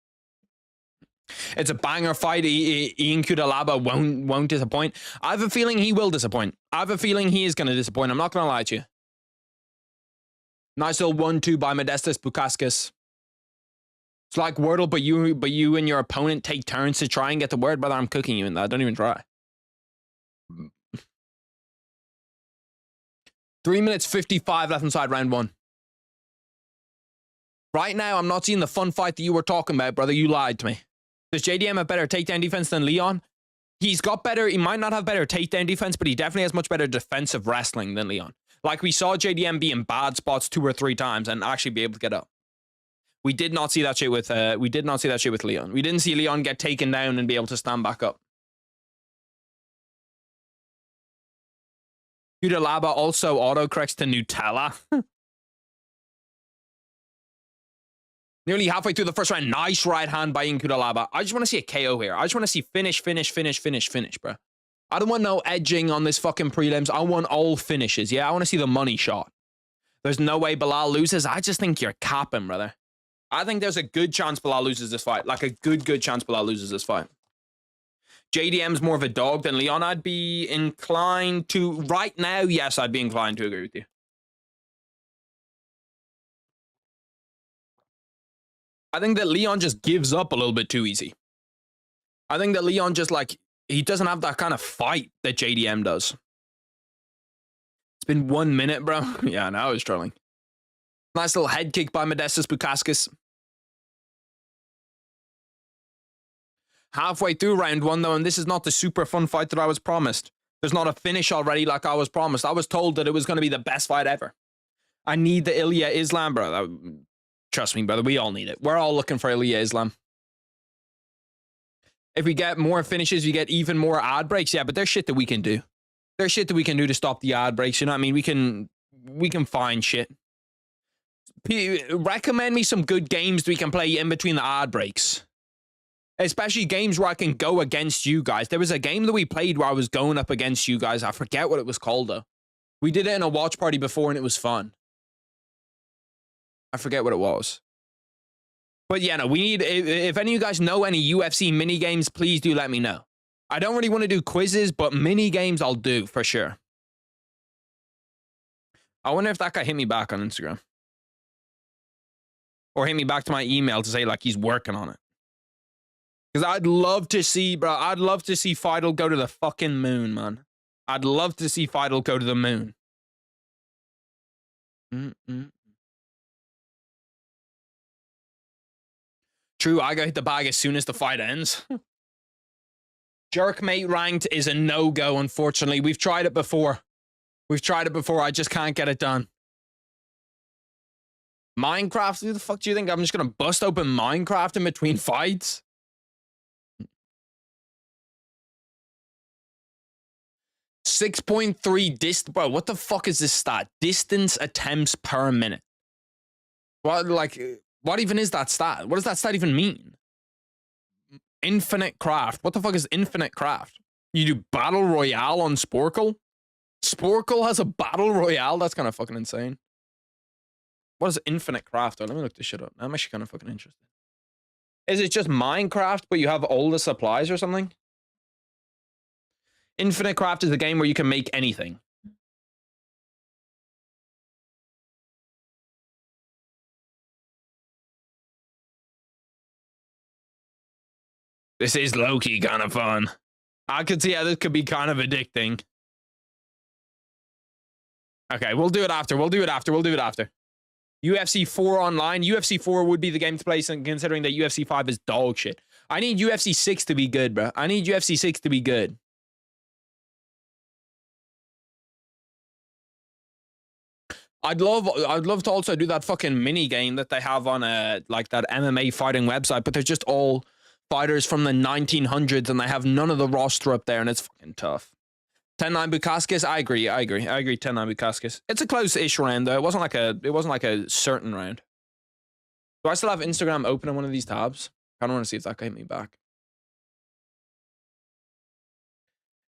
It's a banger fight. Ian Kudalaba won't disappoint. I have a feeling he will disappoint. I have a feeling he is going to disappoint. I'm not going to lie to you. Nice little 1-2 by Modestas Bukauskas. It's like Wordle, but you and your opponent take turns to try and get the word. Brother, I'm cooking you in that. Don't even try. 3 minutes 55 left inside round 1. Right now, I'm not seeing the fun fight that you were talking about, brother. You lied to me. Does JDM have better takedown defense than Leon? He's got better. He might not have better takedown defense, but he definitely has much better defensive wrestling than Leon. Like we saw JDM be in bad spots 2 or 3 times and actually be able to get up. We did not see that shit with Leon. We didn't see Leon get taken down and be able to stand back up. Kudalaba also autocorrects to Nutella. Nearly halfway through the first round. Nice right hand by Kudalaba. I just want to see a KO here. I just want to see finish, bro. I don't want no edging on this fucking prelims. I want all finishes. Yeah, I want to see the money shot. There's no way Belal loses. I just think you're capping, brother. I think there's a good chance Belal loses this fight. Like a good chance Belal loses this fight. JDM's more of a dog than Leon. I'd be inclined to... Right now, yes, I'd be inclined to agree with you. I think that Leon just gives up a little bit too easy. I think that Leon just, like, he doesn't have that kind of fight that JDM does. It's been 1 minute, bro. Yeah, now I was trolling. Nice little head kick by Modestus Bukauskas. Halfway through round 1, though, and this is not the super fun fight that I was promised. There's not a finish already like I was promised. I was told that it was going to be the best fight ever. I need the Ilya Islam, bro. Trust me, brother. We all need it. We're all looking for Ilya Islam. If we get more finishes, we get even more ad breaks. Yeah, but there's shit that we can do. There's shit that we can do to stop the ad breaks. You know what I mean? We can find shit. Recommend me some good games that we can play in between the ad breaks. Especially games where I can go against you guys. There was a game that we played where I was going up against you guys. I forget what it was called, though. We did it in a watch party before, and it was fun. I forget what it was. But yeah, no, we need... If any of you guys know any UFC mini games, please do let me know. I don't really want to do quizzes, but mini games I'll do, for sure. I wonder if that guy hit me back on Instagram. Or hit me back to my email to say, like, he's working on it. Because I'd love to see, bro, I'd love to see Fidel go to the fucking moon, man. I'd love to see Fidel go to the moon. True, I go hit the bag as soon as the fight ends. Jerkmate ranked is a no-go, unfortunately. We've tried it before. I just can't get it done. Minecraft? Who the fuck do you think? I'm just going to bust open Minecraft in between fights? .3 bro, what the fuck is this stat? Distance attempts per minute. What, like, what even is that stat? What does that stat even mean? Infinite craft. What the fuck is infinite craft? You do battle royale on Sporkle? Sporkle has a battle royale? That's kind of fucking insane. What is infinite craft? Oh, let me look this shit up. I'm actually kind of fucking interested. Is it just Minecraft, but you have all the supplies or something? Infinite Craft is a game where you can make anything. This is low-key kind of fun. I could see how this could be kind of addicting. Okay, we'll do it after. UFC 4 online. UFC 4 would be the game to play, considering that UFC 5 is dog shit. I need UFC 6 to be good, bro. I need UFC 6 to be good. I'd love to also do that fucking mini game that they have on like that MMA fighting website, but they're just all fighters from the 1900s and they have none of the roster up there, and it's fucking tough. 10-9 Bukauskas, I agree 10-9 Bukauskas. It's a close-ish round though. It wasn't like a certain round. Do I still have Instagram open on one of these tabs? I don't want to see if that guy hit me back.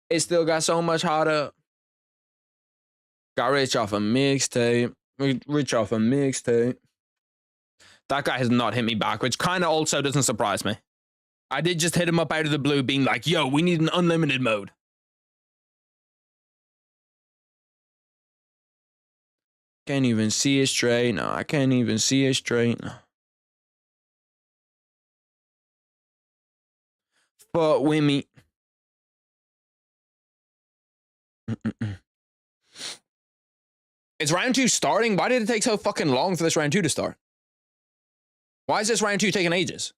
It still got so much harder. Got rich off a mixtape. That guy has not hit me back, which kind of also doesn't surprise me. I did just hit him up out of the blue being like, yo, we need an unlimited mode. Can't even see it straight. No, I can't even see it straight. No. Fuck with me. Is round 2 starting? Why did it take so fucking long for this round 2 to start? Why is this round 2 taking ages?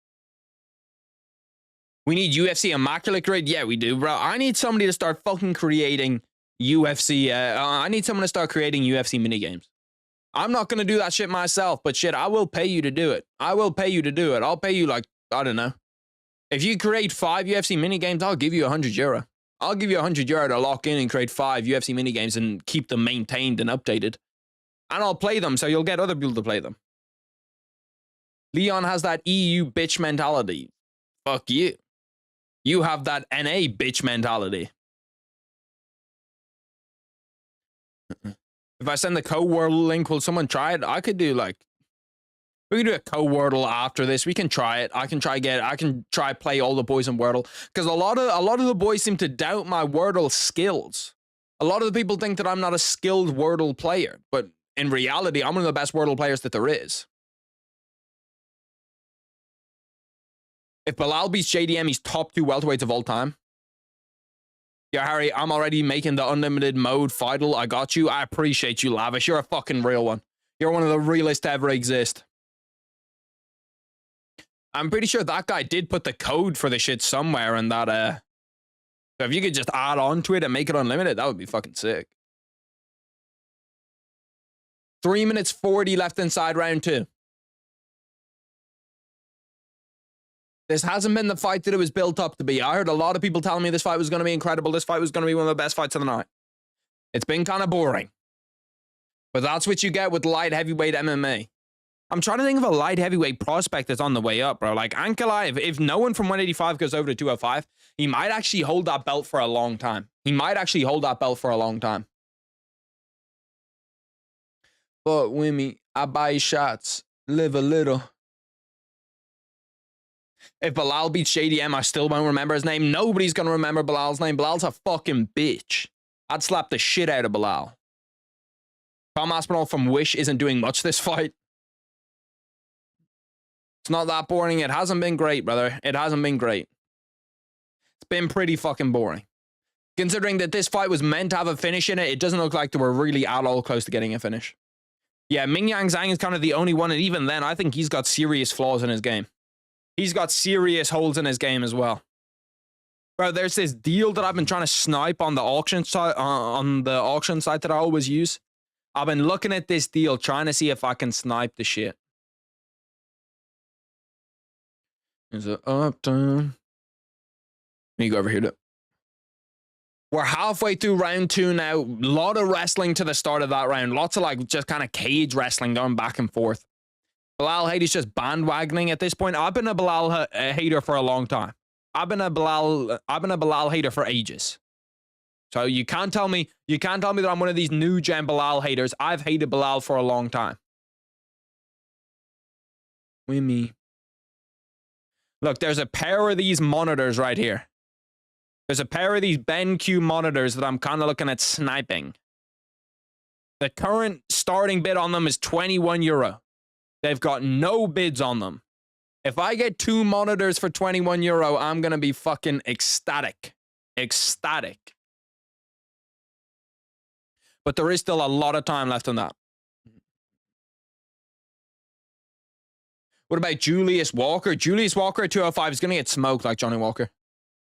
We need UFC Immaculate Grid? Yeah, we do, bro. I need somebody to start fucking creating UFC. I need someone to start creating UFC minigames. I'm not going to do that shit myself, but shit, I will pay you to do it. I'll pay you like, I don't know. If you create 5 UFC minigames, I'll give you €100. I'll give you €100 to lock in and create 5 UFC minigames and keep them maintained and updated. And I'll play them so you'll get other people to play them. Leon has that EU bitch mentality. Fuck you. You have that NA bitch mentality. If I send the co-wordle link, will someone try it? I could do like... We can do a co-wordle after this. We can try it. I can try play all the boys in Wordle. Because a lot of the boys seem to doubt my Wordle skills. A lot of the people think that I'm not a skilled Wordle player. But in reality, I'm one of the best Wordle players that there is. If Belal beats JDM, he's top 2 welterweights of all time. Yeah, Harry, I'm already making the unlimited mode vital. I got you. I appreciate you, Lavish. You're a fucking real one. You're one of the realest to ever exist. I'm pretty sure that guy did put the code for the shit somewhere and that, so if you could just add on to it and make it unlimited, that would be fucking sick. 3 minutes 40 left inside round 2. This hasn't been the fight that it was built up to be. I heard a lot of people telling me this fight was going to be incredible. This fight was going to be one of the best fights of the night. It's been kind of boring. But that's what you get with light heavyweight MMA. I'm trying to think of a light heavyweight prospect that's on the way up, bro. Like Ankalaev, if no one from 185 goes over to 205, he might actually hold that belt for a long time. He might actually hold that belt for a long time. But Wimmy, I buy shots. Live a little. If Belal beats JDM, I still won't remember his name. Nobody's going to remember Belal's name. Belal's a fucking bitch. I'd slap the shit out of Belal. Tom Aspinall from Wish isn't doing much this fight. It's not that boring. It hasn't been great, brother. It hasn't been great. It's been pretty fucking boring. Considering that this fight was meant to have a finish in it, it doesn't look like they were really at all close to getting a finish. Yeah, Ming Yang Zhang is kind of the only one, and even then, I think he's got serious flaws in his game. He's got serious holes in his game as well. Bro, there's this deal that I've been trying to snipe on the auction site, that I always use. I've been looking at this deal, trying to see if I can snipe the shit. Is it up, down? Let me go over here to... We're halfway through round 2 now. A lot of wrestling to the start of that round. Lots of like just kind of cage wrestling going back and forth. Belal hate is just bandwagoning at this point. I've been a Belal hater for a long time. I've been a Belal hater for ages. So you can't tell me that I'm one of these new gen Belal haters. I've hated Belal for a long time. Wimmy. Look, there's a pair of these monitors right here. There's a pair of these BenQ monitors that I'm kind of looking at sniping. The current starting bid on them is €21. They've got no bids on them. If I get 2 monitors for €21, I'm going to be fucking ecstatic. Ecstatic. But there is still a lot of time left on that. What about Julius Walker? Julius Walker at 205 is going to get smoked like Johnny Walker.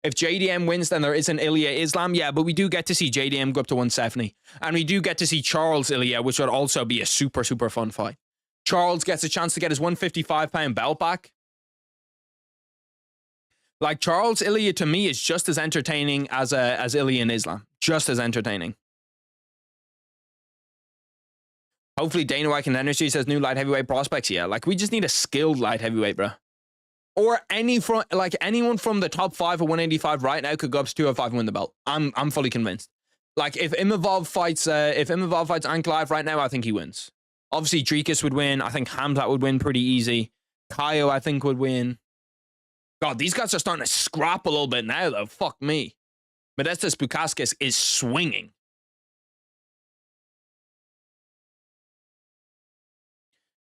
If JDM wins, then there is an Ilya Islam. Yeah, but we do get to see JDM go up to 170. And we do get to see Charles Ilya, which would also be a super, super fun fight. Charles gets a chance to get his 155-pound belt back. Like, Charles Ilya, to me, is just as entertaining as Ilya and Islam. Just as entertaining. Hopefully Dana White Contender says new light heavyweight prospects. Yeah, like, we just need a skilled light heavyweight, bro. Or anyone from the top 5 of 185 right now could go up to 205 and win the belt. I'm fully convinced. Like, if Imavov fights Ankalaev right now, I think he wins. Obviously, Drikas would win. I think Hamzat would win pretty easy. Kaio, I think, would win. God, these guys are starting to scrap a little bit now, though. Fuck me. Modestas Bukauskas is swinging.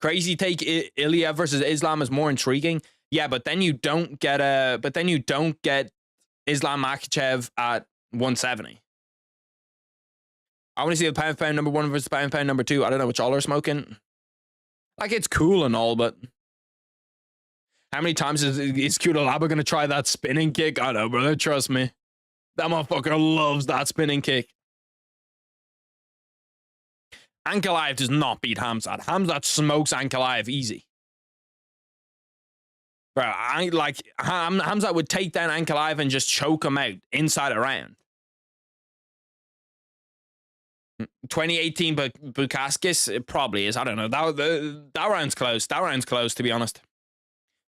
Crazy take Ilya versus Islam is more intriguing. Yeah, but then you don't get Islam Makhachev at 170. I want to see the pound for pound number 1 versus pound for pound number 2. I don't know which y'all are smoking. Like, it's cool and all, but how many times is Kudalaba going to try that spinning kick? I know, brother. Trust me. That motherfucker loves that spinning kick. Ankalaev does not beat Hamzat. Hamzat smokes Ankalaev easy. Bro, Hamzat would take down Ankalaev and just choke him out inside a round. 2018 Bukauskas, it probably is. I don't know. That round's close. That round's close, to be honest.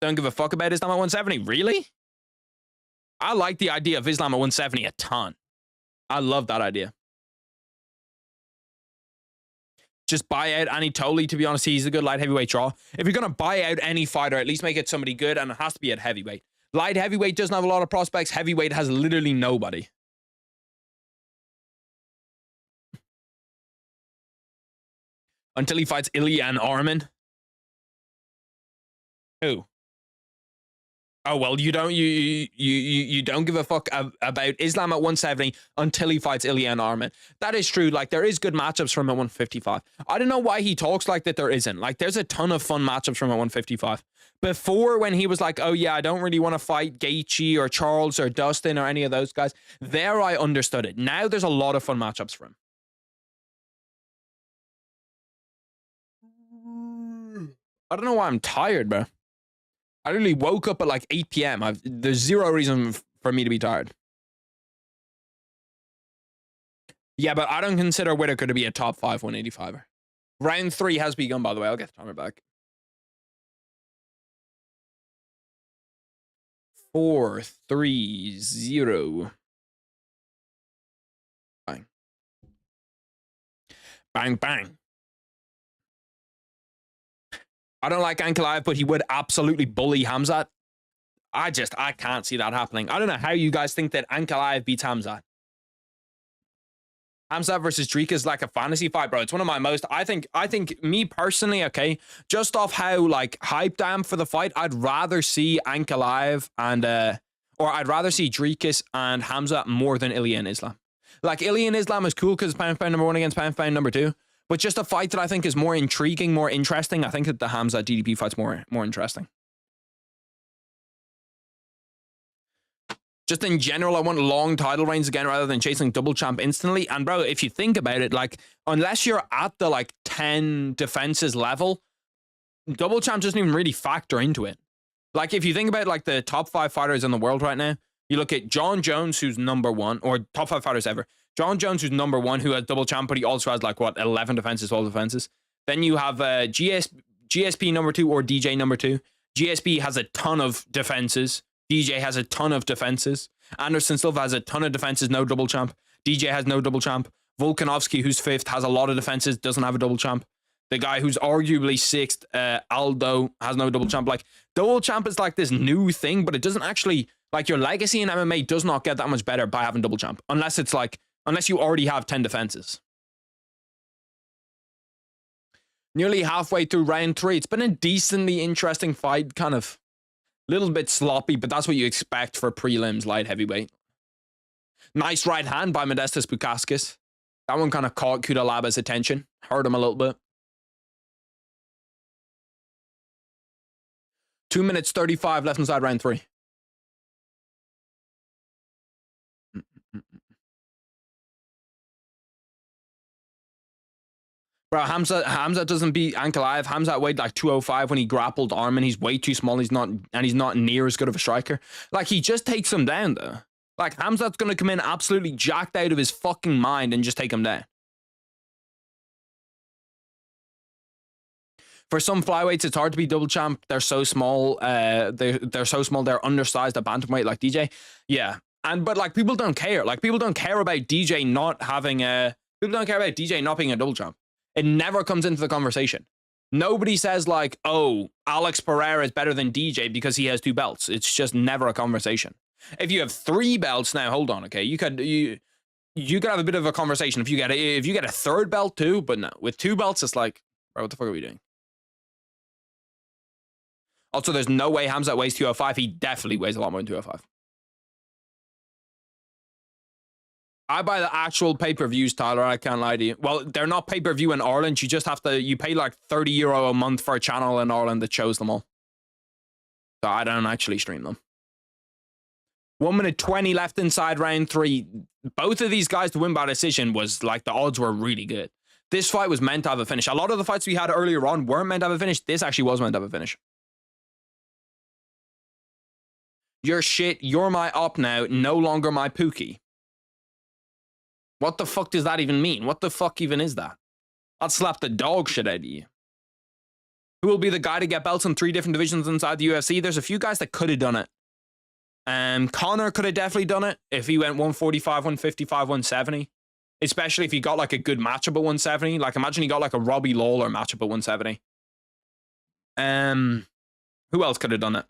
Don't give a fuck about Islam at 170. Really? I like the idea of Islam at 170 a ton. I love that idea. Just buy out Anatoly, to be honest. He's a good light heavyweight draw. If you're going to buy out any fighter, at least make it somebody good, and it has to be at heavyweight. Light heavyweight doesn't have a lot of prospects. Heavyweight has literally nobody. Until he fights Ilya and Arman. Who? Oh well, you don't give a fuck about Islam at 170 until he fights Ilya Arman. That is true. Like there is good matchups from at 155. I don't know why he talks like that there isn't. Like there's a ton of fun matchups from at 155. Before, when he was like, oh yeah, I don't really want to fight Gaethje or Charles or Dustin or any of those guys, there I understood it. Now there's a lot of fun matchups for him. I don't know why I'm tired, bro. I literally woke up at like 8 p.m. There's zero reason for me to be tired. Yeah, but I don't consider Whitaker to be a top 5 185er. Round 3 has begun, by the way. I'll get the timer back. 4, 3, 0. Bang. Bang, bang. I don't like Ankalaev, but he would absolutely bully Khamzat. I can't see that happening. I don't know how you guys think that Ankalaev beats Khamzat. Khamzat versus Drika is like a fantasy fight, bro. It's one of my most, I think me personally, okay, just off how like hyped I am for the fight, I'd rather see Ankalaev and, or I'd rather see Drikas and Khamzat more than Ilya and Islam. Like Ilya and Islam is cool because pound for pound number 1 against pound for pound number 2. But just a fight that I think is more intriguing, more interesting. I think that the Khamzat DDP fight's more interesting. Just in general, I want long title reigns again rather than chasing double champ instantly. And bro, if you think about it, like unless you're at the like 10 defenses level, double champ doesn't even really factor into it. Like if you think about like the top 5 fighters in the world right now, you look at John Jones, who's number 1, or top 5 fighters ever. John Jones, who's number 1, who has double champ, but he also has like what, 11 defenses, 12 defenses. Then you have GSP number 2 or DJ number 2. GSP has a ton of defenses. DJ has a ton of defenses. Anderson Silva has a ton of defenses, no double champ. DJ has no double champ. Volkanovski, who's 5th, has a lot of defenses, doesn't have a double champ. The guy who's arguably 6th, Aldo, has no double champ. Like, double champ is like this new thing, but it doesn't actually, like, your legacy in MMA does not get that much better by having double champ. Unless it's like, unless you already have 10 defenses. Nearly halfway through round 3. It's been a decently interesting fight, kind of a little bit sloppy, but that's what you expect for prelims light heavyweight. Nice right hand by Modestas Bukauskas. That one kind of caught Kudalaba's attention. Hurt him a little bit. 2 minutes 35 left inside round 3. Bro, Khamzat doesn't beat Ankalaev. Khamzat weighed like 205 when he grappled Arman. He's way too small. He's not near as good of a striker. Like, he just takes him down, though. Like, Khamzat's going to come in absolutely jacked out of his fucking mind and just take him down. For some flyweights, it's hard to be double champ. They're so small. They're so small. They're undersized at bantamweight like DJ. Yeah. But like, people don't care. Like, people don't care about DJ not having a... People don't care about DJ not being a double champ. It never comes into the conversation. Nobody says like, oh, Alex Pereira is better than DJ because he has 2 belts. It's just never a conversation. If you have 3 belts now, hold on, okay? You could have a bit of a conversation if you get a 3rd belt too, but no. With 2 belts, it's like, bro, what the fuck are we doing? Also, there's no way Khamzat weighs 205. He definitely weighs a lot more than 205. I buy the actual pay-per-views, Tyler. I can't lie to you. Well, they're not pay-per-view in Ireland. You just have to, you pay like €30 a month for a channel in Ireland that shows them all. So I don't actually stream them. 1 minute 20 left inside round 3. Both of these guys to win by decision was like, the odds were really good. This fight was meant to have a finish. A lot of the fights we had earlier on weren't meant to have a finish. This actually was meant to have a finish. You're shit. You're my op now. No longer my Pookie. What the fuck does that even mean? What the fuck even is that? I'll slap the dog shit out of you. Who will be the guy to get belts in 3 different divisions inside the UFC? There's a few guys that could have done it. Connor could have definitely done it if he went 145, 155, 170. Especially if he got like a good matchup at 170. Like, imagine he got like a Robbie Lawler matchup at 170. Who else could have done it?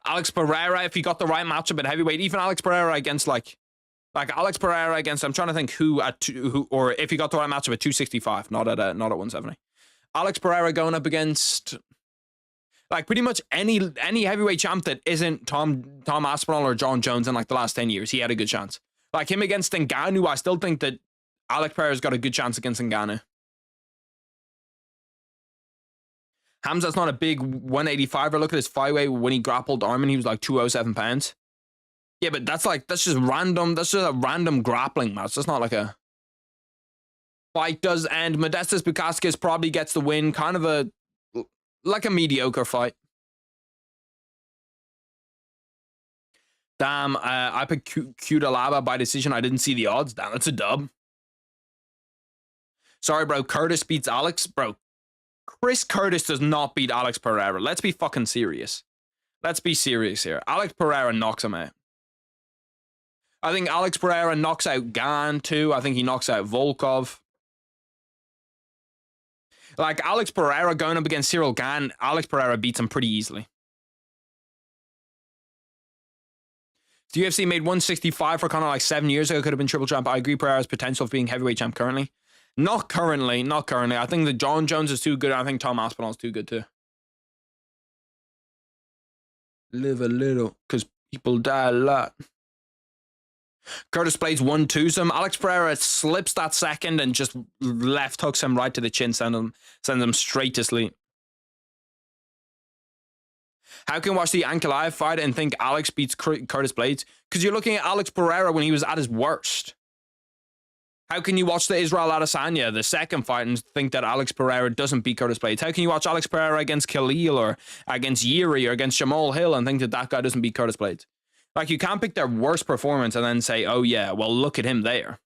Alex Pereira, if he got the right matchup at heavyweight. Even Alex Pereira against like Alex Pereira against, I'm trying to think who or if he got the right matchup at 265, not at 170. Alex Pereira going up against, Like pretty much any heavyweight champ that isn't Tom Aspinall or John Jones in like the last 10 years, he had a good chance. Like him against Ngannou, I still think that Alex Pereira's got a good chance against Ngannou. Hamza's not a big 185er. Look at his flyweight when he grappled Armin, he was like 207 pounds. Yeah, but that's just random. That's just a random grappling match. That's not like a fight does end. Modestas Bukauskas probably gets the win. Kind of a mediocre fight. Damn, I picked Cutelaba by decision. I didn't see the odds. Damn, that's a dub. Sorry, bro. Curtis beats Alex. Bro, Chris Curtis does not beat Alex Pereira. Let's be fucking serious. Let's be serious here. Alex Pereira knocks him out. I think Alex Pereira knocks out Gan too. I think he knocks out Volkov. Like Alex Pereira going up against Cyril Gane, Alex Pereira beats him pretty easily. The UFC made 165 for Conor like 7 years ago. Could have been triple champ. I agree Pereira's potential of being heavyweight champ currently. Not currently. I think that John Jones is too good. I think Tom Aspinall is too good too. Live a little, because people die a lot. Curtis Blades 1-2 him. Alex Pereira slips that second and just left hooks him right to the chin, send him straight to sleep. How can you watch the Ankalaev fight and think Alex beats Curtis Blades? Because you're looking at Alex Pereira when he was at his worst. How can you watch the Israel Adesanya, the second fight, and think that Alex Pereira doesn't beat Curtis Blades? How can you watch Alex Pereira against Khalil or against Yuri or against Jamal Hill and think that that guy doesn't beat Curtis Blades? Like, you can't pick their worst performance and then say, oh yeah, well, look at him there.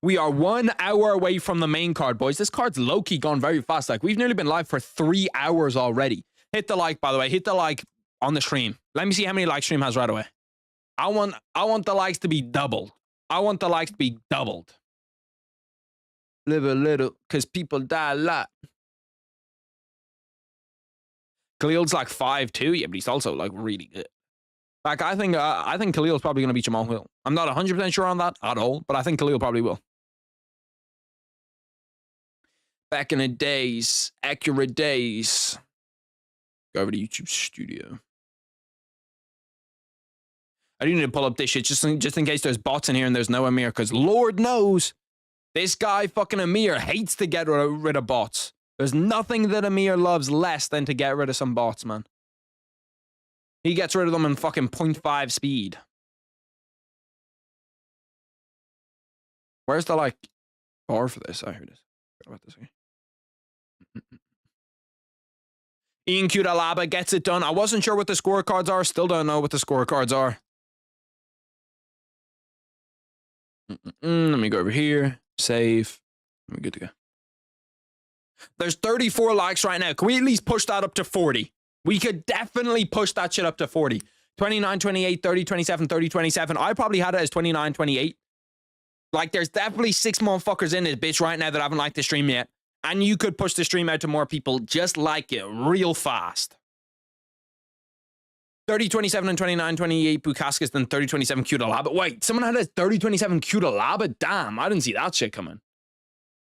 We are 1 hour away from the main card, boys. This card's low-key gone very fast. Like, we've nearly been live for 3 hours already. Hit the like, by the way. Hit the like on the stream. Let me see how many likes stream has right away. I want the likes to be doubled. I want the likes to be doubled. Live a little, because people die a lot. Khalil's like 5'2", yeah, but he's also like really good. Like, I think Khalil's probably going to beat Jamal Hill. I'm not 100% sure on that at all, but I think Khalil probably will. Back in the days, accurate days. Go over to YouTube Studio. I do need to pull up this shit just in case there's bots in here and there's no Amir, because Lord knows this guy fucking Amir hates to get rid of bots. There's nothing that Amir loves less than to get rid of some bots, man. He gets rid of them in fucking 0.5 speed. Where's the, like, bar for this? Oh, here it is. Forgot about this here. Ian Cutelaba gets it done. I wasn't sure what the scorecards are. Still don't know what the scorecards are. Let me go over here. Save. We're good to go. There's 34 likes right now. Can we at least push that up to 40? We could definitely push that shit up to 40. 29, 28, 30, 27, 30, 27. I probably had it as 29, 28. Like, there's definitely 6 motherfuckers in this bitch right now that haven't liked the stream yet. And you could push the stream out to more people. Just like it real fast. 30, 27, and 29, 28 Bukauskas, then 30, 27 Cutelaba. Wait, someone had a 30, 27 Cutelaba? Damn, I didn't see that shit coming.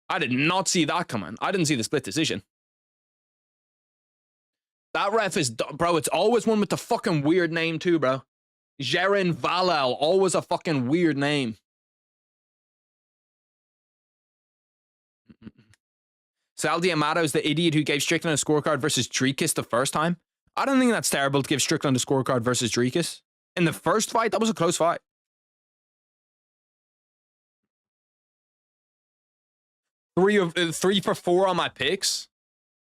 I did not see that coming. I didn't see the split decision. That ref is... Bro, it's always one with the fucking weird name too, bro. Jerin Valel. Always a fucking weird name. Sal D'Amato is the idiot who gave Strickland a scorecard versus Dricus the first time. I don't think that's terrible to give Strickland a scorecard versus Dricus. In the first fight, that was a close fight. Three for 4 on my picks.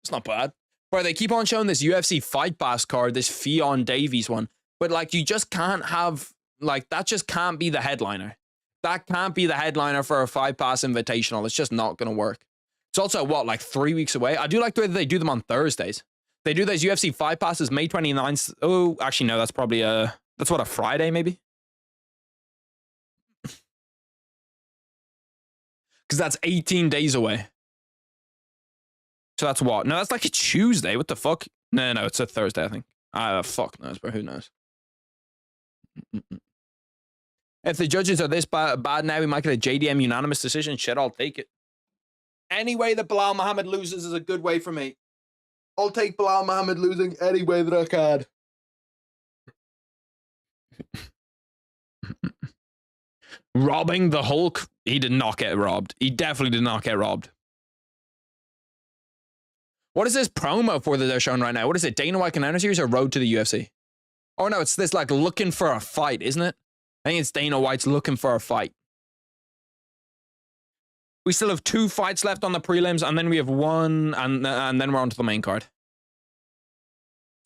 It's not bad. Bro, they keep on showing this UFC Fight Pass card, this Fionn Davies one. But, like, you just can't have... Like, that just can't be the headliner. That can't be the headliner for a Fight Pass Invitational. It's just not going to work. It's also, what, like 3 weeks away? I do like the way that they do them on Thursdays. They do those UFC Fight Passes May 29th. Oh, actually, no, that's probably that's what, a Friday, maybe? Because that's 18 days away. So that's what? No, that's like a Tuesday. What the fuck? No, it's a Thursday, I think. Fuck knows, bro. Who knows? If the judges are this bad now, we might get a JDM unanimous decision. Shit, I'll take it. Any way that Belal Muhammad loses is a good way for me. I'll take Belal Muhammad losing any way that I can. Robbing the Hulk? He did not get robbed. He definitely did not get robbed. What is this promo for that they're showing right now? What is it? Dana White Contender Series or Road to the UFC? Oh no, it's this like looking for a fight, isn't it? I think it's Dana White's looking for a fight. We still have 2 fights left on the prelims, and then we have 1, and then we're on to the main card.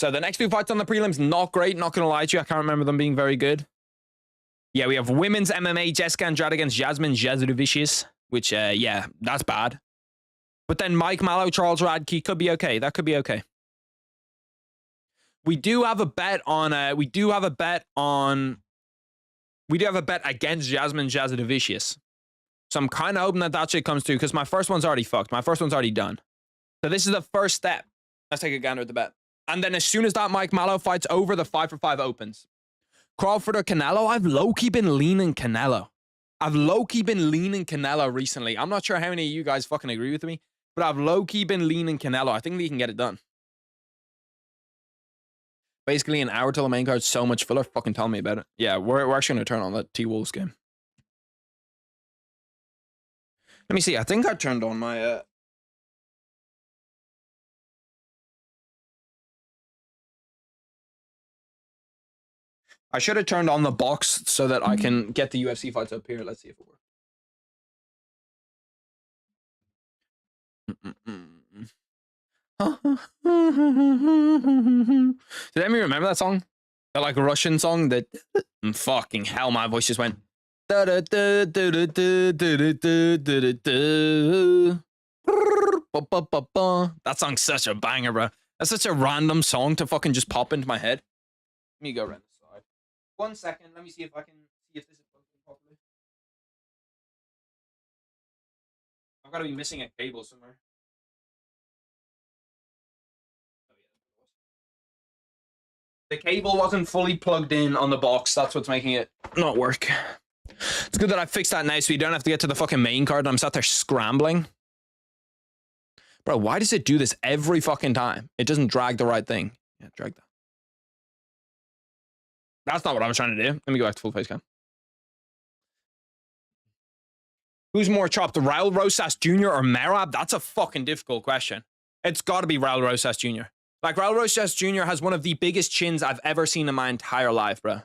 So the next 2 fights on the prelims, not great, not going to lie to you. I can't remember them being very good. Yeah, we have women's MMA, Jessica Andrade against Jasmine Jasudavicius, which, yeah, that's bad. But then Mike Mallow, Charles Radke could be okay. That could be okay. We do have a bet on, we do have a bet against Jasmine Jasudavicius. So I'm kind of hoping that that shit comes through because my first one's already fucked. My first one's already done. So this is the first step. Let's take a gander at the bet. And then as soon as that Mike Mallow fight's over, the 5-for-5 opens. Crawford or Canelo? I've low-key been leaning Canelo. I've low-key been leaning Canelo recently. I'm not sure how many of you guys fucking agree with me, but I've low-key been leaning Canelo. I think we can get it done. Basically, an hour till the main card, so much filler. Fucking tell me about it. Yeah, we're actually going to turn on that T-Wolves game. Let me see. I think I turned on my... I should have turned on the box so that I can get the UFC fights up here. Let's see if it works. Did anyone remember that song? That like Russian song that... Fucking hell, my voice just went... That song's such a banger, bro. That's such a random song to fucking just pop into my head. Let me go around the side. 1 second. Let me see if I can see if this is functioning properly. I've got to be missing a cable somewhere. Oh, yeah. The cable wasn't fully plugged in on the box. That's what's making it not work. It's good that I fixed that now so you don't have to get to the fucking main card and I'm sat there scrambling. Bro, why does it do this every fucking time? It doesn't drag the right thing. Yeah, drag that. That's not what I was trying to do. Let me go back to full face cam. Who's more chopped, Raul Rosas Jr. or Merab? That's a fucking difficult question. It's got to be Raul Rosas Jr. Like, Raul Rosas Jr. has one of the biggest chins I've ever seen in my entire life, bro.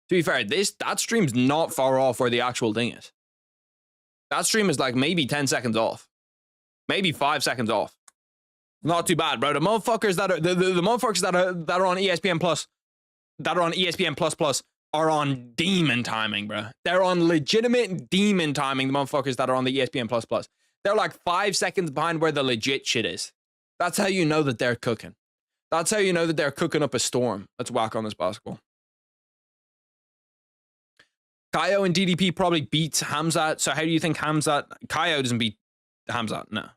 To be fair, that stream's not far off where the actual thing is. That stream is like maybe 10 seconds off. Maybe 5 seconds off. Not too bad, bro. The motherfuckers that are the motherfuckers that are on ESPN Plus, that are on ESPN Plus are on demon timing, bro. They're on legitimate demon timing, the motherfuckers that are on the ESPN Plus. They're like 5 seconds behind where the legit shit is. That's how you know that they're cooking. That's how you know that they're cooking up a storm. Let's whack on this basketball. Kaio and DDP probably beats Hamzat. So how do you think Hamzat... Kaio doesn't beat Hamzat, no.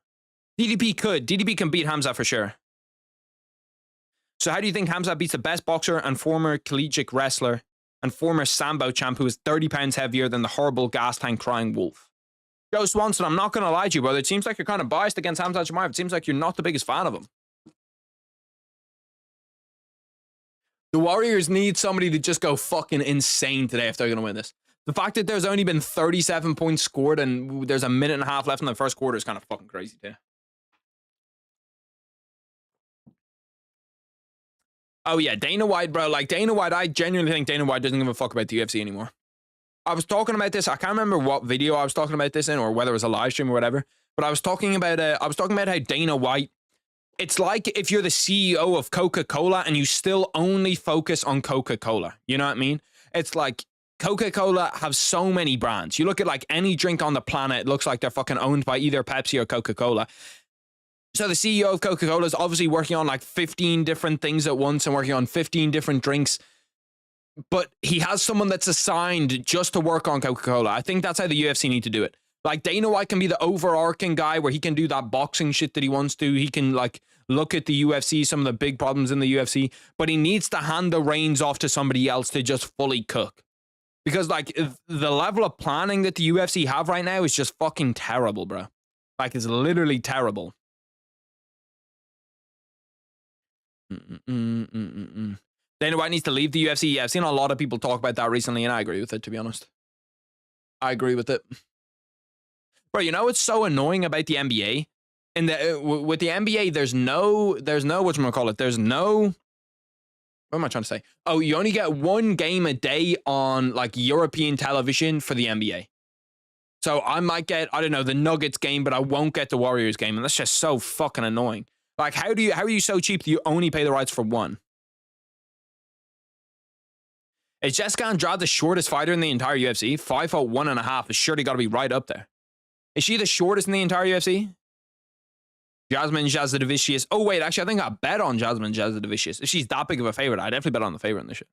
DDP could. DDP can beat Hamzat for sure. So how do you think Hamzat beats the best boxer and former collegiate wrestler and former Sambo champ who is 30 pounds heavier than the horrible gas tank crying wolf? Joe Swanson, I'm not going to lie to you, brother. It seems like you're kind of biased against Hamzat Chimaev. It seems like you're not the biggest fan of him. The Warriors need somebody to just go fucking insane today if they're going to win this. The fact that there's only been 37 points scored and there's a minute and a half left in the first quarter is kind of fucking crazy too. Oh yeah, Dana White, bro. Like Dana White, I genuinely think Dana White doesn't give a fuck about the UFC anymore. I was talking about this. I can't remember what video I was talking about this in or whether it was a live stream or whatever. But I was talking about how Dana White, it's like if you're the CEO of Coca-Cola and you still only focus on Coca-Cola. You know what I mean? It's like Coca-Cola have so many brands. You look at like any drink on the planet, it looks like they're fucking owned by either Pepsi or Coca-Cola. So the CEO of Coca-Cola is obviously working on like 15 different things at once and working on 15 different drinks. But he has someone that's assigned just to work on Coca-Cola. I think that's how the UFC need to do it. Like Dana White can be the overarching guy where he can do that boxing shit that he wants to. He can like look at the UFC, some of the big problems in the UFC, but he needs to hand the reins off to somebody else to just fully cook. Because, like, the level of planning that the UFC have right now is just fucking terrible, bro. Like, it's literally terrible. Dana White needs to leave the UFC. Yeah, I've seen a lot of people talk about that recently, and I agree with it, to be honest. I agree with it. Bro, you know what's so annoying about the NBA? With the NBA, there's no, whatchamacallit, there's no, what am I trying to say? Oh, you only get one game a day on, like, European television for the NBA. So I might get, I don't know, the Nuggets game, but I won't get the Warriors game, and that's just so fucking annoying. Like, how are you so cheap that you only pay the rights for one? Is Jessica Andrade the shortest fighter in the entire UFC? 5'1.5" has surely got to be right up there. Is she the shortest in the entire UFC? Jasmine Jasudavicius. Oh, wait, actually, I think I bet on Jasmine Jasudavicius. If she's that big of a favorite, I definitely bet on the favorite in this shit.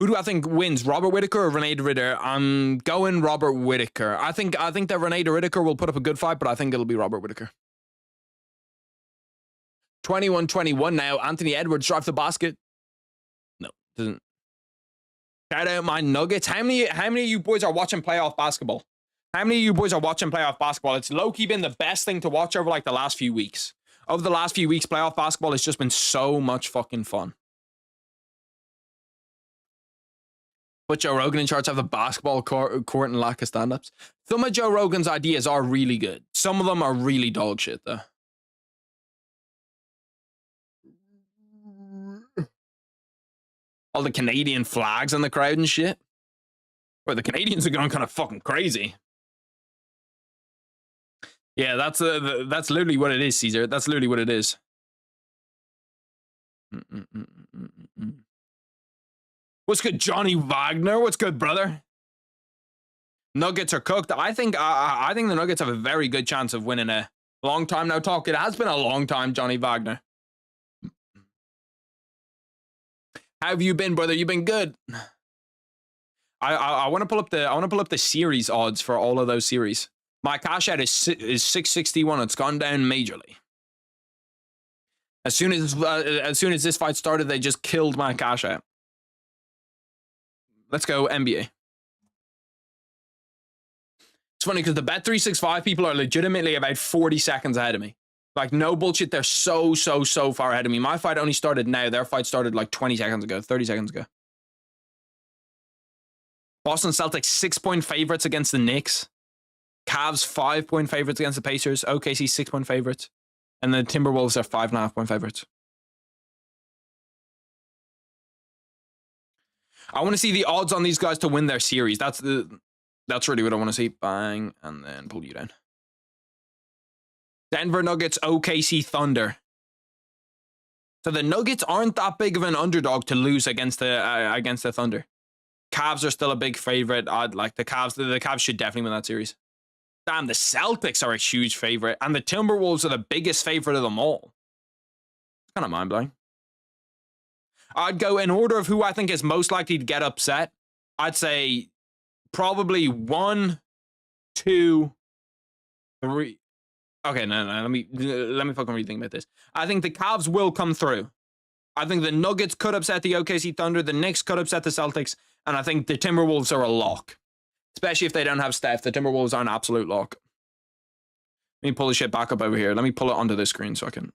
Who do I think wins, Robert Whittaker or Renee Ritter? I'm going Robert Whittaker. I think that Renee Ritter will put up a good fight, but I think it'll be Robert Whittaker. 21-21 now. Anthony Edwards drive the basket. No, doesn't. Shout out my Nuggets. How many of you boys are watching playoff basketball? How many of you boys are watching playoff basketball? It's low-key been the best thing to watch over, like, the last few weeks. Over the last few weeks, playoff basketball has just been so much fucking fun. But Joe Rogan in charge of the basketball court and lack of stand-ups. Some of Joe Rogan's ideas are really good. Some of them are really dog shit, though. All the Canadian flags in the crowd and shit. Where the Canadians are going kind of fucking crazy. Yeah, that's literally what it is, Caesar. That's literally what it is. What's good, Johnny Wagner? What's good, brother? Nuggets are cooked. I think the Nuggets have a very good chance of winning a long time now. Talk. It has been a long time, Johnny Wagner. How have you been, brother? You've been good. I want to pull up the series odds for all of those series. My cash out is 661. It's gone down majorly. As soon as this fight started, they just killed my cash out. Let's go NBA. It's funny because the Bet365 people are legitimately about 40 seconds ahead of me. Like, no bullshit, they're so far ahead of me. My fight only started now. Their fight started like 20 seconds ago, 30 seconds ago. Boston Celtics 6-point favorites against the Knicks. Cavs 5-point favorites against the Pacers. OKC 6-point favorites. And the Timberwolves are 5.5-point favorites. I want to see the odds on these guys to win their series. That's really what I want to see. Bang, and then pull you down. Denver Nuggets, OKC Thunder. So the Nuggets aren't that big of an underdog to lose against the Thunder. Cavs are still a big favorite. I'd like the Cavs. The Cavs should definitely win that series. Damn, the Celtics are a huge favorite, and the Timberwolves are the biggest favorite of them all. It's kind of mind-blowing. I'd go in order of who I think is most likely to get upset. I'd say probably 1, 2, 3. Okay, no. Let me fucking rethink about this. I think the Cavs will come through. I think the Nuggets could upset the OKC Thunder. The Knicks could upset the Celtics. And I think the Timberwolves are a lock. Especially if they don't have Steph. The Timberwolves are an absolute lock. Let me pull the shit back up over here. Let me pull it onto this screen so I can...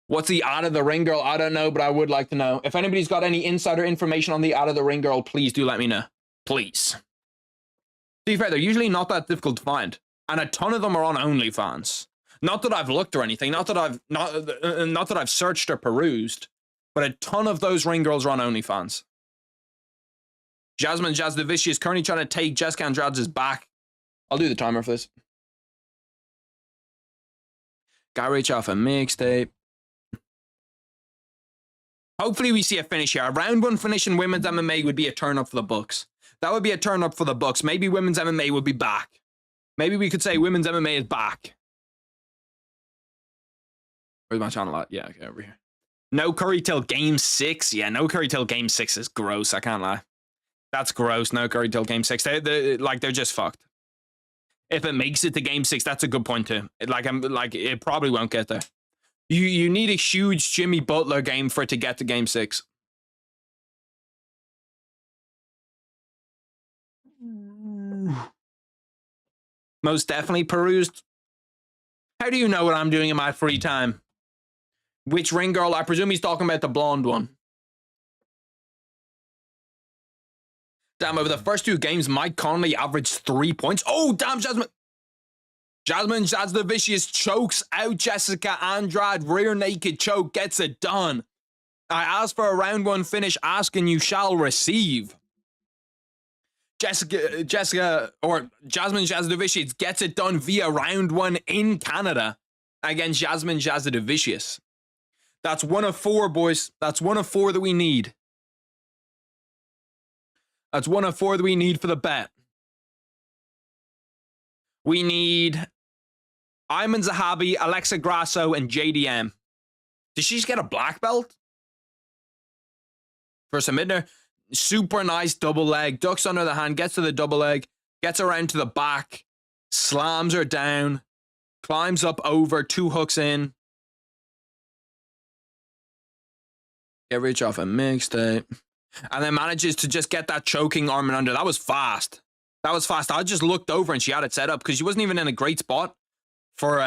What's the Out of the Ring girl? I don't know, but I would like to know. If anybody's got any insider information on the Out of the Ring girl, please do let me know. Please. To be fair, they're usually not that difficult to find. And a ton of them are on OnlyFans. Not that I've looked or anything. Not that I've searched or perused. But a ton of those ring girls are on OnlyFans. Jasmine Jasudavicius is currently trying to take Jessica Andrade's back. I'll do the timer for this. Guy reach off a mixtape. Hopefully we see a finish here. A round 1 finish in women's MMA would be a turn up for the books. That would be a turn up for the books. Maybe women's MMA would be back. Maybe we could say women's MMA is back. Where's my channel at? Yeah, okay, over here. No Curry till game 6. Yeah, no Curry till game 6 is gross. I can't lie. That's gross. No Curry till game 6. They're just fucked. If it makes it to game 6, that's a good point too. It probably won't get there. You need a huge Jimmy Butler game for it to get to game 6. Most definitely perused. How do you know what I'm doing in my free time? Which ring girl? I presume he's talking about the blonde one. Damn, over the first 2 games, Mike Conley averaged 3 points. Oh, damn, Jasmine Jasudavicius chokes out Jessica Andrade. Rear naked choke, gets it done. I asked for a round 1 finish, asking you shall receive. Jasmine Jasudavicius gets it done via round 1 in Canada against Jasmine Jasudavicius. That's 1 of 4, boys. That's 1 of 4 that we need. That's 1 of 4 that we need for the bet. We need Ayman Zahabi, Alexa Grasso, and JDM. Did she just get a black belt? For submitter, super nice double leg. Ducks under the hand, gets to the double leg, gets around to the back, slams her down, climbs up over, 2 hooks in. Get rich off a mixtape. And then manages to just get that choking arm and under. That was fast. That was fast. I just looked over and she had it set up because she wasn't even in a great spot for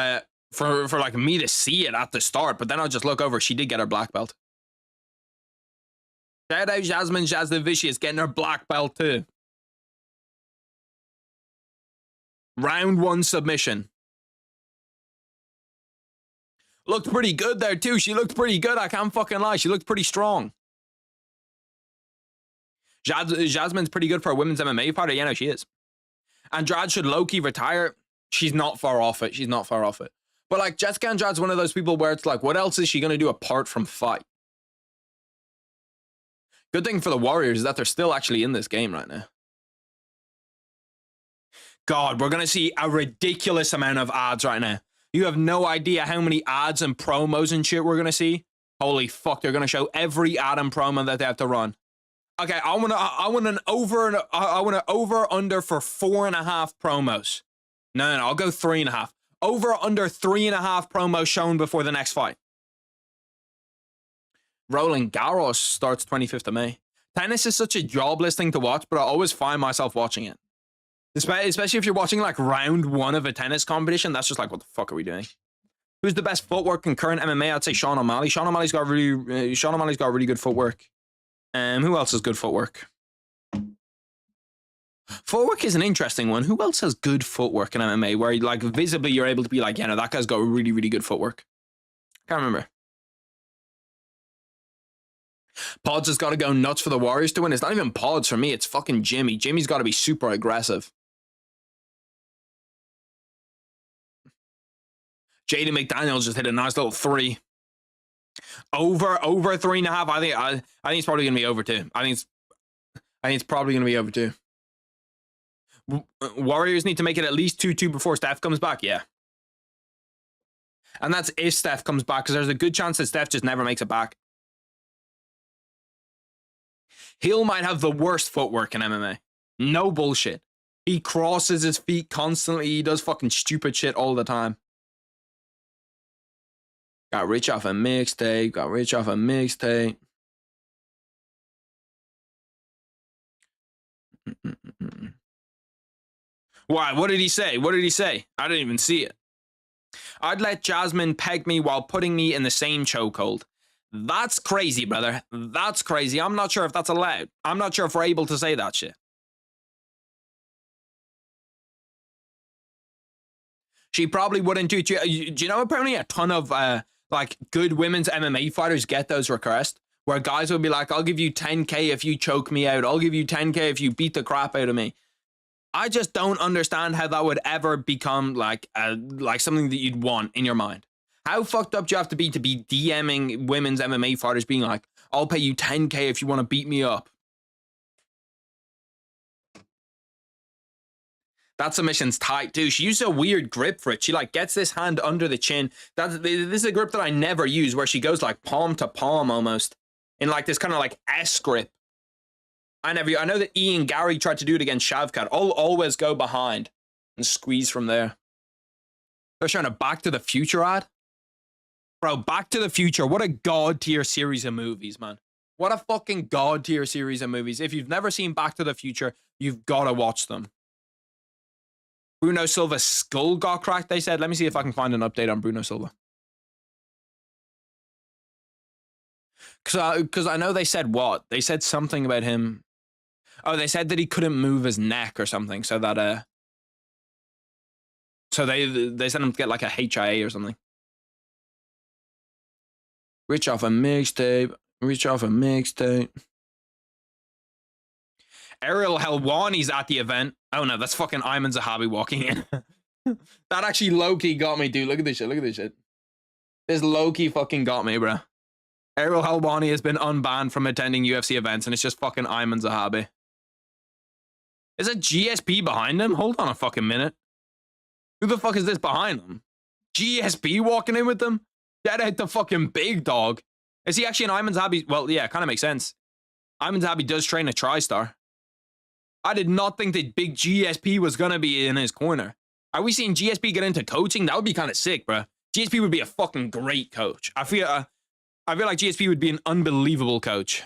like me to see it at the start. But then I'll just look over. She did get her black belt. Shout out Jasmine Jasudavicius getting her black belt too. Round 1 submission. Looked pretty good there too. She looked pretty good. I can't fucking lie. She looked pretty strong. Jasmine's pretty good for a women's MMA fighter. Yeah, no, she is. Andrade should low-key retire. She's not far off it. She's not far off it. But like Jessica Andrade's one of those people where it's like, what else is she going to do apart from fight? Good thing for the Warriors is that they're still actually in this game right now. God, we're going to see a ridiculous amount of ads right now. You have no idea how many ads and promos and shit we're going to see. Holy fuck, they're going to show every ad and promo that they have to run. Okay, I want an over under for 4.5 promos. No, I'll go 3.5. Over under 3.5 promos shown before the next fight. Roland Garros starts 25th of May. Tennis is such a jobless thing to watch, but I always find myself watching it. Especially if you're watching like round 1 of a tennis competition, that's just like, what the fuck are we doing? Who's the best footwork in current MMA? I'd say Sean O'Malley. Sean O'Malley's got really good footwork. Who else has good footwork? Footwork is an interesting one. Who else has good footwork in MMA where like visibly you're able to be like, yeah, no, that guy's got really, really good footwork? Can't remember. Pods has got to go nuts for the Warriors to win. It's not even Pods for me. It's fucking Jimmy. Jimmy's got to be super aggressive. Jaden McDaniels just hit a nice little 3. Over 3.5. I think it's probably gonna be over 2. I think it's probably gonna be over 2. Warriors need to make it at least 2-2 before Steph comes back. Yeah, and that's if Steph comes back, because there's a good chance that Steph just never makes it back. Hill might have the worst footwork in MMA. No bullshit. He crosses his feet constantly. He does fucking stupid shit all the time. Got rich off a mixtape. Got rich off a mixtape. Why? What did he say? What did he say? I didn't even see it. I'd let Jasmine peg me while putting me in the same chokehold. That's crazy, brother. That's crazy. I'm not sure if that's allowed. I'm not sure if we're able to say that shit. She probably wouldn't do. Do you know apparently a ton of like good women's MMA fighters get those requests where guys will be like, I'll give you 10K if you choke me out. I'll give you 10K if you beat the crap out of me. I just don't understand how that would ever become like something that you'd want in your mind. How fucked up do you have to be DMing women's MMA fighters being like, I'll pay you 10K if you want to beat me up? That submission's tight too. She used a weird grip for it. She like gets this hand under the chin. This is a grip that I never use, where she goes like palm to palm almost in like this kind of like S grip. I know that Ian Gary tried to do it against Shavkat. I'll always go behind and squeeze from there. They're showing a Back to the Future ad. Bro, Back to the Future. What a god tier series of movies, man. What a fucking god tier series of movies. If you've never seen Back to the Future, you've got to watch them. Bruno Silva's skull got cracked, they said. Let me see if I can find an update on Bruno Silva. Because I know they said what? They said something about him. Oh, they said that he couldn't move his neck or something, so that so they sent him to get like a HIA or something. Rich off a mixtape. Rich off a mixtape. Ariel Helwani's at the event. Oh no, that's fucking Ayman Zahabi walking in. That actually low-key got me, dude. Look at this shit. Look at this shit. This low-key fucking got me, bro. Ariel Helwani has been unbanned from attending UFC events, and it's just fucking Ayman Zahabi. Is it GSP behind him? Hold on a fucking minute. Who the fuck is this behind them? GSP walking in with them? Shout out the fucking big dog. Is he actually an Ayman Zahabi? Well, yeah, kind of makes sense. Ayman Zahabi does train a TriStar. I did not think that big GSP was going to be in his corner. Are we seeing GSP get into coaching? That would be kind of sick, bro. GSP would be a fucking great coach. I feel like GSP would be an unbelievable coach.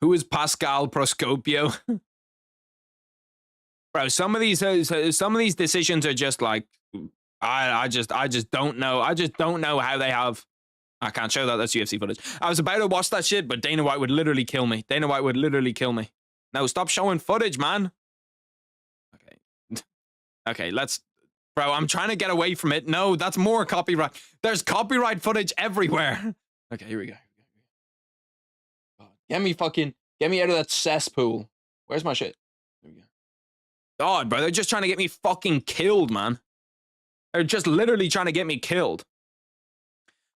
Who is Pascal Proscopio? Bro, some of these decisions are just like, I just don't know. I just don't know how they have. I can't show that. That's UFC footage. I was about to watch that shit, but Dana White would literally kill me. Dana White would literally kill me. No, stop showing footage, man. Okay. Okay, let's... Bro, I'm trying to get away from it. No, that's more copyright. There's copyright footage everywhere. Okay, here we go. Get me out of that cesspool. Where's my shit? Here we go. God, bro, they're just trying to get me fucking killed, man. They're just literally trying to get me killed.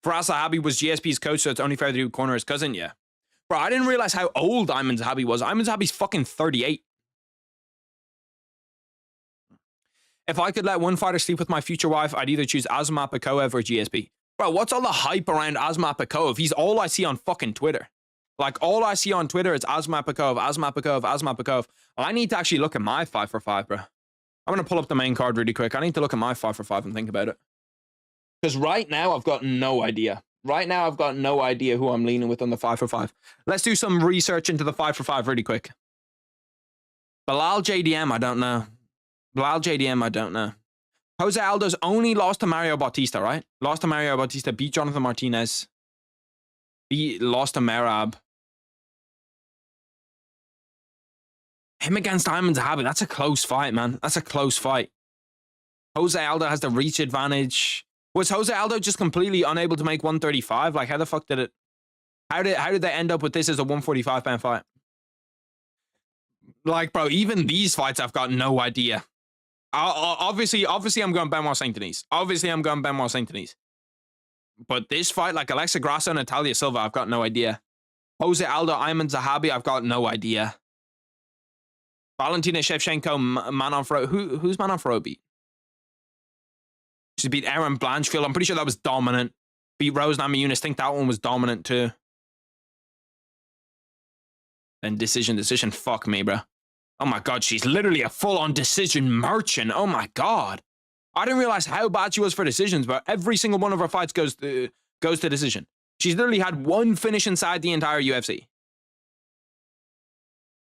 Faraz Zahabi was GSP's coach, so it's only fair to do corner his cousin, yeah. Bro, I didn't realize how old Ayman Zahabi was. Ayman Zahabi's fucking 38. If I could let one fighter sleep with my future wife, I'd either choose Azamat Pekoev or GSP. Bro, what's all the hype around Azamat Pekoev? He's all I see on fucking Twitter. Like, all I see on Twitter is Azamat Pekoev, Azamat Pekoev, Azamat Pekoev. I need to actually look at my 5 for 5, bro. I'm going to pull up the main card really quick. I need to look at my 5 for 5 and think about it. Because right now, I've got no idea. Right now, I've got no idea who I'm leaning with on the 5 for 5. Let's do some research into the 5 for 5 really quick. BELAL JDM, I don't know. BELAL JDM, I don't know. Jose Aldo's only lost to Mario Bautista, right? Lost to Mario Bautista, beat Jonathan Martinez. Lost to Merab. Him against Ayman Zahabi, that's a close fight, man. That's a close fight. Jose Aldo has the reach advantage. Was Jose Aldo just completely unable to make 135? Like, how the fuck did it... How did they end up with this as a 145-pound fight? Like, bro, even these fights, I've got no idea. Obviously, I'm going Benoit Saint-Denis. Obviously, I'm going Benoit Saint-Denis. But this fight, like Alexa Grasso and Natalia Silva, I've got no idea. Jose Aldo, Ayman Zahabi, I've got no idea. Valentina Shevchenko, Manon Farrow. Who's Manon Farrow beat? She beat Erin Blanchfield. I'm pretty sure that was dominant. Beat Rose Namajunas. I think that one was dominant too. Then decision. Fuck me, bro. Oh my God, she's literally a full-on decision merchant. Oh my God. I didn't realize how bad she was for decisions, but every single one of her fights goes to decision. She's literally had one finish inside the entire UFC.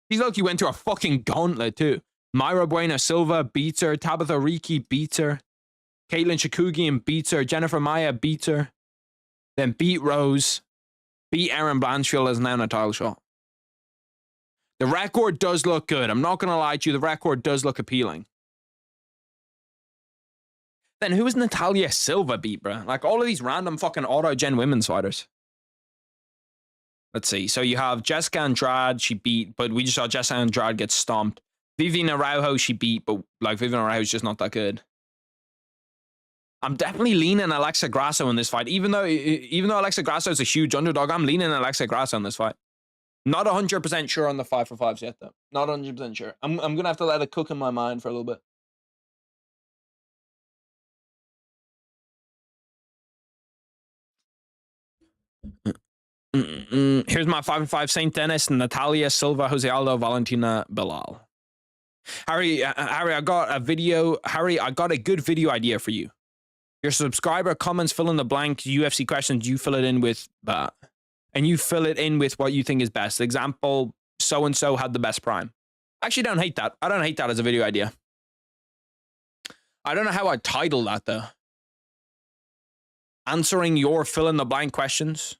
She's lucky went to a fucking gauntlet too. Mayra Bueno Silva beats her. Tabitha Ricci beats her. Caitlin Chikugian beats her. Jennifer Maia beats her. Then beat Rose. Beat Erin Blanchfield as now in a title shot. The record does look good. I'm not going to lie to you. The record does look appealing. Then who is Natalia Silva beat, bro? Like all of these random fucking auto-gen women's fighters. Let's see. So you have Jessica Andrade, she beat, but we just saw Jessica Andrade get stomped. Vivian Araujo, she beat, but like Vivian Araujo's just not that good. I'm definitely leaning Alexa Grasso in this fight. Even though Alexa Grasso is a huge underdog, I'm leaning Alexa Grasso in this fight. Not 100% sure on the 5 for 5s yet, though. Not 100% sure. I'm going to have to let it cook in my mind for a little bit. Here's my 5 for 5. St. Denis, Natalia Silva, Jose Aldo, Valentina, BELAL. Harry, I got a video. Harry, I got a good video idea for you. Your subscriber comments fill in the blank UFC questions. You fill it in with that. And you fill it in with what you think is best. Example, so-and-so had the best prime. Actually, don't hate that. I don't hate that as a video idea. I don't know how I'd title that, though. Answering your fill-in-the-blank questions.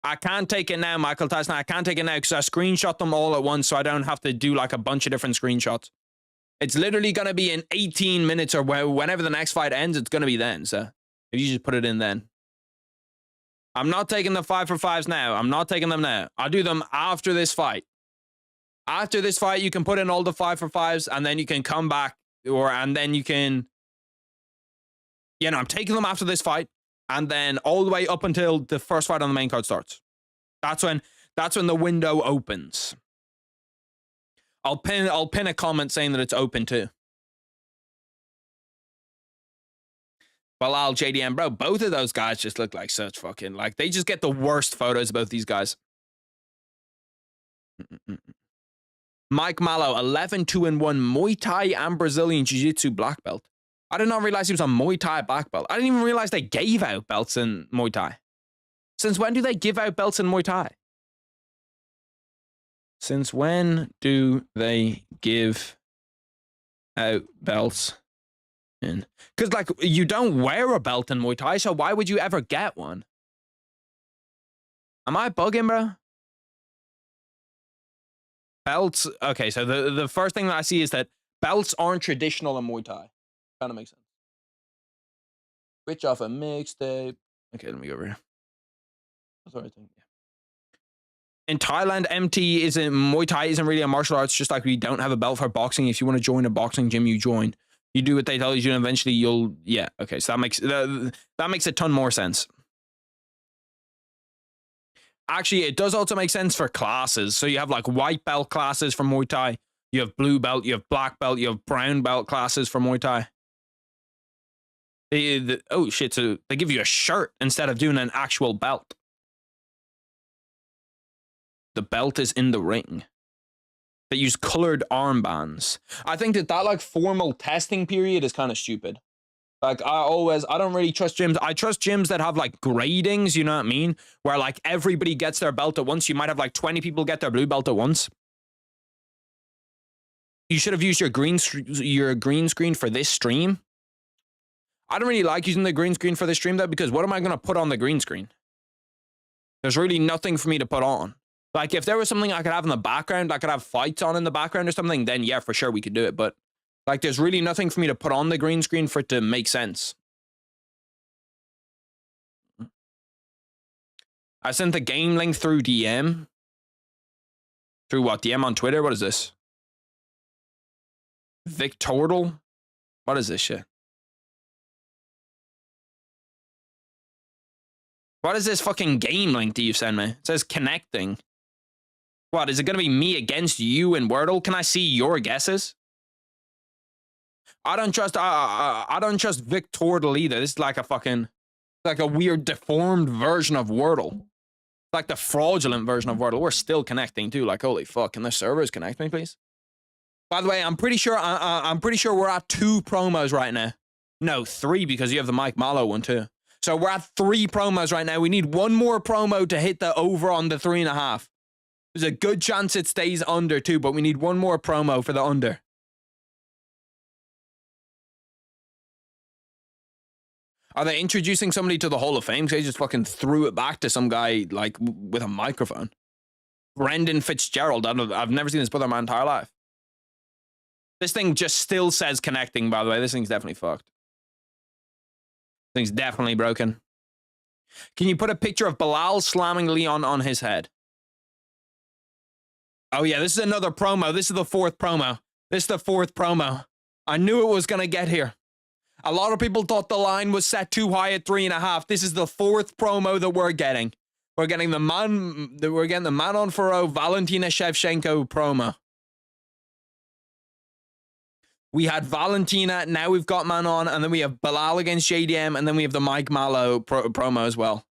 I can't take it now, Michael Tyson. I can't take it now because I screenshot them all at once so I don't have to do like a bunch of different screenshots. It's literally going to be in 18 minutes or whenever the next fight ends, it's going to be then. So if you just put it in then. I'm not taking the 5-for-5s now. I'm not taking them now. I'll do them after this fight. After this fight, you can put in all the 5-for-5s and then you can come back and then you can, you know, I'm taking them after this fight and then all the way up until the first fight on the main card starts. That's when the window opens. I'll pin a comment saying that it's open too. BELAL, JDM, bro, both of those guys just look like such fucking, like, they just get the worst photos of both these guys. Mike Mallow, 11-2-1, Muay Thai and Brazilian Jiu-Jitsu black belt. I did not realize he was a Muay Thai black belt. I didn't even realize they gave out belts in Muay Thai. Since when do they give out belts in Muay Thai? Since when do they give out belts in? Because, like, you don't wear a belt in Muay Thai, so why would you ever get one? Am I bugging, bro? Belts. Okay, so the first thing that I see is that belts aren't traditional in Muay Thai. Kind of makes sense. Switch off a mixtape. Okay, let me go over here. That's what I think. Yeah. In Thailand, Muay Thai isn't really a martial arts, just like we don't have a belt for boxing. If you want to join a boxing gym, you join. You do what they tell you, and eventually you'll, yeah, okay, so that makes a ton more sense. Actually, it does also make sense for classes. So you have like white belt classes for Muay Thai, you have blue belt, you have black belt, you have brown belt classes for Muay Thai. Oh shit, so they give you a shirt instead of doing an actual belt. The belt is in the ring. They use colored armbands. I think that like formal testing period is kind of stupid. Like I don't really trust gyms. I trust gyms that have like gradings, you know what I mean? Where like everybody gets their belt at once. You might have like 20 people get their blue belt at once. You should have used your green screen for this stream. I don't really like using the green screen for this stream though, because what am I going to put on the green screen? There's really nothing for me to put on. Like, if there was something I could have in the background, I could have fights on in the background or something, then yeah, for sure we could do it. But, like, there's really nothing for me to put on the green screen for it to make sense. I sent the game link through DM. Through what? DM on Twitter? What is this? Victortal? What is this shit? What is this fucking game link that you send me? It says connecting. What, is it going to be me against you in Wordle? Can I see your guesses? I don't trust Victortal either. This is like a fucking, like a weird deformed version of Wordle. Like the fraudulent version of Wordle. We're still connecting too. Like, holy fuck, can the servers connect me, please? By the way, I'm pretty sure we're at 2 promos right now. No, 3, because you have the Mike Mallow one too. So we're at 3 promos right now. We need 1 more promo to hit the over on the 3.5. There's a good chance it stays under too, but we need 1 more promo for the under. Are they introducing somebody to the Hall of Fame? Because they just fucking threw it back to some guy like with a microphone. Brendan Fitzgerald. I've never seen this brother in my entire life. This thing just still says connecting, by the way. This thing's definitely fucked. Thing's definitely broken. Can you put a picture of BELAL slamming Leon on his head? Oh yeah, this is another promo. This is the 4th promo. This is the 4th promo. I knew it was going to get here. A lot of people thought the line was set too high at 3.5. This is the 4th promo that we're getting. We're getting the Manon Faro, Valentina Shevchenko promo. We had Valentina, now we've got Manon, and then we have BELAL against JDM, and then we have the Mike Mallow promo as well.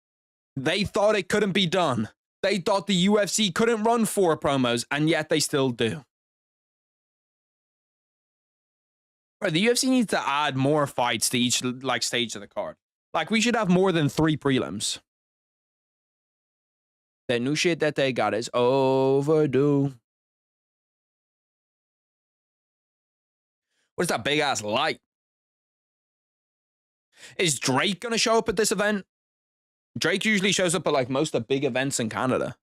They thought it couldn't be done. They thought the UFC couldn't run 4 promos, and yet they still do. Bro, the UFC needs to add more fights to each like stage of the card. Like, we should have more than 3 prelims. The new shit that they got is overdue. What is that big ass light? Is Drake gonna show up at this event? Drake usually shows up at like most of the big events in Canada.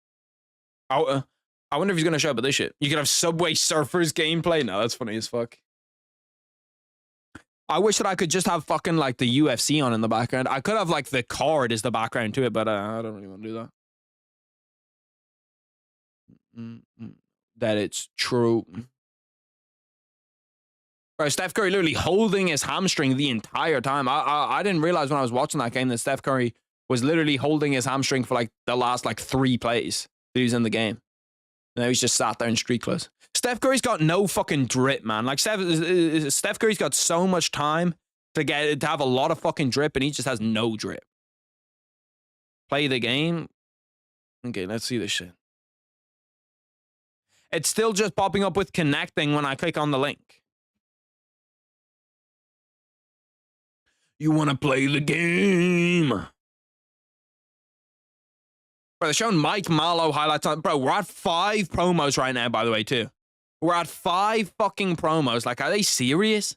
I wonder if he's gonna show up at this shit. You could have Subway Surfers gameplay. No, that's funny as fuck. I wish that I could just have fucking like the UFC on in the background. I could have like the card as the background to it, but I don't really want to do that. That it's true. Bro, Steph Curry literally holding his hamstring the entire time. I didn't realize when I was watching that game that Steph Curry was literally holding his hamstring for like the last like 3 plays that he was in the game. Now he's just sat there in street clothes. Steph Curry's got no fucking drip, man. Like Steph Curry's got so much time to have a lot of fucking drip, and he just has no drip. Play the game. Okay, let's see this shit. It's still just popping up with connecting when I click on the link. You want to play the game? Bro, they're showing Mike Mallow highlights on. Bro, we're at 5 promos right now, by the way, too. We're at 5 fucking promos. Like, are they serious?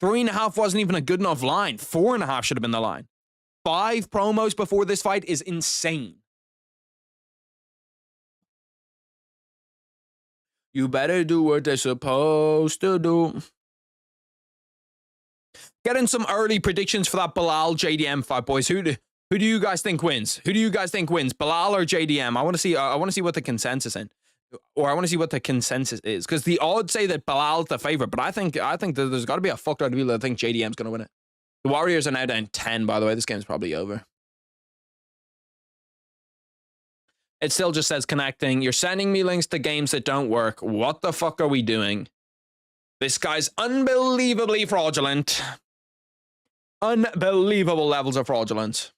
3.5 wasn't even a good enough line. 4.5 should have been the line. 5 promos before this fight is insane. You better do what they're supposed to do. Getting some early predictions for that Belal JDM fight, boys. Who do you guys think wins? Who do you guys think wins, Belal or JDM? I want to see what the consensus is, or I want to see what the consensus is, because the odds say that Belal's the favorite, but I think that there's got to be a fuckload of people that think JDM's gonna win it. The Warriors are now down 10. By the way, this game's probably over. It still just says connecting. You're sending me links to games that don't work. What the fuck are we doing? This guy's unbelievably fraudulent. Unbelievable levels of fraudulence.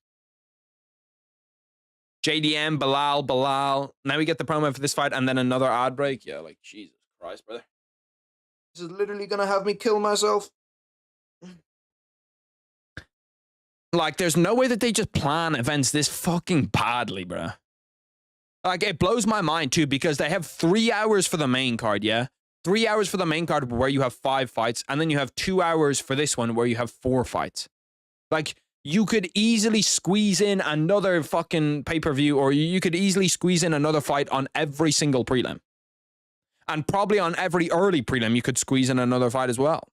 JDM, Belal. Now we get the promo for this fight and then another ad break. Yeah, like, Jesus Christ, brother. This is literally gonna have me kill myself. Like, there's no way that they just plan events this fucking badly, bro. Like, it blows my mind, too, because they have 3 hours for the main card, yeah? 3 hours for the main card where you have 5 fights, and then you have 2 hours for this one where you have 4 fights. Like, you could easily squeeze in another fucking pay-per-view, or you could easily squeeze in another fight on every single prelim. And probably on every early prelim, you could squeeze in another fight as well.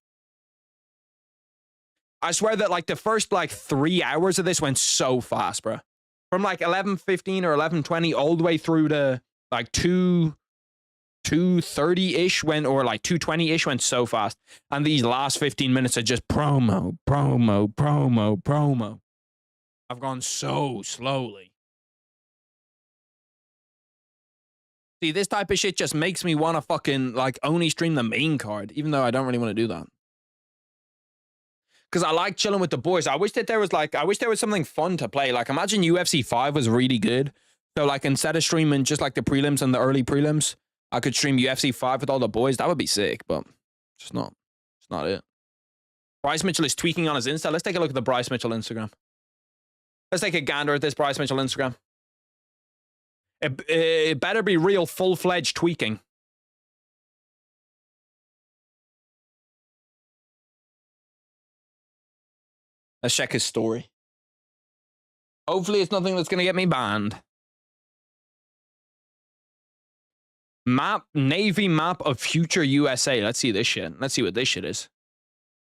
I swear that, like, the first, like, 3 hours of this went so fast, bro. From, like, 11:15 or 11:20 all the way through to, like, 2:30-ish went, or, like, 2:20-ish went so fast. And these last 15 minutes are just promo. I've gone so slowly. See, this type of shit just makes me want to fucking, like, only stream the main card, even though I don't really want to do that. Because I like chilling with the boys. I wish there was something fun to play. Like, imagine UFC 5 was really good. So, like, instead of streaming just, like, the prelims and the early prelims, I could stream UFC 5 with all the boys. That would be sick, but it's not it. Bryce Mitchell is tweaking on his Insta. Let's take a look at the Bryce Mitchell Instagram. Let's take a gander at this Bryce Mitchell Instagram. It better be real full-fledged tweaking. Let's check his story. Hopefully it's nothing that's going to get me banned. Navy map of future USA. Let's see this shit. Let's see what this shit is.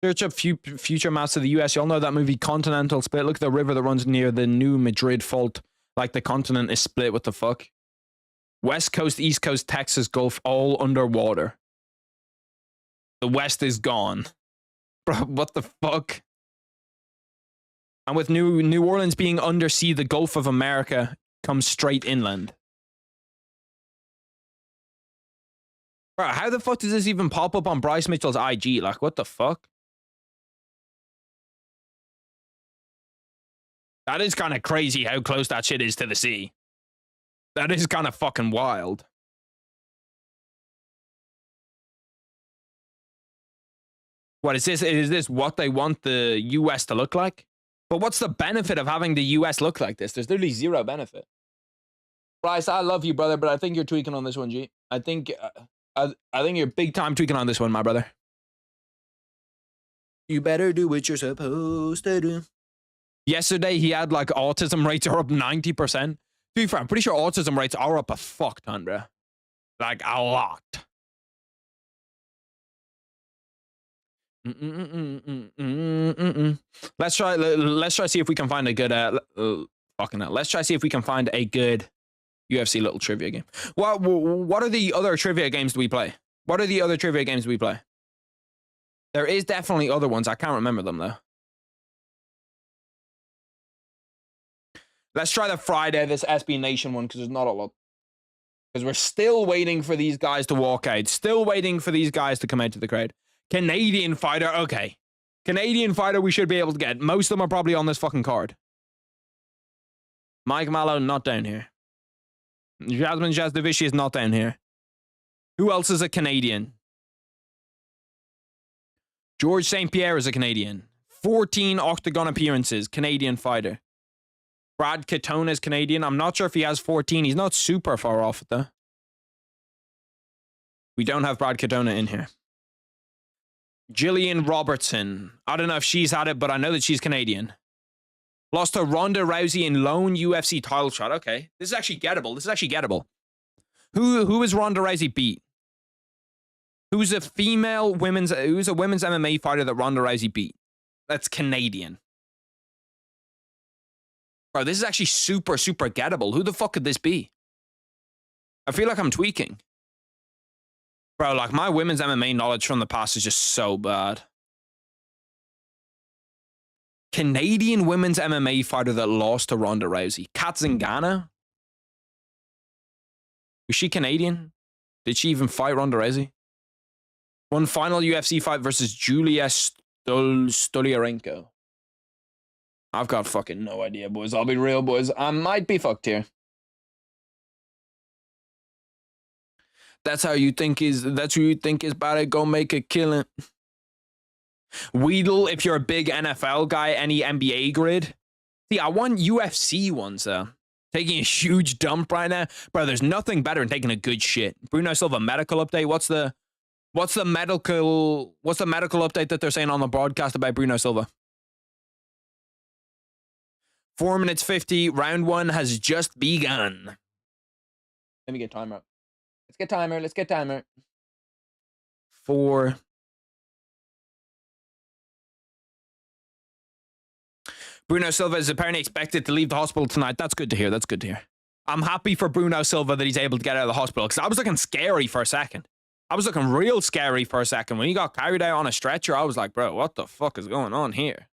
Search up future maps of the US. Y'all know that movie Continental Split. Look at the river that runs near the New Madrid Fault. Like the continent is split. What the fuck? West Coast, East Coast, Texas Gulf, all underwater. The West is gone. Bro, what the fuck? And with New Orleans being undersea, the Gulf of America comes straight inland. Bro, how the fuck does this even pop up on Bryce Mitchell's IG? Like, what the fuck? That is kind of crazy how close that shit is to the sea. That is kind of fucking wild. What is this? Is this what they want the US to look like? But what's the benefit of having the US look like this? There's literally zero benefit. Bryce, I love you, brother, but I think you're tweaking on this one, G. I think you're big time tweaking on this one, my brother. You better do what you're supposed to do. Yesterday, he had like autism rates are up 90%. To be fair, I'm pretty sure autism rates are up a fuck ton, bro. Like a lot. Let's try see if we can find a good fucking hell. Let's try see if we can find a good UFC little trivia game. What are the other trivia games we play? What are the other trivia games we play? There is definitely other ones. I can't remember them though. Let's try the Friday, this SB Nation one, because there's not a lot. Because we're still waiting for these guys to walk out. Still waiting for these guys to come out to the crowd. Canadian fighter, okay. Canadian fighter we should be able to get. Most of them are probably on this fucking card. Mike Mallow, not down here. Jasmine Jasdovici is not down here. Who else is a Canadian? George St. Pierre is a Canadian. 14 octagon appearances, Canadian fighter. Brad Katona is Canadian. I'm not sure if he has 14. He's not super far off it, though. We don't have Brad Katona in here. Jillian Robertson. I don't know if she's had it, but I know that she's Canadian. Lost to Ronda Rousey in lone UFC title shot. Okay. This is actually gettable. This is actually gettable. Who is Ronda Rousey beat? Who's a women's MMA fighter that Ronda Rousey beat? That's Canadian. Bro, this is actually super, super gettable. Who the fuck could this be? I feel like I'm tweaking. Bro, like my women's MMA knowledge from the past is just so bad. Canadian women's MMA fighter that lost to Ronda Rousey. Kat Zingano? Was she Canadian? Did she even fight Ronda Rousey? One final UFC fight versus Julia Stoliarenko. I've got fucking no idea, boys. I'll be real, boys. I might be fucked here. That's who you think is bad at go make a killing. Weedle, if you're a big NFL guy, any NBA grid. See, I want UFC ones though. Taking a huge dump right now. Bro, there's nothing better than taking a good shit. Bruno Silva medical update. What's the medical update that they're saying on the broadcast about Bruno Silva? 4 minutes 50. Round 1 has just begun. Let me get timer up. Let's get timer. 4. Bruno Silva is apparently expected to leave the hospital tonight. That's good to hear. That's good to hear. I'm happy for Bruno Silva that he's able to get out of the hospital, because I was looking scary for a second. I was looking real scary for a second. When he got carried out on a stretcher, I was like, bro, what the fuck is going on here?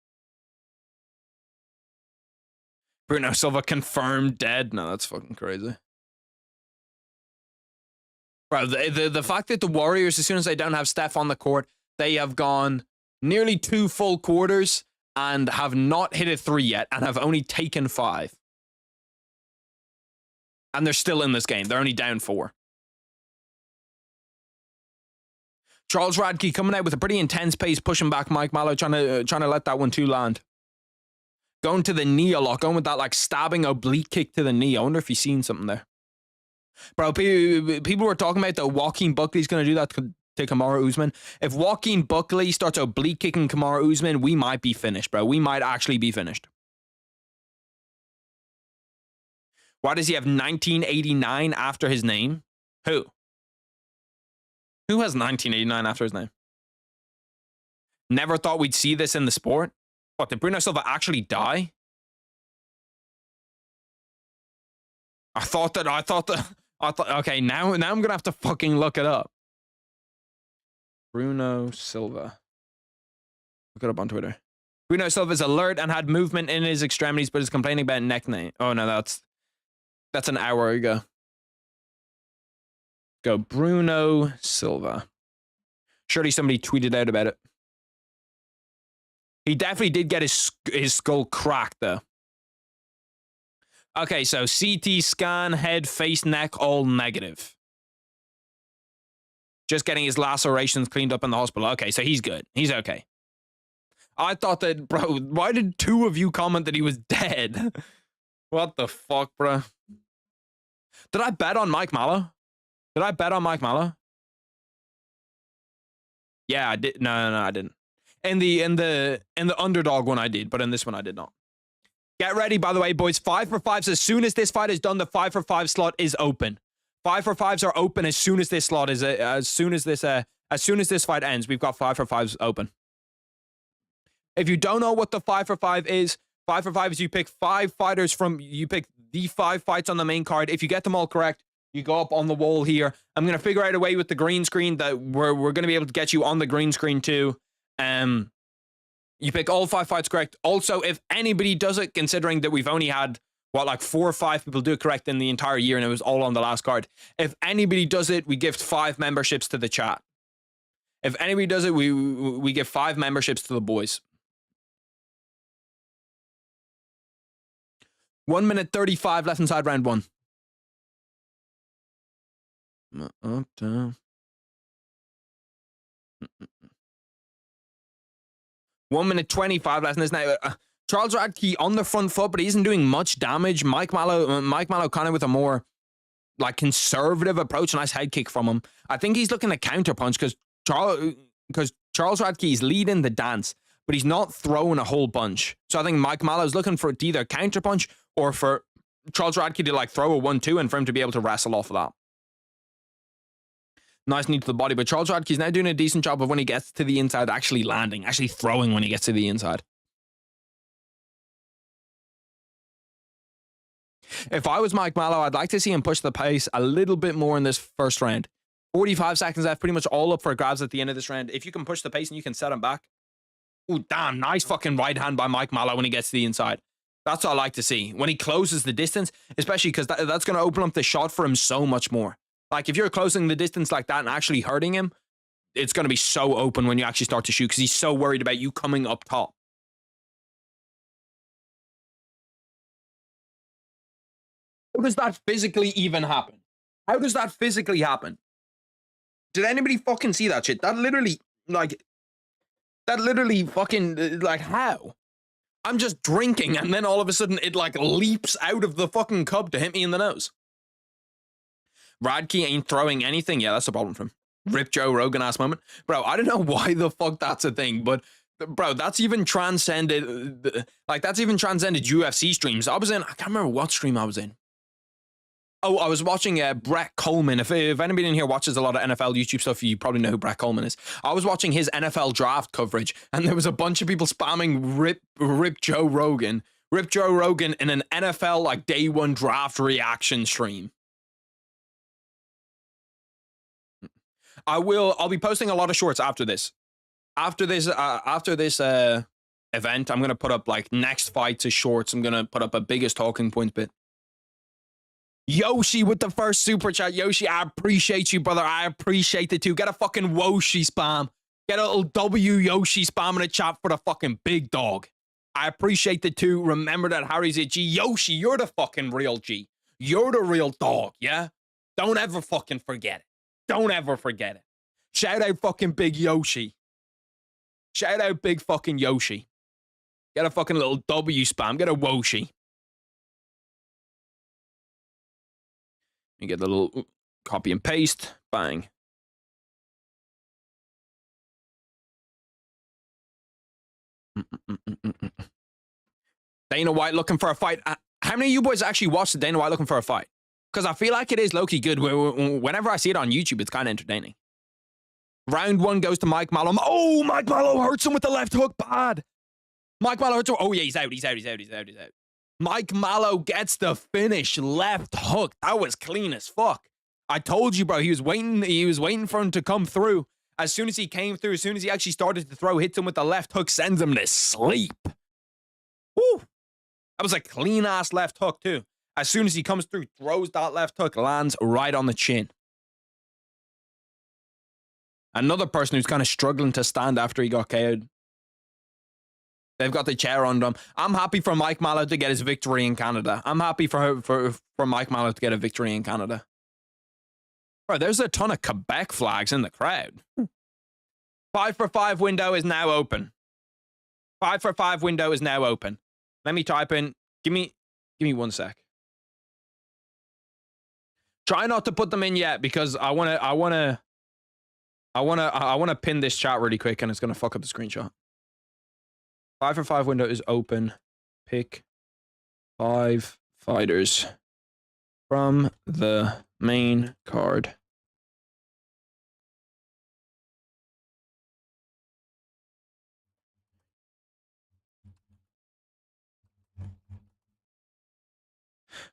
Bruno Silva confirmed dead. No, that's fucking crazy. Bro, the fact that the Warriors, as soon as they don't have Steph on the court, they have gone nearly 2 full quarters and have not hit a 3 yet and have only taken 5. And they're still in this game. They're only down 4. Charles Radke coming out with a pretty intense pace, pushing back Mike Mallow, trying to let that one too land. Going to the knee a lot, going with that like stabbing oblique kick to the knee. I wonder if you've seen something there. Bro, people were talking about that Joaquin Buckley's going to do that to Kamaru Usman. If Joaquin Buckley starts oblique kicking Kamaru Usman, we might be finished, bro. We might actually be finished. Why does he have 1989 after his name? Who? Who has 1989 after his name? Never thought we'd see this in the sport. What, did Bruno Silva actually die? I thought, okay, now I'm going to have to fucking look it up. Bruno Silva. Look it up on Twitter. Bruno Silva is alert and had movement in his extremities, but is complaining about neck pain. Oh, no, that's an hour ago. Go Bruno Silva. Surely somebody tweeted out about it. He definitely did get his skull cracked, though. Okay, so CT scan, head, face, neck, all negative. Just getting his lacerations cleaned up in the hospital. Okay, so he's good. He's okay. I thought that, bro, why did 2 of you comment that he was dead? What the fuck, bro? Did I bet on Mike Mallow? Yeah, I did. No, I didn't. In the underdog one I did, but in this one I did not. Get ready, by the way, boys. 5 for 5s. As soon as this fight is done, the 5 for 5 slot is open. 5 for 5s are open as soon as this slot is as soon as this fight ends. We've got 5 for 5s open. If you don't know what the 5 for 5 is, 5 for 5 is you pick 5 fighters from, you pick the 5 fights on the main card. If you get them all correct, you go up on the wall here. I'm going to figure out a way with the green screen that we're going to be able to get you on the green screen too. You pick all 5 fights correct. Also, if anybody does it, considering that we've only had, what, like 4 or 5 people do it correct in the entire year and it was all on the last card. If anybody does it, we gift 5 memberships to the chat. If anybody does it, we give 5 memberships to the boys. 1 minute 35 left inside round 1. Up, down. 1 minute 25 left in this now. Charles Radke on the front foot, but he isn't doing much damage. Mike Mallow kind of with a more like conservative approach. Nice head kick from him. I think he's looking to counter punch because Charles Radke is leading the dance, but he's not throwing a whole bunch. So I think Mike Mallow's looking for either counter punch or for Charles Radke to like throw a 1-2 and for him to be able to wrestle off of that. Nice knee to the body, but Charles Radke's now doing a decent job of when he gets to the inside, actually landing, actually throwing when he gets to the inside. If I was Mike Mallow, I'd like to see him push the pace a little bit more in this first round. 45 seconds left, pretty much all up for grabs at the end of this round. If you can push the pace and you can set him back. Oh, damn, nice fucking right hand by Mike Mallow when he gets to the inside. That's what I like to see. When he closes the distance, especially because that's going to open up the shot for him so much more. Like, if you're closing the distance like that and actually hurting him, it's going to be so open when you actually start to shoot because he's so worried about you coming up top. How does that physically even happen? How does that physically happen? Did anybody fucking see that shit? That literally fucking, like, how? I'm just drinking and then all of a sudden it, like, leaps out of the fucking cup to hit me in the nose. Radke ain't throwing anything. Yeah, that's a problem for him. Rip Joe Rogan ass moment. Bro, I don't know why the fuck that's a thing, but bro, that's even transcended, like, that's even transcended UFC streams. I can't remember what stream I was in. Oh, I was watching Brett Coleman. If anybody in here watches a lot of NFL YouTube stuff, you probably know who Brett Coleman is. I was watching his NFL draft coverage, and there was a bunch of people spamming Rip Joe Rogan. Rip Joe Rogan in an NFL, like, day 1 draft reaction stream. I'll be posting a lot of shorts after this. After this event, I'm going to put up, like, next fight to shorts. I'm going to put up a biggest talking point bit. Yoshi with the first super chat. Yoshi, I appreciate you, brother. I appreciate it too. Get a fucking Woshi spam. Get a little W Yoshi spam in the chat for the fucking big dog. I appreciate it too. Remember that Harry's a G. Yoshi, you're the fucking real G. You're the real dog, yeah? Don't ever fucking forget it. Don't ever forget it. Shout out fucking big Yoshi. Shout out big fucking Yoshi. Get a fucking little W spam. Get a Woshi. You get a little copy and paste. Bang. Dana White looking for a fight. How many of you boys actually watched the Dana White looking for a fight? Because I feel like it is low-key good. Whenever I see it on YouTube, it's kind of entertaining. Round 1 goes to Mike Mallow. Oh, Mike Mallow hurts him with the left hook. Bad. Mike Mallow hurts him. Oh, yeah, he's out. He's out. Mike Mallow gets the finish. Left hook. That was clean as fuck. I told you, bro. He was waiting for him to come through. As soon as he came through, as soon as he actually started to throw, hits him with the left hook, sends him to sleep. Woo. That was a clean-ass left hook, too. As soon as he comes through, throws that left hook, lands right on the chin. Another person who's kind of struggling to stand after he got KO'd. They've got the chair on them. I'm happy for Mike Mallow to get his victory in Canada. I'm happy for Mike Mallow to get a victory in Canada. Bro, there's a ton of Quebec flags in the crowd. 5 for 5 window is now open. 5 for 5 window is now open. Let me type in. Give me 1 sec. Try not to put them in yet because I wanna pin this chat really quick and it's gonna fuck up the screenshot. 5-for-5 window is open. Pick 5 fighters from the main card.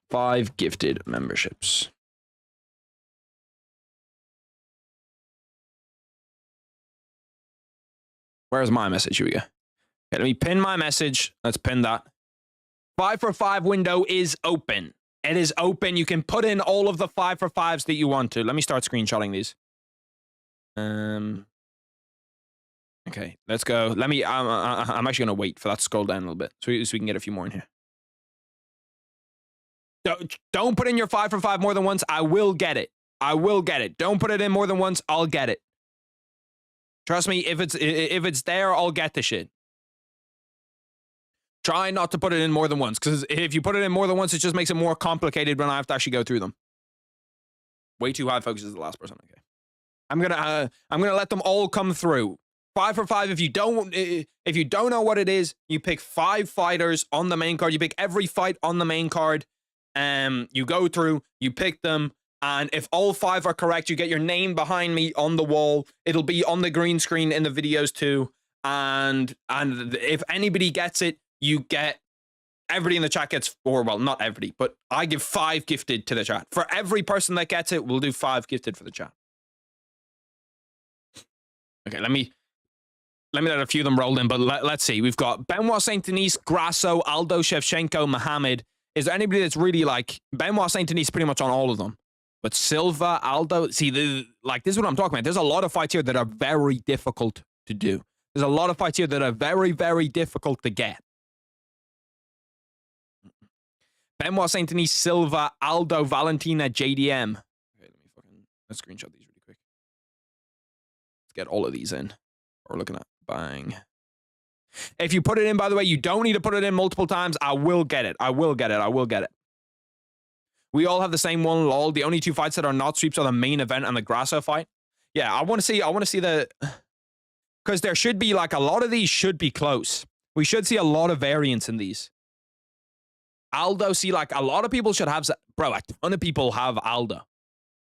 Five gifted memberships. Where's my message? Here we go. Okay, let me pin my message. Let's pin that. 5-for-5 window is open. It is open. You can put in all of the 5-for-5s that you want to. Let me start screenshotting these. Okay, let's go. Let me. I'm actually gonna wait for that to scroll down a little bit so we can get a few more in here. Don't put in your 5-for-5 more than once. I will get it. I will get it. Don't put it in more than once. I'll get it. Trust me. If it's there, I'll get the shit. Try not to put it in more than once, because if you put it in more than once, it just makes it more complicated when I have to actually go through them. Way too high focus is the last person. Okay, I'm gonna let them all come through. 5-for-5. If you don't know what it is, you pick 5 fighters on the main card. You pick every fight on the main card. You go through. You pick them. And if all 5 are correct, you get your name behind me on the wall. It'll be on the green screen in the videos too. And if anybody gets it, you get, everybody in the chat gets, or well, not everybody, but I give 5 gifted to the chat. For every person that gets it, we'll do 5 gifted for the chat. Okay, let me let a few of them roll in, but let's see. We've got Benoit Saint-Denis, Grasso, Aldo Shevchenko, Muhammad. Is there anybody that's really like, Benoit Saint-Denis pretty much on all of them. But Silva, Aldo, see, this is what I'm talking about. There's a lot of fights here that are very difficult to do. There's a lot of fights here that are very, very difficult to get. Benoit Saint-Denis, Silva, Aldo, Valentina, JDM. Okay, let's screenshot these really quick. Let's get all of these in. We're looking at bang. If you put it in, by the way, you don't need to put it in multiple times. I will get it. I will get it. I will get it. We all have the same one, lol. The only 2 fights that are not sweeps are the main event and the Grasso fight. Yeah, I want to see the, because there should be like a lot of these should be close. We should see a lot of variance in these. Aldo, see, like a lot of people should have, bro, a ton of people have Aldo.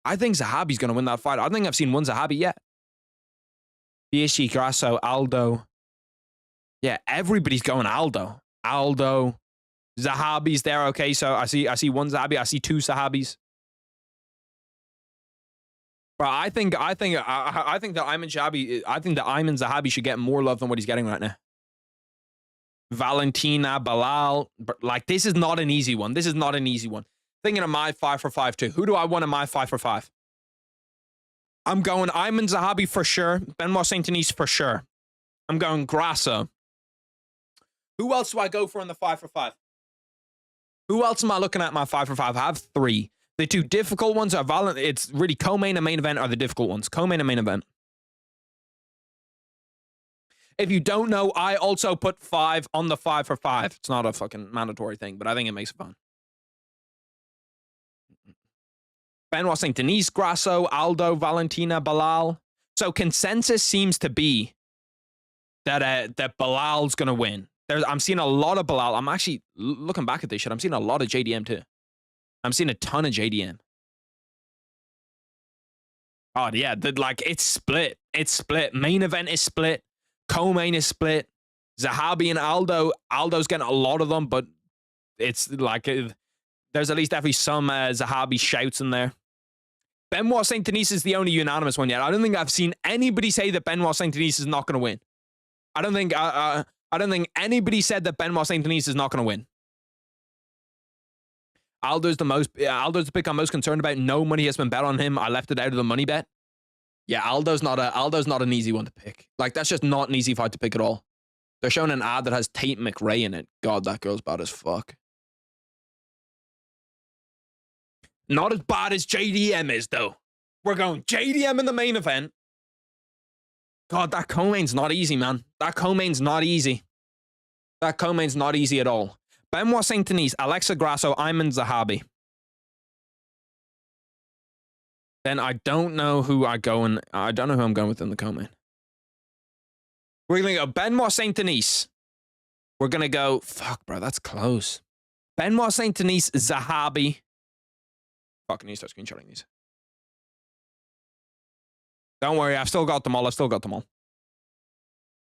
I think Zahabi's going to win that fight. I don't think I've seen one Zahabi yet. Bishi, Grasso, Aldo. Yeah, everybody's going Aldo. Aldo. Zahabi's there, okay, so I see one Zahabi, I see 2 Sahabis. But I think that Ayman Zahabi should get more love than what he's getting right now. Valentina, Belal, like this is not an easy one. This is not an easy one. Thinking of my 5-for-5 too. Who do I want in my 5-for-5? I'm going Ayman Zahabi for sure. Benoit Saint-Denis for sure. I'm going Grasso. Who else do I go for in the 5-for-5? Who else am I looking at in my 5-for-5? I have 3. The 2 difficult ones are it's really co-main and main event are the difficult ones. Co-main and main event. If you don't know, I also put 5 on the 5-for-5. It's not a fucking mandatory thing, but I think it makes it fun. Benoit Saint-Denis, Grasso, Aldo, Valentina, Belal. So consensus seems to be that Belal's going to win. I'm seeing a lot of Belal. I'm actually looking back at this shit. I'm seeing a lot of JDM too. I'm seeing a ton of JDM. Oh yeah, it's split. It's split. Main event is split. Co-main is split. Zahabi and Aldo. Aldo's getting a lot of them, but it's like there's at least definitely some Zahabi shouts in there. Benoit Saint-Denis is the only unanimous one yet. I don't think I've seen anybody say that Benoit Saint-Denis is not going to win. I don't think anybody said that Benoit Saint-Denis is not going to win. Aldo's the pick I'm most concerned about. No money has been bet on him. I left it out of the money bet. Yeah, Aldo's not an easy one to pick. Like, that's just not an easy fight to pick at all. They're showing an ad that has Tate McRae in it. God, that girl's bad as fuck. Not as bad as JDM is, though. We're going JDM in the main event. God, that co-main's not easy, man. That co-main's not easy. That co-main's not easy at all. Benoit Saint-Denis, Alexa Grasso, Ayman Zahabi. Then I don't know who I'm going with in the co-main. We're going to go Benoit Saint-Denis. We're going to go, fuck, bro, that's close. Benoit St. Denis Zahabi. Fucking need to start screenshotting these. Don't worry, I've still got them all. I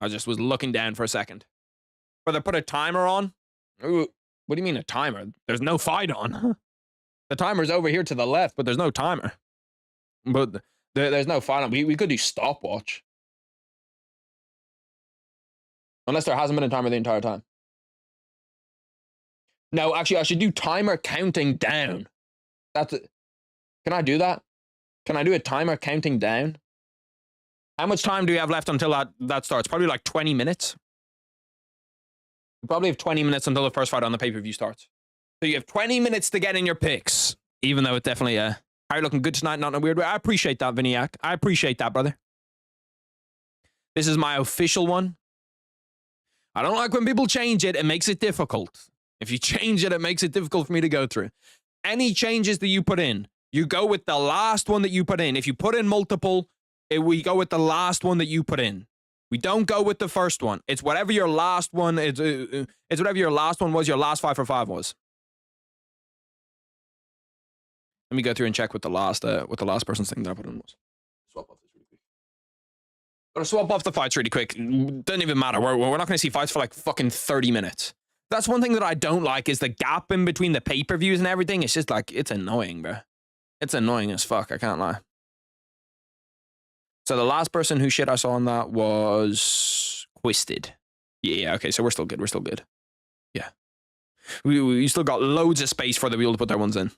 just was looking down for a second. Where they put a timer on. Ooh, what do you mean a timer? There's no fight on. The timer's over here to the left, but there's no timer. But there's no fight on. We could do stopwatch. Unless there hasn't been a timer the entire time. No, actually, I should do timer counting down. That's it. Can I do that? Can I do a timer counting down? How much time do we have left until that starts? Probably like 20 minutes. We probably have 20 minutes until the first fight on the pay-per-view starts. So you have 20 minutes to get in your picks. Even though it definitely, how are you looking good tonight? Not in a weird way. I appreciate that, Viniac. I appreciate that, brother. This is my official one. I don't like when people change it. It makes it difficult. If you change it, it makes it difficult for me to go through. Any changes that you put in, you go with the last one that you put in. If you put in multiple, we go with the last one that you put in. We don't go with the first one. It's whatever your last one. It's whatever your last one was. Your last 5 for 5 was. Let me go through and check what the last person's thing that I put in was. Swap off this really quick. Gotta swap off the fights really quick. Doesn't even matter. We're not going to see fights for like fucking 30 minutes. That's one thing that I don't like is the gap in between the pay-per-views and everything. It's just like, it's annoying, bro. It's annoying as fuck. I can't lie. So the last person who shit I saw on that was Twisted. Yeah, okay, so we're still good. We're still good. Yeah. We still got loads of space for the people to put their ones in.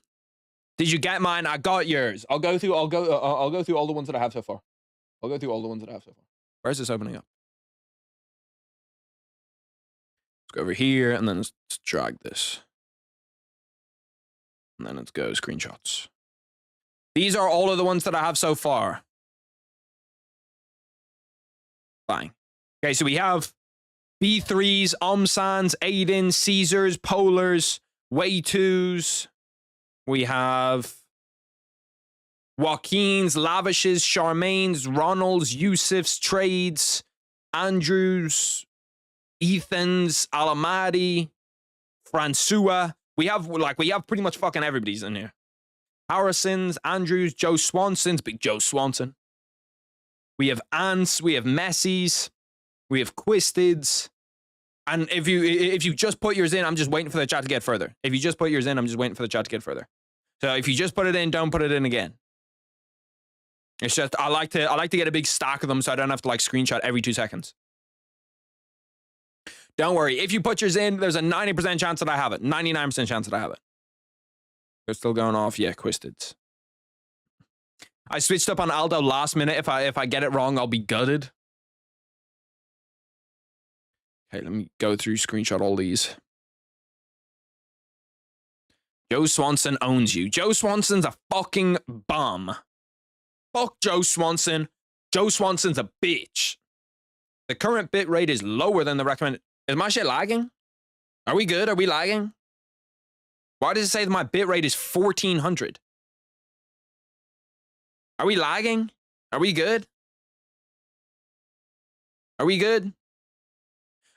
Did you get mine? I got yours. I'll go through all the ones that I have so far. Where's this opening up? Let's go over here and then let's drag this. And then let's go screenshots. These are all of the ones that I have so far. Fine. Okay, so we have B3s, Omsans, Aidens, Caesars, Polars, Way 2s. We have Joaquins, Lavishes, Charmaines, Ronalds, Yusufs, Trades, Andrews, Ethans, Alamadi, Francois. We have pretty much fucking everybody's in here. Harrisons, Andrews, Joe Swanson's, Big Joe Swanson. We have Ants, we have Messies, we have Quisteds. And if you just put yours in, I'm just waiting for the chat to get further. If you just put yours in, I'm just waiting for the chat to get further. So if you just put it in, don't put it in again. It's just I like to get a big stack of them so I don't have to like screenshot every 2 seconds. Don't worry. If you put yours in, there's a 90% chance that I have it. 99% chance that I have it. They're still going off. Yeah, Quisteds. I switched up on Aldo last minute. If I get it wrong, I'll be gutted. Okay, let me go through, screenshot all these. Joe Swanson owns you. Joe Swanson's a fucking bum. Fuck Joe Swanson. Joe Swanson's a bitch. The current bit rate is lower than the recommended. Is my shit lagging? Are we good? Are we lagging? Why does it say that my bit rate is 1400? Are we lagging? Are we good? Are we good?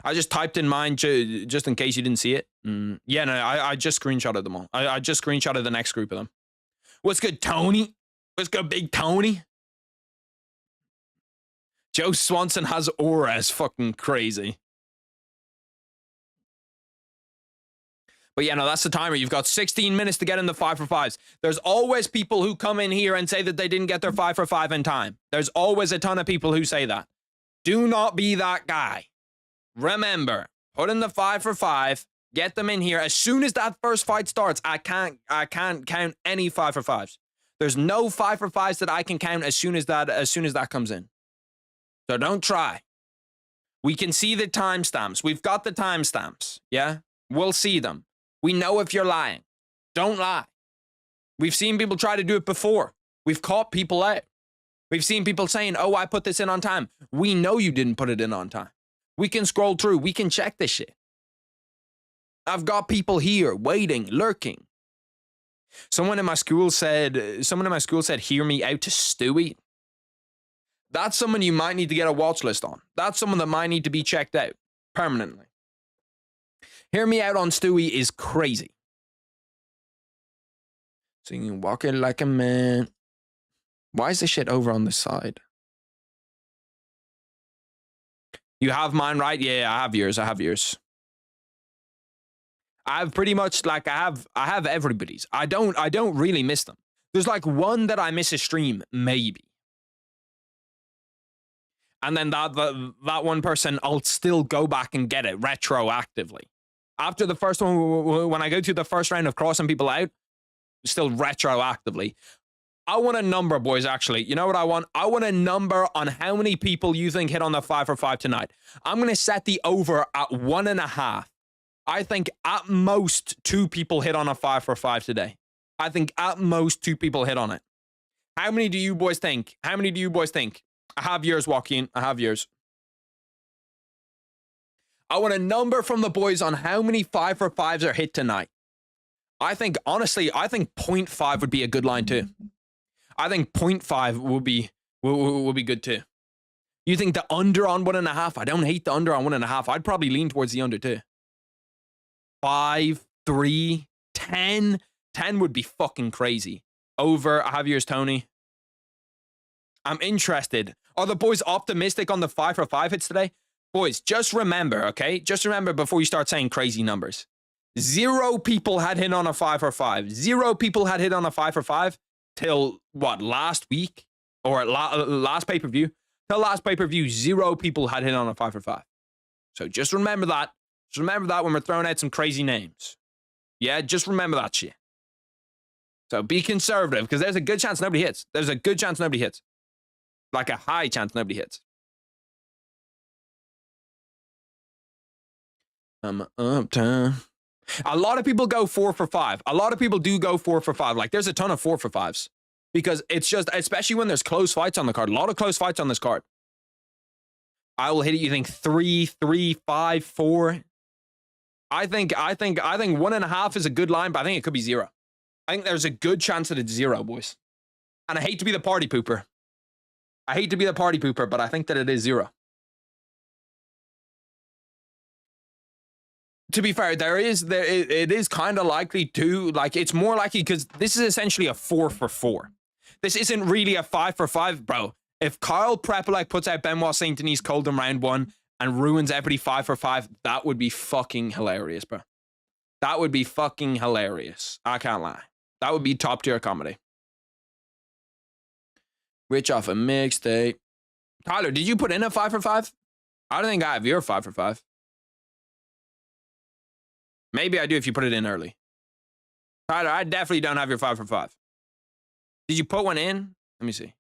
I just typed in mine just in case you didn't see it. Yeah, no, I just screenshotted them all. I just screenshotted the next group of them. What's good, Tony? What's good, Big Tony? Joe Swanson has aura. It's fucking crazy. But yeah, no, that's the timer. You've got 16 minutes to get in the 5 for 5s. There's always people who come in here and say that they didn't get their 5 for 5 in time. There's always a ton of people who say that. Do not be that guy. Remember, put in the 5 for 5, get them in here. As soon as that first fight starts, I can't count any 5 for 5s. There's no 5 for 5s that I can count as soon as that comes in. So don't try. We can see the timestamps. We've got the timestamps. Yeah? We'll see them. We know if you're lying. Don't lie. We've seen people try to do it before. We've caught people out. We've seen people saying, oh, I put this in on time. We know you didn't put it in on time. We can scroll through. We can check this shit. I've got people here waiting, lurking. Someone in my school said, hear me out to Stewie. That's someone you might need to get a watch list on. That's someone that might need to be checked out permanently. Hear me out on Stewie is crazy. Singing Walking Like a Man. Why is this shit over on this side? You have mine, right? Yeah, I have yours. I have yours. I have pretty much like I have everybody's. I don't really miss them. There's like one that I miss a stream, maybe. And then that one person, I'll still go back and get it retroactively. After the first one, when I go to the first round of crossing people out, still retroactively. I want a number, boys, actually. You know what I want? I want a number on how many people you think hit on the 5 for 5 tonight. I'm going to set the over at 1.5. I think at most 2 people hit on a 5 for 5 today. I think at most 2 people hit on it. How many do you boys think? How many do you boys think? I have yours, Joaquin. I have yours. I want a number from the boys on how many 5 for 5s are hit tonight. I think, honestly, I think 0.5 would be a good line too. I think 0.5 would be good too. You think the under on 1.5? I don't hate the under on 1.5. I'd probably lean towards the under too. 5, 3, 10. 10 would be fucking crazy. Over. I have yours, Tony. I'm interested. Are the boys optimistic on the 5 for 5 hits today? Boys, just remember, okay? Just remember before you start saying crazy numbers. 0 people had hit on a 5 for 5. 0 people had hit on a 5 for 5 till what, last week? Or last pay-per-view? Till last pay-per-view, 0 people had hit on a 5 for 5. So just remember that. Just remember that when we're throwing out some crazy names. Yeah, just remember that shit. So be conservative, because there's a good chance nobody hits. There's a good chance nobody hits. Like a high chance nobody hits. I'm uptown. A lot of people go 4 for 5. A lot of people do go 4 for 5. Like, there's a ton of 4 for 5s. Because it's just, especially when there's close fights on the card. A lot of close fights on this card. I will hit it, you think 3, 3, 5, 4. I think 1.5 is a good line, but I think it could be 0. I think there's a good chance that it's 0, boys. And I hate to be the party pooper. But I think that it is 0. To be fair, it is kind of likely to, like, it's more likely because this is essentially a 4 for 4. This isn't really a 5 for 5, bro. If Kyle Prepelec puts out Benoit Saint Denis Cold in round 1 and ruins every 5 for 5, that would be fucking hilarious, bro. That would be fucking hilarious. I can't lie. That would be top tier comedy. Rich off a mixtape. Tyler, did you put in a 5 for 5? I don't think I have your 5 for 5. Maybe I do if you put it in early. Tyler, I definitely don't have your 5 for 5. Did you put one in? Let me see.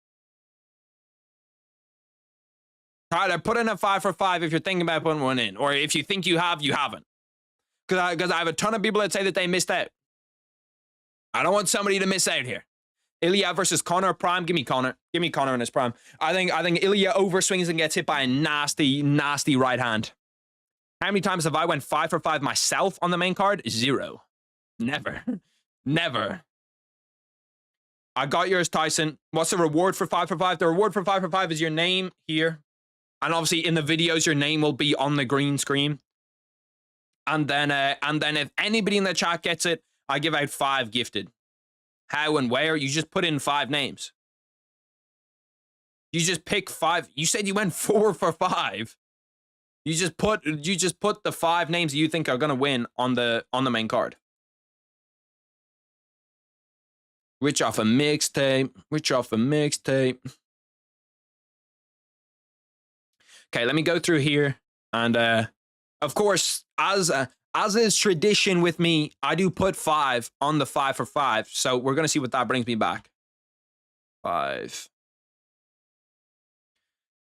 Tyler, put in a 5 for 5 if you're thinking about putting one in. Or if you think you have, you haven't. Because I have a ton of people that say that they missed out. I don't want somebody to miss out here. Ilya versus Connor prime. Give me Connor. Give me Connor in his prime. I think Ilya overswings and gets hit by a nasty, nasty right hand. How many times have I went 5 for 5 myself on the main card? 0. Never. Never. I got yours, Tyson. What's the reward for 5 for 5? The reward for 5 for 5 is your name here. And obviously in the videos, your name will be on the green screen. And then if anybody in the chat gets it, I give out 5 gifted. How and where? You just put in 5 names. You just pick 5. You said you went 4 for 5. You just put the 5 names that you think are gonna win on the main card. Rich off a mixtape. Rich off a mixtape. Okay, let me go through here, and of course, as is tradition with me, I do put 5 on the 5 for 5. So we're gonna see what that brings me back. 5.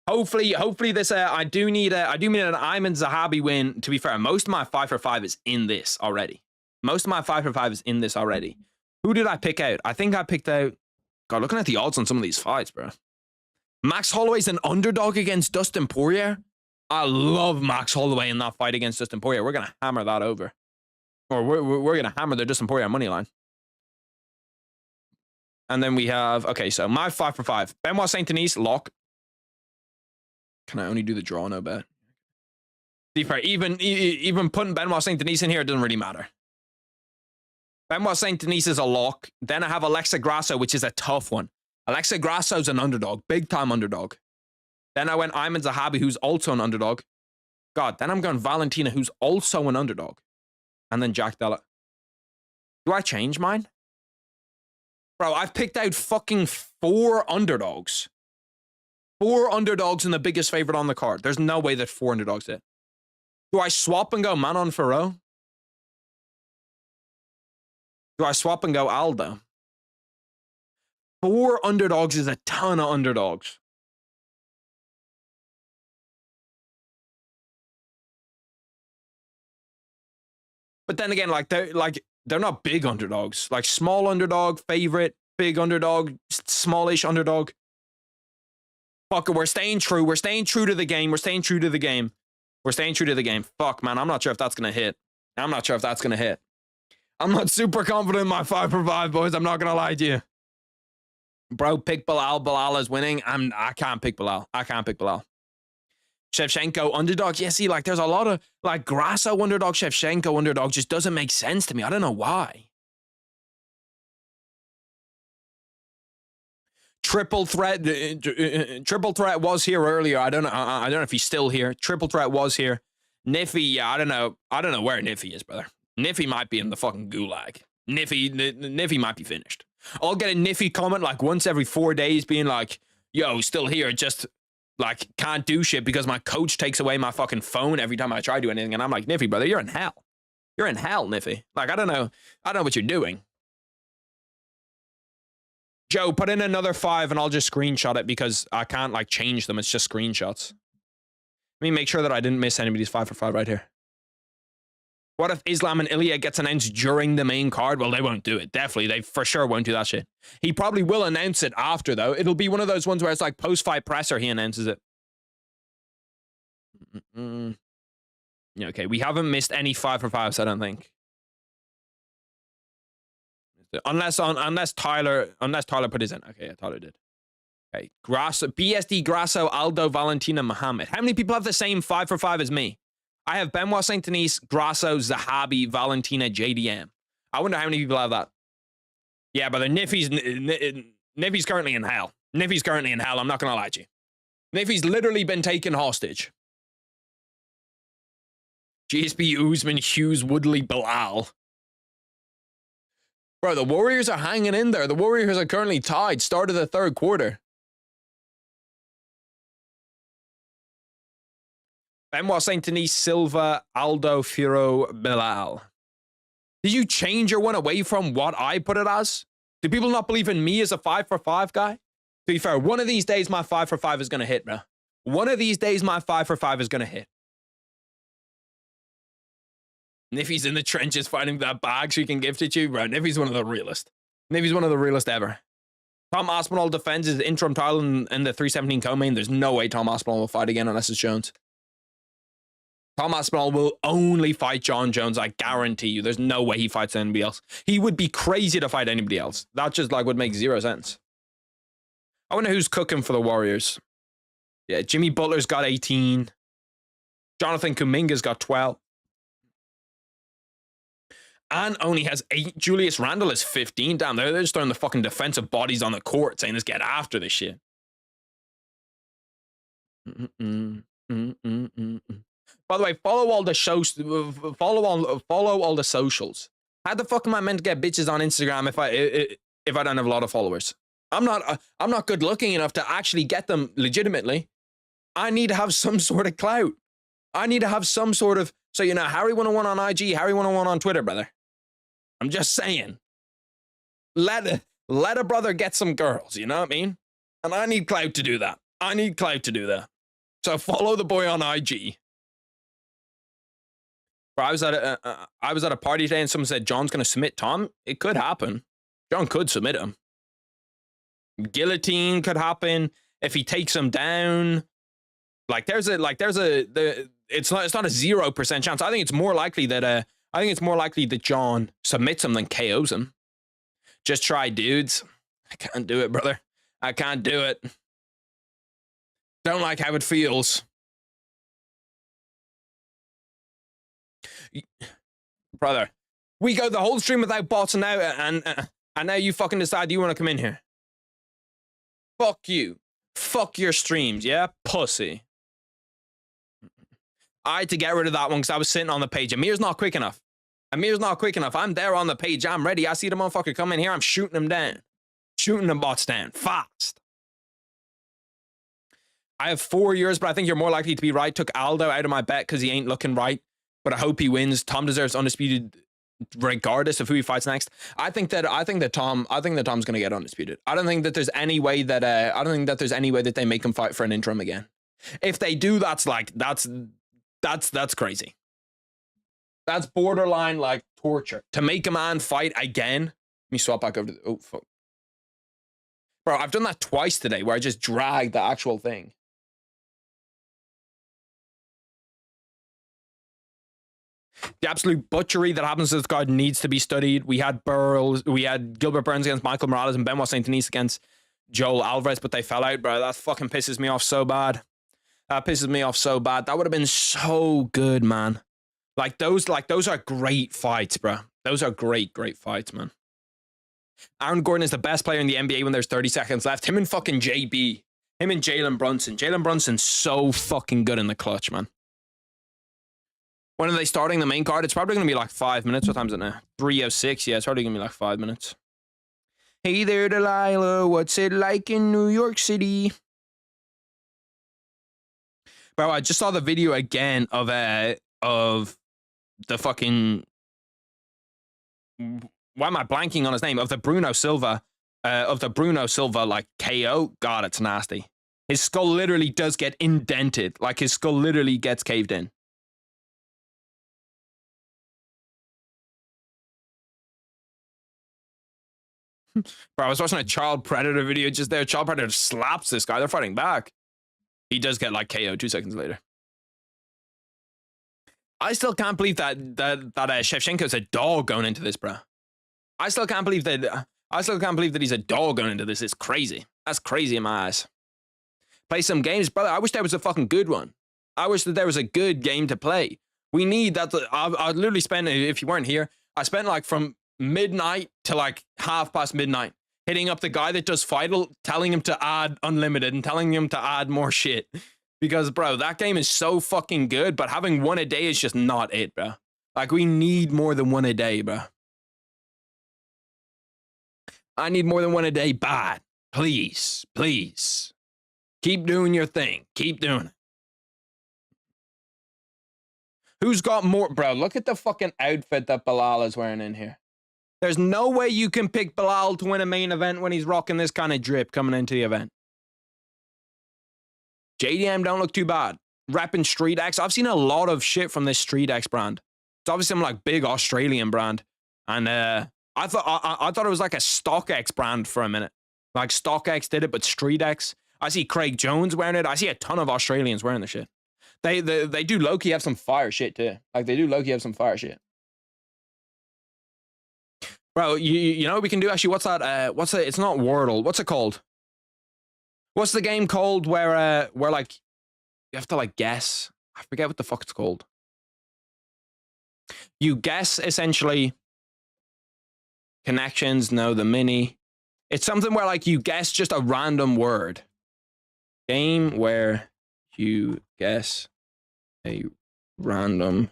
Hopefully this I do need an Ayman Zahabi win. To be fair, most of my 5 for 5 is in this already. Most of my 5 for 5 is in this already. Who did I pick out? I think I picked out. God, looking at the odds on some of these fights, bro. Max Holloway's an underdog against Dustin Poirier. I love Max Holloway in that fight against Dustin Poirier. We're gonna hammer that over, or we're gonna hammer the Dustin Poirier money line. And then we have, okay, so my 5 for 5. Benoit Saint Denis lock. Can I only do the draw? No bet. be fair, even putting Benoit St. Denis in here, it doesn't really matter. Benoit St. Denis is a lock. Then I have Alexa Grasso, which is a tough one. Alexa Grasso's an underdog, big time underdog. Then I went Ayman Zahabi, who's also an underdog. God, then I'm going Valentina, who's also an underdog. And then Jack Della. Do I change mine? Bro, I've picked out fucking 4 underdogs. 4 underdogs and the biggest favorite on the card. There's no way that 4 underdogs did. Do I swap and go Manon Ferro? Do I swap and go Aldo? 4 underdogs is a ton of underdogs. But then again, they're not big underdogs. Like small underdog, favorite, big underdog, smallish underdog. Fuck it, we're staying true. We're staying true to the game. We're staying true to the game. We're staying true to the game. Fuck, man, I'm not sure if that's gonna hit. I'm not sure if that's gonna hit. I'm not super confident in my 5 for 5, boys. I'm not gonna lie to you. Bro, pick Belal. Belal is winning. I can't pick Belal. I can't pick Belal. Shevchenko underdog. Yeah, see, like there's a lot of like Grasso underdog, Shevchenko underdog just doesn't make sense to me. I don't know why. Triple threat was here earlier. I don't know if he's still here. Triple threat was here. Niffy, yeah, I don't know where Niffy is, brother. Niffy might be in the fucking gulag. Niffy might be finished. I'll get a Niffy comment like once every 4 days being like, yo, still here, just like can't do shit because my coach takes away my fucking phone every time I try to do anything. And I'm like, Niffy, brother, you're in hell. You're in hell, Niffy. Like, I don't know what you're doing. Joe, put in another 5 and I'll just screenshot it because I can't like change them. It's just screenshots. Let me make sure that I didn't miss anybody's 5 for 5 right here. What if Islam and Ilya gets announced during the main card? Well, they won't do it. Definitely. They for sure won't do that shit. He probably will announce it after, though. It'll be one of those ones where it's like post-fight presser, he announces it. Okay, we haven't missed any 5 for 5s, I don't think. Unless Tyler put his in. Okay, yeah, Tyler did. Okay, Grasso, BSD, Grasso, Aldo, Valentina, Muhammad. How many people have the same 5 for 5 as me? I have Benoit St. Denis, Grasso, Zahabi, Valentina, JDM. I wonder how many people have that. Yeah, but Niffy's currently in hell. Niffy's currently in hell. I'm not going to lie to you. Niffy's literally been taken hostage. GSP, Usman, Hughes, Woodley, Belal. Bro, the Warriors are hanging in there. The Warriors are currently tied. Start of the 3rd quarter. Benoit St. Denis, Silva, Aldo, Firo, Belal. Did you change your one away from what I put it as? Do people not believe in me as a 5 for 5 guy? To be fair, one of these days my 5 for 5 is going to hit, bro. One of these days my 5 for 5 is going to hit. Niffy's in the trenches fighting that bag so he can gift it to you, bro. Niffy's one of the realest. Niffy's one of the realest ever. Tom Aspinall defends his interim title in the 317 co-main. There's no way Tom Aspinall will fight again unless it's Jones. Tom Aspinall will only fight John Jones, I guarantee you. There's no way he fights anybody else. He would be crazy to fight anybody else. That just like would make 0 sense. I wonder who's cooking for the Warriors. Yeah, Jimmy Butler's got 18. Jonathan Kuminga's got 12. And only has 8. Julius Randle is 15. Damn, they're just throwing the fucking defensive bodies on the court saying, let's get after this shit. By the way, follow all the shows. Follow all the socials. How the fuck am I meant to get bitches on Instagram if I don't have a lot of followers? I'm not good looking enough to actually get them legitimately. I need to have some sort of clout. I need to have some sort of, so you know, Harry1of1 on IG, Harry1of1 on Twitter, brother. I'm just saying. Let a brother get some girls, you know what I mean? And I need clout to do that. I need clout to do that. So follow the boy on IG. Bro, I was at a party today and someone said John's gonna submit Tom. It could happen. John could submit him. Guillotine could happen if he takes him down. It's not a 0% chance. I think it's more likely that John submits him than KOs him. Just try, dudes. I can't do it, brother. I can't do it. Don't like how it feels. Brother, we go the whole stream without bots and now you fucking decide you want to come in here. Fuck you. Fuck your streams, yeah? Pussy. I had to get rid of that one because I was sitting on the page. Amir's not quick enough. Amir's not quick enough. I'm there on the page. I'm ready. I see the motherfucker come in here. I'm shooting him down. Shooting the bots down. Fast. I have 4 years, but I think you're more likely to be right. Took Aldo out of my bet because he ain't looking right. But I hope he wins. Tom deserves undisputed regardless of who he fights next. I think that Tom's gonna get undisputed. I don't think that there's any way that they make him fight for an interim again. If they do, that's crazy. That's borderline like torture. To make a man fight again. Let me swap back over to oh fuck. Bro, I've done that twice today where I just dragged the actual thing. The absolute butchery that happens to this guy needs to be studied. We had Gilbert Burns against Michael Morales and Benoit Saint Denis against Joel Alvarez, but they fell out, bro. That fucking pisses me off so bad. That pisses me off so bad. That would have been so good, man. Like those are great fights, bro. Those are great fights, man. Aaron Gordon is the best player in the NBA when there's 30 seconds left. Him and fucking JB. Him and Jalen Brunson. Jalen Brunson's so fucking good in the clutch, man. When are they starting the main card? It's probably going to be like 5 minutes. What time is it now? 3:06. Yeah, it's probably going to be like 5 minutes. Hey there, Delilah. What's it like in New York City? Bro, I just saw the video again of the fucking... Why am I blanking on his name? Of the Bruno Silva, like, KO. God, it's nasty. His skull literally does get indented. Like, his skull literally gets caved in. Bro, I was watching a Child Predator video just there. Child Predator slaps this guy. They're fighting back. He does get, like, KO 2 seconds later. I still can't believe that Shevchenko's a dog going into this, bro. I still can't believe that he's a dog going into this. It's crazy. That's crazy in my eyes. Play some games, brother. I wish there was a fucking good one. I wish that there was a good game to play. We need that. I literally spent, if you weren't here, I spent like from midnight to like midnight hitting up the guy that does Vital, telling him to add Unlimited and telling him to add more shit. Because, bro, that game is so fucking good, but having one a day is just not it, bro. Like, we need more than one a day, bro. I need more than one a day bad. Please, please. Keep doing your thing. Keep doing it. Who's got more? Bro, look at the fucking outfit that Belal is wearing in here. There's no way you can pick Belal to win a main event when he's rocking this kind of drip coming into the event. JDM don't look too bad. Repping Street X. I've seen a lot of shit from this Street X brand. It's obviously some like big Australian brand. And I thought it was like a StockX brand for a minute. Like StockX did it, but Street X. I see Craig Jones wearing it. I see a ton of Australians wearing the shit. They do low-key have some fire shit too. Like they do low-key have some fire shit. Bro, you know what we can do actually? What's that? It's not Wordle. What's it called? What's the game called where like you have to like guess? I forget what the fuck it's called. You guess essentially connections. No, the mini. It's something where like you guess just a random word. Game where you guess a random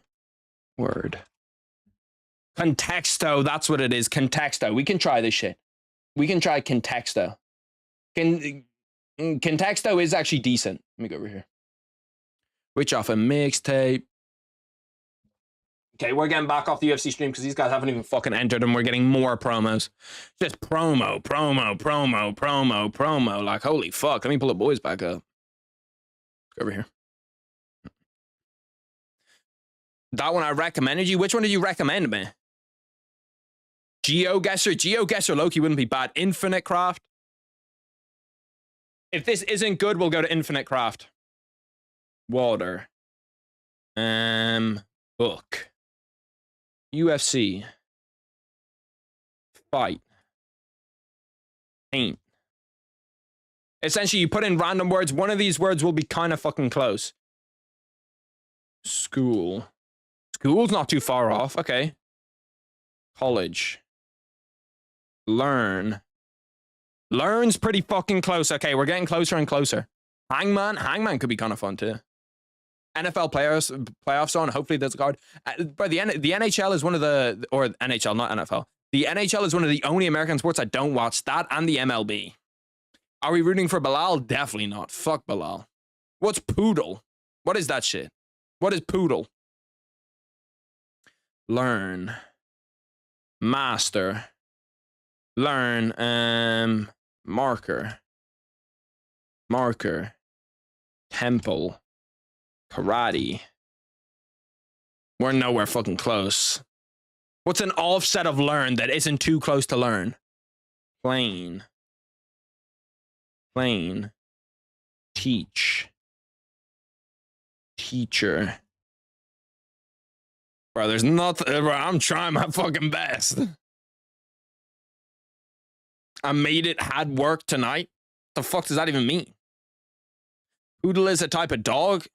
word. Contexto, that's what it is. Contexto. We can try this shit. We can try Contexto. Contexto is actually decent. Let me go over here. Which off a mixtape. Okay, we're getting back off the UFC stream because these guys haven't even fucking entered and we're getting more promos. Just promo. Like, holy fuck. Let me pull the boys back up. Go over here. That one I recommended you. Which one did you recommend me? GeoGuessr. GeoGuessr Loki wouldn't be bad. Infinite Craft. If this isn't good, we'll go to Infinite Craft. Water. Book. UFC. Fight. Paint. Essentially, you put in random words. One of these words will be kind of fucking close. School. School's not too far off. Okay. College. Learn. Learn's pretty fucking close. Okay, we're getting closer and closer. Hangman could be kind of fun too. NFL playoffs on. Hopefully there's a card. But the NHL is one of the, or NHL, not NFL. The NHL is one of the only American sports I don't watch. That and the MLB. Are we rooting for Belal? Definitely not. Fuck Belal. What's poodle? What is that shit? What is poodle? Learn. Master. Learn. Marker. Temple. Karate. We're nowhere fucking close. What's an offset of learn that isn't too close to learn? Plain. Teach. Teacher. Bro, there's nothing. Bro, I'm trying my fucking best. I made it, had work tonight. The fuck does that even mean? Poodle is a type of dog.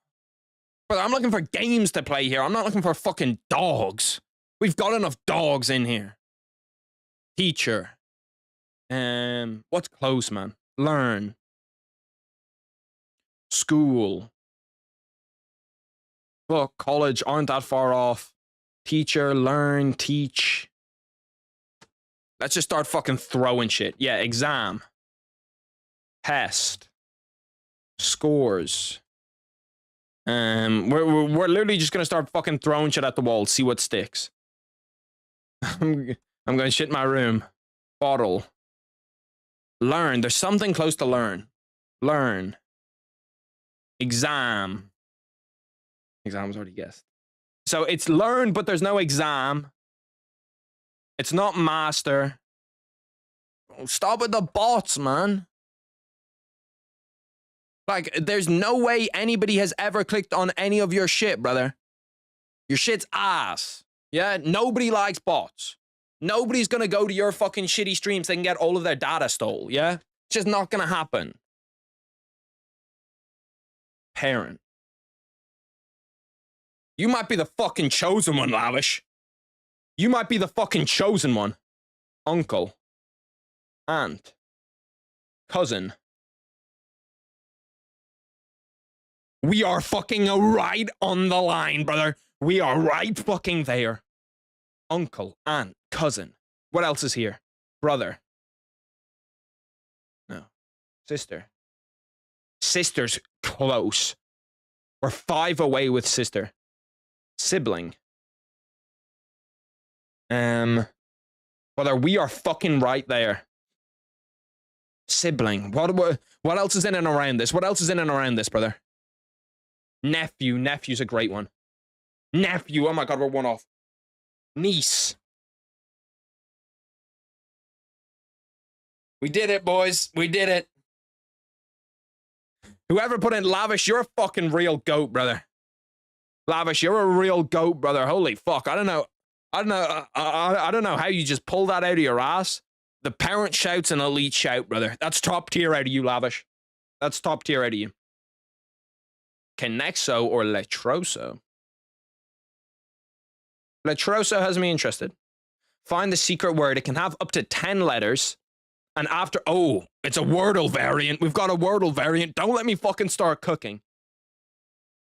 Bro, I'm looking for games to play here. I'm not looking for fucking dogs. We've got enough dogs in here. Teacher. What's close, man? Learn. School. Well, college aren't that far off. Teacher, learn, teach. Let's just start fucking throwing shit. Yeah, exam. Test. Scores. We're literally just gonna start fucking throwing shit at the wall, see what sticks. I'm gonna shit in my room. Bottle. Learn. There's something close to learn. Learn. Exam. Exam's already guessed. So it's learn, but there's no exam. It's not master. Stop with the bots, man. Like, there's no way anybody has ever clicked on any of your shit, brother. Your shit's ass. Yeah? Nobody likes bots. Nobody's gonna go to your fucking shitty streams so they can get all of their data stole, yeah? It's just not gonna happen. Parent. You might be the fucking chosen one, Lavish. You might be the fucking chosen one. Uncle. Aunt. Cousin. We are fucking right on the line, brother. We are right fucking there. Uncle, aunt, cousin. What else is here? Brother. No. Sister. Sister's close. We're 5 away with sister. Sibling. Brother, we are fucking right there. Sibling. What else is in and around this? What else is in and around this, brother? Nephew. Nephew's a great one. Nephew. Oh my god, we're 1 off. Niece. We did it, boys. We did it. Whoever put in Lavish, you're a fucking real goat, brother. Lavish, you're a real goat, brother. Holy fuck. I don't know how you just pull that out of your ass. The parent shouts an elite shout, brother. That's top tier out of you, Lavish. That's top tier out of you. Connexo or Letroso? Letroso has me interested. Find the secret word. It can have up to 10 letters. And after... Oh, it's a Wordle variant. We've got a Wordle variant. Don't let me fucking start cooking.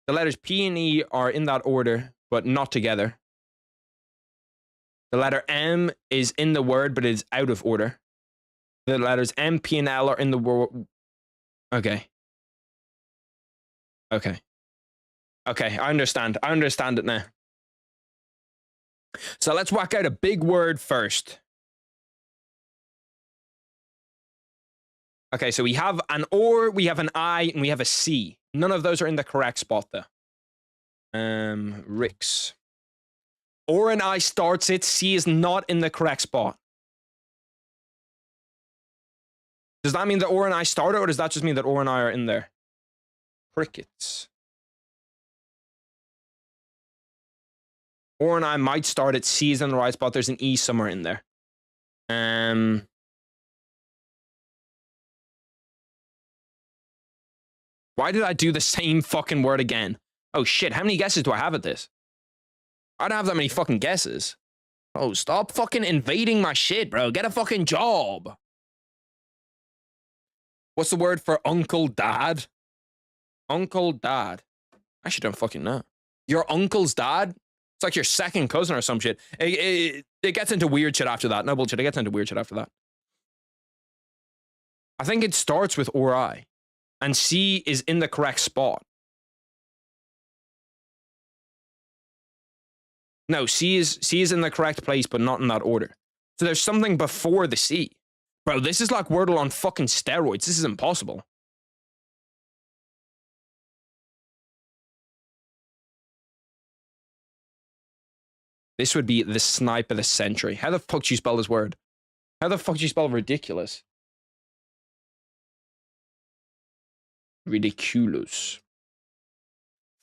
The letters P and E are in that order, but not together. The letter M is in the word, but it is out of order. The letters M, P, and L are in the word. Okay. Okay. Okay, I understand. I understand it now. So let's whack out a big word first. Okay, so we have an or, we have an I, and we have a C. None of those are in the correct spot, though. Ricks. Or and I starts it. C is not in the correct spot. Does that mean that or and I started, or does that just mean that or and I are in there? Crickets. Or and I might start at C is in the right spot. There's an E somewhere in there. Why did I do the same fucking word again? Oh shit, how many guesses do I have at this? I don't have that many fucking guesses. Oh, stop fucking invading my shit, bro. Get a fucking job. What's the word for uncle dad? Uncle dad. I actually don't fucking know. Your uncle's dad? It's like your second cousin or some shit. It gets into weird shit after that. No bullshit. It gets into weird shit after that. I think it starts with or I. And C is in the correct spot. No, C is in the correct place, but not in that order. So there's something before the C. Bro, this is like Wordle on fucking steroids. This is impossible. This would be the snipe of the century. How the fuck do you spell this word? How the fuck do you spell ridiculous? Ridiculous.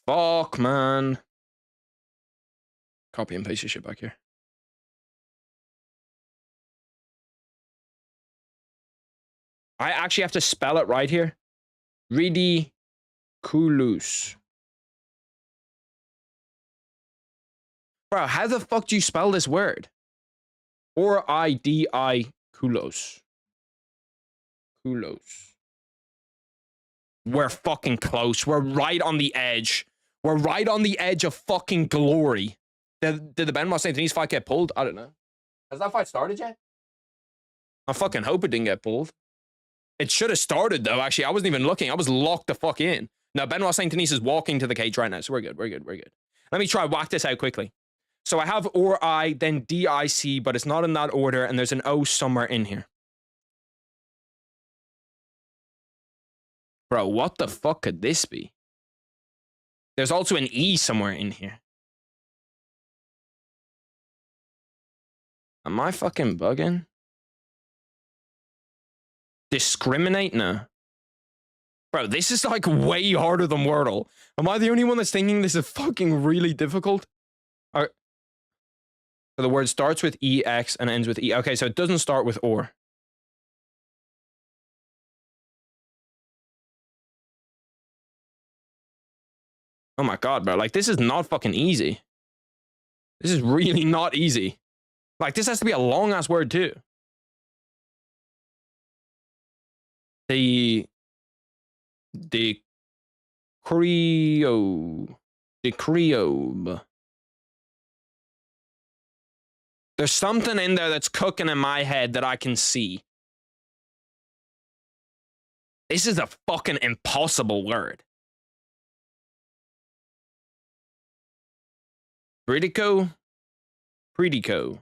Fuck, man. Copy and paste your shit back here. I actually have to spell it right here. Ridiculous. Bro, how the fuck do you spell this word? Or I-D-I kulos. Kulos. We're fucking close. We're right on the edge. We're right on the edge of fucking glory. Did the Benoit St. Denis fight get pulled? I don't know. Has that fight started yet? I fucking hope it didn't get pulled. It should have started, though, actually. I wasn't even looking. I was locked the fuck in. Now, Benoit St. Denis is walking to the cage right now, so we're good. We're good. We're good. Let me try whack this out quickly. So I have or I, then D-I-C, but it's not in that order, and there's an O somewhere in here. Bro, what the fuck could this be? There's also an E somewhere in here. Am I fucking bugging? Discriminate? No. Bro, this is like way harder than Wordle. Am I the only one that's thinking this is fucking really difficult? So the word starts with EX and ends with E. Okay, so it doesn't start with or. Oh my god, bro. Like, this is not fucking easy. This is really not easy. Like, this has to be a long-ass word, too. The Creobe. There's something in there that's cooking in my head that I can see. This is a fucking impossible word. Predico? Predico.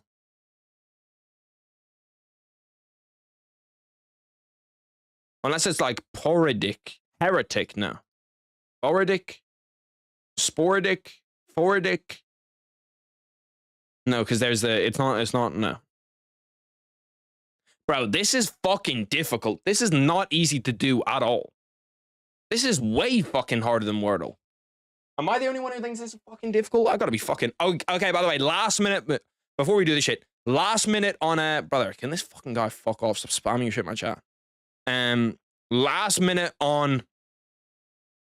Unless it's like porodic. Heretic, no. Porodic? Sporadic? Foradic? No, because there's the... It's not, no. Bro, this is fucking difficult. This is not easy to do at all. This is way fucking harder than Wordle. Am I the only one who thinks this is fucking difficult? I gotta be fucking... Oh, okay, by the way, last minute... Before we do this shit, last minute on a... Brother, can this fucking guy fuck off? Stop spamming your shit in my chat. Last minute on... Let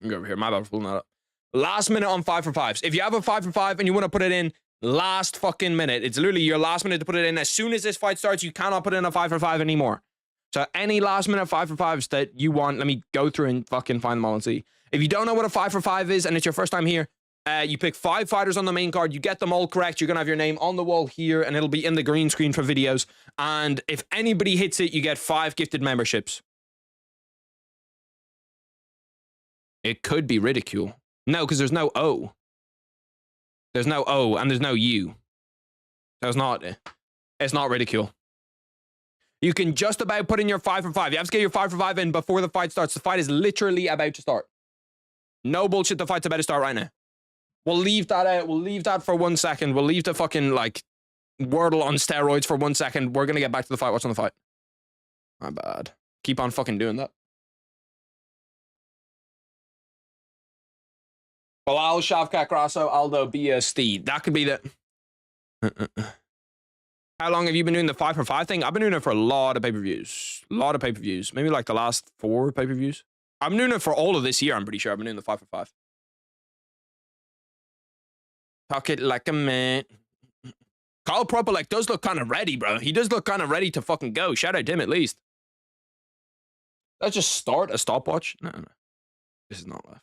me go over here. My bad for pulling that up. Last minute on 5 for 5s. If you have a 5 for 5 and you want to put it in last fucking minute, it's literally your last minute to put it in. As soon as this fight starts, you cannot put in a 5 for 5 anymore. So any last minute 5 for 5s that you want, let me go through and fucking find them all and see. If you don't know what a 5 for 5 is and it's your first time here, you pick 5 fighters on the main card. You get them all correct. You're going to have your name on the wall here and it'll be in the green screen for videos. And if anybody hits it, you get 5 gifted memberships. It could be ridicule. No, because there's no O. There's no O and there's no U. So it's not ridicule. You can just about put in your 5 for 5. You have to get your 5 for 5 in before the fight starts. The fight is literally about to start. No bullshit, the fight's about to start right now. We'll leave that out. We'll leave that for 1 second. We'll leave the fucking, like, Wordle on steroids for 1 second. We're gonna get back to the fight. What's on the fight? My bad. Keep on fucking doing that. BELAL, Shavkat, Grasso, Aldo, BSD. That could be the... How long have you been doing the 5 for 5 thing? I've been doing it for a lot of pay-per-views. A lot of pay-per-views. Maybe like the last 4 pay-per-views. I'm doing it for all of this year, I'm pretty sure. I've been doing the 5 for 5. Talk it like a man. Carl Propelek does look kind of ready, bro. He does look kind of ready to fucking go. Shout out to him at least. Let's just start a stopwatch. No. This is not live.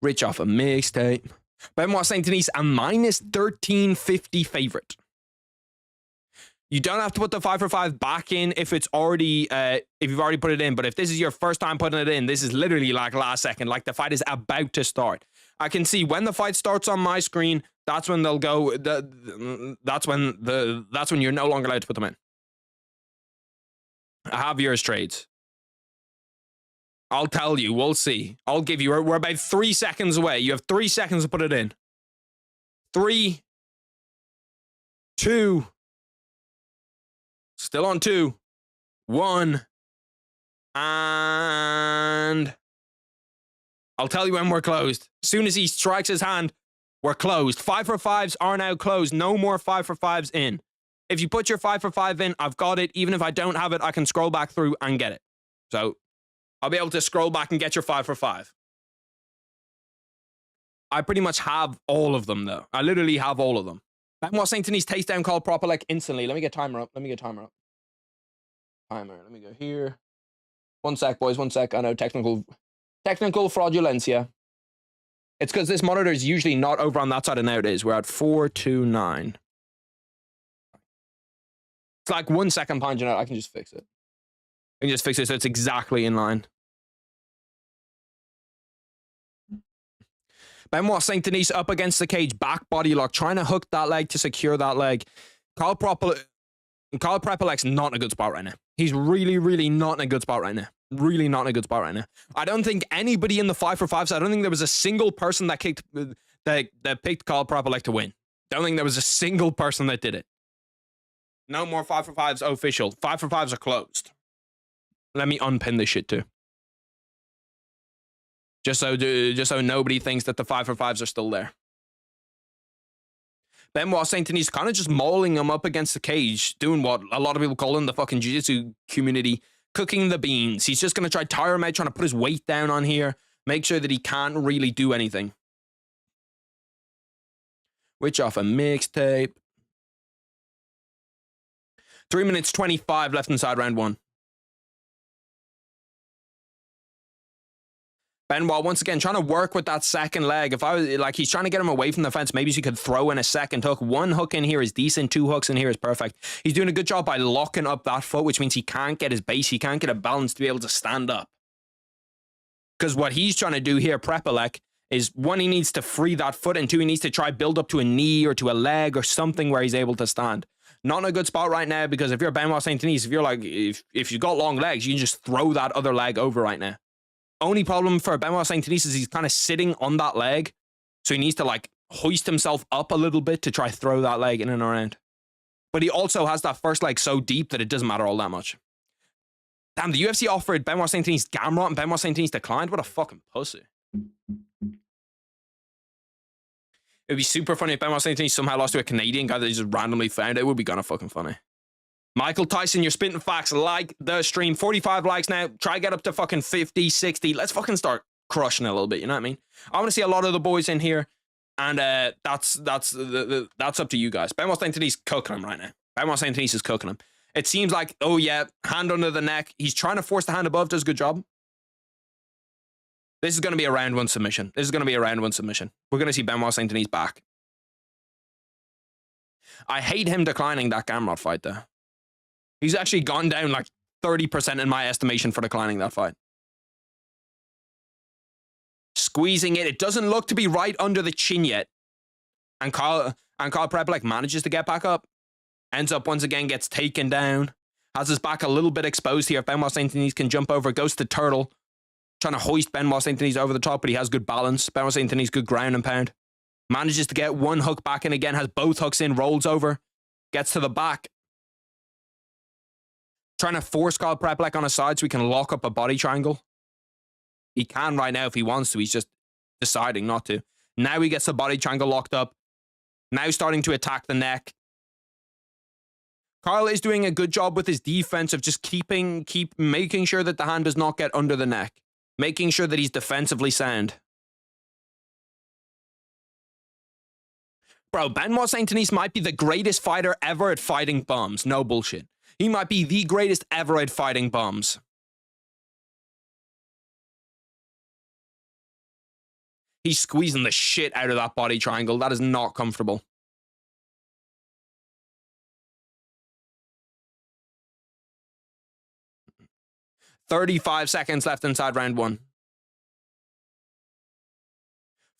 Rich off a mixtape. Benoit Saint Denis, a minus 1350 favorite. You don't have to put the 5 for 5 back in if it's already, if you've already put it in. But if this is your first time putting it in, this is literally like last second, like the fight is about to start. I can see when the fight starts on my screen, that's when they'll go. That's when you're no longer allowed to put them in. I have yours trades. I'll tell you. We'll see. I'll give you. We're about 3 seconds away. You have 3 seconds to put it in. 3, 2. Still on 2, 1, and I'll tell you when we're closed. As soon as he strikes his hand, we're closed. 5 for 5s are now closed. No more 5 for 5s in. If you put your 5 for 5 in, I've got it. Even if I don't have it, I can scroll back through and get it. So I'll be able to scroll back and get your 5 for 5. I pretty much have all of them, though. I literally have all of them. Benoit Saint Denis takes down Carl Propelek instantly. Let me get timer up. Timer. Let me go here. 1 sec, boys. 1 sec. I know technical fraudulencia. It's because this monitor is usually not over on that side, and now it is. We're at 429. It's like 1 second behind, you know. I can just fix it. I can just fix it so it's exactly in line. Benoit Saint Denis up against the cage, back body lock, trying to hook that leg to secure that leg. Carl Propelek's not in a good spot right now. He's really, really not in a good spot right now. Really not in a good spot right now. I don't think anybody in the 5 for 5s, I don't think there was a single person that picked Carl Propelek to win. Don't think there was a single person that did it. No more 5 for 5s official. 5 for 5s are closed. Let me unpin this shit too. Just so nobody thinks that the 5 for 5s are still there. Benoit Saint Denis kind of just mauling him up against the cage, doing what a lot of people call in the fucking jiu-jitsu community, cooking the beans. He's just going to try to tire him out, trying to put his weight down on here, make sure that he can't really do anything. Which off a mixtape. 3 minutes 25 left inside round 1. Benoit once again trying to work with that second leg. If I was like, he's trying to get him away from the fence. Maybe he could throw in a second hook. 1 hook in here is decent. 2 hooks in here is perfect. He's doing a good job by locking up that foot, which means he can't get his base. He can't get a balance to be able to stand up. Because what he's trying to do here, Propelek, is 1, he needs to free that foot, and 2, he needs to try build up to a knee or to a leg or something where he's able to stand. Not in a good spot right now, because if you're Benoit Saint Denis, if you're like, if you've got long legs, you can just throw that other leg over right now. Only problem for Benoit Saint Denis is he's kind of sitting on that leg. So he needs to like hoist himself up a little bit to try throw that leg in and around. But he also has that first leg so deep that it doesn't matter all that much. Damn, the UFC offered Benoit Saint Denis Gamrot and Benoit Saint Denis declined. What a fucking pussy. It would be super funny if Benoit Saint Denis somehow lost to a Canadian guy that he just randomly found. It would be kind of fucking funny. Michael Tyson, you're spitting facts. Like the stream. 45 likes now. Try get up to fucking 50, 60. Let's fucking start crushing it a little bit. You know what I mean? I want to see a lot of the boys in here. And that's up to you guys. Benoit Saint Denis cooking him right now. Benoit Saint Denis is cooking him. It seems like, oh yeah, hand under the neck. He's trying to force the hand above. Does a good job. This is going to be a round 1 submission. We're going to see Benoit Saint Denis back. I hate him declining that Gamrot fight though. He's actually gone down like 30% in my estimation for declining that fight. Squeezing it. It doesn't look to be right under the chin yet. And Carl Propelek manages to get back up. Ends up once again, gets taken down. Has his back a little bit exposed here. If Benoit Saint Denis can jump over, goes to turtle. Trying to hoist Benoit Saint Denis over the top, but he has good balance. Benoit Saint Denis, good ground and pound. Manages to get 1 hook back in again. Has both hooks in, rolls over. Gets to the back. Trying to force Carl Propelek on his side so he can lock up a body triangle. He can right now if he wants to. He's just deciding not to. Now he gets the body triangle locked up. Now starting to attack the neck. Carl is doing a good job with his defense of just making sure that the hand does not get under the neck. Making sure that he's defensively sound. Bro, Benoit Saint Denis might be the greatest fighter ever at fighting bums. No bullshit. He might be the greatest ever at fighting bums. He's squeezing the shit out of that body triangle. That is not comfortable. "35 seconds left inside round 1.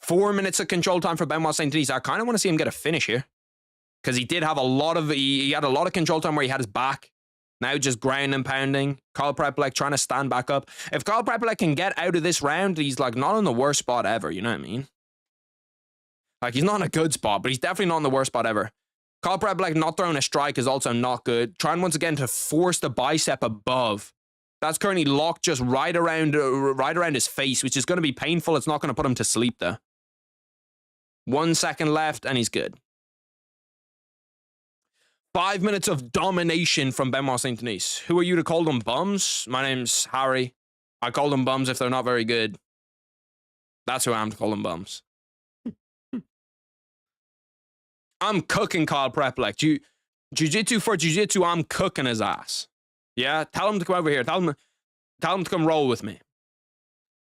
4 minutes of control time for Benoit Saint Denis. I kind of want to see him get a finish here. Because he did have a lot of, he had a lot of control time where he had his back. Now just ground and pounding. Kyle Prepelec trying to stand back up. If Kyle Prepelec can get out of this round, he's like not in the worst spot ever, you know what I mean? Like he's not in a good spot, but he's definitely not in the worst spot ever. Kyle Prepelec not throwing a strike is also not good. Trying once again to force the bicep above. That's currently locked just right around his face, which is going to be painful. It's not going to put him to sleep though. 1 second left and he's good. 5 minutes of domination from Benoit Saint Denis. Who are you to call them bums? My name's Harry. I call them bums if they're not very good. That's who I am to call them bums. I'm cooking Kyle Prepelec. Jiu-jitsu for jiu-jitsu, I'm cooking his ass. Yeah? Tell him to come over here. Tell him to come roll with me.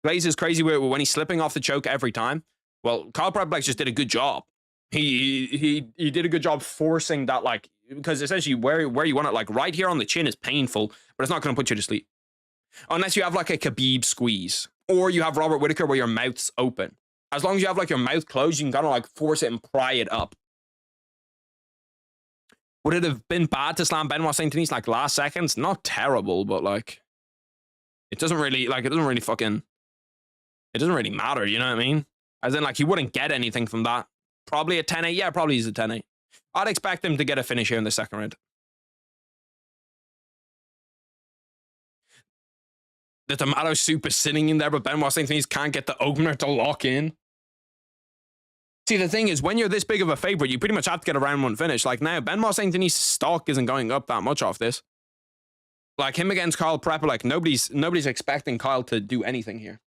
Blaze is crazy when he's slipping off the choke every time. Well, Kyle Prepelec just did a good job. He did a good job forcing that, like, because essentially where you want it, like right here on the chin is painful, but it's not going to put you to sleep. Unless you have like a Khabib squeeze, or you have Robert Whittaker where your mouth's open. As long as you have like your mouth closed, you can kind of like force it and pry it up. Would it have been bad to slam Benoit Saint Denis like last seconds? Not terrible, but like, it doesn't really matter, you know what I mean? As in like, he wouldn't get anything from that. Probably a 10-8. Yeah, probably he's a 10-8. I'd expect him to get a finish here in the second round. The tomato soup is sitting in there, but Benoit Saint Denis can't get the opener to lock in. See, the thing is, when you're this big of a favorite, you pretty much have to get a round 1 finish. Like now, Benoit Saint Denis' stock isn't going up that much off this. Like him against Kyle Prepelec, nobody's expecting Kyle to do anything here.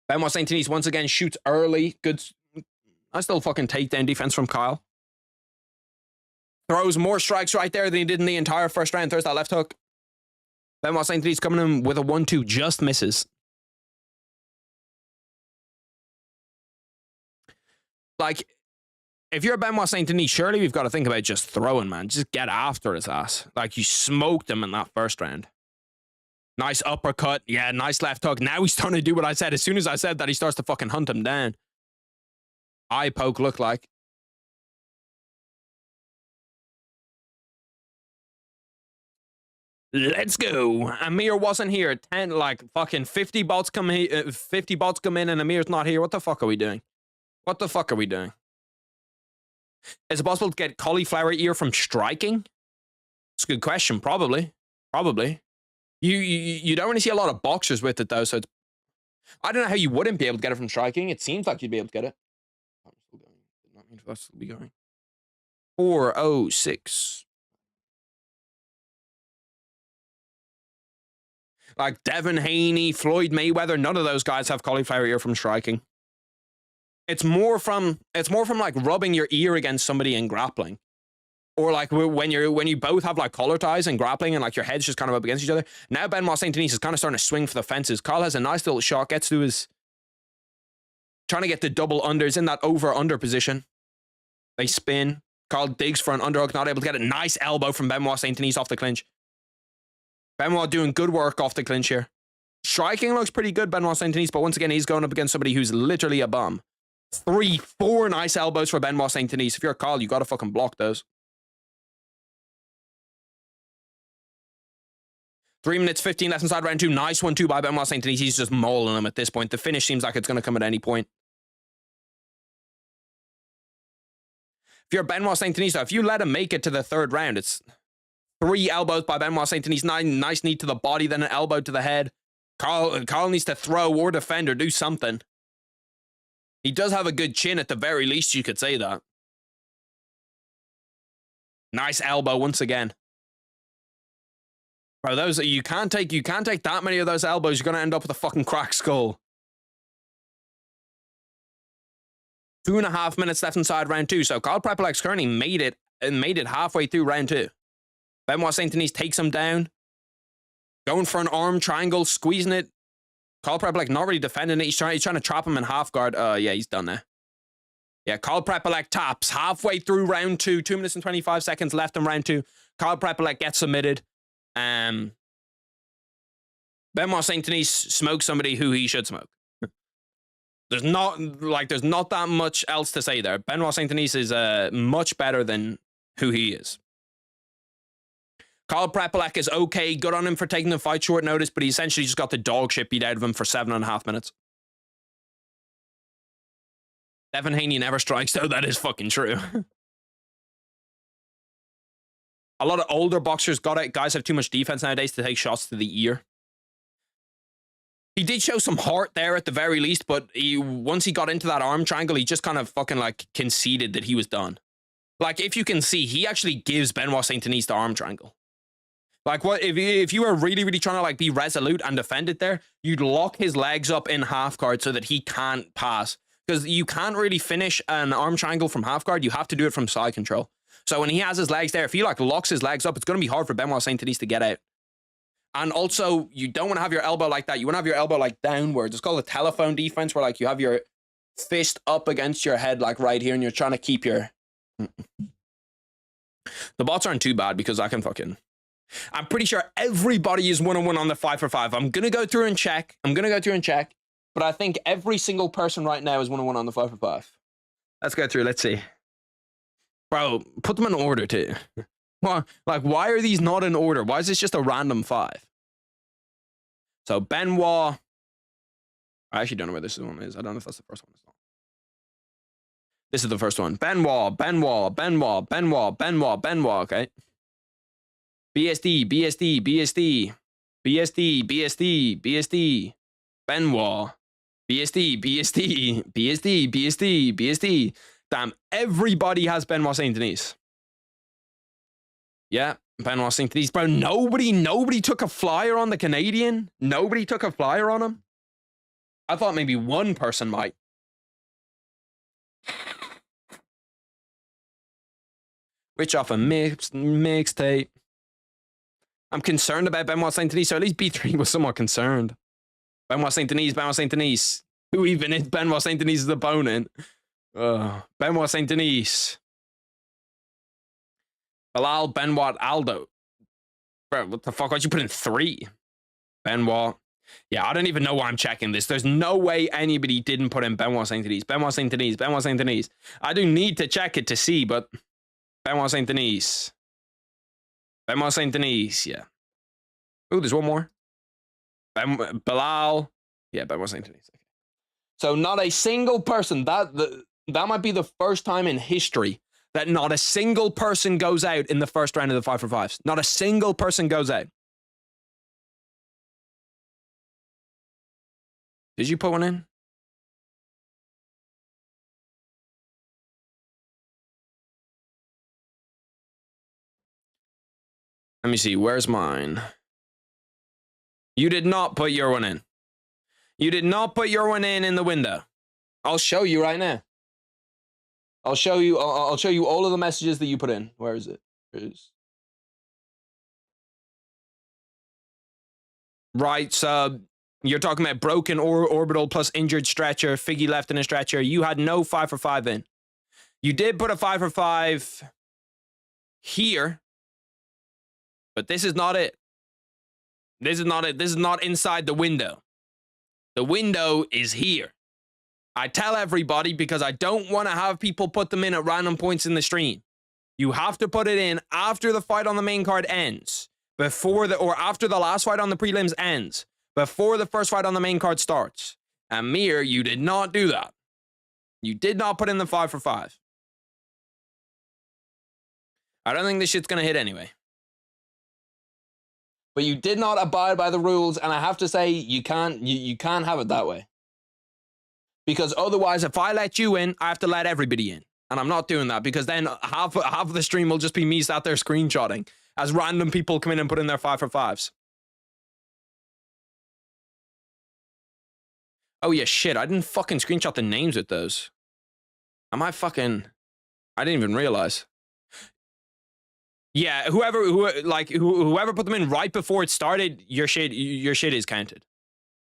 Benoit Saint Denis once again shoots early. Good. I still fucking takedown defense from Kyle. Throws more strikes right there than he did in the entire first round. Throws that left hook. Benoit Saint Denis coming in with a 1-2. Just misses. Like, if you're Benoit Saint Denis, surely we've got to think about just throwing, man. Just get after his ass. Like, you smoked him in that first round. Nice uppercut. Yeah, nice left hook. Now he's starting to do what I said. As soon as I said that, he starts to fucking hunt him down. Eye poke looked like. Let's go. Amir wasn't here. 10, like, fucking 50 bots come in, 50 bots come in and Amir's not here. What the fuck are we doing? What the fuck are we doing? Is it possible to get cauliflower ear from striking? It's a good question. Probably. Probably. You don't really see a lot of boxers with it though, so it's, I don't know how you wouldn't be able to get it from striking. It seems like you'd be able to get it. I'm still going. Did not mean for us to be going. 4:06. Like Devin Haney, Floyd Mayweather, none of those guys have cauliflower ear from striking. It's more from like rubbing your ear against somebody and grappling. Or like when you both have like collar ties and grappling and like your heads just kind of up against each other. Now Benoit Saint Denis is kind of starting to swing for the fences. Kyle has a nice little shot, gets to his, trying to get the double unders in that over-under position. They spin. Kyle digs for an underhook, not able to get a nice elbow from Benoit Saint Denis off the clinch. Benoit doing good work off the clinch here. Striking looks pretty good, Benoit Saint Denis, but once again, he's going up against somebody who's literally a bum. 3, 4 nice elbows for Benoit Saint Denis. If you're Kyle, you got to fucking block those. 3 minutes, 15 left inside round 2. Nice 1-2 by Benoit Saint Denis. He's just mauling him at this point. The finish seems like it's going to come at any point. If you're Benoit Saint Denis, though, if you let him make it to the third round, it's 3 elbows by Benoit Saint Denis. Nice knee to the body, then an elbow to the head. Kyle needs to throw or defend or do something. He does have a good chin at the very least, you could say that. Nice elbow once again. Bro, those you can't take that many of those elbows. You're gonna end up with a fucking cracked skull. 2.5 minutes left inside round 2. So Kyle Prepolek's currently made it halfway through round 2. Benoit Saint Denis takes him down. Going for an arm triangle, squeezing it. Kyle Prepolek not really defending it. He's trying to trap him in half guard. Yeah, he's done there. Yeah, Kyle Prepolek taps halfway through round 2. 2 minutes and 25 seconds left in round 2. Kyle Prepolek gets submitted. Benoit Saint Denis smokes somebody who he should smoke. There's not that much else to say there. Benoit Saint Denis is much better than who he is. Kyle Prepolek is okay. Good on him for taking the fight short notice, but he essentially just got the dog shit beat out of him for 7.5 minutes. Devin Haney never strikes, though. That is fucking true. A lot of older boxers got it. Guys have too much defense nowadays to take shots to the ear. He did show some heart there at the very least, but once he got into that arm triangle, he just kind of fucking like conceded that he was done. Like, if you can see, he actually gives Benoit Saint Denis the arm triangle. Like, what if you were really, really trying to like be resolute and defend it there, you'd lock his legs up in half guard so that he can't pass. Because you can't really finish an arm triangle from half guard. You have to do it from side control. So when he has his legs there, if he like locks his legs up, it's going to be hard for Benoit Saint Denis to get out. And also, you don't want to have your elbow like that. You want to have your elbow like downwards. It's called a telephone defense, where like you have your fist up against your head like right here, and you're trying to keep your... The bots aren't too bad because I can fucking... I'm pretty sure everybody is 1-on-1 on the 5-for-5. I'm going to go through and check. But I think every single person right now is 1-on-1 on the 5-for-5. Let's go through. Let's see. Bro, put them in order too. Like, why are these not in order? Why is this just a random 5? So, Benoit. I actually don't know where this one is. I don't know if that's the first one. This is the first one. Benoit. Okay. BSD. Benoit. BSD. Damn, everybody has Benoit Saint Denis. Yeah, Benoit Saint Denis. Bro, nobody took a flyer on the Canadian. Nobody took a flyer on him. I thought maybe one person might. Rich off a mixtape. I'm concerned about Benoit Saint Denis, so at least B3 was somewhat concerned. Benoit Saint Denis. Who even is Benoit Saint Denis' opponent? Benoit Saint Denis. BELAL, Benoit, Aldo. Bro, what the fuck? Why'd you put in 3? Benoit. Yeah, I don't even know why I'm checking this. There's no way anybody didn't put in Benoit Saint Denis. Benoit Saint Denis. I do need to check it to see, but Benoit Saint Denis. Yeah. Ooh, there's one more. BELAL. Yeah, Benoit Saint Denis. Okay. So not a single person. That might be the first time in history that not a single person goes out in the first round of the 5-for-5s. Not a single person goes out. Did you put one in? Let me see. Where's mine? You did not put your one in. You did not put your one in the window. I'll show you right now. I'll show you all of the messages that you put in. Where is it? Right, so you're talking about broken orbital plus injured stretcher, Figgy left in a stretcher. You had no 5-for-5 in. You did put a 5-for-5 here, but this is not it. This is not inside the window. The window is here. I tell everybody because I don't want to have people put them in at random points in the stream. You have to put it in after the fight on the main card ends, or after the last fight on the prelims ends, before the first fight on the main card starts. Amir, you did not do that. You did not put in the 5-for-5. I don't think this shit's gonna hit anyway. But you did not abide by the rules, and I have to say, you can't have it that way. Because otherwise, if I let you in, I have to let everybody in. And I'm not doing that, because then half of the stream will just be me sat there screenshotting as random people come in and put in their 5-for-5s. Oh yeah, shit, I didn't fucking screenshot the names with those. Am I fucking... I didn't even realize. Yeah, whoever put them in right before it started, your shit is counted.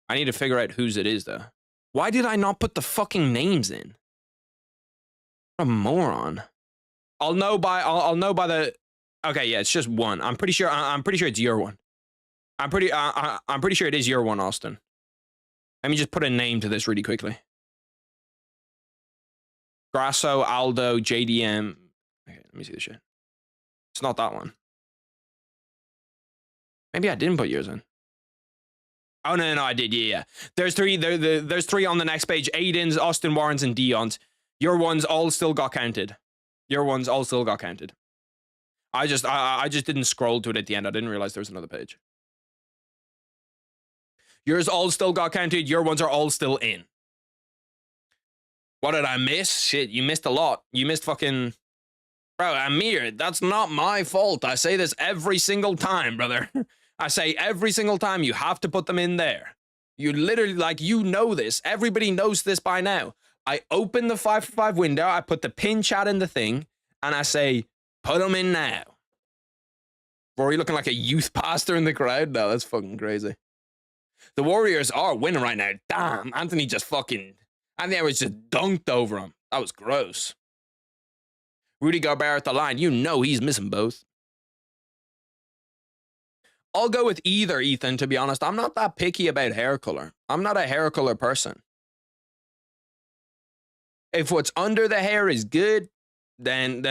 I need to figure out whose it is, though. Why did I not put the fucking names in? What a moron. I'll know by the... Okay, yeah, it's just one. I'm pretty sure it's your one. I'm pretty sure it is your one, Austin. Let me just put a name to this really quickly. Grasso, Aldo, JDM. Okay, let me see the shit. It's not that one. Maybe I didn't put yours in. Oh, no, I did. Yeah. There's three. There's three on the next page. Aiden's, Austin Warren's, and Dion's. Your ones all still got counted. I just didn't scroll to it at the end. I didn't realize there was another page. Yours all still got counted. Your ones are all still in. What did I miss? Shit, you missed a lot. You missed fucking... Bro, Amir, that's not my fault. I say this every single time, brother. I say every single time you have to put them in there. You literally, like, you know this. Everybody knows this by now. I open the 5for5 window, I put the pin chat in the thing, and I say, put them in now. Rory looking like a youth pastor in the crowd? No, that's fucking crazy. The Warriors are winning right now. Damn, Anthony Edwards just dunked over him. That was gross. Rudy Gobert at the line. You know he's missing both. I'll go with either, Ethan, to be honest. I'm not that picky about hair color. I'm not a hair color person. If what's under the hair is good, then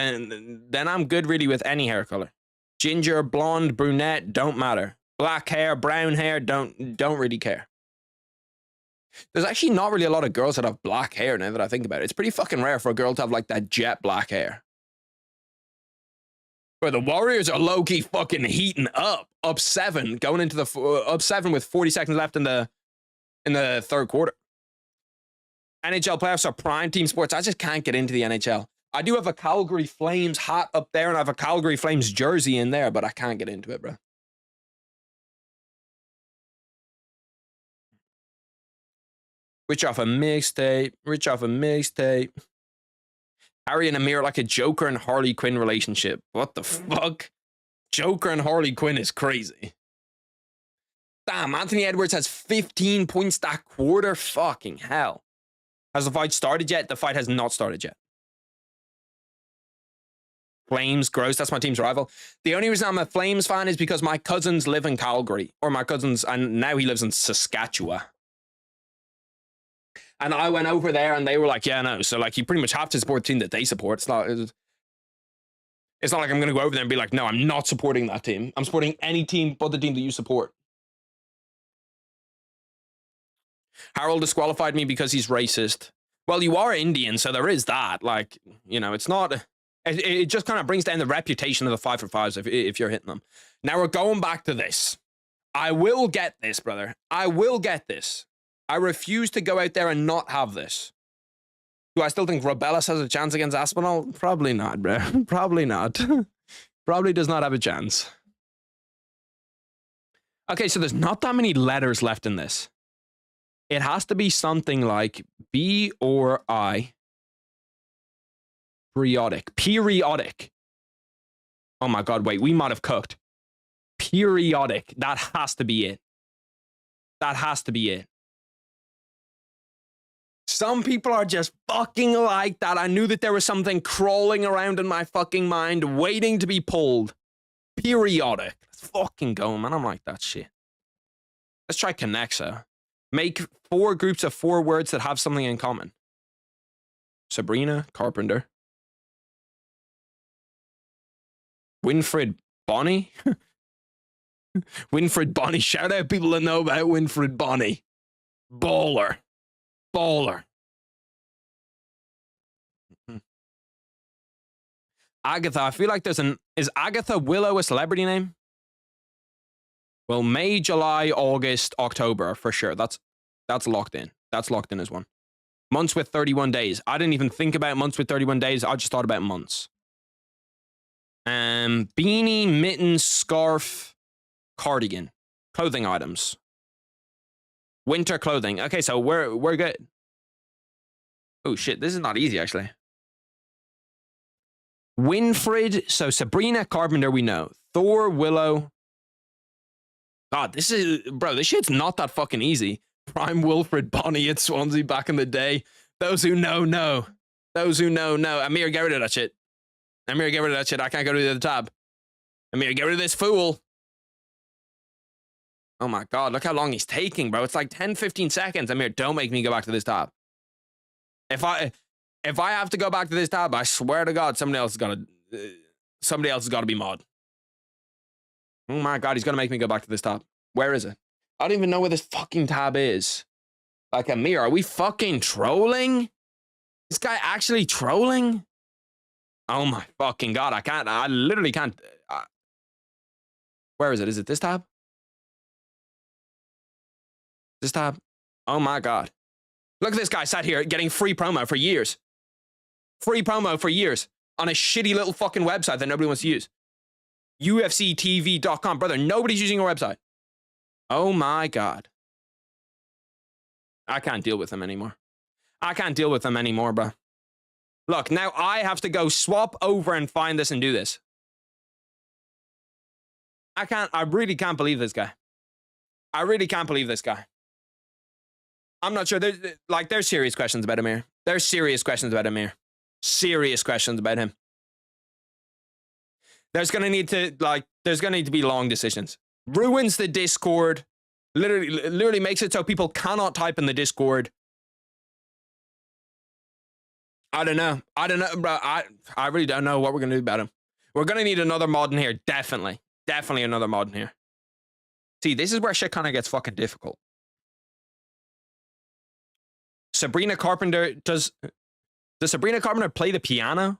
I'm good really with any hair color. Ginger, blonde, brunette, don't matter. Black hair, brown hair, don't really care. There's actually not really a lot of girls that have black hair now that I think about it. It's pretty fucking rare for a girl to have like that jet black hair. But the Warriors are low-key fucking heating up. Up 7, going into the up 7 with 40 seconds left in the third quarter. NHL playoffs are prime team sports. I just can't get into the NHL. I do have a Calgary Flames hat up there, and I have a Calgary Flames jersey in there, but I can't get into it, bro. Rich off a mixtape. Harry and Amir like a Joker and Harley Quinn relationship. What the fuck? Joker and Harley Quinn is crazy. Damn, Anthony Edwards has 15 points that quarter. Fucking hell. Has the fight started yet? The fight has not started yet. Flames, gross. That's my team's rival. The only reason I'm a Flames fan is because my cousins live in Calgary. Or my cousins, and now he lives in Saskatchewan. And I went over there and they were like, yeah, no. So, like, you pretty much have to support the team that they support. It's not like I'm going to go over there and be like, no, I'm not supporting that team. I'm supporting any team but the team that you support. Harold disqualified me because he's racist. Well, you are Indian, so there is that. Like, you know, it's not... It just kind of brings down the reputation of the 5for5s if you're hitting them. Now we're going back to this. I will get this, brother. I will get this. I refuse to go out there and not have this. Do I still think Robelis has a chance against Aspinall? Probably not, bro. Probably not. Probably does not have a chance. Okay, so there's not that many letters left in this. It has to be something like B or I. Periodic. Oh my God, wait, we might have cooked. Periodic. That has to be it. That has to be it. Some people are just fucking like that. I knew that there was something crawling around in my fucking mind, waiting to be pulled. Periodic. Let's fucking go, man. I'm like that shit. Let's try Connexa. Make 4 groups of 4 words that have something in common. Sabrina Carpenter. Winfred Bonny. Winfred Bonny. Shout out people that know about Winfred Bonny. Baller. Agatha. I feel like there's is Agatha Willow a celebrity name? Well, May, July, August, October for sure. That's locked in. That's locked in as one. Months with 31 days. I didn't even think about months with 31 days. I just thought about months. Beanie, mitten, scarf, cardigan. Clothing items. Winter clothing. Okay, so we're good. Oh shit, this is not easy actually. Winfred. So Sabrina Carpenter, we know. Thor, Willow. God, this is, bro, this shit's not that fucking easy. Prime Wilfred Bonnie at Swansea back in the day. Those who know, know. Those who know, know. Amir, get rid of that shit. Amir, get rid of that shit. I can't go to the other tab. Amir, get rid of this fool. Oh my God, look how long he's taking, bro. It's like 10, 15 seconds. Amir, don't make me go back to this tab. If I have to go back to this tab, I swear to God, somebody else has got to be mod. Oh my God, he's going to make me go back to this tab. Where is it? I don't even know where this fucking tab is. Like, Amir, are we fucking trolling? This guy actually trolling? Oh my fucking God, I literally can't. Where is it? Is it this tab? This tab? Oh my God. Look at this guy sat here getting free promo for years. Free promo for years on a shitty little fucking website that nobody wants to use. UFCTV.com. Brother, nobody's using your website. Oh my God. I can't deal with him anymore. I can't deal with him anymore, bro. Look, now I have to go swap over and find this and do this. I really can't believe this guy. I really can't believe this guy. I'm not sure. There's serious questions about Amir. There's serious questions about Amir. Serious questions about him. There's going to need to be long decisions. Ruins the Discord. Literally makes it so people cannot type in the Discord. I don't know, bro. I really don't know what we're going to do about him. We're going to need another mod in here. Definitely another mod in here. See, this is where shit kind of gets fucking difficult. Sabrina Carpenter, does Sabrina Carpenter play the piano?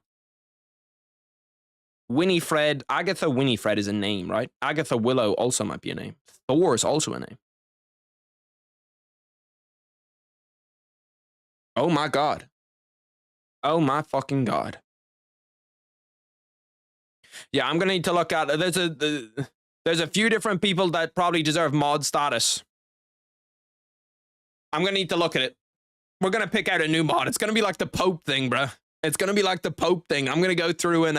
Winifred, Agatha Winifred is a name, right? Agatha Willow also might be a name. Thor is also a name. Oh my God. Oh my fucking God. Yeah, I'm gonna need to look at, there's a few different people that probably deserve mod status. I'm gonna need to look at it. We're gonna pick out a new mod. It's gonna be like the Pope thing, bro. It's gonna be like the Pope thing. I'm gonna go through like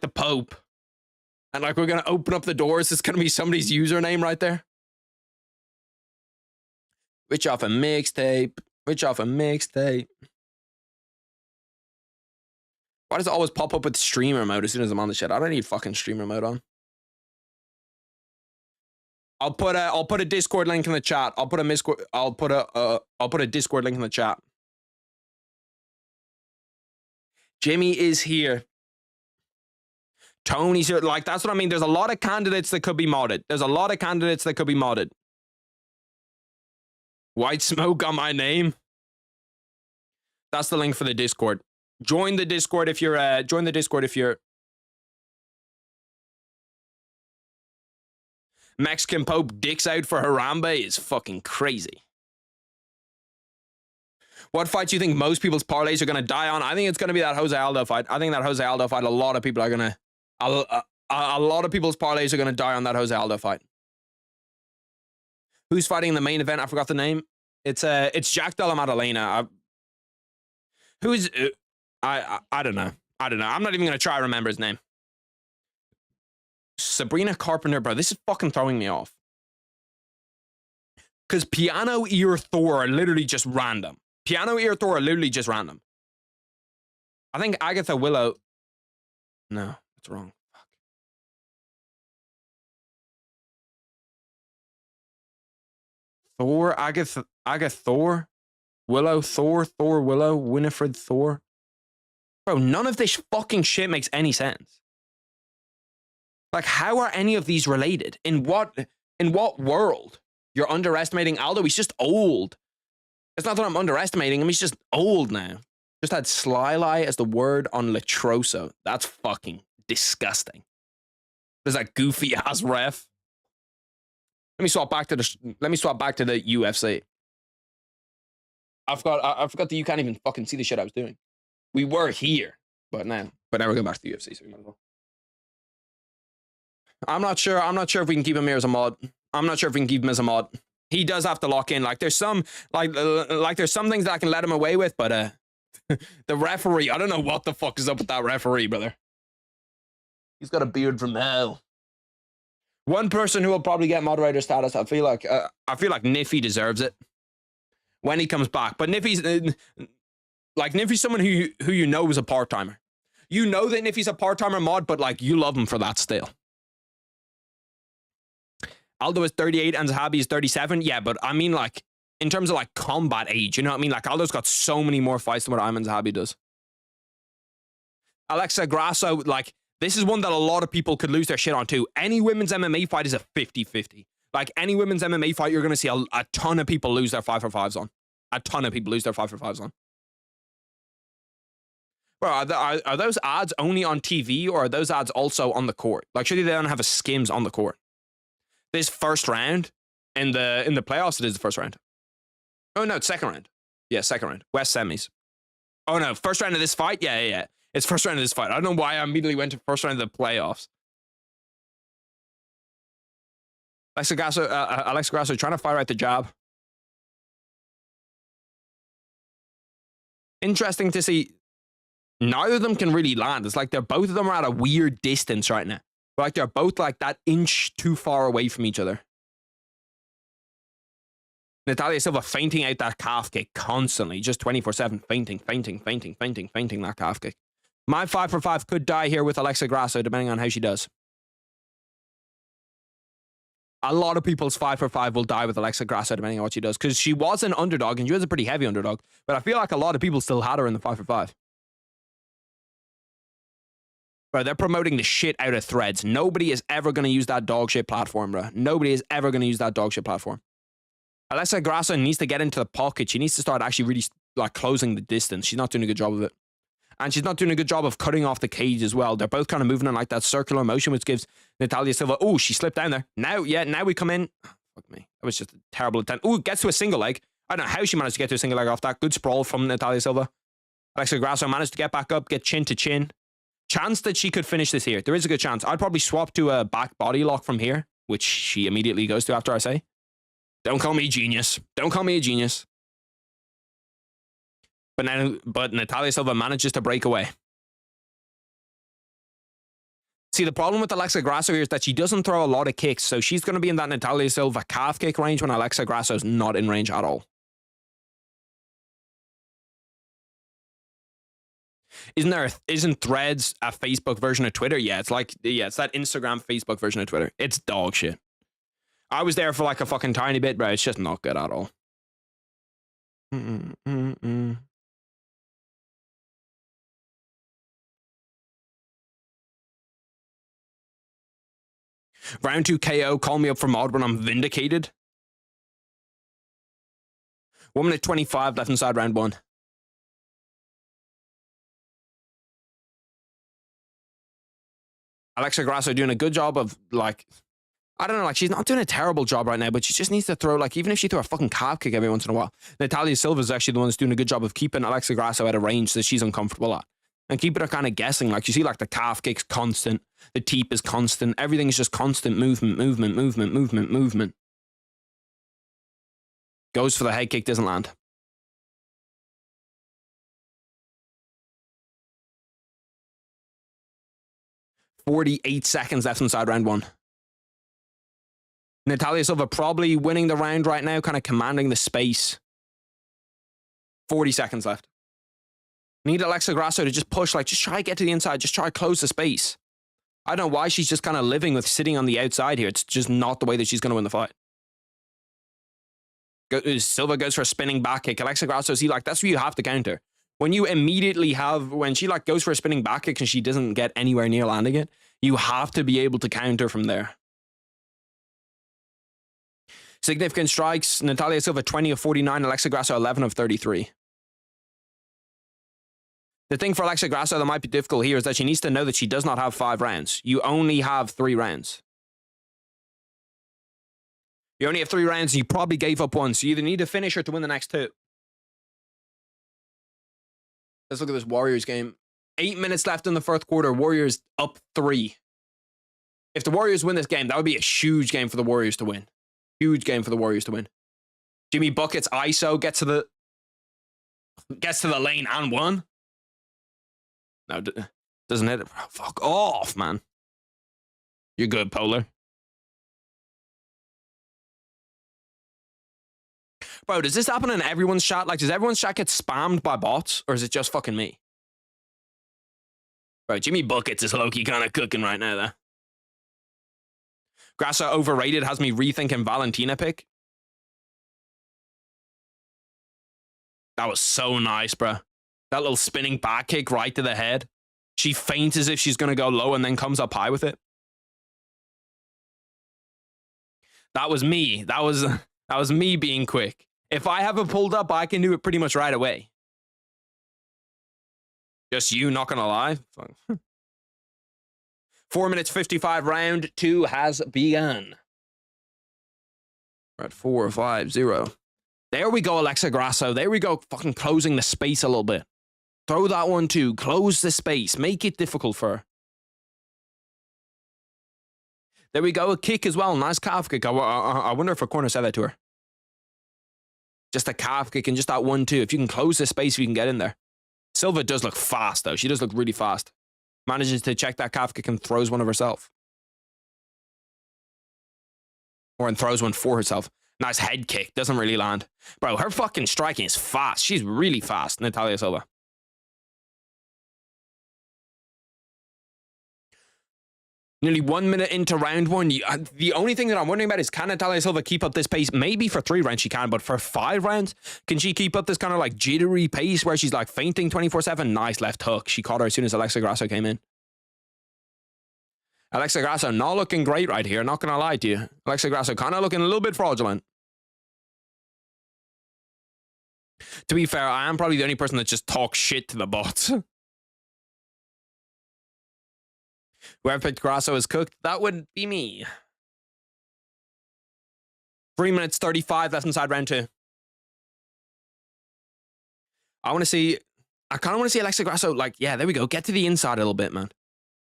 the Pope. And like, we're gonna open up the doors. It's gonna be somebody's username right there. Which off a mixtape. Which off a mixtape. Why does it always pop up with streamer mode as soon as I'm on the shit? I don't need fucking streamer mode on. I'll put a Discord link in the chat. I'll put a Discord link in the chat. Jimmy is here. Tony's here. Like, that's what I mean. There's a lot of candidates that could be modded. White smoke on my name. That's the link for the Discord. Join the Discord if you're Mexican Pope dicks out for Harambe is fucking crazy. What fight do you think most people's parlays are going to die on? I think it's going to be that Jose Aldo fight. I think that Jose Aldo fight, a lot of people are going to... A lot of people's parlays are going to die on that Jose Aldo fight. Who's fighting in the main event? I forgot the name. It's Jack Della Maddalena. I don't know. I'm not even going to try to remember his name. Sabrina Carpenter, bro. This is fucking throwing me off. Because Piano Ear Thor are literally just random. I think Agatha Willow... No, that's wrong. Fuck. Thor, Agatha Thor? Willow, Thor, Willow, Winifred, Thor. Bro, none of this fucking shit makes any sense. Like, how are any of these related? In what world? You're underestimating Aldo? He's just old. It's not that I'm underestimating him. He's just old now. Just had Slyly as the word on Latroso. That's fucking disgusting. There's that goofy ass ref. Let me swap back to the UFC. I forgot that you can't even fucking see the shit I was doing. We were here, but now we're going back to the UFC, so we might as well. I'm not sure if we can keep him here as a mod. He does have to lock in. Like, there's some things that I can let him away with, but The referee, I don't know what the fuck is up with that referee, brother. He's got a beard from hell. One person who will probably get moderator status, I feel like Niffy deserves it when he comes back. But Niffy's Niffy's someone who you know is a part-timer. You know that Niffy's a part-timer mod, but like you love him for that still. Aldo is 38 and Zahabi is 37. Yeah, but I mean like in terms of like combat age, you know what I mean? Like Aldo's got so many more fights than what Ayman Zahabi does. Alexa Grasso, like this is one that a lot of people could lose their shit on too. Any women's MMA fight is a 50-50. Like any women's MMA fight, you're going to see a ton of people lose their 5-for-5s on. A ton of people lose their 5-for-5s on. Bro, are those ads only on TV or are those ads also on the court? Like, surely they don't have a skims on the court. This first round in the playoffs, it is the first round. Oh no, it's second round. Yeah, second round. West semis. Oh no, first round of this fight? Yeah. It's first round of this fight. I don't know why I immediately went to first round of the playoffs. Alexa Grasso trying to fire out the jab. Interesting to see. Neither of them can really land. It's like both of them are at a weird distance right now. Like they're both like that inch too far away from each other. Natalia Silva fainting out that calf kick constantly, just 24/7, fainting that calf kick. My 5-for-5 could die here with Alexa Grasso, depending on how she does. A lot of people's 5-for-5 will die with Alexa Grasso, depending on what she does, because she was an underdog, and she was a pretty heavy underdog, but I feel like a lot of people still had her in the 5-for-5. Bro, they're promoting the shit out of Threads. Nobody is ever going to use that dog shit platform, bro. Nobody is ever going to use that dog shit platform. Alexa Grasso needs to get into the pocket. She needs to start actually really like closing the distance. She's not doing a good job of it. And she's not doing a good job of cutting off the cage as well. They're both kind of moving in like that circular motion, which gives Natalia Silva, oh, she slipped down there. Now we come in. Oh, fuck me. That was just a terrible attempt. Oh, gets to a single leg. I don't know how she managed to get to a single leg off that. Good sprawl from Natalia Silva. Alexa Grasso managed to get back up, get chin to chin. Chance that she could finish this here. There is a good chance. I'd probably swap to a back body lock from here, which she immediately goes to after I say. Don't call me a genius. Don't call me a genius. But Natalia Silva manages to break away. See, the problem with Alexa Grasso here is that she doesn't throw a lot of kicks, so she's going to be in that Natalia Silva calf kick range when Alexa Grasso's not in range at all. Isn't Threads a Facebook version of Twitter? Yeah, it's that Instagram, Facebook version of Twitter. It's dog shit. I was there for like a fucking tiny bit, bro. It's just not good at all. Round 2 KO, call me up for mod when I'm vindicated. 1 minute 25 left inside round 1. Alexa Grasso doing a good job of, like, I don't know, like, she's not doing a terrible job right now, but she just needs to throw, like, even if she threw a fucking calf kick every once in a while, Natalia Silva is actually the one that's doing a good job of keeping Alexa Grasso at a range that she's uncomfortable at. And keeping her kind of guessing. Like, you see, like, the calf kick's constant, the teep is constant, everything is just constant movement. Goes for the head kick, doesn't land. .48 seconds left inside round 1. Natalia Silva probably winning the round right now, kind of commanding the space. 40 seconds left. Need Alexa Grasso to just push, like, just try to get to the inside, just try to close the space. I don't know why she's just kind of living with sitting on the outside here. It's just not the way that she's going to win the fight. Silva goes for a spinning back kick. Alexa Grasso, see, like, that's where you have to counter. When you immediately have, when she, like, goes for a spinning back kick and she doesn't get anywhere near landing it, you have to be able to counter from there. Significant strikes. Natalia Silva, 20 of 49. Alexa Grasso, 11 of 33. The thing for Alexa Grasso that might be difficult here is that she needs to know that she does not have 5 rounds. You only have 3 rounds. You only have 3 rounds. You probably gave up 1, so you either need to finish or to win the next 2. Let's look at this Warriors game. 8 minutes left in the first quarter. Warriors up 3. If the Warriors win this game, that would be a huge game for the Warriors to win. Huge game for the Warriors to win. Jimmy Buckets ISO gets to the... Gets to the lane and one. No, doesn't hit it. Bro, fuck off, man. You're good, Polar. Bro, does this happen in everyone's chat? Like, does everyone's chat get spammed by bots? Or is it just fucking me? Bro, Jimmy Buckets is low-key kind of cooking right now, though. Grasso overrated has me rethinking Valentina pick. That was so nice, bro. That little spinning back kick right to the head. She feints as if she's going to go low and then comes up high with it. That was me. That was me being quick. If I have it pulled up, I can do it pretty much right away. Just you, not gonna lie. 4 minutes 55, round 2 has begun. We're at 4-5-0. There we go, Alexa Grasso. There we go, fucking closing the space a little bit. Throw that one too. Close the space. Make it difficult for her. There we go, a kick as well. Nice calf kick. I wonder if a corner said that to her. Just a calf kick and just that 1-2. If you can close the space, if you can get in there. Silva does look fast, though. She does look really fast. Manages to check that calf kick and throws one of herself. Or and throws one for herself. Nice head kick. Doesn't really land. Bro, her fucking striking is fast. She's really fast, Natalia Silva. Nearly 1 minute into round 1. The only thing that I'm wondering about is, can Natalia Silva keep up this pace? Maybe for 3 rounds she can, but for 5 rounds, can she keep up this kind of like jittery pace where she's like feinting 24/7? Nice left hook. She caught her as soon as Alexa Grasso came in. Alexa Grasso not looking great right here, not gonna lie to you. Alexa Grasso kind of looking a little bit fraudulent. To be fair, I am probably the only person that just talks shit to the bots. Whoever picked Grasso is cooked, that would be me. 3 minutes 35 left inside round 2. I kind of want to see Alexa Grasso, like, yeah, there we go. Get to the inside a little bit, man.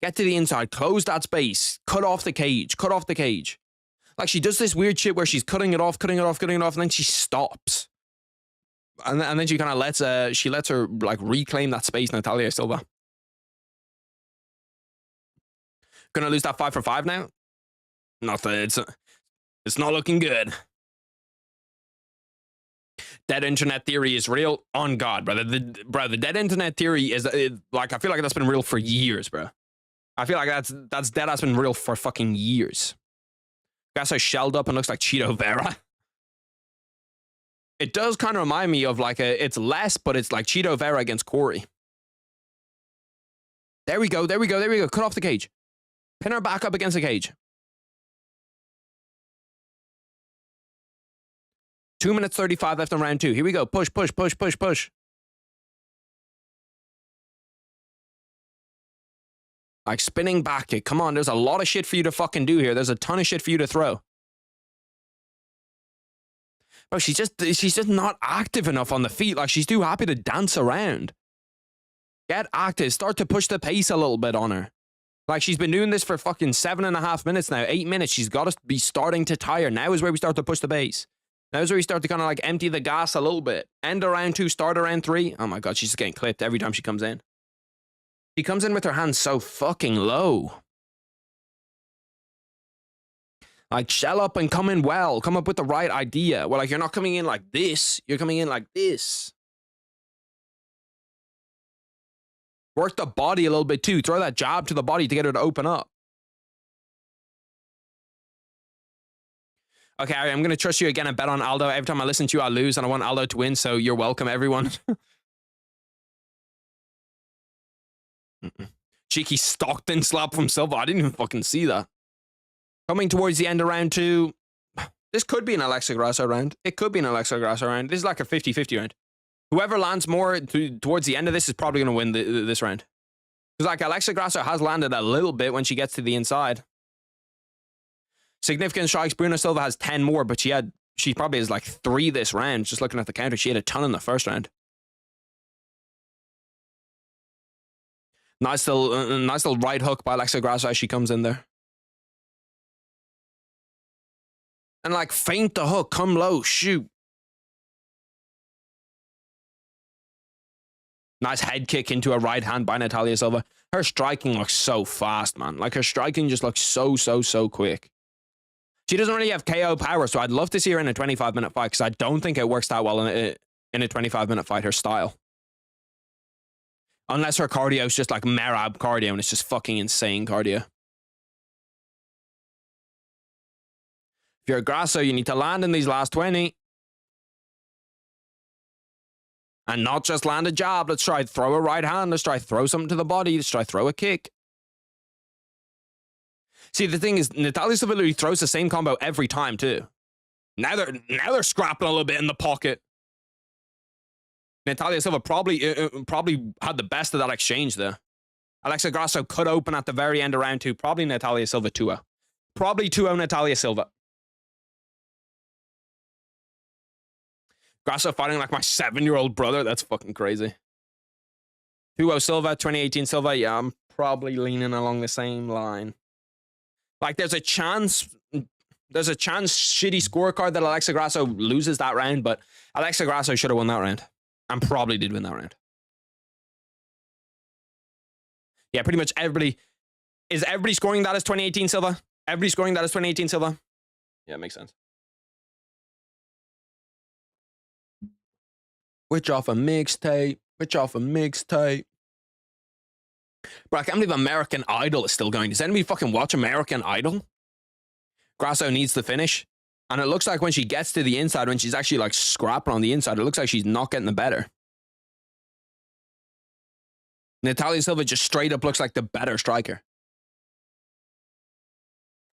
Get to the inside. Close that space. Cut off the cage. Cut off the cage. Like, she does this weird shit where she's cutting it off, and then she stops. And then she kind of lets her, like, reclaim that space, Natalia Silva. Gonna lose that 5 for 5 now? It's not looking good. Dead internet theory is real. On God, brother. The dead internet theory is like, I feel like that's been real for years, bro. I feel like that's dead. That's been real for fucking years. Grasso shelled up and looks like Cheeto Vera. It does kind of remind me of like it's less, but it's like Cheeto Vera against Corey. There we go. Cut off the cage. Pin her back up against the cage. 2 minutes 35 left in round 2. Here we go. Push. Like spinning back kick. Come on, there's a lot of shit for you to fucking do here. There's a ton of shit for you to throw. Bro, she's just not active enough on the feet. Like, she's too happy to dance around. Get active. Start to push the pace a little bit on her. Like, she's been doing this for fucking 7.5 minutes now. 8 minutes. She's got to be starting to tire. Now is where we start to push the pace. Now is where we start to kind of like empty the gas a little bit. End of round 2, start of round 3. Oh my God, she's just getting clipped every time she comes in. She comes in with her hands so fucking low. Like, shell up and come in well. Come up with the right idea. Well, like, you're not coming in like this. You're coming in like this. Work the body a little bit too. Throw that jab to the body to get her to open up. Okay, Ari, I'm going to trust you again and bet on Aldo. Every time I listen to you, I lose, and I want Aldo to win, so you're welcome, everyone. Cheeky Stockton slap from Silva. I didn't even fucking see that. Coming towards the end of round 2. This could be an Alexa Grasso round. It could be an Alexa Grasso round. This is like a 50-50 round. Whoever lands more towards the end of this is probably going to win this round. Because like Alexa Grasso has landed a little bit when she gets to the inside. Significant strikes. Bruno Silva has 10 more, but she probably has like 3 this round. Just looking at the counter, she had a ton in the first round. Nice little right hook by Alexa Grasso as she comes in there. And like feint the hook, come low, shoot. Nice head kick into a right hand by Natalia Silva. Her striking looks so fast, man. Like, her striking just looks so quick. She doesn't really have KO power, so I'd love to see her in a 25-minute fight, because I don't think it works that well in a 25-minute fight, her style. Unless her cardio is just like Merab cardio, and it's just fucking insane cardio. If you're a Grasso, you need to land in these last 20. And not just land a jab. Let's try throw a right hand. Let's try throw something to the body. Let's try throw a kick. See, the thing is, Natalia Silva literally throws the same combo every time, too. Now they're scrapping a little bit in the pocket. Natalia Silva probably had the best of that exchange there. Alexa Grasso cut open at the very end of round 2. Probably Natalia Silva 2-0. Probably 2-0 Natalia Silva. Grasso fighting like my 7-year-old brother. That's fucking crazy. 2-0 Silva, 2018 Silva. Yeah, I'm probably leaning along the same line. Like, there's a chance shitty scorecard that Alexa Grasso loses that round, but Alexa Grasso should have won that round. And probably did win that round. Yeah, pretty much everybody. Is everybody scoring that as 2018 Silva? Everybody scoring that as 2018 Silva? Yeah, it makes sense. Which off a mixtape? Which off a mixtape? Bro, I can't believe American Idol is still going. Does anybody fucking watch American Idol? Grasso needs to finish. And it looks like when she gets to the inside, when she's actually like scrapping on the inside, it looks like she's not getting the better. Natalia Silva just straight up looks like the better striker.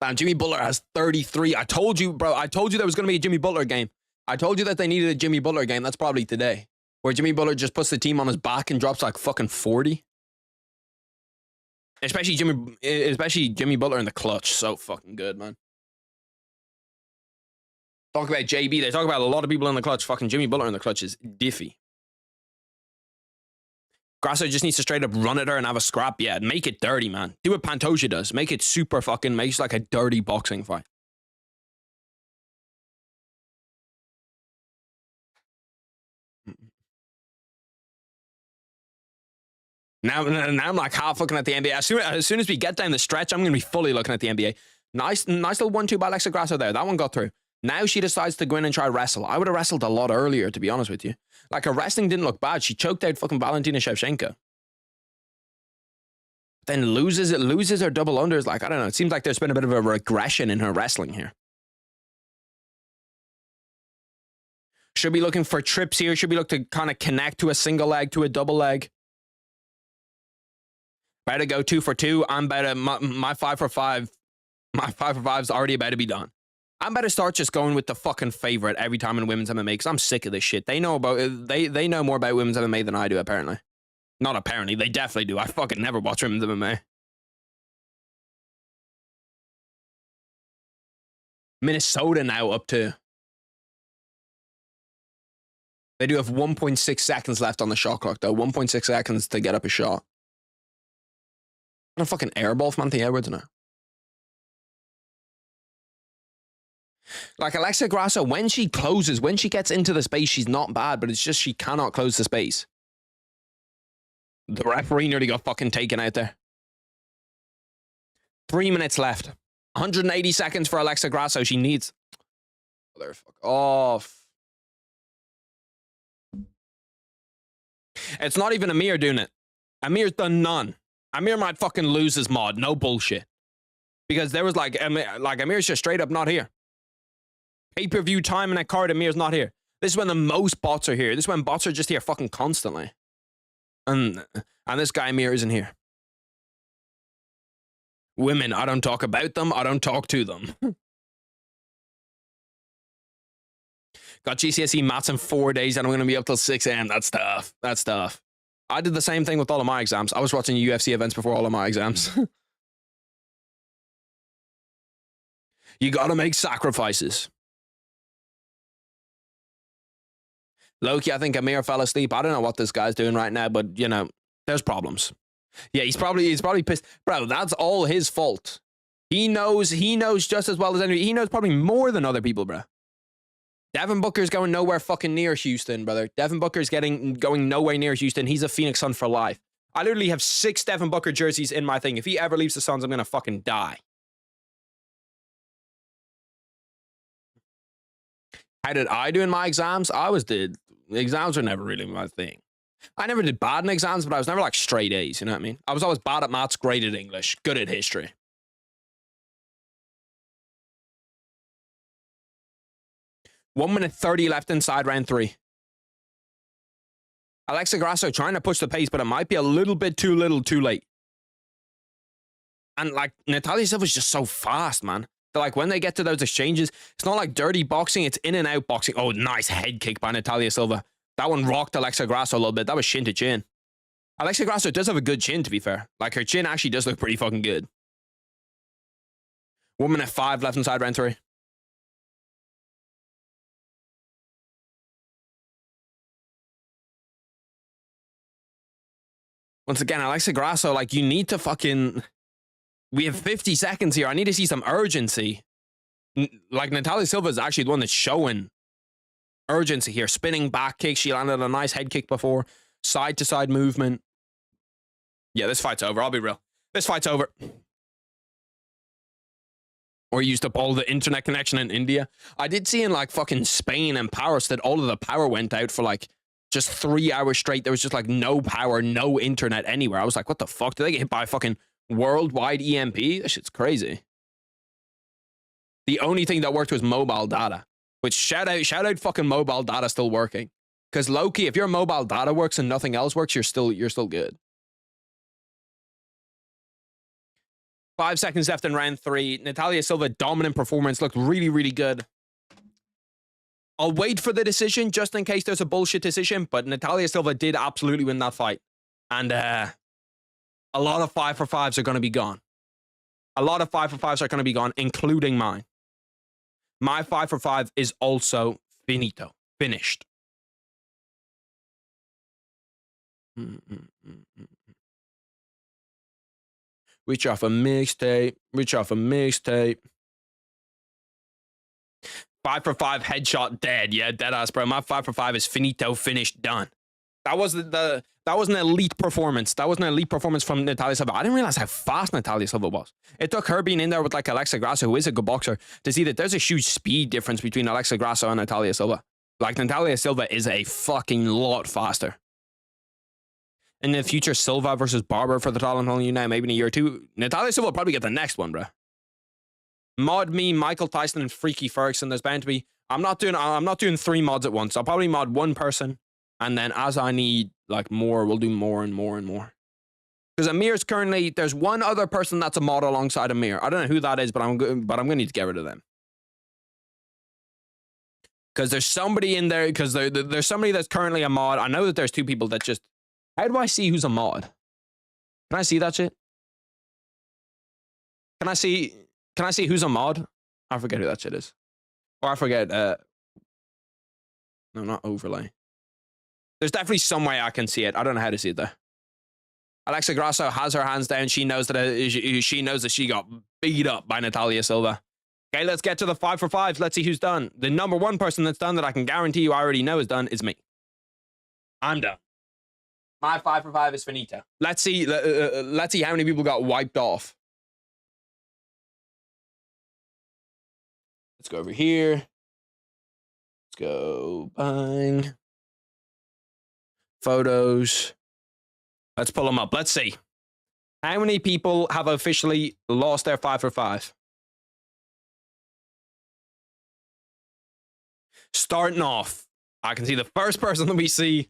Damn, Jimmy Butler has 33. I told you, bro. I told you there was going to be a Jimmy Butler game. I told you that they needed a Jimmy Butler game. That's probably today. Where Jimmy Butler just puts the team on his back and drops like fucking 40. Especially Jimmy Butler in the clutch. So fucking good, man. Talk about JB. They talk about a lot of people in the clutch. Fucking Jimmy Butler in the clutch is diffy. Grasso just needs to straight up run at her and have a scrap. Yeah, make it dirty, man. Do what Pantoja does. Make it super fucking, makes like a dirty boxing fight. Now I'm like half looking at the NBA. As soon as we get down the stretch, I'm going to be fully looking at the NBA. Nice little 1-2 by Alexa Grasso there. That one got through. Now she decides to go in and try wrestle. I would have wrestled a lot earlier, to be honest with you. Like, her wrestling didn't look bad. She choked out fucking Valentina Shevchenko. Then loses her double unders. Like, I don't know. It seems like there's been a bit of a regression in her wrestling here. Should be looking for trips here. Should be looking to kind of connect to a single leg, to a double leg. Better go 2 for 2. I'm better. My 5 for 5. My 5 for 5 is already about to be done. I'm better start just going with the fucking favorite every time in women's MMA, because I'm sick of this shit. They know more about women's MMA than I do, apparently. Not apparently, they definitely do. I fucking never watch women's MMA. Minnesota now up to. They do have 1.6 seconds left on the shot clock, though. 1.6 seconds to get up a shot. What a fucking airball from Anthony Edwards now. Like, Alexa Grasso, when she closes, when she gets into the space, she's not bad, but it's just she cannot close the space. The referee nearly got fucking taken out there. 3 minutes left. 180 seconds for Alexa Grasso. She needs. Fuck off. It's not even Amir doing it. Amir's done none. Amir might fucking lose his mod. No bullshit. Because there was like Amir's just straight up not here. Pay-per-view time in that card, Amir's not here. This is when the most bots are here. This is when bots are just here fucking constantly. And this guy Amir isn't here. Women, I don't talk about them. I don't talk to them. Got GCSE maths in 4 days and I'm going to be up till 6 a.m. That's tough. That's tough. I did the same thing with all of my exams. I was watching UFC events before all of my exams. You got to make sacrifices. Loki, I think Amir fell asleep. I don't know what this guy's doing right now, but, you know, there's problems. Yeah, he's probably pissed. Bro, that's all his fault. He knows just as well as anybody. He knows probably more than other people, bro. Devin Booker's going nowhere fucking near Houston, brother. Devin Booker's going nowhere near Houston. He's a Phoenix Sun for life. I literally have 6 Devin Booker jerseys in my thing. If he ever leaves the Suns, I'm going to fucking die. How did I do in my exams? The exams were never really my thing. I never did bad in exams, but I was never like straight A's, you know what I mean? I was always bad at maths, great at English, good at history. 1 minute 30 left inside round 3. Alexa Grasso trying to push the pace, but it might be a little bit too little, too late. And like Natalia Silva's just so fast, man. So, like when they get to those exchanges, it's not like dirty boxing, it's in and out boxing. Oh, nice head kick by Natalia Silva. That one rocked Alexa Grasso a little bit. That was chin to chin. Alexa Grasso does have a good chin, to be fair. Like her chin actually does look pretty fucking good. 1 minute 5 left inside round 3. Once again, Alexa Grasso, like, you need to fucking... We have 50 seconds here. I need to see some urgency. Like, Natalia Silva is actually the one that's showing urgency here. Spinning back kick. She landed a nice head kick before. Side-to-side movement. Yeah, this fight's over. I'll be real. This fight's over. Or used up all the internet connection in India. I did see in, like, fucking Spain and Paris that all of the power went out for, like, just 3 hours straight. There was just like no power, no internet anywhere. I was like, what the fuck? Did they get hit by a fucking worldwide EMP? This shit's crazy. The only thing that worked was mobile data. Which shout out fucking mobile data still working. Because low-key, if your mobile data works and nothing else works, you're still good. 5 seconds left in round 3. Natalia Silva, dominant performance, looked really, really good. I'll wait for the decision just in case there's a bullshit decision, but Natalia Silva did absolutely win that fight. And a lot of 5-for-5s are going to be gone. A lot of 5-for-5s are going to be gone, including mine. My 5-for-5 is also finito. Finished. Reach off a mixtape. Reach off a mixtape. 5-for-5 headshot dead. Yeah, dead ass, bro. My 5-for-5 is finito, finished, done. That was that was an elite performance. That was an elite performance from Natalia Silva. I didn't realize how fast Natalia Silva was. It took her being in there with like Alexa Grasso, who is a good boxer, to see that there's a huge speed difference between Alexa Grasso and Natalia Silva. Like Natalia Silva is a fucking lot faster. In the future, Silva versus Barber for the title, I'm telling you now, maybe in a year or two. Natalia Silva will probably get the next one, bro. Mod me, Michael Tyson, and Freaky Ferguson. There's bound to be. I'm not doing 3 mods at once. I'll probably mod 1 person, and then as I need like more, we'll do more and more and more. Because Amir's currently, there's 1 other person that's a mod alongside Amir. I don't know who that is, but I'm gonna need to get rid of them. Because there's somebody in there. Because there's somebody that's currently a mod. I know that there's 2 people that just. How do I see who's a mod? Can I see that shit? Can I see who's a mod? I forget who that shit is. Or I forget, no, not overlay. There's definitely some way I can see it. I don't know how to see it though. Alexa Grasso has her hands down. She knows that she got beat up by Natalia Silva. Okay, let's get to the 5-for-5s. Let's see who's done. The number 1 person that's done that I can guarantee you I already know is done is me. I'm done. My 5-for-5 is finito. Let's see how many people got wiped off. Let's go over here. Let's go bang. Photos. Let's pull them up. Let's see. How many people have officially lost their 5-for-5? Starting off, I can see the first person that we see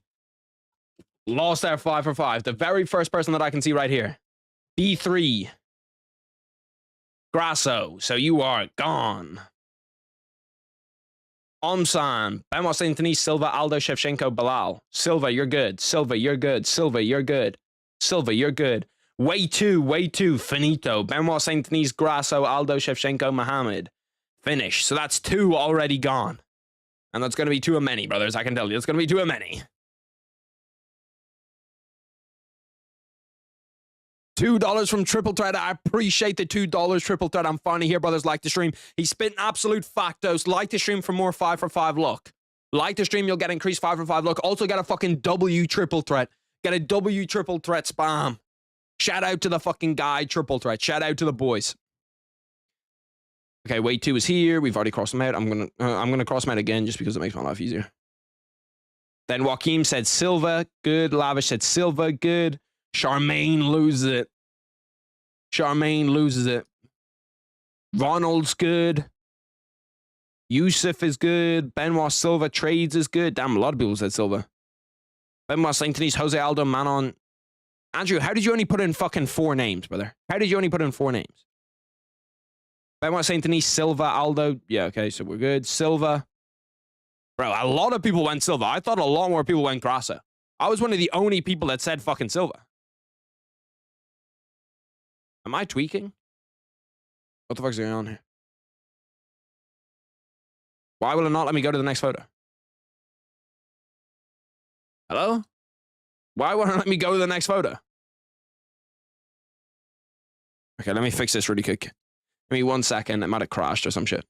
lost their 5-for-5. The very first person that I can see right here. B3. Grasso. So you are gone. Omsan, Benoit Saint-Denis, Silva, Aldo, Shevchenko, Belal. Silva, you're good. Silva, you're good. Silva, you're good. Silva, you're good. Way two, finito. Benoit Saint-Denis, Grasso, Aldo, Shevchenko, Muhammad. Finish. So that's 2 already gone. And that's going to be 2 of many, brothers. I can tell you. It's going to be 2 of many. $2 from Triple Threat. I appreciate the $2 Triple Threat. I'm finally here, brothers. Like the stream. He's spitting absolute factos. Like the stream for more 5 for 5 luck. Like the stream, you'll get increased 5 for 5 luck. Also get a fucking W Triple Threat. Get a W Triple Threat spam. Shout out to the fucking guy Triple Threat. Shout out to the boys. Okay, wave 2 is here. We've already crossed them out. I'm gonna cross them out again just because it makes my life easier. Then Joaquim said Silva, good. Lavish said Silva, good. Charmaine loses it. Charmaine loses it. Ronald's good. Yusuf is good. Benoit Silva trades is good. Damn, a lot of people said Silva. Benoit St. Denis, Jose Aldo, Manon. Andrew, how did you only put in fucking 4 names, brother? How did you only put in 4 names? Benoit St. Denis, Silva, Aldo. Yeah, okay, so we're good. Silva. Bro, a lot of people went Silva. I thought a lot more people went Grasso. I was one of the only people that said fucking Silva. Am I tweaking? What the fuck's going on here? Why will it not let me go to the next photo? Hello? Why won't it let me go to the next photo? Okay, let me fix this really quick. Give me 1 second. It might have crashed or some shit.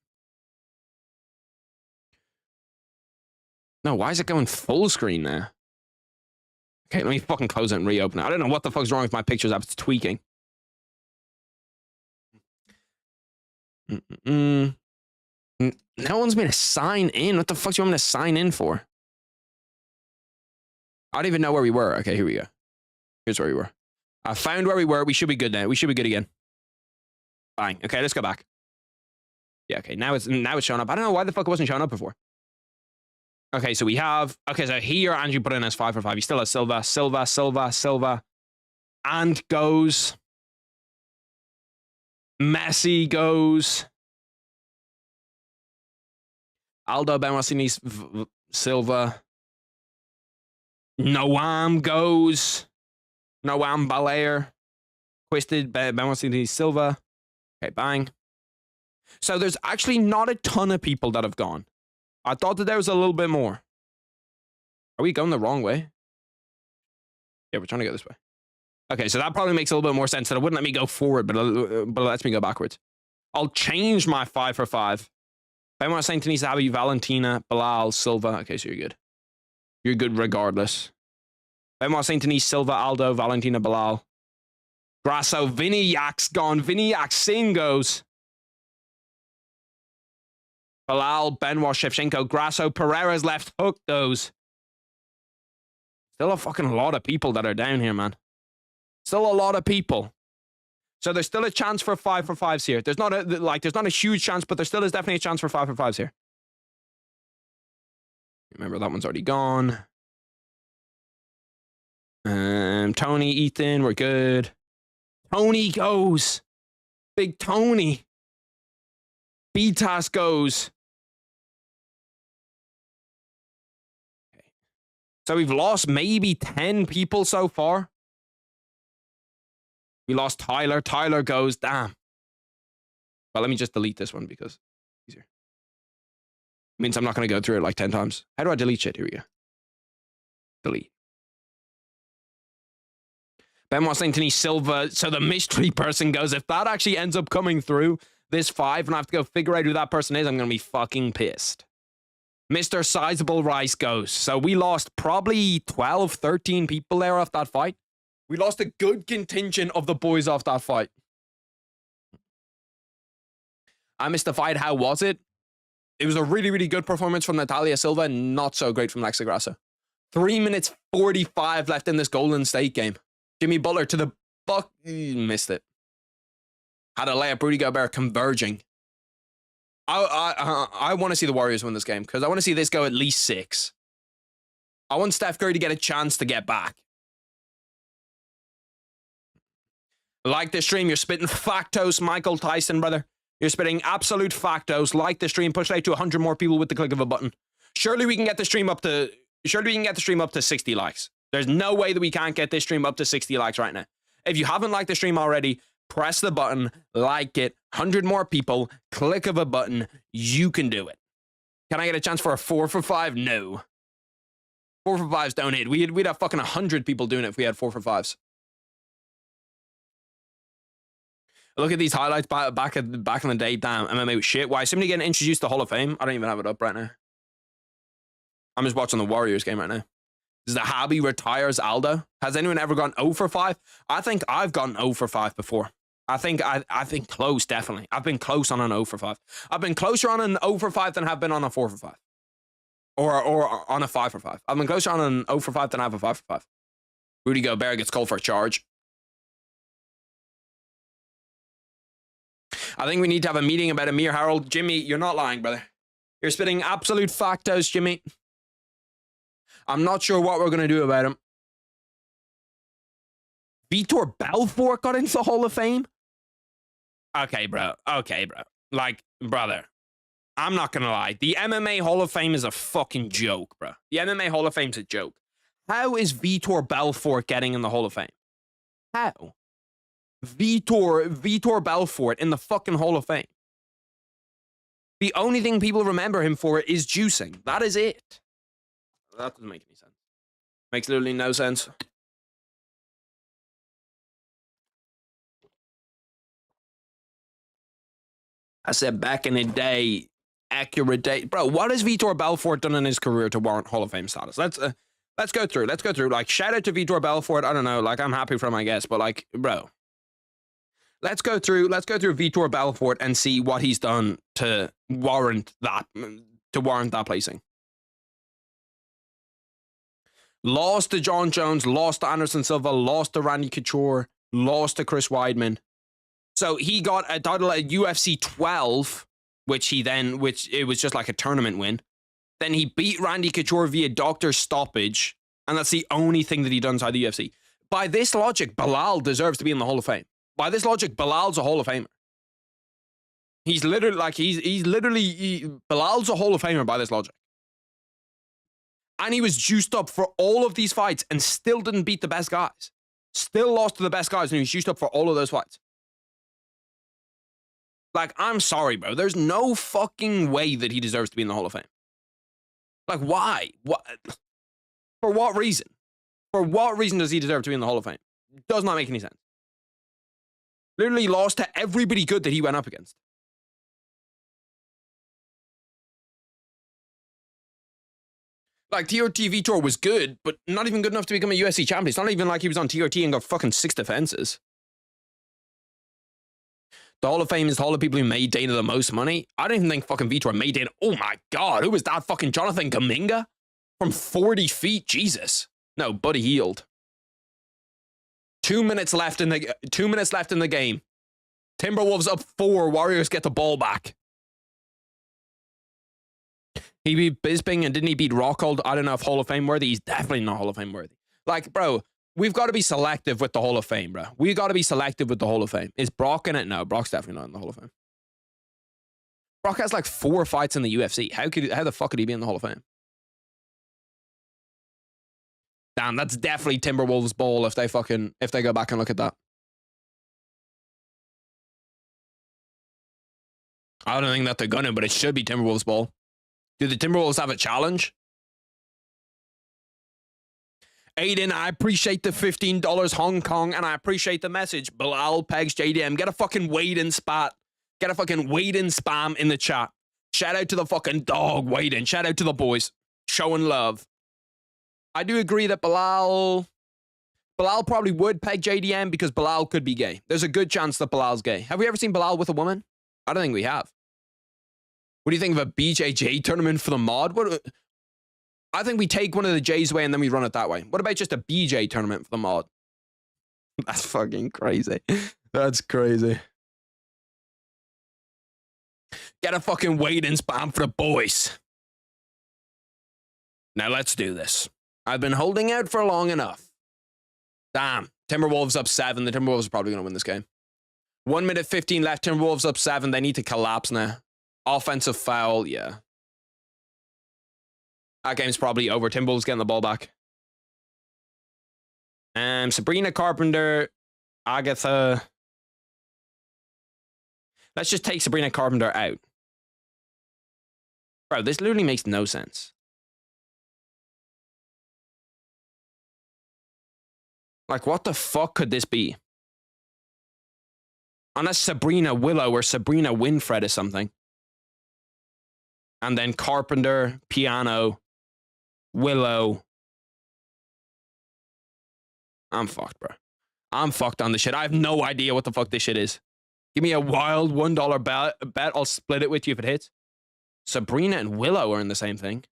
No, why is it going full screen now? Okay, let me fucking close it and reopen it. I don't know what the fuck's wrong with my pictures app. It's tweaking. No one's been to sign in. What the fuck do you want me to sign in for? I don't even know where we were. Okay, here we go. Here's where we were. I found where we were. We should be good now. We should be good again. Fine. Okay, let's go back. Yeah, okay. Now it's showing up. I don't know why the fuck it wasn't showing up before. Okay, so we have... Okay, so here Andrew put in as 5 for 5. He still has Silva, Silva, Silva, Silva. And goes. Messi goes. Aldo Benwassini Silva. Noam goes. Noam Balair. Twisted Benwassini Silva. Okay, bang. So there's actually not a ton of people that have gone. I thought that there was a little bit more. Are we going the wrong way? Yeah, we're trying to go this way. Okay, so that probably makes a little bit more sense. That it wouldn't let me go forward, but it lets me go backwards. I'll change my 5 for 5. Benoit St. Denis, Abby, Valentina, Belal, Silva. Okay, so you're good. You're good regardless. Benoit St. Denis, Silva, Aldo, Valentina, Belal. Grasso, Vinnyak's gone. Vinnyak Singh goes. Belal, Benoit, Shevchenko, Grasso, Pereira's left hook goes. Still a fucking lot of people that are down here, man. Still a lot of people. So there's still a chance for 5 for 5s here. There's not a huge chance, but there still is definitely a chance for 5 for 5s here. Remember, that one's already gone. Tony, Ethan, we're good. Tony goes. Big Tony. BTAS goes. Okay. So we've lost maybe 10 people so far. We lost Tyler. Tyler goes. Damn. Well, let me just delete this one because it's easier. It means I'm not going to go through it like 10 times. How do I delete shit? Here we go. Delete. Benoit St. Denis Silva. So the mystery person goes. If that actually ends up coming through this 5 and I have to go figure out who that person is, I'm going to be fucking pissed. Mr. Sizable Rice goes. So we lost probably 12, 13 people there off that fight. We lost a good contingent of the boys off that fight. I missed the fight. How was it? It was a really, really good performance from Natalia Silva. Not so great from Lexa Grasso. 3 minutes 45 left in this Golden State game. Jimmy Butler to the buck. Missed it. Had a layup. Rudy Gobert converging. I want to see the Warriors win this game because I want to see this go at least 6. I want Steph Curry to get a chance to get back. Like the stream, you're spitting factos, Michael Tyson, brother. You're spitting absolute factos. Like the stream, push it out to 100 more people with the click of a button. Surely we can get the stream up to 60 likes. There's no way that we can't get this stream up to 60 likes right now. If you haven't liked the stream already, press the button, like it, 100 more people, click of a button, you can do it. Can I get a chance for a 4 for 5? No. 4 for 5s don't hit. We'd have fucking 100 people doing it if we had 4 for 5s. Look at these highlights back in the day. Damn, MMA was shit. Why is somebody getting introduced to Hall of Fame? I don't even have it up right now. I'm just watching the Warriors game right now. Zahabi retires Aldo. Has anyone ever gone 0 for 5? I think I've gone 0 for 5 before. I think close, definitely. I've been close on an 0 for 5. I've been closer on an 0 for 5 than I've been on a 4 for 5. Or on a 5 for 5. I've been closer on an 0 for 5 than I have a 5 for 5. Rudy Gobert gets called for a charge. I think we need to have a meeting about Amir Harold. Jimmy, you're not lying, brother. You're spitting absolute factos, Jimmy. I'm not sure what we're going to do about him. Vitor Belfort got into the Hall of Fame? Okay, bro. Okay, bro. Like, brother, I'm not going to lie. The MMA Hall of Fame is a fucking joke, bro. The MMA Hall of Fame's a joke. How is Vitor Belfort getting in the Hall of Fame? How? Vitor Belfort in the fucking Hall of Fame. The only thing people remember him for is juicing. That is it. That doesn't make any sense. Makes literally no sense. I said back in the day, accurate date. Bro, what has Vitor Belfort done in his career to warrant Hall of Fame status? Let's go through. Let's go through. Like, shout out to Vitor Belfort. I don't know. Like, I'm happy for him, I guess. But, like, bro. Let's go through Vitor Belfort and see what he's done to warrant that placing. Lost to John Jones, lost to Anderson Silva, lost to Randy Couture, lost to Chris Weidman. So he got a title at UFC 12, which it was just like a tournament win. Then he beat Randy Couture via doctor stoppage, and that's the only thing that he done inside the UFC. By this logic, Belal deserves to be in the Hall of Fame. By this logic, Belal's a Hall of Famer. He's literally like Belal's a Hall of Famer by this logic. And he was juiced up for all of these fights and still didn't beat the best guys. Still lost to the best guys, and he was juiced up for all of those fights. Like, I'm sorry, bro. There's no fucking way that he deserves to be in the Hall of Fame. Like, why? What? For what reason? For what reason does he deserve to be in the Hall of Fame? Does not make any sense. Literally lost to everybody good that he went up against. Like, TRT Vitor was good, but not even good enough to become a UFC champion. It's not even like he was on TRT and got fucking 6 defenses. The Hall of Fame is the Hall of people who made Dana the most money. I don't even think fucking Vitor made Dana. Oh my God, who was that? Fucking Jonathan Kuminga? From 40 feet? Jesus. No, Buddy Hield. 2 minutes left in the game. Timberwolves up 4. Warriors get the ball back. He beat Bisping, and didn't he beat Rockhold? I don't know if Hall of Fame worthy. He's definitely not Hall of Fame worthy. Like, bro, we've got to be selective with the Hall of Fame, bro. We got to be selective with the Hall of Fame. Is Brock in it? No, Brock's definitely not in the Hall of Fame. Brock has like 4 fights in the UFC. How the fuck could he be in the Hall of Fame? Damn, that's definitely Timberwolves ball if they go back and look at that. I don't think that they're gonna, but it should be Timberwolves ball. Do the Timberwolves have a challenge? Aiden, I appreciate the $15 Hong Kong, and I appreciate the message. Belal pegs JDM. Get a fucking wait in spot. Get a fucking wait in spam in the chat. Shout out to the fucking dog waiting. Shout out to the boys. Showing love. I do agree that Belal probably would peg JDM because Belal could be gay. There's a good chance that Belal's gay. Have we ever seen Belal with a woman? I don't think we have. What do you think of a BJJ tournament for the mod? I think we take one of the J's away and then we run it that way. What about just a BJ tournament for the mod? That's fucking crazy. That's crazy. Get a fucking wait and spam for the boys. Now let's do this. I've been holding out for long enough. Damn. Timberwolves up 7. The Timberwolves are probably going to win this game. 1 minute 15 left. Timberwolves up 7. They need to collapse now. Offensive foul, yeah. That game's probably over. Timberwolves getting the ball back. Sabrina Carpenter, Agatha. Let's just take Sabrina Carpenter out. Bro, this literally makes no sense. Like, what the fuck could this be? Unless Sabrina Willow or Sabrina Winfred is something. And then Carpenter, Piano, Willow. I'm fucked, bro. I'm fucked on this shit. I have no idea what the fuck this shit is. Give me a wild $1 bet. I'll split it with you if it hits. Sabrina and Willow are in the same thing.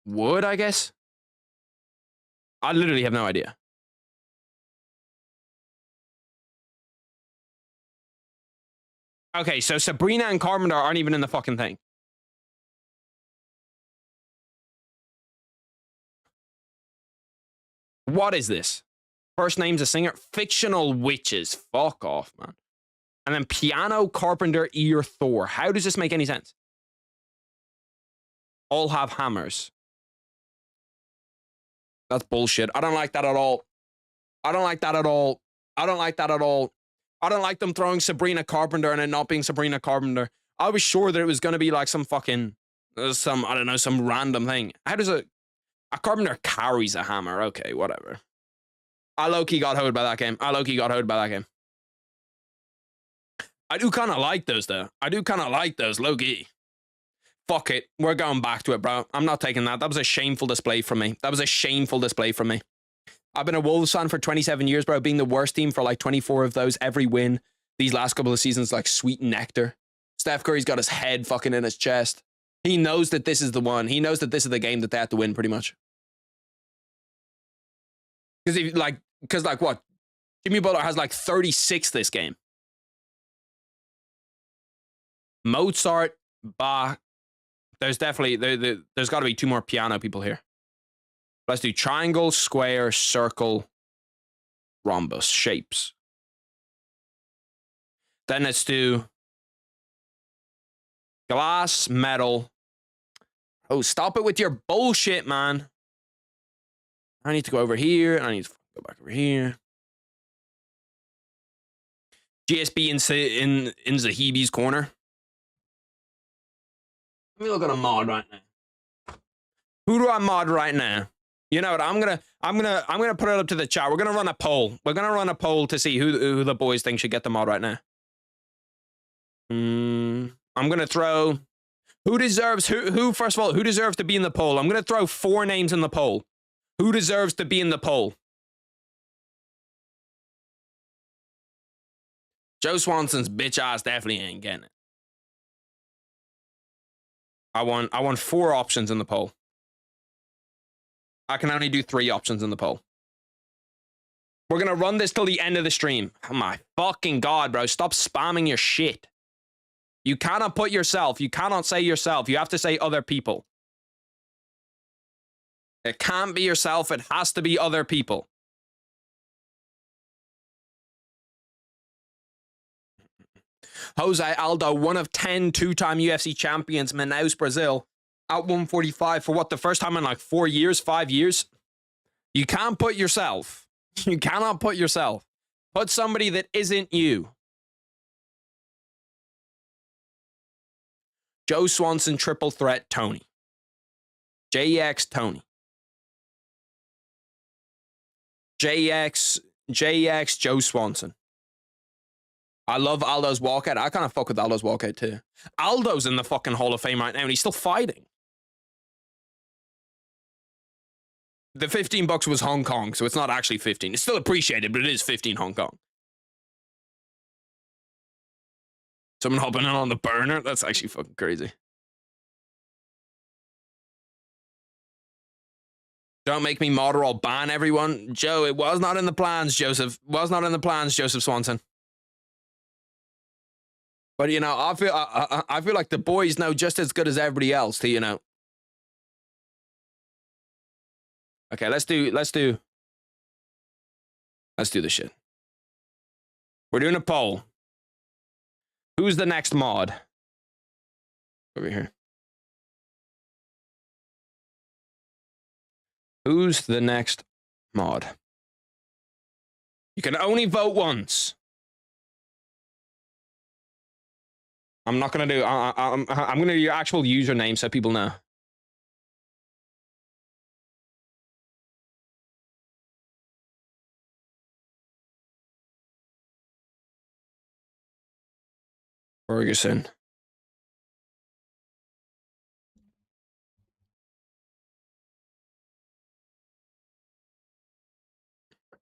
Would, I guess? I literally have no idea. Okay, so Sabrina and Carpenter aren't even in the fucking thing. What is this? First name's a singer. Fictional witches. Fuck off, man. And then Piano, Carpenter, Ear, Thor. How does this make any sense? All have hammers. That's bullshit. I don't like that at all. I don't like that at all. I don't like that at all. I don't like them throwing Sabrina Carpenter and it not being Sabrina Carpenter. I was sure that it was going to be like some fucking, I don't know, some random thing. How does a Carpenter carries a hammer? Okay, whatever. I low-key got hoed by that game. I low-key got hoed by that game. I do kind of like those, though. I do kind of like those, low-key. Fuck it. We're going back to it, bro. I'm not taking that. That was a shameful display from me. That was a shameful display from me. I've been a Wolves fan for 27 years, bro. Being the worst team for like 24 of those. Every win these last couple of seasons, like sweet nectar. Steph Curry's got his head fucking in his chest. He knows that this is the one. He knows that this is the game that they have to win, pretty much. Because like what? Jimmy Butler has like 36 this game. Mozart, Bach. There's definitely, there's got to be two more piano people here. Let's do triangle, square, circle, rhombus, shapes. Then let's do glass, metal. Oh, stop it with your bullshit, man. I need to go over here. I need to go back over here. GSB in Zahibi's corner. Let me look at a mod right now. Who do I mod right now? You know what? I'm gonna put it up to the chat. We're gonna run a poll. We're gonna run a poll to see who the boys think should get the mod right now. I'm gonna throw who deserves who first of all, who deserves to be in the poll? I'm gonna throw 4 names in the poll. Who deserves to be in the poll? Joe Swanson's bitch ass definitely ain't getting it. I want 4 options in the poll. I can only do 3 options in the poll. We're gonna run this till the end of the stream. Oh my fucking god, bro. Stop spamming your shit. You cannot put yourself. You cannot say yourself. You have to say other people. It can't be yourself. It has to be other people. Jose Aldo, 1 of 10 2-time UFC champions, Manaus, Brazil, at 145 for what, the first time in like 4 years, 5 years? You can't put yourself. You cannot put yourself. Put somebody that isn't you. Joe Swanson, triple threat, Tony. JX, Tony. JX, Joe Swanson. I love Aldo's walkout. I kind of fuck with Aldo's walkout too. Aldo's in the fucking Hall of Fame right now and he's still fighting. The $15 was Hong Kong, so it's not actually 15. It's still appreciated, but it is 15 Hong Kong. Someone hopping in on the burner? That's actually fucking crazy. Don't make me mod or I'll ban everyone. Joe, it was not in the plans, Joseph. Was not in the plans, Joseph Swanson. But, you know, I feel like the boys know just as good as everybody else to, you know. Okay, let's do this shit. We're doing a poll. Who's the next mod? Over here. Who's the next mod? You can only vote once. I'm not gonna do. I'm gonna do your actual username so people know. Ferguson.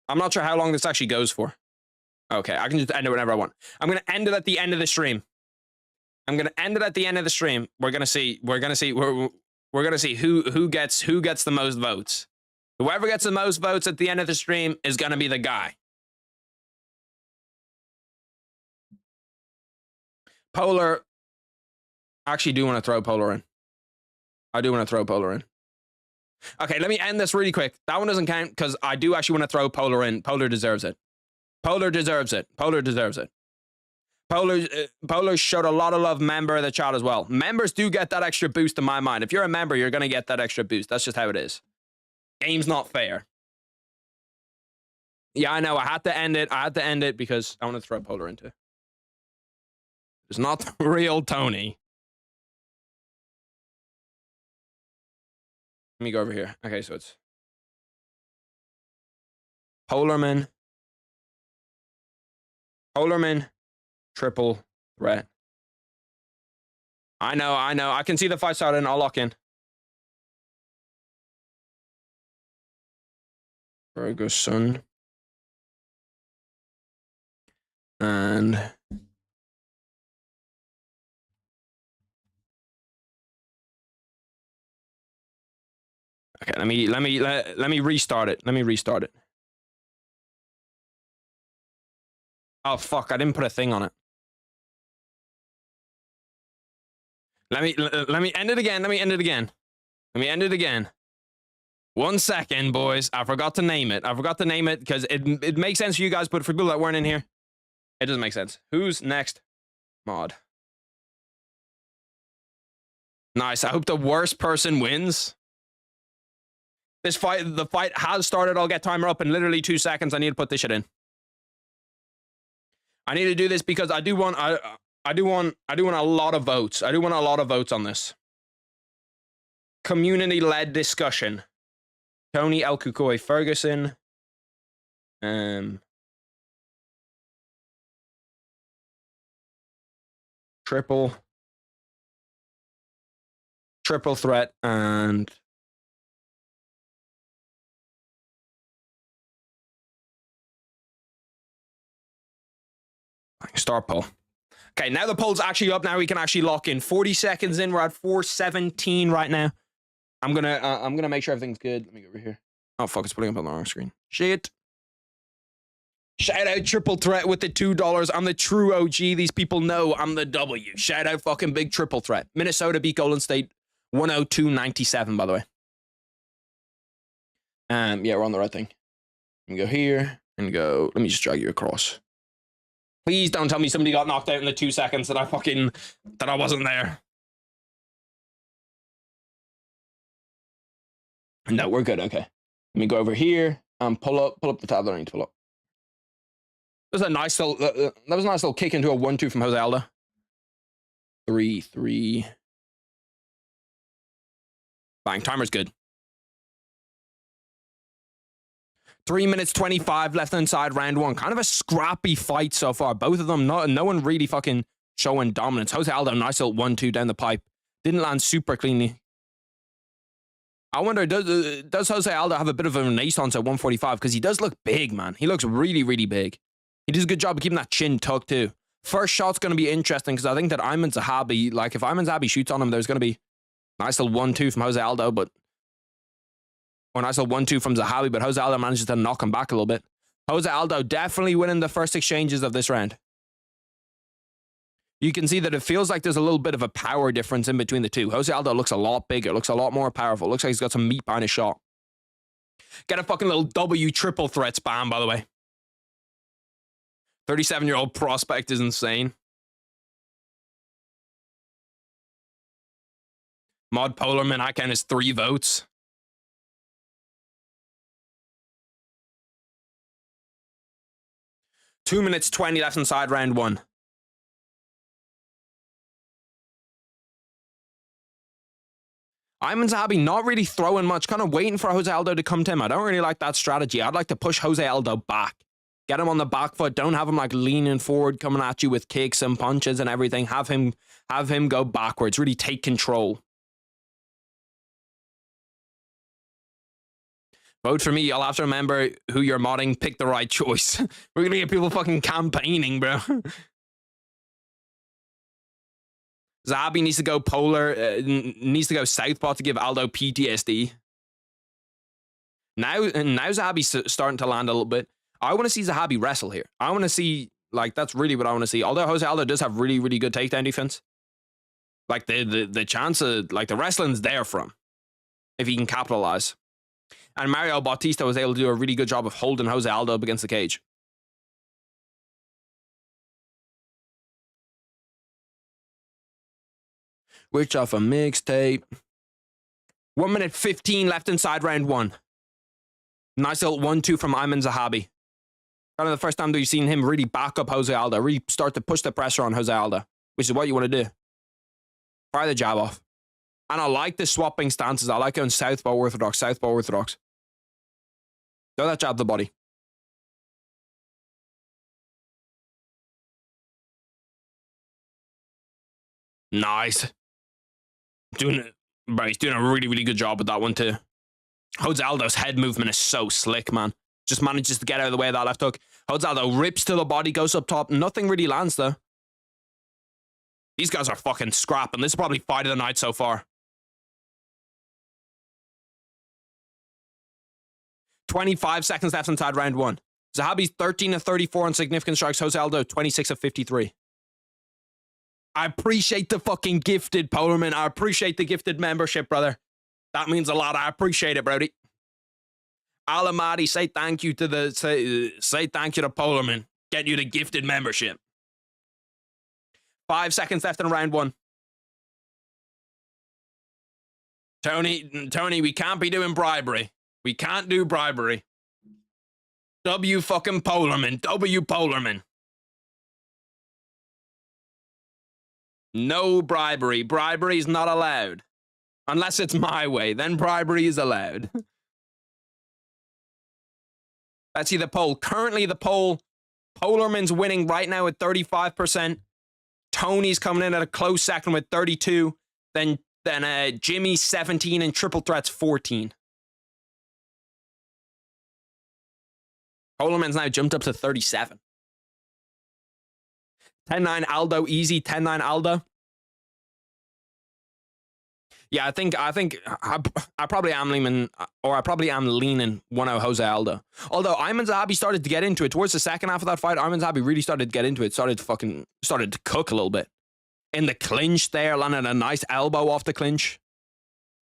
I'm not sure how long this actually goes for. Okay, I can just end it whenever I want. I'm gonna end it at the end of the stream. I'm gonna end it at the end of the stream. We're gonna see who gets the most votes. Whoever gets the most votes at the end of the stream is gonna be the guy. Polar. I actually do want to throw Polar in. I do want to throw Polar in. Okay, let me end this really quick. That one doesn't count because I do actually want to throw Polar in. Polar deserves it. Polar deserves it. Polar deserves it. Polar showed a lot of love, member of the chat as well. Members do get that extra boost in my mind. If you're a member, you're going to get that extra boost. That's just how it is. Game's not fair. Yeah, I know. I had to end it. I had to end it because I want to throw Polar into. It's not the real Tony. Let me go over here. Okay, so it's Polarman. Polarman. Triple threat. I know. I can see the fight starting. I'll lock in. Ferguson. And okay, let me restart it. Let me restart it. Oh fuck, I didn't put a thing on it. Let me end it again. Let me end it again. Let me end it again. 1 second, boys. I forgot to name it. I forgot to name it because it makes sense for you guys, but for people that weren't in here, it doesn't make sense. Who's next? Mod. Nice. I hope the worst person wins. The fight has started. I'll get timer up in literally 2 seconds. I need to put this shit in. I need to do this because I do want a lot of votes. I do want a lot of votes on this. Community-led discussion. Tony El Kukoi Ferguson. Triple threat and start poll. Okay, now the poll's actually up. Now we can actually lock in. 40 seconds in. We're at 417 right now. I'm gonna make sure everything's good. Let me go over here. Oh fuck, it's putting up on the wrong screen. Shit. Shout out Triple Threat with the $2. I'm the true OG. These people know I'm the W. Shout out fucking big Triple Threat. Minnesota beat Golden State 102-97, by the way. Yeah, we're on the right thing. Let me go here and go. Let me just drag you across. Please don't tell me somebody got knocked out in the 2 seconds that I wasn't there. No, we're good. Okay. Let me go over here and pull up the tab that I need to pull up. That was a nice little kick into a 1-2 from Jose Aldo. 3-3. Bang, timer's good. 3 minutes 25 left inside round one. Kind of a scrappy fight so far. Both of them, no one really fucking showing dominance. Jose Aldo, nice little 1-2 down the pipe. Didn't land super cleanly. I wonder, does Jose Aldo have a bit of a renaissance at 145? Because he does look big, man. He looks really, really big. He does a good job of keeping that chin tucked, too. First shot's going to be interesting, because I think that Ayman Zahabi, like, if Ayman Zahabi shoots on him, there's going to be a nice little 1-2 from Jose Aldo, but... Or a nice little 1-2 from Zahabi, but Jose Aldo manages to knock him back a little bit. Jose Aldo definitely winning the first exchanges of this round. You can see that it feels like there's a little bit of a power difference in between the two. Jose Aldo looks a lot bigger, looks a lot more powerful. Looks like he's got some meat behind his shot. Get a fucking little W triple threat spam, by the way. 37-year-old prospect is insane. Mod Polarman, I count as 3 votes. Two minutes 20 left inside round one. Ayman Zahabi not really throwing much, kind of waiting for Jose Aldo to come to him. I don't really like that strategy. I'd like to push Jose Aldo back. Get him on the back foot. Don't have him like leaning forward, coming at you with kicks and punches and everything. Have him go backwards. Really take control. Vote for me. I'll have to remember who you're modding. Pick the right choice. We're gonna get people fucking campaigning, bro. Zabi needs to go polar. Needs to go southpaw to give Aldo PTSD. Now Zahabi's starting to land a little bit. I want to see Zahabi wrestle here. I want to see, like, that's really what I want to see. Although Jose Aldo does have really, really good takedown defense. Like, the chance of, like, the wrestling's there for him. If he can capitalize. And Mario Bautista was able to do a really good job of holding Jose Aldo up against the cage. Which off a mixtape. 1 minute 15 left inside round 1. Nice little 1-2 from Ayman Zahabi. Kind of the first time that you've seen him really back up Jose Aldo, really start to push the pressure on Jose Aldo, which is what you want to do. Fire the jab off. And I like the swapping stances. I like going southpaw orthodox, southpaw orthodox. Throw that jab to the body. Nice. Bro, he's doing a really, really good job with that one too. Jose Aldo's head movement is so slick, man. Just manages to get out of the way of that left hook. Jose Aldo rips to the body, goes up top. Nothing really lands, though. These guys are fucking scrapping. This is probably fight of the night so far. 25 seconds left inside round 1. Zahabi's 13 of 34 on significant strikes. Jose Aldo, 26 of 53. I appreciate the fucking gifted, Polarman. I appreciate the gifted membership, brother. That means a lot. I appreciate it, Brody. Alamadi, say thank you to the say thank you to Polarman. Get you the gifted membership. 5 seconds left in round 1. Tony, we can't be doing bribery. We can't do bribery. W fucking Polarman. W Polarman. No bribery. Bribery is not allowed. Unless it's my way. Then bribery is allowed. Let's see the poll. Currently, the poll, Polarman's winning right now at 35%. Tony's coming in at a close second with 32. Then Jimmy 17 and Triple Threats 14. Polarman's now jumped up to 37. 10-9 Aldo, easy. 10-9 Aldo. Yeah, I think I probably am leaning, or I probably am leaning 1-0 Jose Aldo. Although Ayman Zahabi started to get into it towards the second half of that fight. Ayman Zahabi really started to get into it. Started to cook a little bit in the clinch there, landing a nice elbow off the clinch.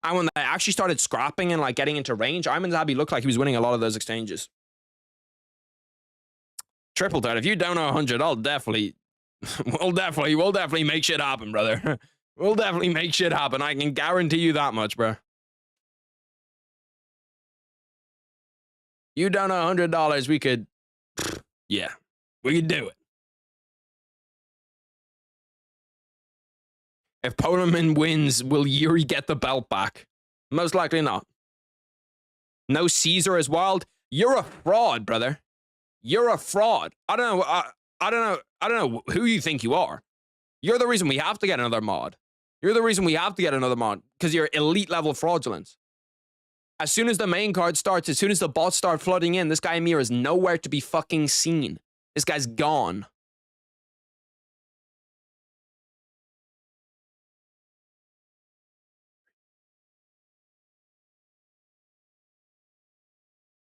And when they actually started scrapping and like getting into range, Ayman Zahabi looked like he was winning a lot of those exchanges. Triple Threat. If you don't know 100, I'll definitely, we'll definitely make shit happen, brother. We'll definitely make shit happen. I can guarantee you that much, bro. You don't know $100, we could, yeah, we could do it. If Polarman wins, will Yuri get the belt back? Most likely not. No Caesar is wild. You're a fraud, brother. You're a fraud. I don't know who you think you are. You're the reason we have to get another mod. You're the reason we have to get another mod, because you're elite level fraudulence. As soon as the main card starts, as soon as the bots start flooding in, this guy Amir is nowhere to be fucking seen. This guy's gone.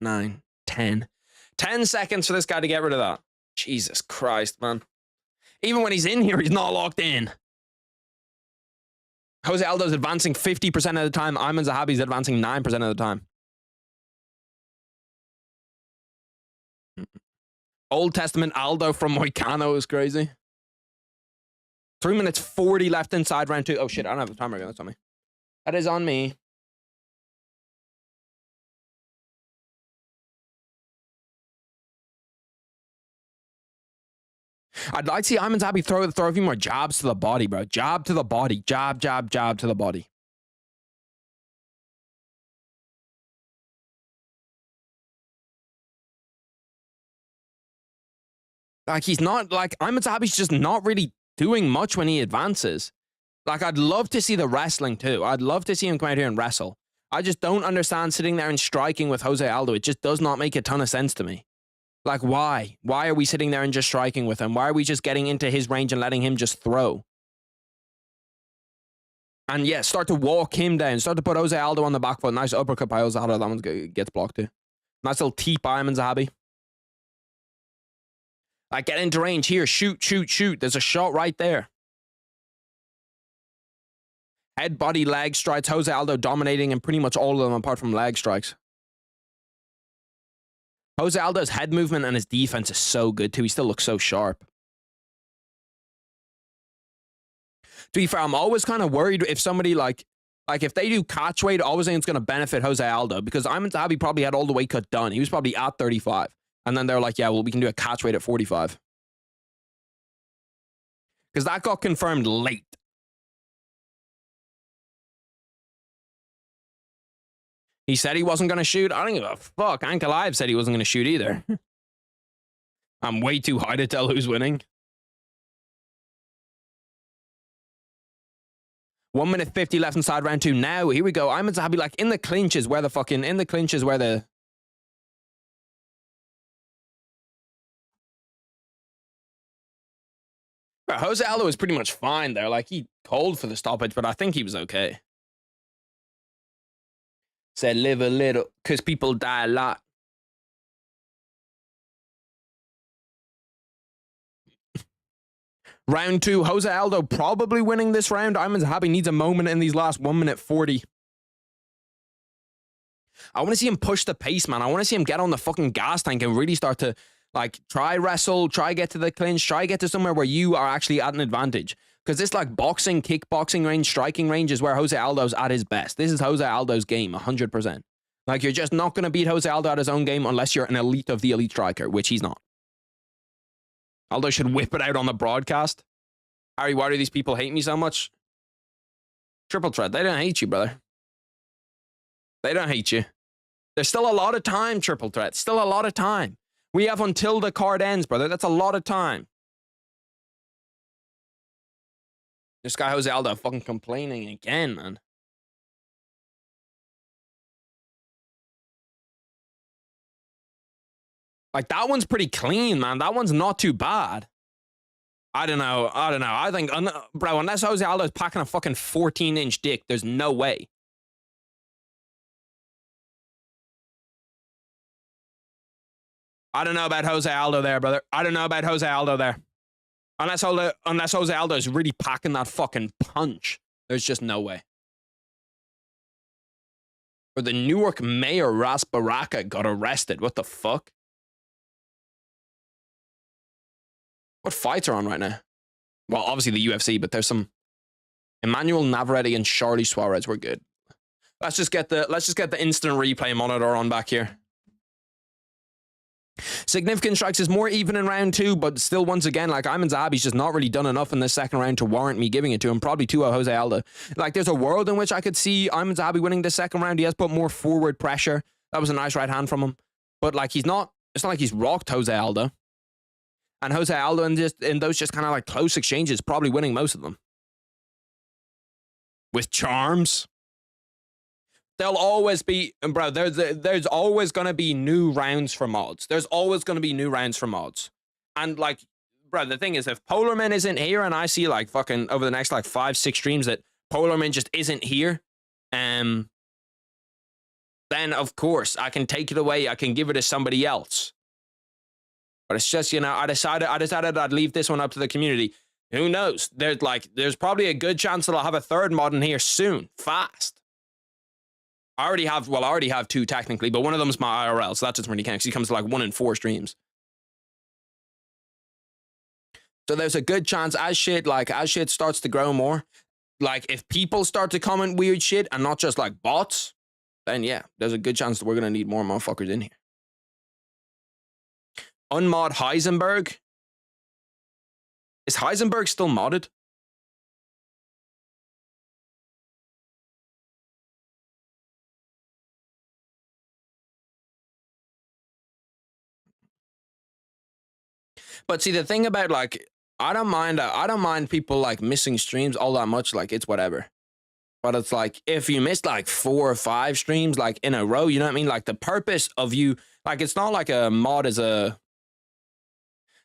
Nine, 10. 10 seconds for this guy to get rid of that. Jesus Christ, man. Even when he's in here, he's not locked in. Jose Aldo's advancing 50% of the time. Ayman Zahabi's advancing 9% of the time. Old Testament Aldo from Moicano is crazy. 3 minutes 40 left inside round 2. Oh shit, I don't have the timer again. That's on me. That is on me. I'd like to see Ayman Zahabi throw a few more jabs to the body, bro. Jab to the body. Jab, jab, jab to the body. Like, he's not, like, Ahmed Zahabi's just not really doing much when he advances. Like, I'd love to see the wrestling too. I'd love to see him come out here and wrestle. I just don't understand sitting there and striking with Jose Aldo. It just does not make a ton of sense to me. Like, why? Why are we sitting there and just striking with him? Why are we just getting into his range and letting him just throw? And yeah, start to walk him down. Start to put Jose Aldo on the back foot. Nice uppercut by Jose Aldo. That one gets blocked too. Nice little teep by Ahmed Zahabi. Like, get into range here. Shoot, shoot, shoot. There's a shot right there. Head, body, leg strikes. Jose Aldo dominating in pretty much all of them apart from leg strikes. Jose Aldo's head movement and his defense is so good too. He still looks so sharp. To be fair, I'm always kind of worried if somebody like if they do catch weight, I always think it's going to benefit Jose Aldo because Ahmed Zahabi probably had all the weight cut done. He was probably at 35. And then they're like, yeah, well, we can do a catch weight at 45. Because that got confirmed late. He said he wasn't going to shoot. I don't give a fuck. Ankalaev said he wasn't going to shoot either. I'm way too high to tell who's winning. 1 minute 50 left inside round 2. Now, here we go. Ahmed Zahabi, like, in the clinches where the fucking... In the clinches where the... Jose Aldo was pretty much fine there. Like, he called for the stoppage, but I think he was okay. Said live a little, because people die a lot. Round 2, Jose Aldo probably winning this round. Ahmed Zahabi needs a moment in these last 1 minute 40. I want to see him push the pace, man. I want to see him get on the fucking gas tank and really start to, like, try wrestle, try get to the clinch, try get to somewhere where you are actually at an advantage. Because this, like, boxing, kickboxing range, striking range is where Jose Aldo's at his best. This is Jose Aldo's game, 100%. Like, you're just not going to beat Jose Aldo at his own game unless you're an elite of the elite striker, which he's not. Aldo should whip it out on the broadcast. Harry, why do these people hate me so much? Triple threat, they don't hate you, brother. They don't hate you. There's still a lot of time, triple threat. Still a lot of time. We have until the card ends, brother. That's a lot of time. This guy Jose Aldo fucking complaining again, man. Like, that one's pretty clean, man. That one's not too bad. I don't know. I think, bro, unless Jose Aldo's packing a fucking 14-inch dick, there's no way. I don't know about Jose Aldo there, brother. I don't know about Jose Aldo there. Unless Jose Aldo is really packing that fucking punch, there's just no way. Or the Newark mayor, Ras Baraka, got arrested. What the fuck? What fights are on right now? Well, obviously the UFC, but there's some... Emmanuel Navarrete and Charlie Suarez were good. Let's just get the instant replay monitor on back here. Significant strikes is more even in round 2, but still, once again, like, Ahmed Zahabi's just not really done enough in this second round to warrant me giving it to him. Probably 2-0 Jose Aldo. Like, there's a world in which I could see Ahmed Zahabi winning this second round. He has put more forward pressure. That was a nice right hand from him. But, like, it's not like he's rocked Jose Aldo. And Jose Aldo in those just kind of like close exchanges, probably winning most of them. With charms. There'll always be, bro, there's always going to be new rounds for mods. There's always going to be new rounds for mods. And, like, bro, the thing is, if Polarman isn't here and I see, like, fucking over the next, like, 5-6 streams that Polarman just isn't here, then, of course, I can take it away. I can give it to somebody else. But it's just, you know, I decided I'd leave this one up to the community. Who knows? There's probably a good chance that I'll have a third mod in here soon. Fast. I already have 2 technically, but one of them is my IRL, so that doesn't really count because he comes to like 1 in 4 streams. So there's a good chance as shit starts to grow more, like if people start to comment weird shit and not just like bots, then yeah, there's a good chance that we're going to need more motherfuckers in here. Unmod Heisenberg. Is Heisenberg still modded? But see, the thing about, like, I don't mind people, like, missing streams all that much. Like, it's whatever. But it's like, if you missed like 4 or 5 streams, like, in a row, you know what I mean? Like, the purpose of you, like, it's not like a mod is a,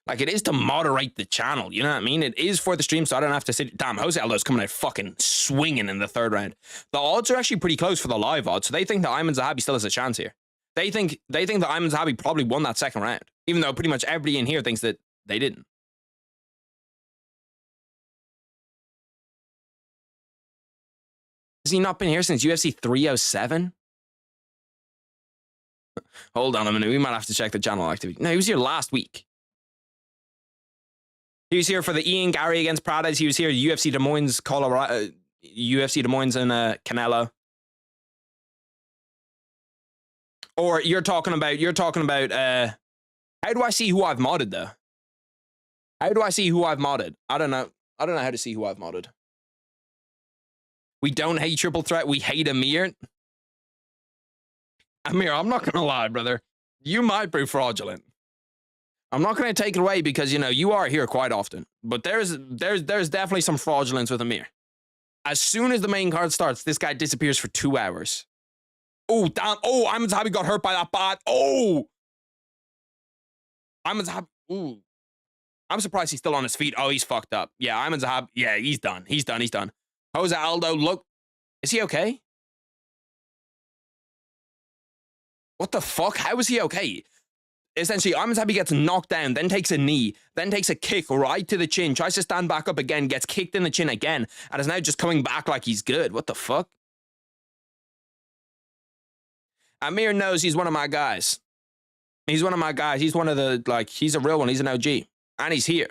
like, it is to moderate the channel, you know what I mean? It is for the stream, so I don't have to sit. Damn, Jose Aldo's coming out fucking swinging in the 3rd round. The odds are actually pretty close for the live odds, so they think that Ayman Zahabi still has a chance here. They think that Ayman Zahabi probably won that 2nd round, even though pretty much everybody in here thinks that they didn't. Has he not been here since UFC 307? Hold on a minute, we might have to check the channel activity. No, he was here last week. He was here for the Ian Gary against Prades. He was here UFC Des Moines, Colorado, UFC Des Moines and Canelo. Or you're talking about, how do I see who I've modded though? How do I see who I've modded? I don't know how to see who I've modded. We don't hate Triple Threat, we hate Amir. Amir, I'm not gonna lie, brother. You might be fraudulent. I'm not going to take it away because, you know, you are here quite often. But there's definitely some fraudulence with Amir. As soon as the main card starts, this guy disappears for 2 hours. Oh, damn. Oh, Ayman Zahabi got hurt by that bat. Oh. Ayman Zahabi. Ooh. I'm surprised he's still on his feet. Oh, he's fucked up. Yeah, Ayman Zahabi. Yeah, he's done. He's done. He's done. Jose Aldo, look. Is he okay? What the fuck? How is he okay? Essentially, Ayman Zahabi gets knocked down, then takes a knee, then takes a kick right to the chin, tries to stand back up again, gets kicked in the chin again, and is now just coming back like he's good. What the fuck? Amir knows he's one of my guys. He's one of my guys. He's one of the, like, he's a real one. He's an OG. And he's here.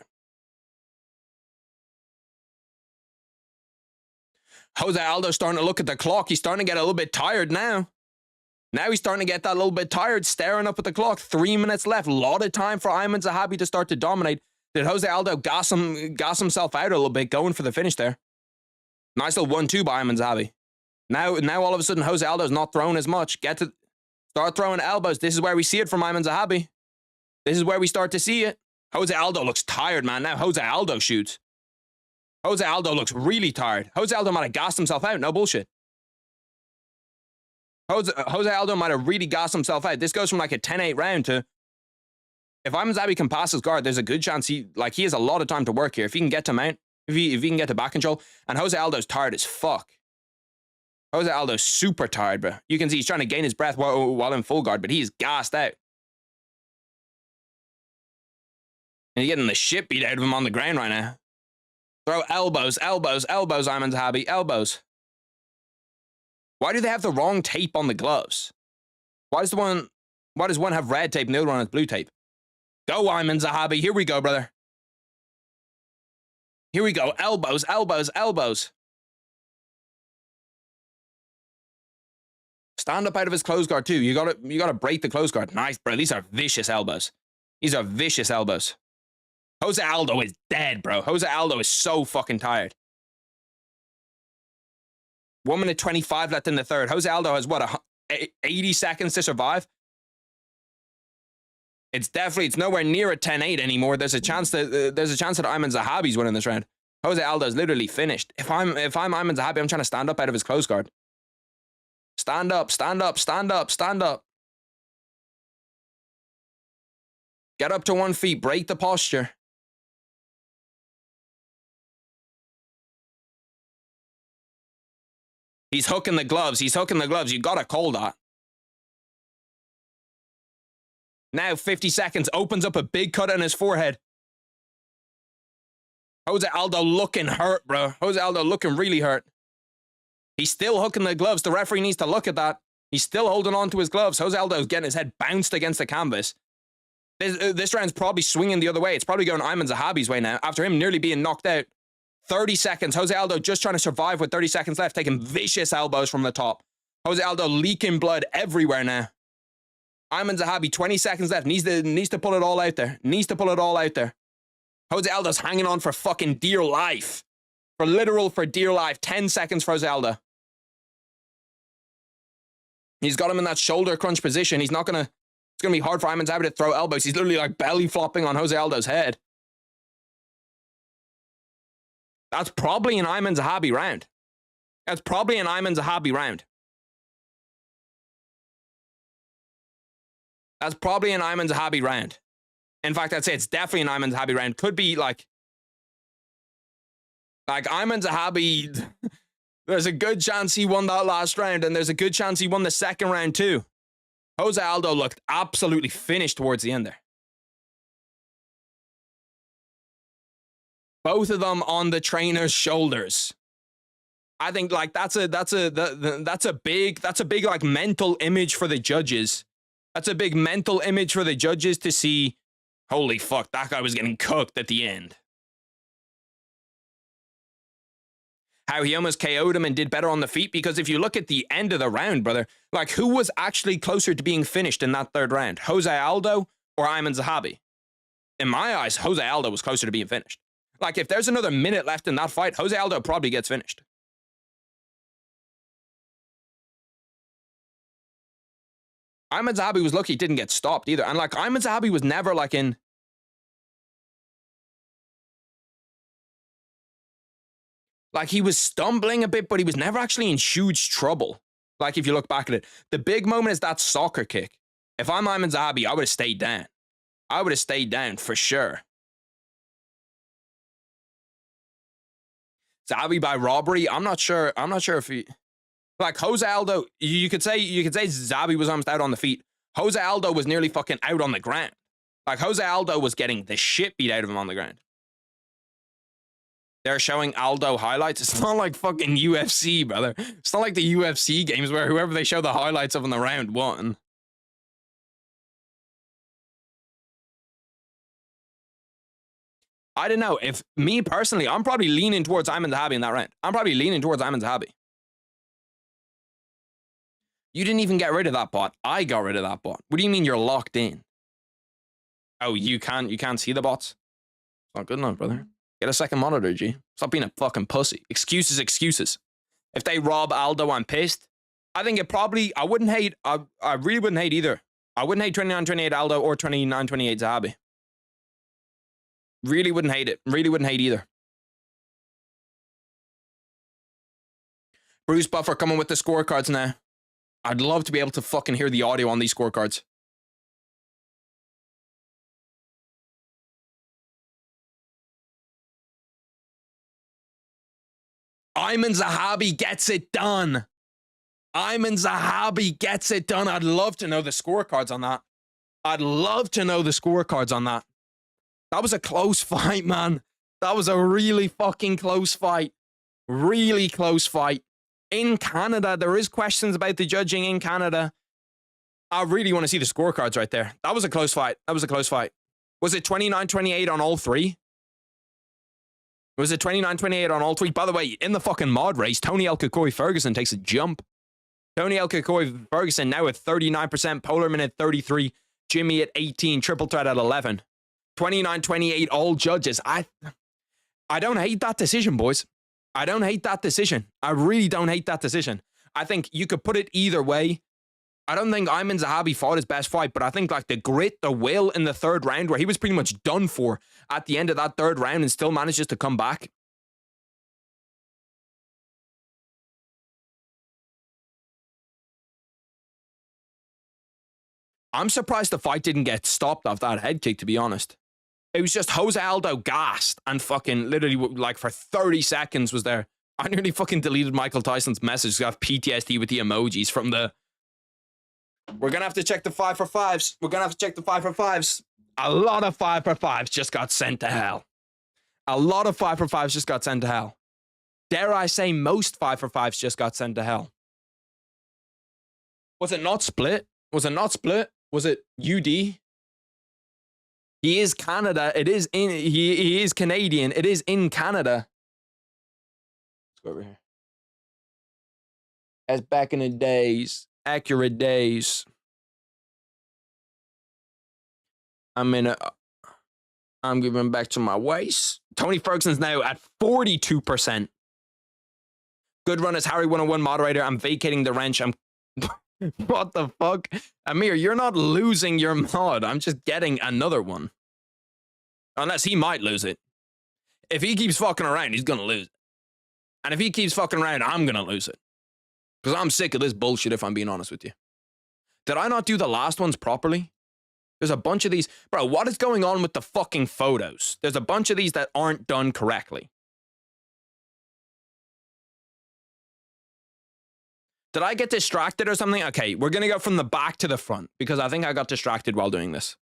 Jose Aldo's starting to look at the clock. He's starting to get a little bit tired now. Now he's starting to get that little bit tired, staring up at the clock. 3 minutes left. A lot of time for Ayman Zahabi to start to dominate. Did Jose Aldo gas himself out a little bit, going for the finish there? Nice little 1-2 by Ayman Zahabi. Now all of a sudden, Jose Aldo's not throwing as much. Start throwing elbows. This is where we see it from Ayman Zahabi. This is where we start to see it. Jose Aldo looks tired, man. Now Jose Aldo shoots. Jose Aldo looks really tired. Jose Aldo might have gassed himself out. No bullshit. Jose Aldo might have really gassed himself out. This goes from like a 10-8 round to, if Ayman Zahabi can pass his guard, there's a good chance he has a lot of time to work here. If he can get to mount, if he can get to back control, and Jose Aldo's tired as fuck. Jose Aldo's super tired, bro. You can see he's trying to gain his breath while in full guard, but he's gassed out. And he's getting the shit beat out of him on the ground right now. Throw elbows, elbows, elbows, Ayman Zahabi, elbows. Why do they have the wrong tape on the gloves? Why does one have red tape and the other one has blue tape? Go, Ayman Zahabi. Here we go, brother. Here we go. Elbows, elbows, elbows. Stand up out of his close guard too. You gotta break the close guard. Nice, bro. These are vicious elbows. These are vicious elbows. Jose Aldo is dead, bro. Jose Aldo is so fucking tired. 1 minute 25 left in the third. Jose Aldo has, what, 80 seconds to survive? It's nowhere near a 10-8 anymore. There's a chance that Ayman Zahabi's winning this round. Jose Aldo's literally finished. If I'm Ayman Zahabi, I'm trying to stand up out of his close guard. Stand up, stand up, stand up, stand up. Get up to 1 feet, break the posture. He's hooking the gloves. He's hooking the gloves. You gotta call that. Now 50 seconds. Opens up a big cut on his forehead. Jose Aldo looking hurt, bro. Jose Aldo looking really hurt. He's still hooking the gloves. The referee needs to look at that. He's still holding on to his gloves. Jose Aldo's getting his head bounced against the canvas. This round's probably swinging the other way. It's probably going Ayman Zahabi's way now, after him nearly being knocked out. 30 seconds. Jose Aldo just trying to survive with 30 seconds left, taking vicious elbows from the top. Jose Aldo leaking blood everywhere now. Ayman Zahabi, 20 seconds left. Needs to pull it all out there. Needs to pull it all out there. Jose Aldo's hanging on for fucking dear life. For dear life. 10 seconds for Jose Aldo. He's got him in that shoulder crunch position. It's going going to be hard for Ayman Zahabi to throw elbows. He's literally like belly flopping on Jose Aldo's head. That's probably an Ayman Zahabi round. That's probably an Ayman Zahabi round. That's probably an Ayman Zahabi round. In fact, I'd say it's definitely an Ayman Zahabi round. Could be like Ayman Zahabi, there's a good chance he won that last round, and there's a good chance he won the second round too. Jose Aldo looked absolutely finished towards the end there. Both of them on the trainer's shoulders. I think like that's a big like mental image for the judges. That's a big mental image for the judges to see, holy fuck, that guy was getting cooked at the end. How he almost KO'd him and did better on the feet, because if you look at the end of the round, brother, like who was actually closer to being finished in that third round? Jose Aldo or Ayman Zahabi? In my eyes, Jose Aldo was closer to being finished. Like if there's another minute left in that fight, Jose Aldo probably gets finished. Ayman Zahabi was lucky he didn't get stopped either. And like Ayman Zahabi was never like in... Like he was stumbling a bit, but he was never actually in huge trouble. Like if you look back at it. The big moment is that soccer kick. If I'm Ayman Zahabi, I would have stayed down. I would have stayed down for sure. Zahabi by robbery, I'm not sure if he... Like Jose Aldo, you could say Zahabi was almost out on the feet. Jose Aldo was nearly fucking out on the ground. Like Jose Aldo was getting the shit beat out of him on the ground. They're showing Aldo highlights. It's not like fucking UFC, brother. It's not like the UFC games where whoever they show the highlights of in the round won. I don't know. If me personally, I'm probably leaning towards Ayman Zahabi in that round. I'm probably leaning towards Ayman Zahabi. You didn't even get rid of that bot. I got rid of that bot. What do you mean you're locked in? Oh, you can't see the bots? It's not good enough, brother. Get a second monitor, G. Stop being a fucking pussy. Excuses, excuses. If they rob Aldo, I'm pissed. I think it probably, I wouldn't hate, I really wouldn't hate either. I wouldn't hate 29-28 Aldo or 29-28 Zahabi. Really wouldn't hate it. Really wouldn't hate either. Bruce Buffer coming with the scorecards now. I'd love to be able to fucking hear the audio on these scorecards. Ayman Zahabi gets it done. Ayman Zahabi gets it done. I'd love to know the scorecards on that. I'd love to know the scorecards on that. That was a close fight, man. That was a really fucking close fight. Really close fight. In Canada, there is questions about the judging in Canada. I really want to see the scorecards right there. That was a close fight. That was a close fight. Was it 29-28 on all three? Was it 29-28 on all three? By the way, in the fucking mod race, Tony El Kakoi Ferguson takes a jump. Tony El Kakoi Ferguson now at 39%, Polarman at 33%, Jimmy at 18%, Triple Threat at 11%. 29-28 all judges. I don't hate that decision, boys. I don't hate that decision. I really don't hate that decision. I think you could put it either way. I don't think Ayman Zahabi fought his best fight, but I think like the grit, the will in the third round where he was pretty much done for at the end of that third round and still manages to come back. I'm surprised the fight didn't get stopped off that head kick, to be honest. It was just Jose Aldo gassed and fucking literally like for 30 seconds was there. I nearly fucking deleted Michael Tyson's message. I have PTSD with the emojis from the... We're going to have to check the 5 for 5s. We're going to have to check the 5 for 5s. A lot of 5 for 5s just got sent to hell. A lot of 5 for 5s just got sent to hell. Dare I say most 5 for 5s just got sent to hell. Was it not split? Was it not split? Was it UD? He is Canada. It is in... He is Canadian. It is in Canada. Let's go over here. As back in the days... Accurate days. I'm giving back to my waist. Tony Ferguson's now at 42%. Good run as Harry1of1 moderator. I'm vacating the wrench. What the fuck? Amir, you're not losing your mod. I'm just getting another one. Unless he might lose it. If he keeps fucking around, he's gonna lose it. And if he keeps fucking around, I'm gonna lose it. Because I'm sick of this bullshit, if I'm being honest with you. Did I not do the last ones properly? There's a bunch of these. Bro, what is going on with the fucking photos? There's a bunch of these that aren't done correctly. Did I get distracted or something? Okay, we're going to go from the back to the front because I think I got distracted while doing this.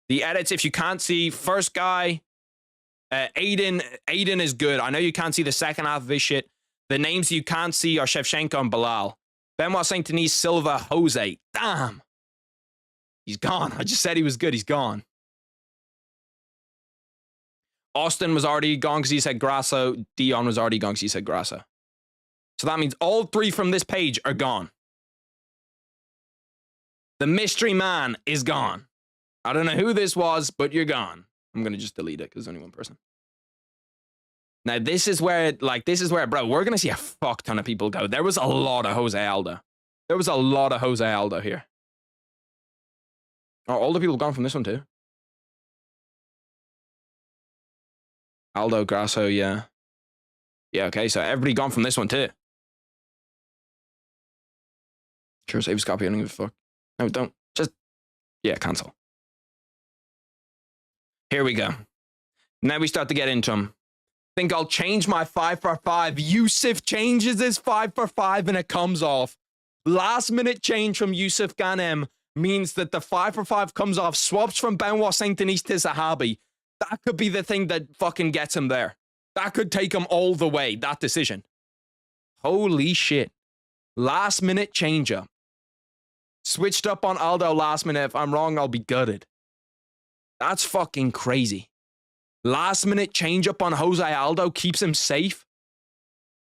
The edits, if you can't see, first guy, Aiden is good. I know you can't see the second half of his shit. The names you can't see are Shevchenko and Belal. Benoit Saint Denis, Silva, Jose. Damn. He's gone. I just said he was good. He's gone. Austin was already gone because he said Grasso. Dion was already gone because he said Grasso. So that means all three from this page are gone. The mystery man is gone. I don't know who this was, but you're gone. I'm going to just delete it because there's only one person. Now, this is where, bro, we're going to see a fuck ton of people go. There was a lot of Jose Aldo. There was a lot of Jose Aldo here. Oh, all the people gone from this one too. Aldo, Grasso, yeah. Yeah, okay, so everybody gone from this one too. Sure, save copy, I don't give a fuck. No, don't. Just, yeah, cancel. Here we go. Now we start to get into them. Think I'll change my 5 for 5. Yusuf changes his 5 for 5 and it comes off. Last minute change from Yusuf Ghanem means that the 5 for 5 comes off, swaps from Benoit Saint Denis to Zahabi. That could be the thing that fucking gets him there. That could take him all the way, that decision. Holy shit. Last minute change up. Switched up on Aldo last minute. If I'm wrong, I'll be gutted. That's fucking crazy. Last minute change up on Jose Aldo keeps him safe.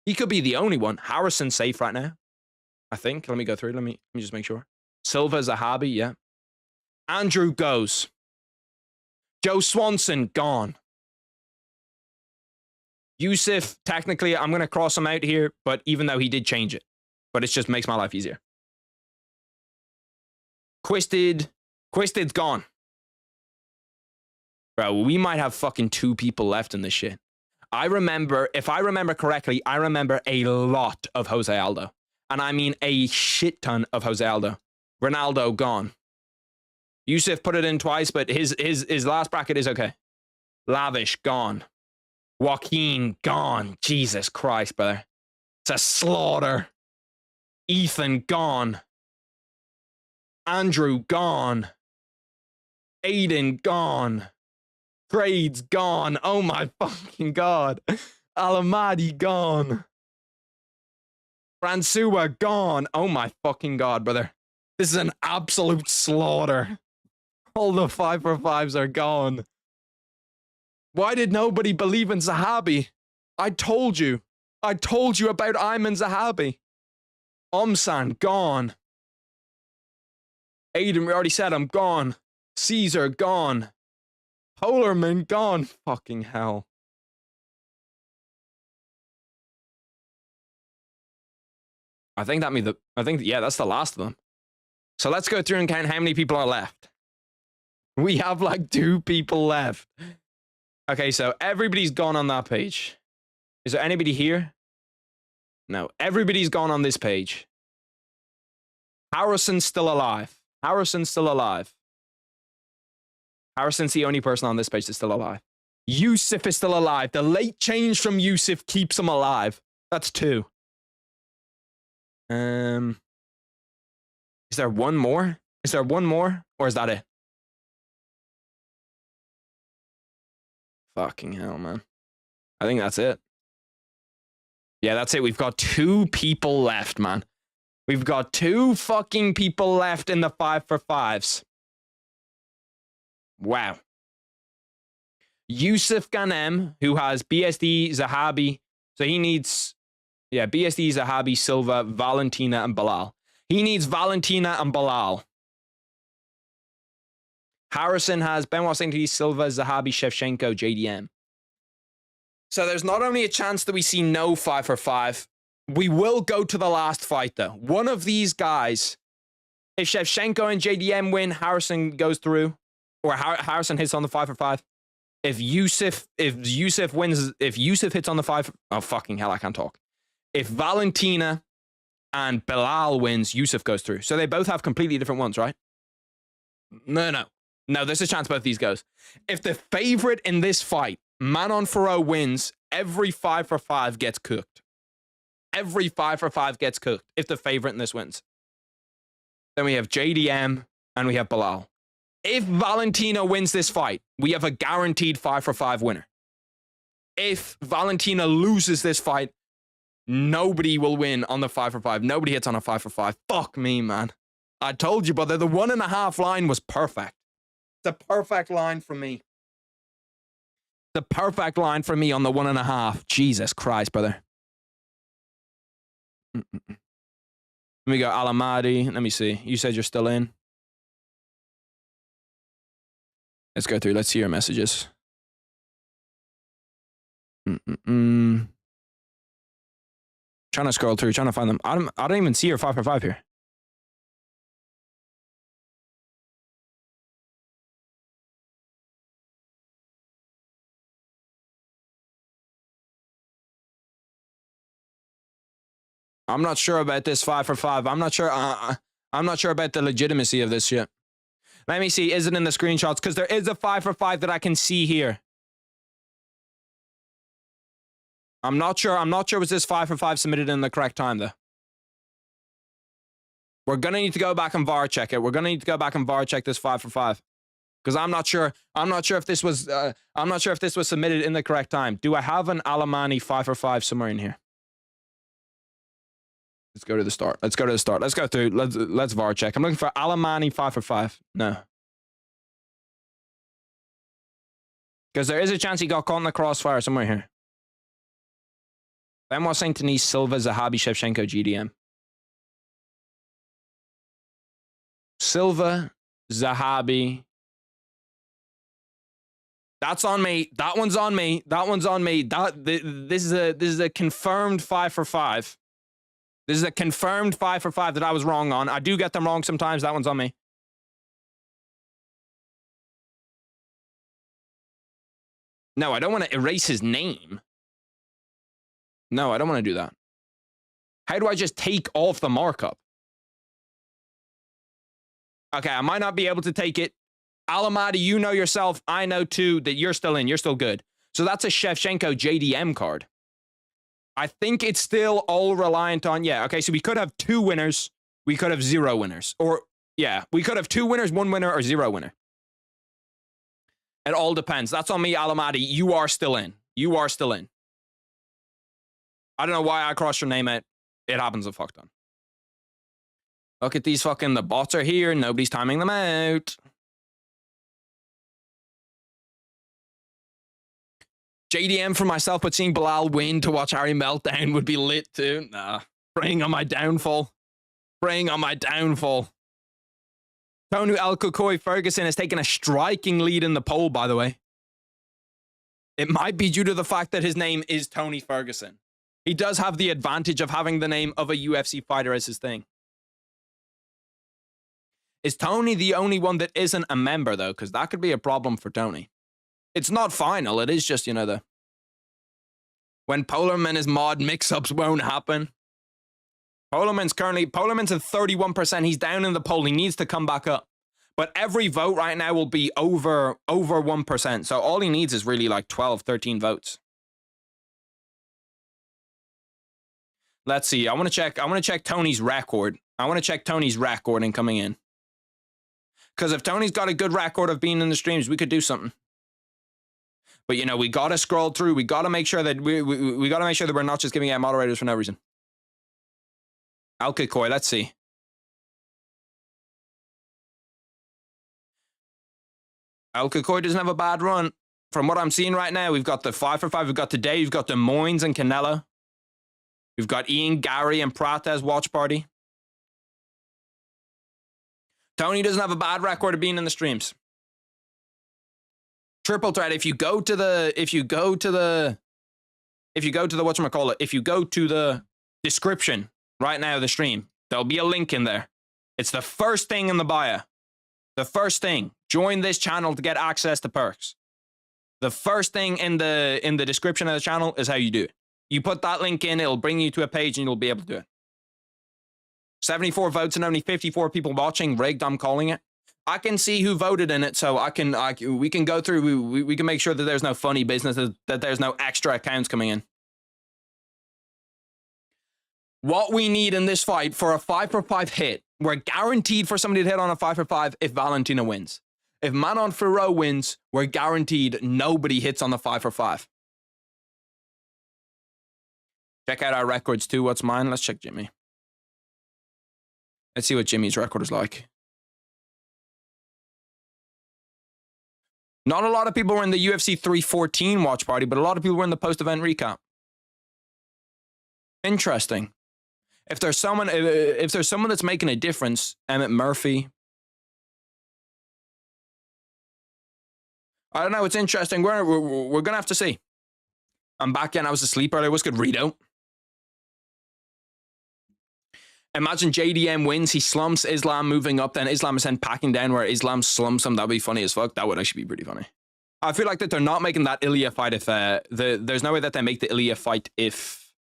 He could be the only one. Harrison's safe right now, I think. Let me go through. Let me just make sure. Silva, Zahabi, yeah. Andrew goes. Joe Swanson, gone. Yusuf, technically, I'm going to cross him out here, but even though he did change it. But it just makes my life easier. Quisted's gone. Bro, we might have fucking 2 people left in this shit. If I remember correctly, I remember a lot of Jose Aldo. And I mean a shit ton of Jose Aldo. Ronaldo, gone. Yusuf put it in twice, but his last bracket is okay. Lavish, gone. Joaquin, gone. Jesus Christ, brother. It's a slaughter. Ethan, gone. Andrew, gone. Aiden, gone. Trades, gone. Oh my fucking God. Alamadi, gone. Francois, gone. Oh my fucking God, brother. This is an absolute slaughter. All the 5 for 5s are gone. Why did nobody believe in Zahabi? I told you. I told you about Ayman Zahabi. Omsan, gone. Aiden, we already said I'm gone. Caesar, gone. Polarman, gone. Fucking hell. Yeah, that's the last of them. So let's go through and count how many people are left. We have like 2 people left. Okay, so everybody's gone on that page. Is there anybody here? No, everybody's gone on this page. Harrison's still alive. Harrison's still alive. Harrison's the only person on this page that's still alive. Yusuf is still alive. The late change from Yusuf keeps him alive. That's 2. Is there one more? Is there one more? Or is that it? Fucking hell, man. I think that's it. Yeah, that's it. We've got 2 people left, man. We've got 2 fucking people left in the 5 for 5s. Wow. Yusuf Ghanem, who has BSD, Zahabi. So he needs, yeah, BSD, Zahabi, Silva, Valentina, and Belal. He needs Valentina and Belal. Harrison has Benoit Saint Denis, Silva, Zahabi, Shevchenko, JDM. So there's not only a chance that we see no 5 for 5, We will go to the last fight, though. One of these guys, if Shevchenko and JDM win, Harrison goes through, or Harrison hits on the 5 for 5. If Yusuf wins, if Yusuf hits on the 5, oh fucking hell, I can't talk. If Valentina and Belal wins, Yusuf goes through. So they both have completely different ones, right? No, there's a chance both these goes. If the favorite in this fight, Manon Farrow, wins, every 5 for 5 gets cooked. Every 5 for 5 gets cooked if the favorite in this wins. Then we have JDM and we have Belal. If Valentina wins this fight, we have a guaranteed 5 for 5 winner. If Valentina loses this fight, nobody will win on the 5 for 5. Nobody hits on a 5 for 5. Fuck me, man. I told you, brother, the 1.5 line was perfect. The perfect line for me. The perfect line for me on the 1.5. Jesus Christ, brother. We go Alamadi. Let me see. You said you're still in. Let's go through. Let's see your messages. Trying to scroll through, trying to find them. I don't even see your 5 for 5 here. I'm not sure about this 5 for 5. I'm not sure. I'm not sure about the legitimacy of this shit. Let me see. Is it in the screenshots? Because there is a 5 for 5 that I can see here. I'm not sure. I'm not sure was this 5 for 5 submitted in the correct time though. We're gonna need to go back and VAR check it. We're gonna need to go back and VAR check this 5 for 5. Because I'm not sure. I'm not sure if this was. I'm not sure if this was submitted in the correct time. Do I have an Alamani 5 for 5 somewhere in here? Let's go to the start. Let's go to the start. Let's go through. Let's VAR check. I'm looking for Alamani 5 for 5. No. Because there is a chance he got caught in the crossfire somewhere here. Benoit Saint-Denis, Silva, Zahabi, Shevchenko, GDM. Silva, Zahabi. That's on me. That one's on me. That one's on me. This is a confirmed 5 for 5. This is a confirmed 5 for 5 that I was wrong on. I do get them wrong sometimes. That one's on me. No, I don't want to erase his name. No, I don't want to do that. How do I just take off the markup? Okay, I might not be able to take it. Alamadi, you know yourself. I know too that you're still in. You're still good. So that's a Shevchenko JDM card. I think it's still all reliant on, yeah, okay, so we could have 2 winners. We could have 0 winners. Or, yeah, we could have 2 winners, 1 winner, or 0 winner. It all depends. That's on me, Alamadi. You are still in. You are still in. I don't know why I crossed your name out. It happens a fuck ton. Look at these fucking, the bots are here. Nobody's timing them out. JDM for myself, but seeing Belal win to watch Harry meltdown would be lit too. Nah. Praying on my downfall. Praying on my downfall. Tonu Alcocoy Ferguson has taken a striking lead in the poll, by the way. It might be due to the fact that his name is Tony Ferguson. He does have the advantage of having the name of a UFC fighter as his thing. Is Tony the only one that isn't a member, though? Because that could be a problem for Tony. It's not final. It is just, you know, when Polarman and his mod mix-ups won't happen. Polarman's at 31%. He's down in the poll. He needs to come back up. But every vote right now will be over 1%. So all he needs is really like 12, 13 votes. Let's see. I want to check Tony's record. I want to check Tony's record and coming in. Because if Tony's got a good record of being in the streams, we could do something. But you know, we gotta scroll through. We gotta make sure that we gotta make sure that we're not just giving out moderators for no reason. Alkikoi, let's see. Alkikoi doesn't have a bad run. From what I'm seeing right now, we've got the 5 for 5. We've got today. We've got Des Moines and Canelo. We've got Ian, Gary, and Prates watch party. Tony doesn't have a bad record of being in the streams. Triple threat. If you go to the whatchamacallit, if you go to the description right now of the stream. There'll be a link in there. It's the first thing in the bio. The first thing. Join this channel to get access to perks. The first thing in the description of the channel is how you do it. You put that link in, it'll bring you to a page and you'll be able to do it. 74 votes and only 54 people watching. Rigged, I'm calling it. I can see who voted in it, so we can go through, we can make sure that there's no funny business, that there's no extra accounts coming in. What we need in this fight for a 5-for-5 hit, we're guaranteed for somebody to hit on a 5-for-5 if Valentina wins. If Manon Ferro wins, we're guaranteed nobody hits on the 5-for-5. Check out our records too. What's mine? Let's check Jimmy. Let's see what Jimmy's record is like. Not a lot of people were in the UFC 314 watch party, but a lot of people were in the post-event recap. Interesting. If there's someone that's making a difference, Emmett Murphy. I don't know. It's interesting. We're gonna have to see. I'm back in. I was asleep earlier. What's good, Rito? Imagine JDM wins. He slumps Islam moving up. Then Islam is then packing down where Islam slumps him. That'd be funny as fuck. That would actually be pretty funny. I feel like that they're not making that Ilya fight if there's no way that they make the Ilya fight if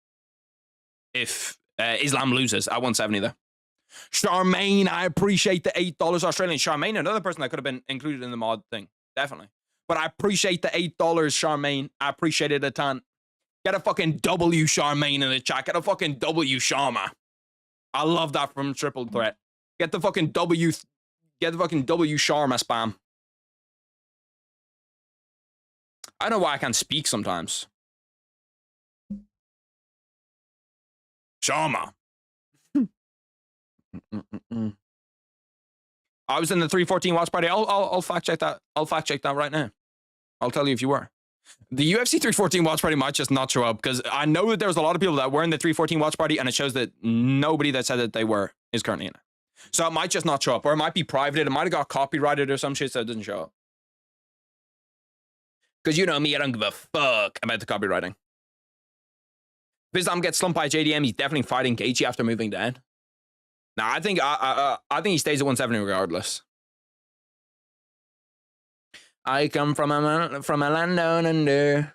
Islam loses at 170 though. Charmaine, I appreciate the $8 Australian. Charmaine, another person that could have been included in the mod thing. Definitely. But I appreciate the $8, Charmaine. I appreciate it a ton. Get a fucking W, Charmaine, in the chat. Get a fucking W, Sharma. I love that from Triple Threat. Get the fucking W. Get the fucking W, Sharma spam. I don't know why I can't speak sometimes. Sharma. I was in the 314 watch party. I'll fact check that. I'll fact check that right now. I'll tell you if you were. The UFC 314 watch party might just not show up because I know that there was a lot of people that were in the 314 watch party and it shows that nobody that said that they were is currently in it. So it might just not show up, or it might be privated. It might have got copyrighted or some shit, so it doesn't show up. Because you know me, I don't give a fuck about the copywriting. If Islam gets slumped by JDM, he's definitely fighting Gaethje after moving down. Nah, I think he stays at 170 regardless. I come from a land down under.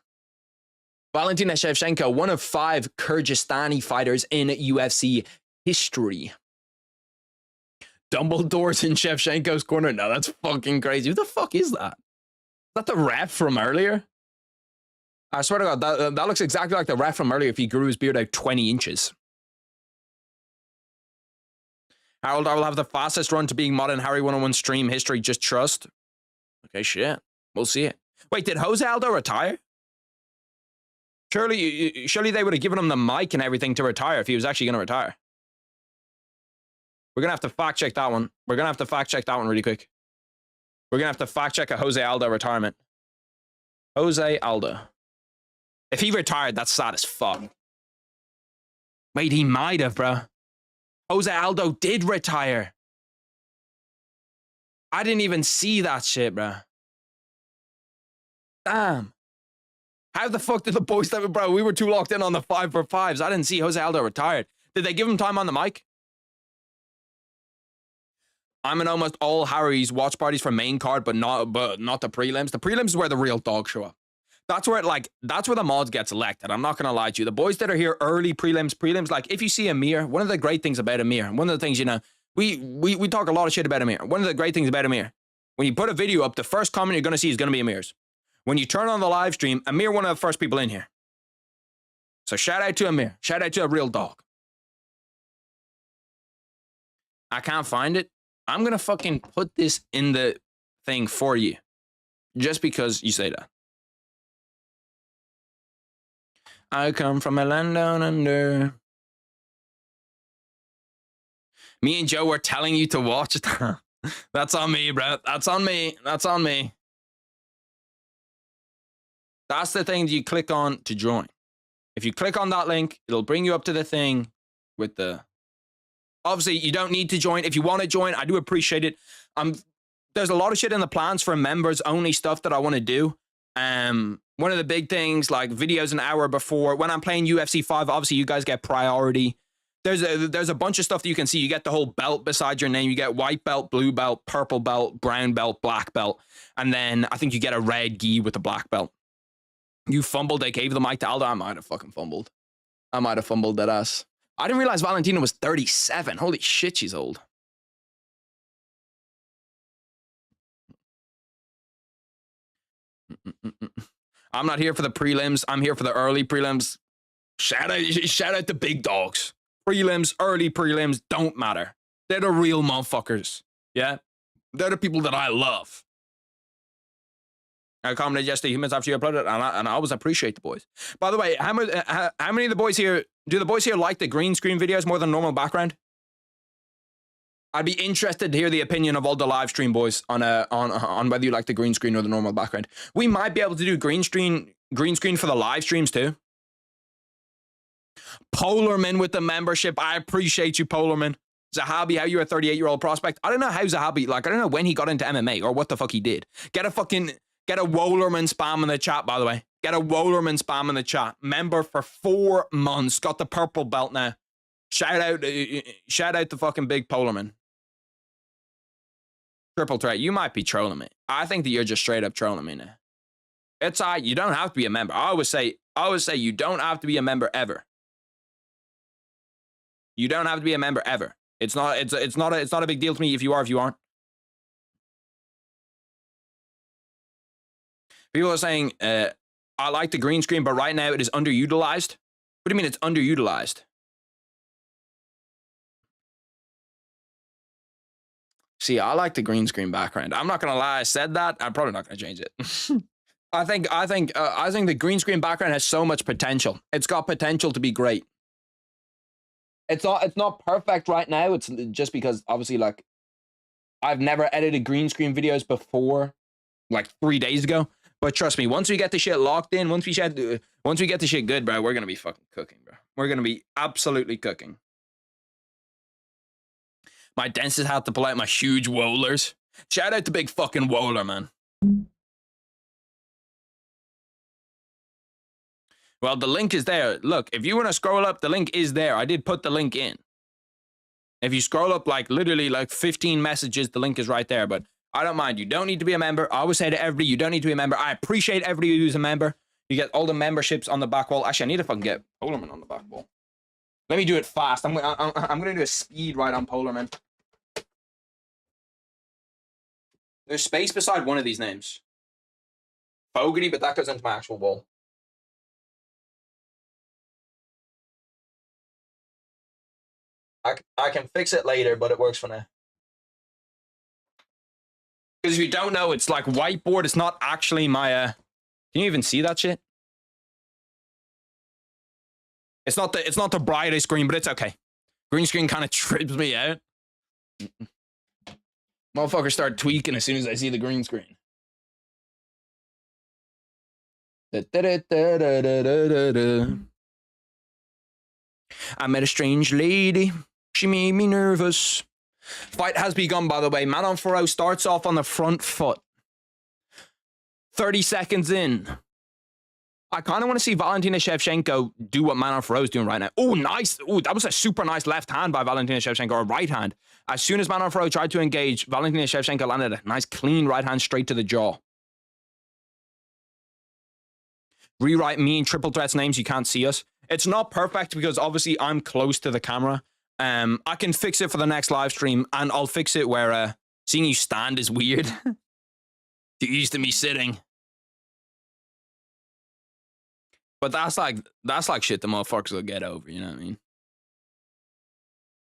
Valentina Shevchenko, one of 5 Kyrgyzstani fighters in UFC history. Dumbledore's in Shevchenko's corner. No, that's fucking crazy. Who the fuck is that? Is that the ref from earlier? I swear to God, that looks exactly like the ref from earlier if he grew his beard out 20 inches. Harold, I will have the fastest run to being modern Harry1of1 stream history. Just trust. Okay, shit. We'll see it. Wait, did Jose Aldo retire? Surely they would have given him the mic and everything to retire if he was actually going to retire. We're going to have to fact check that one. We're going to have to fact check that one really quick. We're going to have to fact check a Jose Aldo retirement. Jose Aldo. If he retired, that's sad as fuck. Wait, he might have, bro. Jose Aldo did retire. I didn't even see that shit, bro. Damn. How the fuck did the boys that bro? We were too locked in on the 5-for-5s. I didn't see Jose Aldo retired. Did they give him time on the mic? I'm in almost all Harry's watch parties for main card, but not the prelims. The prelims is where the real dogs show up. That's where the mods gets elected. I'm not gonna lie to you. The boys that are here early prelims, like if you see Amir, one of the great things about Amir, one of the things, you know, we talk a lot of shit about Amir. One of the great things about Amir, when you put a video up, the first comment you're gonna see is gonna be Amir's. When you turn on the live stream, Amir, one of the first people in here. So shout out to Amir. Shout out to a real dog. I can't find it. I'm gonna fucking put this in the thing for you. Just because you say that. I come from a land down under. Me and Joe were telling you to watch it. That's on me, bro. That's on me. That's on me. That's the thing that you click on to join. If you click on that link, it'll bring you up to the thing with the... Obviously, you don't need to join. If you want to join, I do appreciate it. There's a lot of shit in the plans for members only stuff that I want to do. One of the big things, like videos an hour before. When I'm playing UFC 5, obviously you guys get priority. There's a bunch of stuff that you can see. You get the whole belt beside your name. You get white belt, blue belt, purple belt, brown belt, black belt. And then I think you get a red gi with the black belt. You fumbled. They gave the mic to Aldo. I might have fucking fumbled. I might have fumbled that ass. I didn't realize Valentina was 37. Holy shit, she's old. I'm not here for the prelims. I'm here for the early prelims. Shout out the big dogs. Prelims, early prelims, don't matter. They're the real motherfuckers. Yeah? They're the people that I love. I commented yesterday, humans after you uploaded it, and I always appreciate the boys. By the way, how many of the boys here, do the boys here like the green screen videos more than normal background? I'd be interested to hear the opinion of all the live stream boys on whether you like the green screen or the normal background. We might be able to do green screen for the live streams too. Polarman with the membership. I appreciate you, Polarman. Zahabi, how you're a 38-year-old prospect. I don't know how Zahabi, like, I don't know when he got into MMA or what the fuck he did. Get a Wolerman spam in the chat, by the way. Get a Wolerman spam in the chat. Member for 4 months. Got the purple belt now. Shout out the fucking big Polarman. Triple threat. You might be trolling me. I think that you're just straight up trolling me now. It's you don't have to be a member. I always say you don't have to be a member ever. You don't have to be a member ever. It's not a big deal to me if you are, if you aren't. People are saying, I like the green screen, but right now it is underutilized. What do you mean it's underutilized? See, I like the green screen background. I'm not gonna lie, I said that. I'm probably not gonna change it. I think the green screen background has so much potential. It's got potential to be great. It's not perfect right now. It's just because obviously, like, I've never edited green screen videos before, like 3 days ago. But trust me, once we get the shit locked in, once we get the shit good, bro, we're gonna be fucking cooking, bro. We're gonna be absolutely cooking. My dentist had to pull out my huge rollers. Shout out to big fucking roller, man. Well, the link is there. Look, if you want to scroll up, the link is there. I did put the link in. If you scroll up, like, literally, like, 15 messages, the link is right there. But I don't mind. You don't need to be a member. I always say to everybody, you don't need to be a member. I appreciate everybody who's a member. You get all the memberships on the back wall. Actually, I need to fucking get Polarman on the back wall. Let me do it fast. I'm going to do a speed ride on Polarman. There's space beside one of these names. Fogarty, but that goes into my actual wall. I can fix it later, but it works for now. Because if you don't know, it's like whiteboard. It's not actually my... Can you even see that shit? It's not the brightest green, but it's okay. Green screen kind of trips me out. Motherfuckers start tweaking as soon as I see the green screen. I met a strange lady. She made me nervous. Fight has begun, by the way. Manon Farrow starts off on the front foot. 30 seconds in. I kind of want to see Valentina Shevchenko do what Manon Farrow's doing right now. Oh, nice. Oh, that was a super nice left hand by Valentina Shevchenko, or right hand. As soon as Manon Farrow tried to engage, Valentina Shevchenko landed a nice clean right hand straight to the jaw. Rewrite me and Triple Threat's names. You can't see us. It's not perfect because obviously I'm close to the camera. I can fix it for the next live stream, and I'll fix it where seeing you stand is weird. You're used to me sitting. But that's like shit the motherfuckers will get over, you know what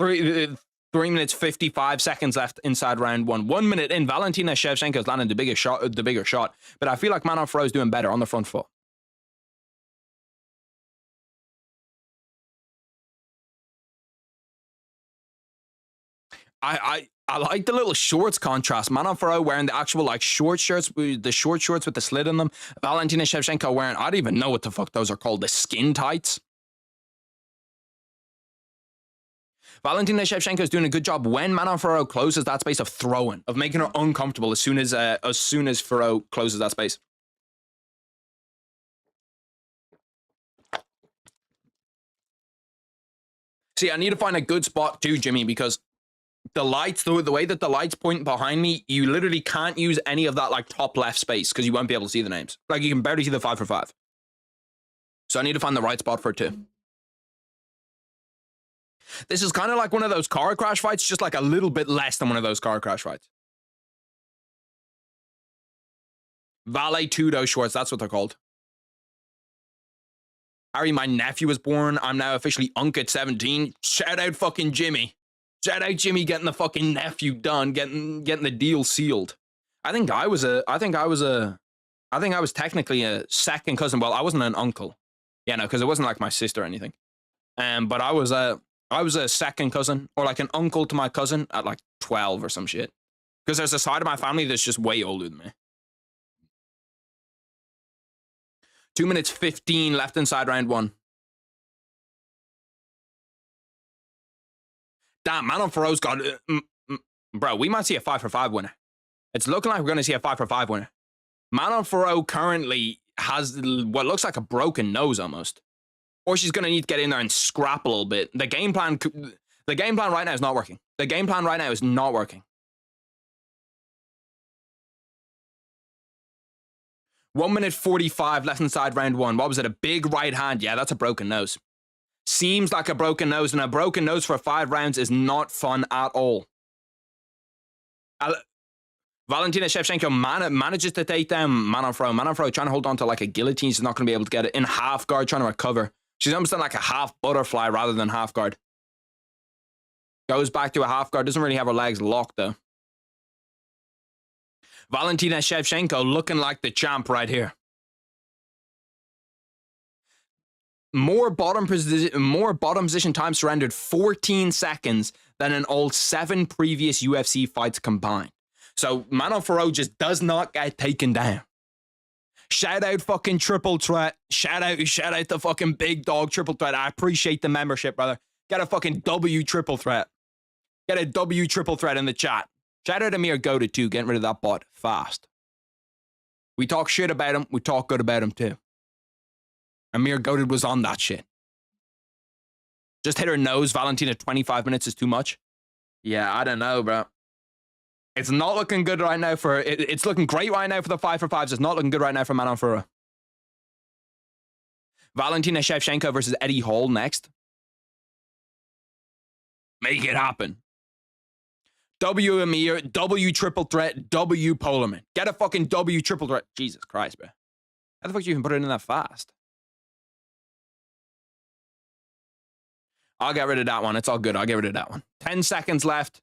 I mean? 3 minutes 55 seconds left inside round 1. 1 minute in, Valentina Shevchenko's landing the bigger shot. But I feel like Manon Farrow's doing better on the front foot. I like the little shorts contrast. Manon Farrow wearing the actual like short shirts, the short shorts with the slit in them. Valentina Shevchenko wearing, I don't even know what the fuck those are called, the skin tights. Valentina Shevchenko is doing a good job when Manon Farrow closes that space of throwing, of making her uncomfortable as soon as Farrow closes that space. See, I need to find a good spot too, Jimmy, because the lights, the way that the lights point behind me, you literally can't use any of that like top left space because you won't be able to see the names. Like you can barely see the 5 for 5. So I need to find the right spot for it too. This is kind of like one of those car crash fights, just like a little bit less than one of those car crash fights. Valet Tudo shorts, that's what they're called. Harry, my nephew was born. I'm now officially Unk at 17. Shout out fucking Jimmy. Shout out Jimmy getting the fucking nephew done, getting the deal sealed. I think I was technically a second cousin. Well, I wasn't an uncle. Yeah, no, because it wasn't like my sister or anything. But I was a second cousin, or like an uncle to my cousin at like 12 or some shit. Because there's a side of my family that's just way older than me. 2 minutes 15 left inside round 1. Damn, Manon Farrow's got... bro, we might see a 5 for 5 winner. It's looking like we're going to see a 5 for 5 winner. Manon Farrow currently has what looks like a broken nose almost. Or she's going to need to get in there and scrap a little bit. The game plan right now is not working. The game plan right now is not working. 1 minute 45 left inside round 1. What was it? A big right hand? Yeah, that's a broken nose. Seems like a broken nose, and a broken nose for 5 rounds is not fun at all. Valentina Shevchenko manages to take down Manon Farrow. Manon Farrow trying to hold on to like a guillotine. She's not going to be able to get it. In half guard, trying to recover. She's almost done like a half butterfly rather than half guard. Goes back to a half guard. Doesn't really have her legs locked though. Valentina Shevchenko looking like the champ right here. More bottom position time surrendered 14 seconds than in all 7 previous UFC fights combined. So Manon Farrow just does not get taken down. Shout out fucking Triple Threat. Shout out the fucking big dog Triple Threat. I appreciate the membership, brother. Get a fucking W Triple Threat. Get a W Triple Threat in the chat. Shout out Amir Goda too, getting rid of that bot fast. We talk shit about him. We talk good about him too. Amir Goated was on that shit. Just hit her nose. Valentina, 25 minutes is too much. Yeah, I don't know, bro. It's not looking good right now for... It's looking great right now for the 5 for 5s. It's not looking good right now for Manon Farrow. Valentina Shevchenko versus Eddie Hall next. Make it happen. W Amir, W Triple Threat, W Polarman. Get a fucking W Triple Threat. Jesus Christ, bro. How the fuck do you even put it in that fast? I'll get rid of that one. It's all good. I'll get rid of that one. 10 seconds left.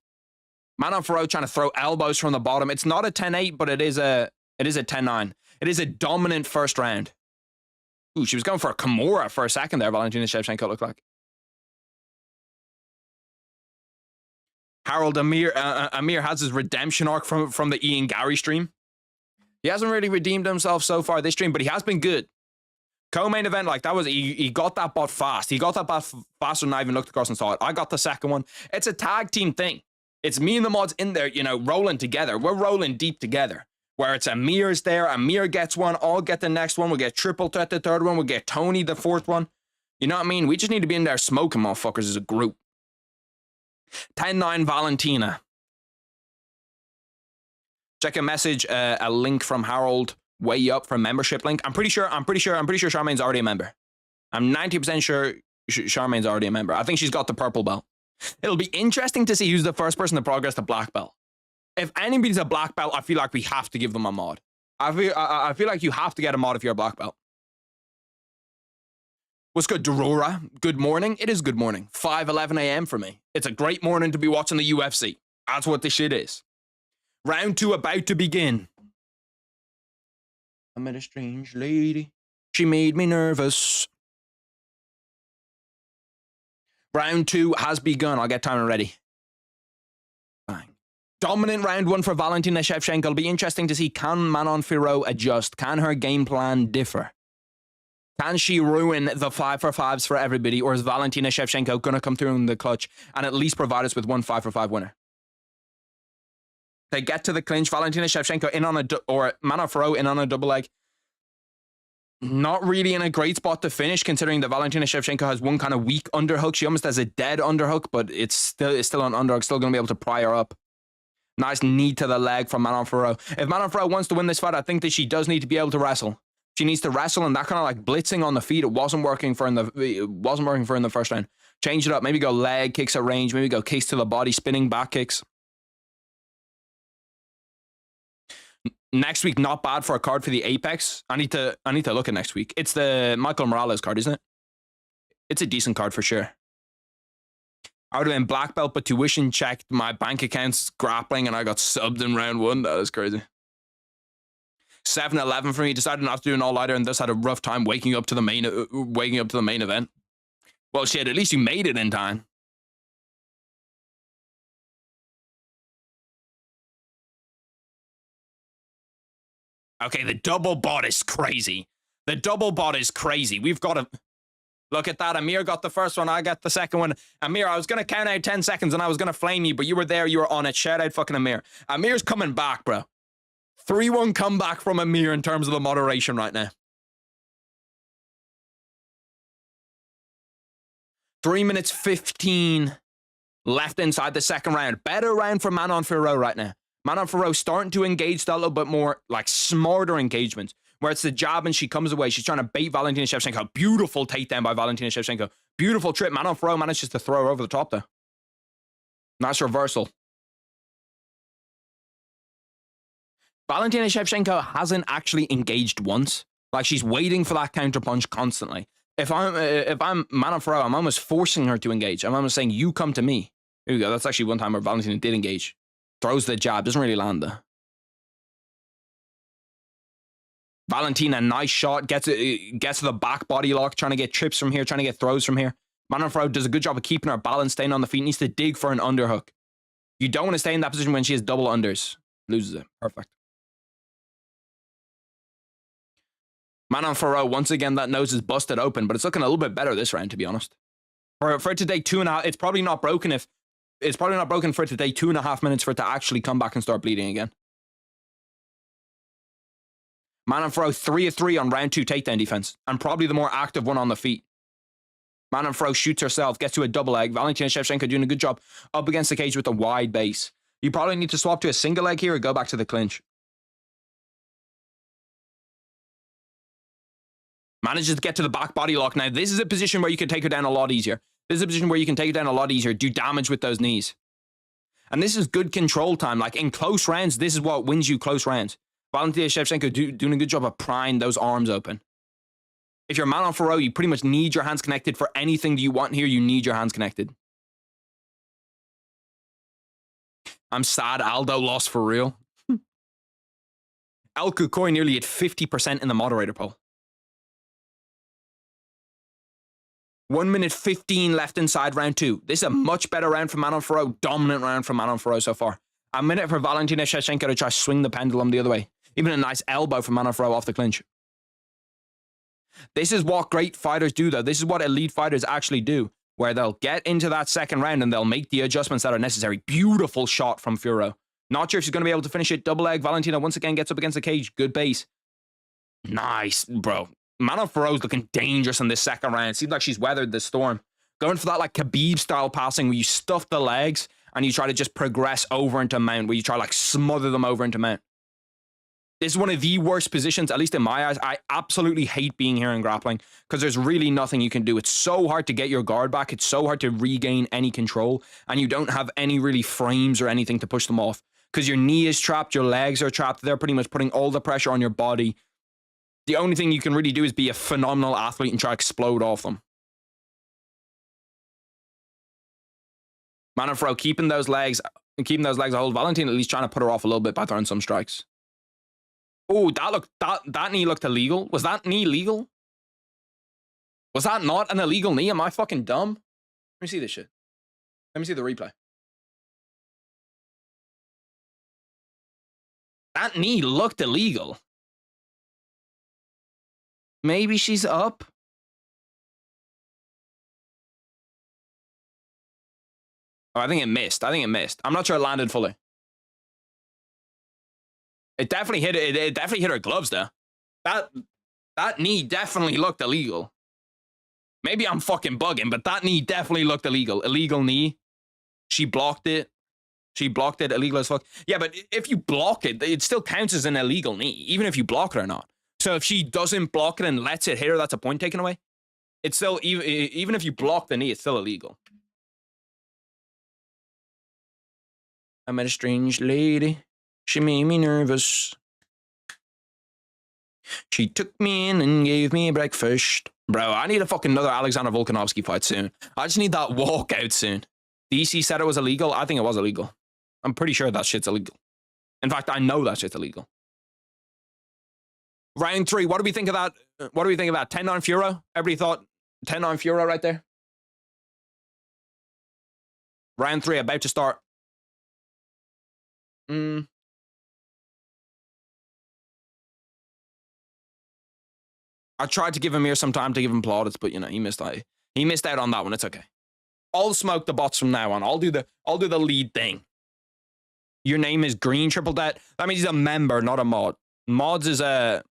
Manon Farrow trying to throw elbows from the bottom. It's not a 10-8, but it is a 10-9. It is a dominant first round. Ooh, she was going for a Kimura for a second there, Valentina Shevchenko looked like. Harold Amir has his redemption arc from the Ian Gary stream. He hasn't really redeemed himself so far this stream, but he has been good. Co-main event, like that was, he got that bot fast. He got that bot faster than I even looked across and saw it. I got the second one. It's a tag team thing. It's me and the mods in there, you know, rolling together. We're rolling deep together. Where it's Amir's there, Amir gets one, I'll get the next one, we'll get Triple Threat the third one, we'll get Tony the fourth one. You know what I mean? We just need to be in there smoking motherfuckers as a group. 10-9 Valentina. Check a message, a link from Harold way up from membership link. I'm pretty sure Charmaine's already a member. I'm 90% sure Charmaine's already a member. I think she's got the purple belt. It'll be interesting to see who's the first person to progress to black belt. If anybody's a black belt, I feel like we have to give them a mod. I feel like you have to get a mod if you're a black belt. What's good, Dorora? Good morning. It is good morning. 5:11 a.m. for me. It's a great morning to be watching the UFC. That's what this shit is. Round 2 about to begin. I met a strange lady. She made me nervous. Round 2 has begun. I'll get timer ready. Bang. Dominant round 1 for Valentina Shevchenko. It'll be interesting to see, can Manon Farrow adjust? Can her game plan differ? Can she ruin the 5 for 5s for everybody? Or is Valentina Shevchenko going to come through in the clutch and at least provide us with one 5 for 5 winner? They get to the clinch. Valentina Shevchenko in on or Manon Farrow in on a double leg. Not really in a great spot to finish, considering that Valentina Shevchenko has one kind of weak underhook. She almost has a dead underhook, but it's still an underhook, still going to be able to pry her up. Nice knee to the leg from Manon Fiorot. If Manon Fiorot wants to win this fight, I think that she does need to be able to wrestle. She needs to wrestle, and that kind of like blitzing on the feet, it wasn't working for in the first round. Change it up. Maybe go leg kicks at range. Maybe go kicks to the body, spinning back kicks. Next week, not bad for a card for the Apex. I need to look at next week. It's the Michael Morales card, isn't it? It's a decent card for sure. I would have been black belt, but tuition checked my bank accounts grappling, and I got subbed in round 1. That is crazy. 7-11 for me. Decided not to do an all-nighter, and thus had a rough time waking up to the main event. Well, shit. At least you made it in time. Okay, the double bot is crazy. The double bot is crazy. We've got to... Look at that. Amir got the first one. I got the second one. Amir, I was going to count out 10 seconds and I was going to flame you, but you were there. You were on it. Shout out fucking Amir. Amir's coming back, bro. 3-1 comeback from Amir in terms of the moderation right now. 3 minutes 15 left inside the second round. Better round for Manon Fiorot right now. Manon Fiorot starting to engage that a little bit more, like smarter engagement, where it's the jab and she comes away. She's trying to bait Valentina Shevchenko. Beautiful takedown by Valentina Shevchenko. Beautiful trip. Manon Fiorot manages to throw her over the top, though. Nice reversal. Valentina Shevchenko hasn't actually engaged once. Like, she's waiting for that counterpunch constantly. If I'm Manon Fiorot, I'm almost forcing her to engage. I'm almost saying, you come to me. Here we go. That's actually one time where Valentina did engage. Throws the jab. Doesn't really land, though. Valentina, nice shot. Gets to the back body lock. Trying to get trips from here. Trying to get throws from here. Manon Fiorot does a good job of keeping her balance, staying on the feet. Needs to dig for an underhook. You don't want to stay in that position when she has double unders. Loses it. Perfect. Manon Fiorot, once again, that nose is busted open, but it's looking a little bit better this round, to be honest. For it to take 2.5, it's probably not broken for it to take 2.5 minutes for it to actually come back and start bleeding again. Manon Fiorot 3 of 3 on round 2 takedown defense, and probably the more active one on the feet. Manon Fiorot shoots herself, gets to a double leg. Valentina Shevchenko doing a good job up against the cage with a wide base. You probably need to swap to a single leg here or go back to the clinch. Manages to get to the back body lock. Now, this is a position where you can take her down a lot easier. This is a position where you can take her down a lot easier, do damage with those knees. And this is good control time. Like, in close rounds, this is what wins you close rounds. Valentina Shevchenko doing a good job of prying those arms open. If you're Manon Fiorot, you pretty much need your hands connected for anything that you want here. You need your hands connected. I'm sad Aldo lost for real. El Kukoi nearly at 50% in the moderator poll. 1 minute 15 left inside round 2. This is a much better round for Manon Fiorot. Dominant round for Manon Fiorot so far. A minute for Valentina Shevchenko to try to swing the pendulum the other way. Even a nice elbow from Manon Fiorot off the clinch. This is what great fighters do, though. This is what elite fighters actually do, where they'll get into that second round and they'll make the adjustments that are necessary. Beautiful shot from Fiorot. Not sure if she's going to be able to finish it. Double leg. Valentina once again gets up against the cage. Good base. Nice, bro. Manon Fiorot's looking dangerous in this second round. Seems like she's weathered the storm. Going for that like Khabib-style passing where you stuff the legs and you try to just progress over into mount, where you try to like smother them over into mount. This is one of the worst positions, at least in my eyes. I absolutely hate being here in grappling because there's really nothing you can do. It's so hard to get your guard back. It's so hard to regain any control, and you don't have any really frames or anything to push them off because your knee is trapped, your legs are trapped. They're pretty much putting all the pressure on your body. The only thing you can really do is be a phenomenal athlete and try to explode off them. Manon Fiorot keeping those legs a hold. Valentina at least trying to put her off a little bit by throwing some strikes. Oh, that knee looked illegal. Was that knee legal? Was that not an illegal knee? Am I fucking dumb? Let me see this shit. Let me see the replay. That knee looked illegal. Maybe she's up. Oh, I think it missed. I'm not sure it landed fully. It definitely hit her gloves though. That knee definitely looked illegal. Maybe I'm fucking bugging, but that knee definitely looked illegal. Illegal knee. She blocked it. She blocked it, illegal as fuck. Yeah, but if you block it, it still counts as an illegal knee, even if you block it or not. So if she doesn't block it and lets it hit her, that's a point taken away. It's still, even if you block the knee, it's still illegal. I met a strange lady. She made me nervous. She took me in and gave me breakfast. Bro, I need a fucking another Alexander Volkanovski fight soon. I just need that walkout soon. DC said it was illegal. I think it was illegal. I'm pretty sure that shit's illegal. In fact, I know that shit's illegal. Round 3. What do we think of that? What do we think of that? 10-9 Furo? Everybody thought 10-9 Furo right there? Round 3 about to start. I tried to give Amir some time to give him plaudits, but you know, he missed out. He missed out on that one. It's okay. I'll smoke the bots from now on. I'll do the lead thing. Your name is Green Triple Det. That means he's a member, not a mod. Mods is a...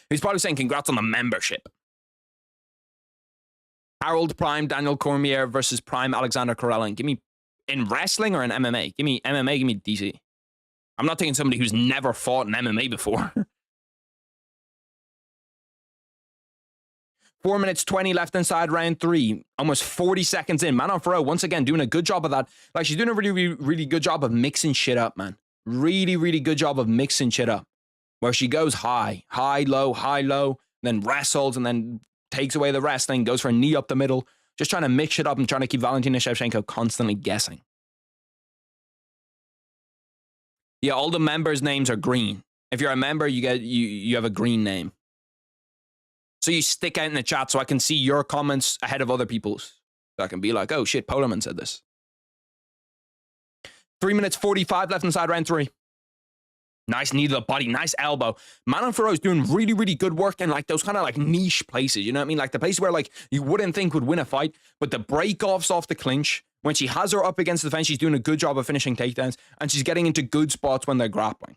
He's probably saying congrats on the membership. Harold Prime, Daniel Cormier versus Prime Alexander Karelin. Give me... In wrestling or in MMA? Give me MMA, give me DC. I'm not taking somebody who's never fought in MMA before. 4 minutes 20 left inside round 3. Almost 40 seconds in. Manon Farrow, once again, doing a good job of that. Like, she's doing a really good job of mixing shit up, man. Really good job of mixing shit up. Where she goes high, low, then wrestles, and then takes away the wrestling, goes for a knee up the middle. Just trying to mix it up and trying to keep Valentina Shevchenko constantly guessing. Yeah, all the members' names are green. If you're a member, you have a green name. So you stick out in the chat so I can see your comments ahead of other people's. So I can be like, oh shit, Polarman said this. 3 minutes 45 left inside round 3. Nice knee to the body, nice elbow. Manon Farrow's doing really good work in like those kind of like niche places, you know what I mean? Like the places where like you wouldn't think would win a fight, but the break-offs off the clinch, when she has her up against the fence, she's doing a good job of finishing takedowns, and she's getting into good spots when they're grappling.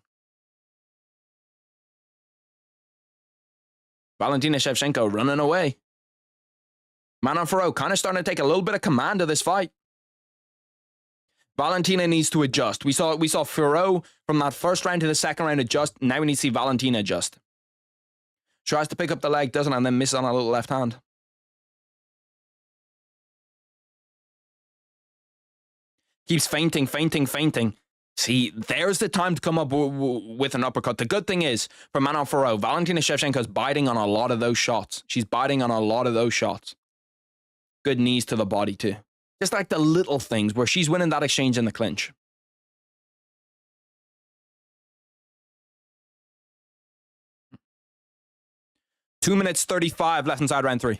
Valentina Shevchenko running away. Manon Farrow kind of starting to take a little bit of command of this fight. Valentina needs to adjust. We saw Farrow from that first round to the second round adjust. Now we need to see Valentina adjust. Tries to pick up the leg, doesn't, and then misses on a little left hand. Keeps feinting. See, there's the time to come up with an uppercut. The good thing is, for Manon Farrow, Valentina Shevchenko's biting on a lot of those shots. She's biting on a lot of those shots. Good knees to the body, too. Just like the little things where she's winning that exchange in the clinch. Two minutes 35 left inside round 3.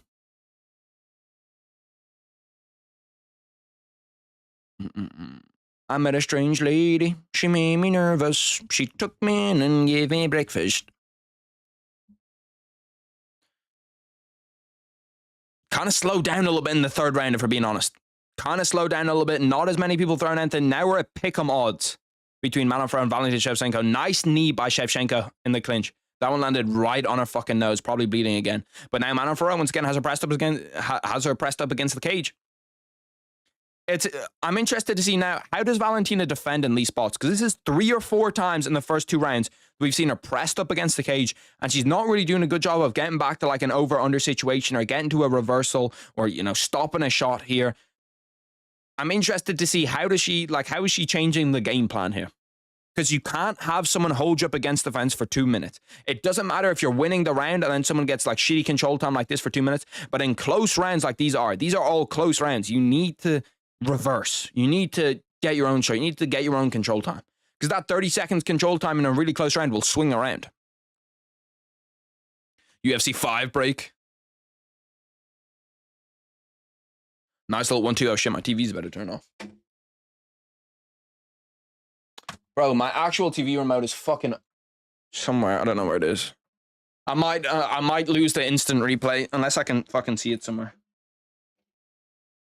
I met a strange lady. She made me nervous. She took me in and gave me breakfast. Kind of slowed down a little bit in the third round, if we're being honest. Kind of slowed down a little bit. Not as many people throwing anything. Now we're at pick'em odds between Manon Farrow and Valentina Shevchenko. Nice knee by Shevchenko in the clinch. That one landed right on her fucking nose, probably bleeding again. But now Manon Farrow once again has her pressed up against the cage. I'm interested to see now, how does Valentina defend in these spots? Because this is 3 or 4 times in the first 2 rounds we've seen her pressed up against the cage, and she's not really doing a good job of getting back to like an over-under situation or getting to a reversal or, you know, stopping a shot here. I'm interested to see how is she changing the game plan here? Because you can't have someone hold you up against the fence for 2 minutes. It doesn't matter if you're winning the round and then someone gets like shitty control time like this for 2 minutes, but in close rounds like these are all close rounds. You need to reverse. You need to get your own shot. You need to get your own control time. Because that 30 seconds control time in a really close round will swing around. UFC 5 break. Nice little 1-2. Oh shit, my TV's about to turn off. Bro, my actual TV remote is fucking somewhere. I don't know where it is. I might lose the instant replay unless I can fucking see it somewhere.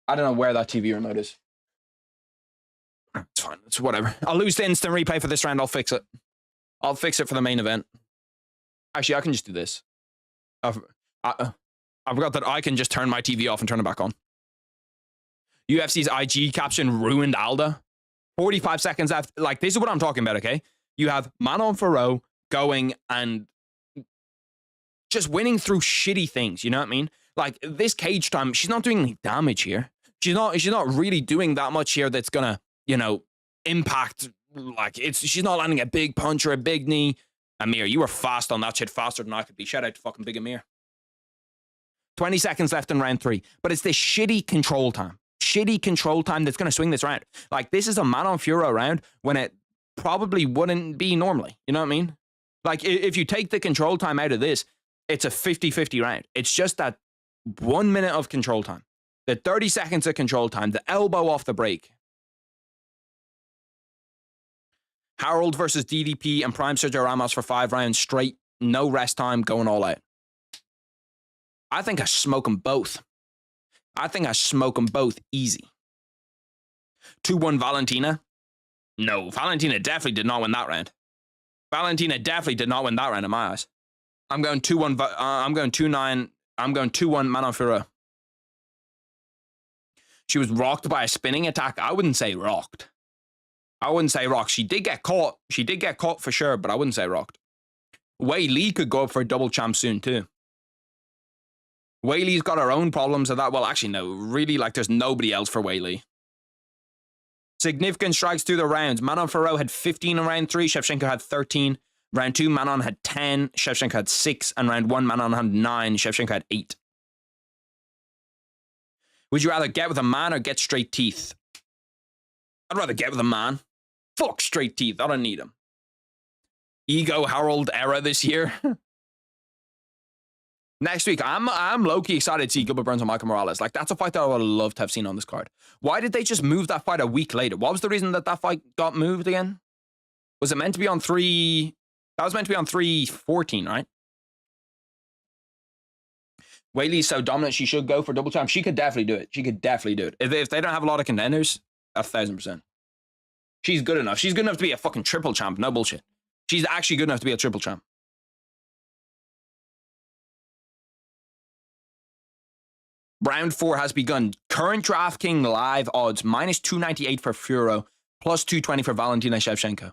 I don't know where that TV remote is. It's fine. It's whatever. I'll lose the instant replay for this round. I'll fix it. I'll fix it for the main event. Actually, I can just do this. I've, I, I forgot that I can just turn my TV off and turn it back on. UFC's IG caption ruined Alda. 45 seconds after, like, this is what I'm talking about, okay? You have Manon Farrow going and just winning through shitty things, you know what I mean? Like, this cage time, she's not doing any damage here. She's not really doing that much here that's gonna, you know, impact, like, she's not landing a big punch or a big knee. Amir, you were fast on that shit, faster than I could be. Shout out to fucking Big Amir. 20 seconds left in round 3. But it's this shitty control time. Shitty control time that's going to swing this round. Like, this is a Manon Fiorot round when it probably wouldn't be normally. You know what I mean? Like, if you take the control time out of this, it's a 50-50 round. It's just that 1 minute of control time. The 30 seconds of control time. The elbow off the break. Harold versus DDP and Prime Sergio Ramos for 5 rounds straight. No rest time, going all out. I think I smoke them both. I think I smoke them both easy. 2-1 Valentina. No, Valentina definitely did not win that round. Valentina definitely did not win that round in my eyes. I'm going 2-1. I'm going 2-9. I'm going 2-1 Manon Fiorot. She was rocked by a spinning attack. I wouldn't say rocked. I wouldn't say rocked. She did get caught. She did get caught for sure, but I wouldn't say rocked. Wei Li could go up for a double champ soon too. Wei Li's got her own problems of that. Well, actually, no. Really, like, there's nobody else for Wei Li. Significant strikes through the rounds. Manon Fiorot had 15 in round 3. Shevchenko had 13. Round 2, Manon had 10. Shevchenko had 6. And round 1, Manon had 9. Shevchenko had 8. Would you rather get with a man or get straight teeth? I'd rather get with a man. Fuck straight teeth. I don't need them. Ego Harold era this year. Next week, I'm low-key excited to see Gilbert Burns and Michael Morales. Like, that's a fight that I would have loved to have seen on this card. Why did they just move that fight a week later? What was the reason that that fight got moved again? Was it meant to be on 3... That was meant to be on 3/14, right? Wei Li's so dominant, she should go for double champ. She could definitely do it. She could definitely do it. If they don't have a lot of contenders, 1,000%. She's good enough. She's good enough to be a fucking triple champ. No bullshit. She's actually good enough to be a triple champ. Round 4 has begun. Current DraftKings live odds, -298 for Fiorot, +220 for Valentina Shevchenko.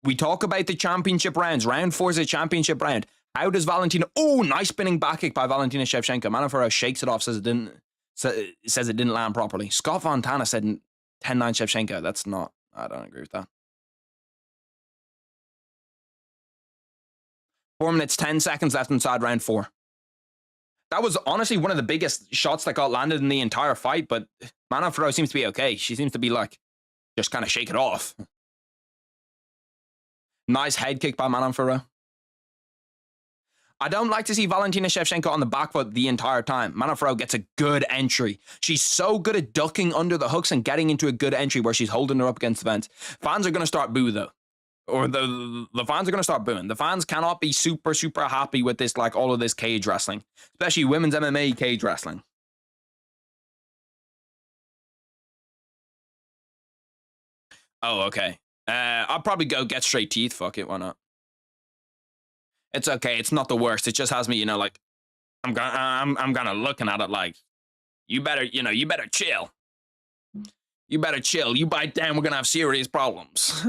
We talk about the championship rounds. Round 4 is a championship round. How does Valentina... Oh, nice spinning back kick by Valentina Shevchenko. Manon Fiorot shakes it off, says it didn't land properly. Scott Fontana said 10-9 Shevchenko. That's not... I don't agree with that. 4 minutes, 10 seconds left inside round 4. That was honestly one of the biggest shots that got landed in the entire fight, but Manon Fiorot seems to be okay. She seems to be like, just kind of shake it off. Nice head kick by Manon Fiorot. I don't like to see Valentina Shevchenko on the back foot the entire time. Manon Fiorot gets a good entry. She's so good at ducking under the hooks and getting into a good entry where she's holding her up against the fence. Fans are going to start boo though. Or the fans are going to start booing. The fans cannot be super, super happy with this, like all of this cage wrestling. Especially women's MMA cage wrestling. Oh, okay. I'll probably go get straight teeth. Fuck it, why not? It's okay. It's not the worst. It just has me, you know, like I'm kind of looking at it like, you better chill. You better chill. You bite down, we're gonna have serious problems.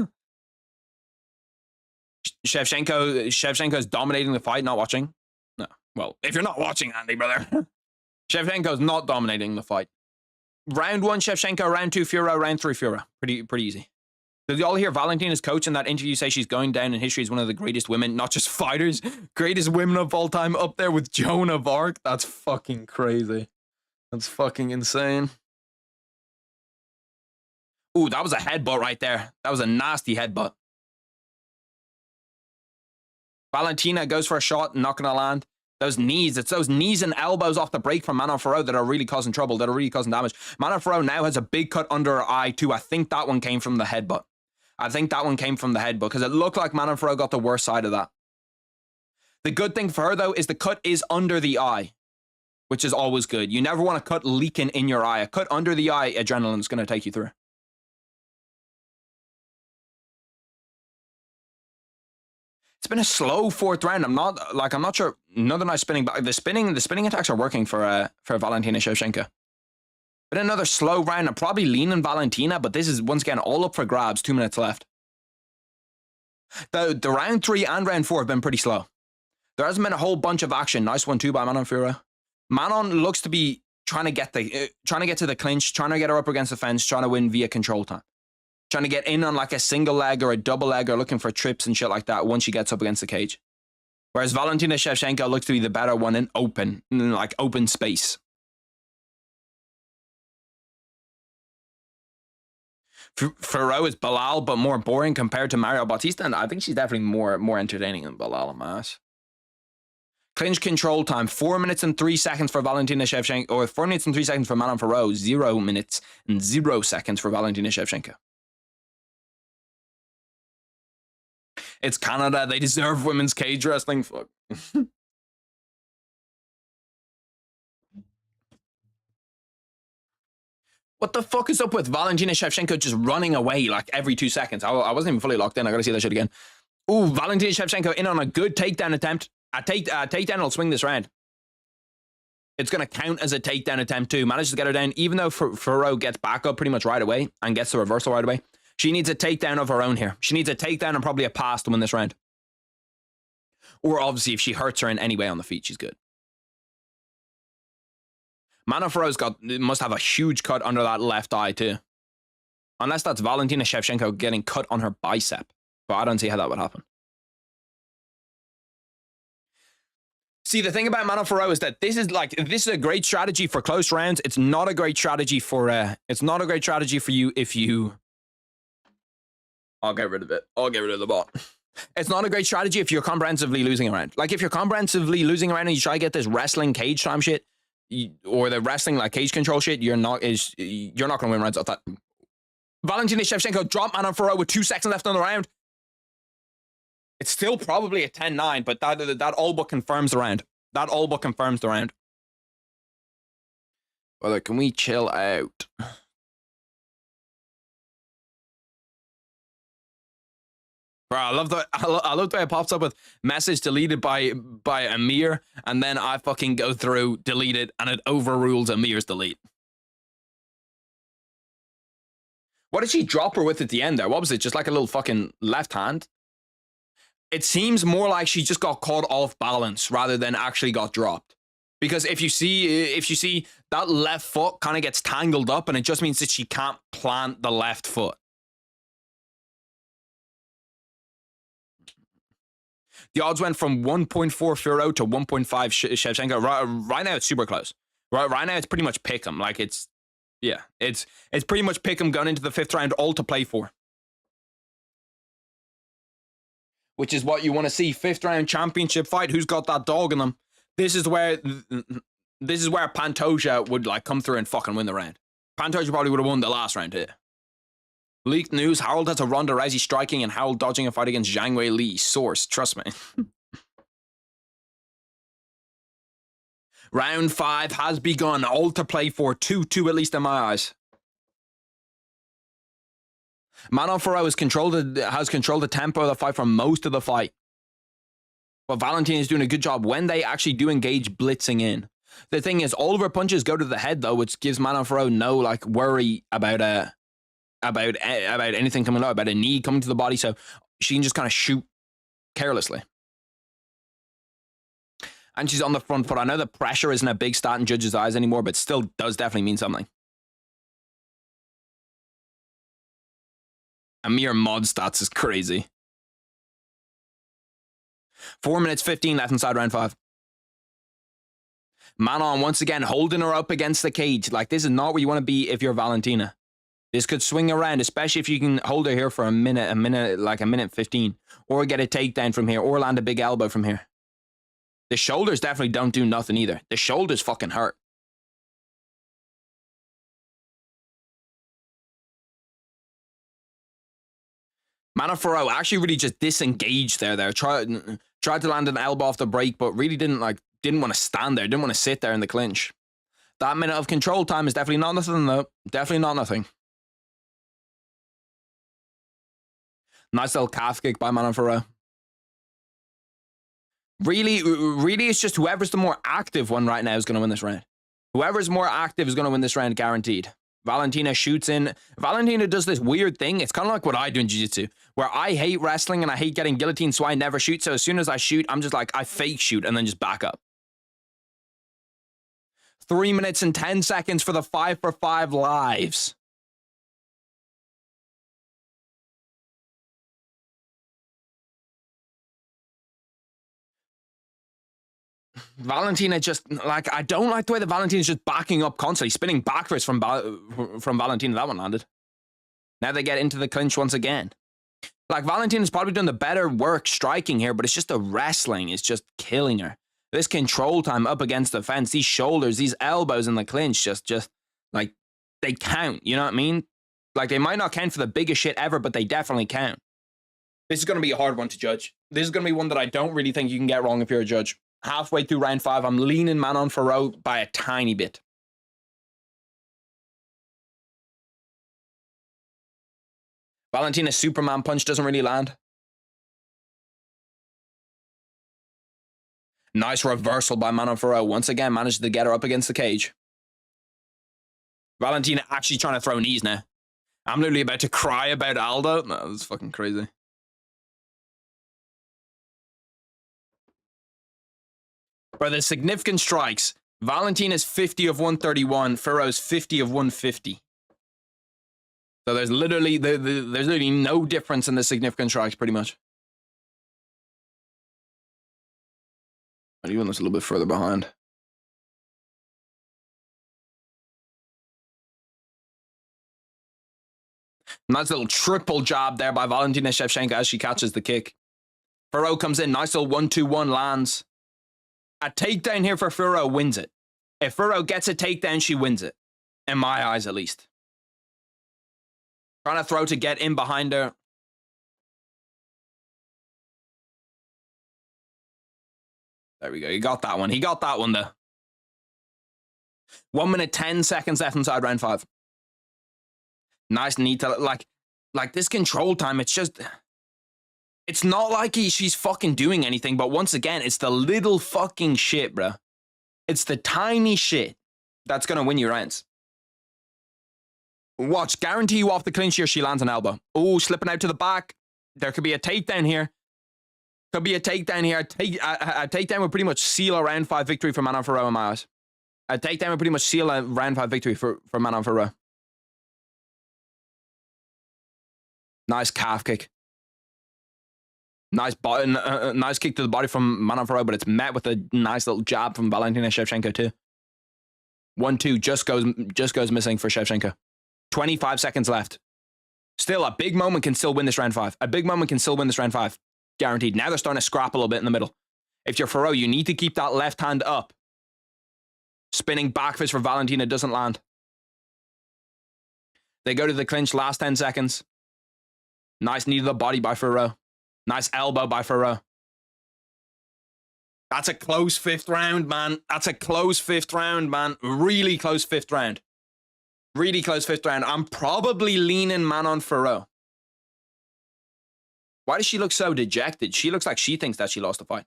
Shevchenko's dominating the fight, not watching. No. Well, if you're not watching, Andy, brother. Shevchenko's not dominating the fight. Round 1, Shevchenko. Round 2, Fiorot. Round 3, Fiorot. Pretty easy. Did you all hear Valentina's coach in that interview say she's going down in history as one of the greatest women, not just fighters, greatest women of all time, up there with Joan of Arc? That's fucking crazy. That's fucking insane. Ooh, that was a headbutt right there. That was a nasty headbutt. Valentina goes for a shot, not going to land. Those knees, it's those knees and elbows off the break from Manon Fiorot that are really causing trouble, that are really causing damage. Manon Fiorot now has a big cut under her eye too. I think that one came from the headbutt. Because it looked like Manon Fiorot got the worst side of that. The good thing for her though is the cut is under the eye, which is always good. You never want a cut leaking in your eye. A cut under the eye, adrenaline is going to take you through. It's been a slow fourth round. I'm not sure. Another nice spinning, but the spinning attacks are working for Valentina Shevchenko. But another slow round. I'm probably leaning Valentina, but this is once again all up for grabs. 2 minutes left. The round 3 and round 4 have been pretty slow. There hasn't been a whole bunch of action. Nice 1-2 by Manon Fiorot. Manon looks to be trying to get to the clinch, trying to get her up against the fence, trying to win via control time. Trying to get in on like a single leg or a double leg or looking for trips and shit like that once she gets up against the cage. Whereas Valentina Shevchenko looks to be the better one in open space. Fiorot is BELAL, but more boring compared to Mario Bautista, and I think she's definitely more entertaining than BELAL and Mass. Clinch control time, 4 minutes and 3 seconds for Valentina Shevchenko, or 4 minutes and 3 seconds for Manon Fiorot, 0 minutes and 0 seconds for Valentina Shevchenko. It's Canada. They deserve women's cage wrestling. Fuck. What the fuck is up with Valentina Shevchenko just running away like every 2 seconds? I wasn't even fully locked in. I gotta see that shit again. Ooh, Valentina Shevchenko in on a good takedown attempt. A takedown will swing this round. It's going to count as a takedown attempt too. Manages to get her down, even though Fiorot gets back up pretty much right away and gets the reversal right away. She needs a takedown of her own here. She needs a takedown and probably a pass to win this round. Or obviously, if she hurts her in any way on the feet, she's good. Manon Fiorot's must have a huge cut under that left eye too. Unless that's Valentina Shevchenko getting cut on her bicep. But I don't see how that would happen. See, the thing about Manon Fiorot is that this is a great strategy for close rounds. It's not a great strategy for you if you. I'll get rid of it. I'll get rid of the bot. It's not a great strategy if you're comprehensively losing a round. Like if you're comprehensively losing a round and you try to get this wrestling cage time shit, or the wrestling like cage control shit, you're not gonna win rounds off that. Valentina Shevchenko dropped Manon Fiorot with 2 seconds left on the round. It's still probably a 10-9, but that all but confirms the round. That all but confirms the round. Brother, can we chill out? Bro, I love the way it pops up with message deleted by Amir, and then I fucking go through, delete it, and it overrules Amir's delete. What did she drop her with at the end there? What was it? Just like a little fucking left hand? It seems more like she just got caught off balance rather than actually got dropped. Because if you see that left foot kind of gets tangled up, and it just means that she can't plant the left foot. The odds went from 1.4 Fiorot to 1.5 Shevchenko. Right now, it's super close. Right now, it's pretty much pick 'em. Like it's pretty much pick 'em going into the 5th round, all to play for. Which is what you want to see. 5th round championship fight. Who's got that dog in them? This is where Pantoja would like come through and fucking win the round. Pantoja probably would have won the last round here. Leaked news: Harold has a Ronda Rousey striking and Harold dodging a fight against Zhang Wei Li. Source, trust me. Round 5 has begun. All to play for. 2-2 at least in my eyes. Manon Fiorot has controlled the tempo of the fight for most of the fight. But Valentina is doing a good job when they actually do engage blitzing in. The thing is, all of her punches go to the head though, which gives Manon Fiorot no like worry about anything coming out, about a knee coming to the body, so she can just kind of shoot carelessly. And she's on the front foot. I know the pressure isn't a big stat in judges' eyes anymore, but still does definitely mean something. A mere mod stats is crazy. 4 minutes 15 left inside round 5. Manon once again holding her up against the cage. Like, this is not where you want to be if you're Valentina. This could swing around, especially if you can hold her here for a minute 15. Or get a takedown from here, or land a big elbow from here. The shoulders definitely don't do nothing either. The shoulders fucking hurt. Manon Fiorot actually really just disengaged there. Tried to land an elbow off the break, but really didn't want to stand there. Didn't want to sit there in the clinch. That minute of control time is definitely not nothing though. Definitely not nothing. Nice little calf kick by Manon Fiorot. Really, it's just whoever's the more active one right now is going to win this round. Whoever's more active is going to win this round, guaranteed. Valentina shoots in. Valentina does this weird thing. It's kind of like what I do in jiu-jitsu, where I hate wrestling and I hate getting guillotined, so I never shoot. So as soon as I shoot, I'm just like, I fake shoot and then just back up. 3 minutes and 10 seconds for the 5 for 5 lives. Valentina just, like, I don't like the way that Valentina's just backing up constantly, spinning backwards from Valentina. That one landed. Now they get into the clinch once again. Like, Valentina's probably done the better work striking here, but it's just the wrestling is just killing her. This control time up against the fence, these shoulders, these elbows in the clinch, just like, they count, you know what I mean? Like, they might not count for the biggest shit ever, but they definitely count. This is going to be a hard one to judge. This is going to be one that I don't really think you can get wrong if you're a judge. Halfway through round 5, I'm leaning Manon Farrow by a tiny bit. Valentina's Superman punch doesn't really land. Nice reversal by Manon Farrow. Once again, managed to get her up against the cage. Valentina actually trying to throw knees now. I'm literally about to cry about Aldo. No, that's fucking crazy. Bro, the significant strikes. Valentina's 50 of 131. Farrow's 50 of 150. So there's literally no difference in the significant strikes, pretty much. And even that's a little bit further behind. Nice little triple jab there by Valentina Shevchenko as she catches the kick. Farrow comes in. Nice little 1-2-1 lands. A takedown here for Farrow wins it. If Farrow gets a takedown, she wins it. In my eyes, at least. Trying to throw to get in behind her. There we go. He got that one. He got that one, though. 1 minute, 10 seconds left inside round 5. Nice, neat. Like this control time, it's just... It's not like she's fucking doing anything, but once again, it's the little fucking shit, bro. It's the tiny shit that's going to win you rounds. Watch, guarantee you off the clinch here, she lands an elbow. Oh, slipping out to the back. There could be a takedown here. Could be a takedown here. A takedown would pretty much seal a round 5 victory for Manon Farrow in my eyes. A takedown would pretty much seal a round 5 victory for Manon Farrow. Nice calf kick. Nice nice kick to the body from Manon Farrow, but it's met with a nice little jab from Valentina Shevchenko too. 1-2 just goes missing for Shevchenko. 25 seconds left. Still, a big moment can still win this round 5. A big moment can still win this round 5. Guaranteed. Now they're starting to scrap a little bit in the middle. If you're Farrow, you need to keep that left hand up. Spinning back fist for Valentina doesn't land. They go to the clinch last 10 seconds. Nice knee to the body by Farrow. Nice elbow by Farrow. That's a close 5th round, man. That's a close 5th round, man. Really close 5th round. Really close 5th round. I'm probably leaning Manon Farrow. Why does she look so dejected? She looks like she thinks that she lost the fight.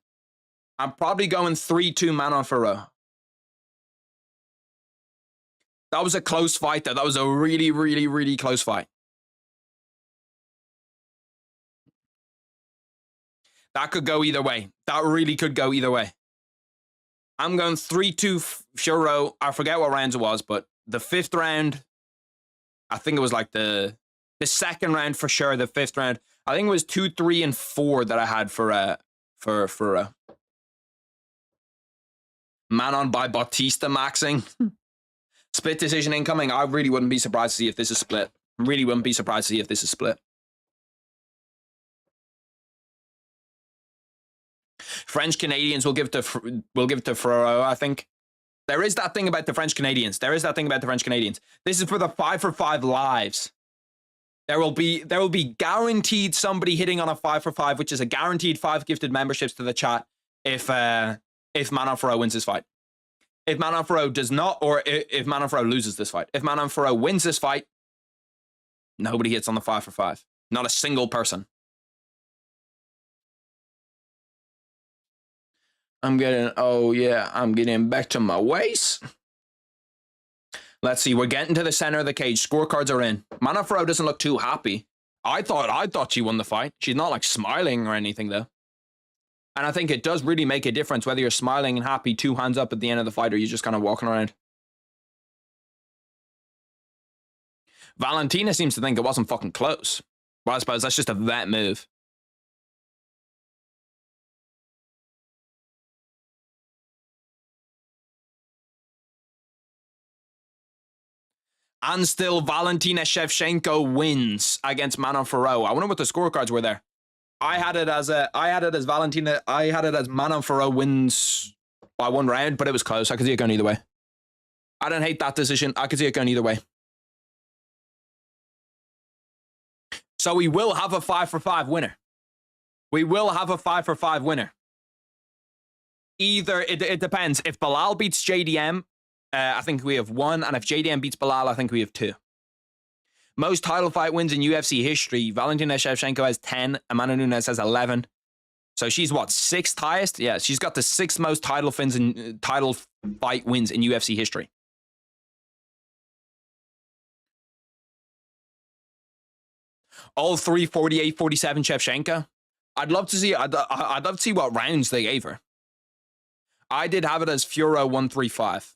I'm probably going 3-2 Manon Farrow. That was a close fight, though. That was a really, really, really close fight. That could go either way. That really could go either way. I'm going 3-2 Farrow. I forget what rounds it was, but the 5th round, I think it was like the 2nd round for sure, the 5th round. I think it was 2, 3, and 4 that I had for Manon by Bautista maxing. Split decision incoming. I really wouldn't be surprised to see if this is split. Really wouldn't be surprised to see if this is split. French Canadians will give it to Farrow, I think. There is that thing about the French Canadians. This is for the 5 for 5 lives. There will be guaranteed somebody hitting on a 5 for 5, which is a guaranteed 5 gifted memberships to the chat if Manon Farrow wins this fight. If Manon Farrow does not, or if Manon Farrow loses this fight. If Manon Farrow wins this fight, nobody hits on the 5 for 5. Not a single person. Oh yeah, I'm getting back to my waist. Let's see, we're getting to the center of the cage. Scorecards are in. Mana Faro doesn't look too happy. I thought she won the fight. She's not like smiling or anything though. And I think it does really make a difference whether you're smiling and happy, 2 hands up at the end of the fight, or you're just kind of walking around. Valentina seems to think it wasn't fucking close. Well, I suppose that's just a vet move. And still, Valentina Shevchenko wins against Manon Farrow. I wonder what the scorecards were there. I had it as Manon Farrow wins by 1 round, but it was close. I could see it going either way. I don't hate that decision. I could see it going either way. So we will have a 5-for-5 winner. We will have a 5-for-5 winner. Either, it depends. If Belal beats JDM, I think we have 1, and if JDM beats Belal, I think we have 2. Most title fight wins in UFC history. Valentina Shevchenko has 10. Amanda Nunes has 11. So she's what, 6th highest? Yeah, she's got the 6th most title fight wins in UFC history. All 3 48, 47 Shevchenko. I'd love to see what rounds they gave her. I did have it as Furo 135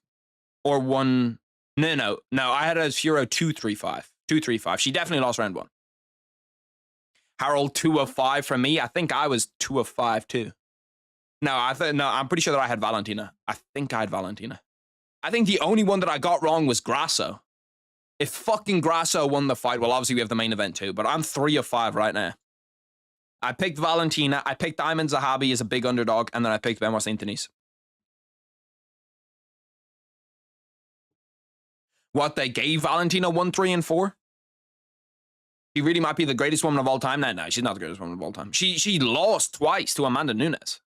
or 1. No. I had it as Furo 235. 235. She definitely lost round 1. Harold 2 of 5 from me. I think I was 2 of 5 too. No, I'm pretty sure that I had Valentina. I think I had Valentina. I think the only one that I got wrong was Grasso. If fucking Grasso won the fight, well, obviously we have the main event too, but I'm 3 of 5 right now. I picked Valentina. I picked Ayman Zahabi as a big underdog, and then I picked Benoit Saint-Denis. What, they gave Valentina 1, 3, and 4? She really might be the greatest woman of all time. No, she's not the greatest woman of all time. She lost twice to Amanda Nunes.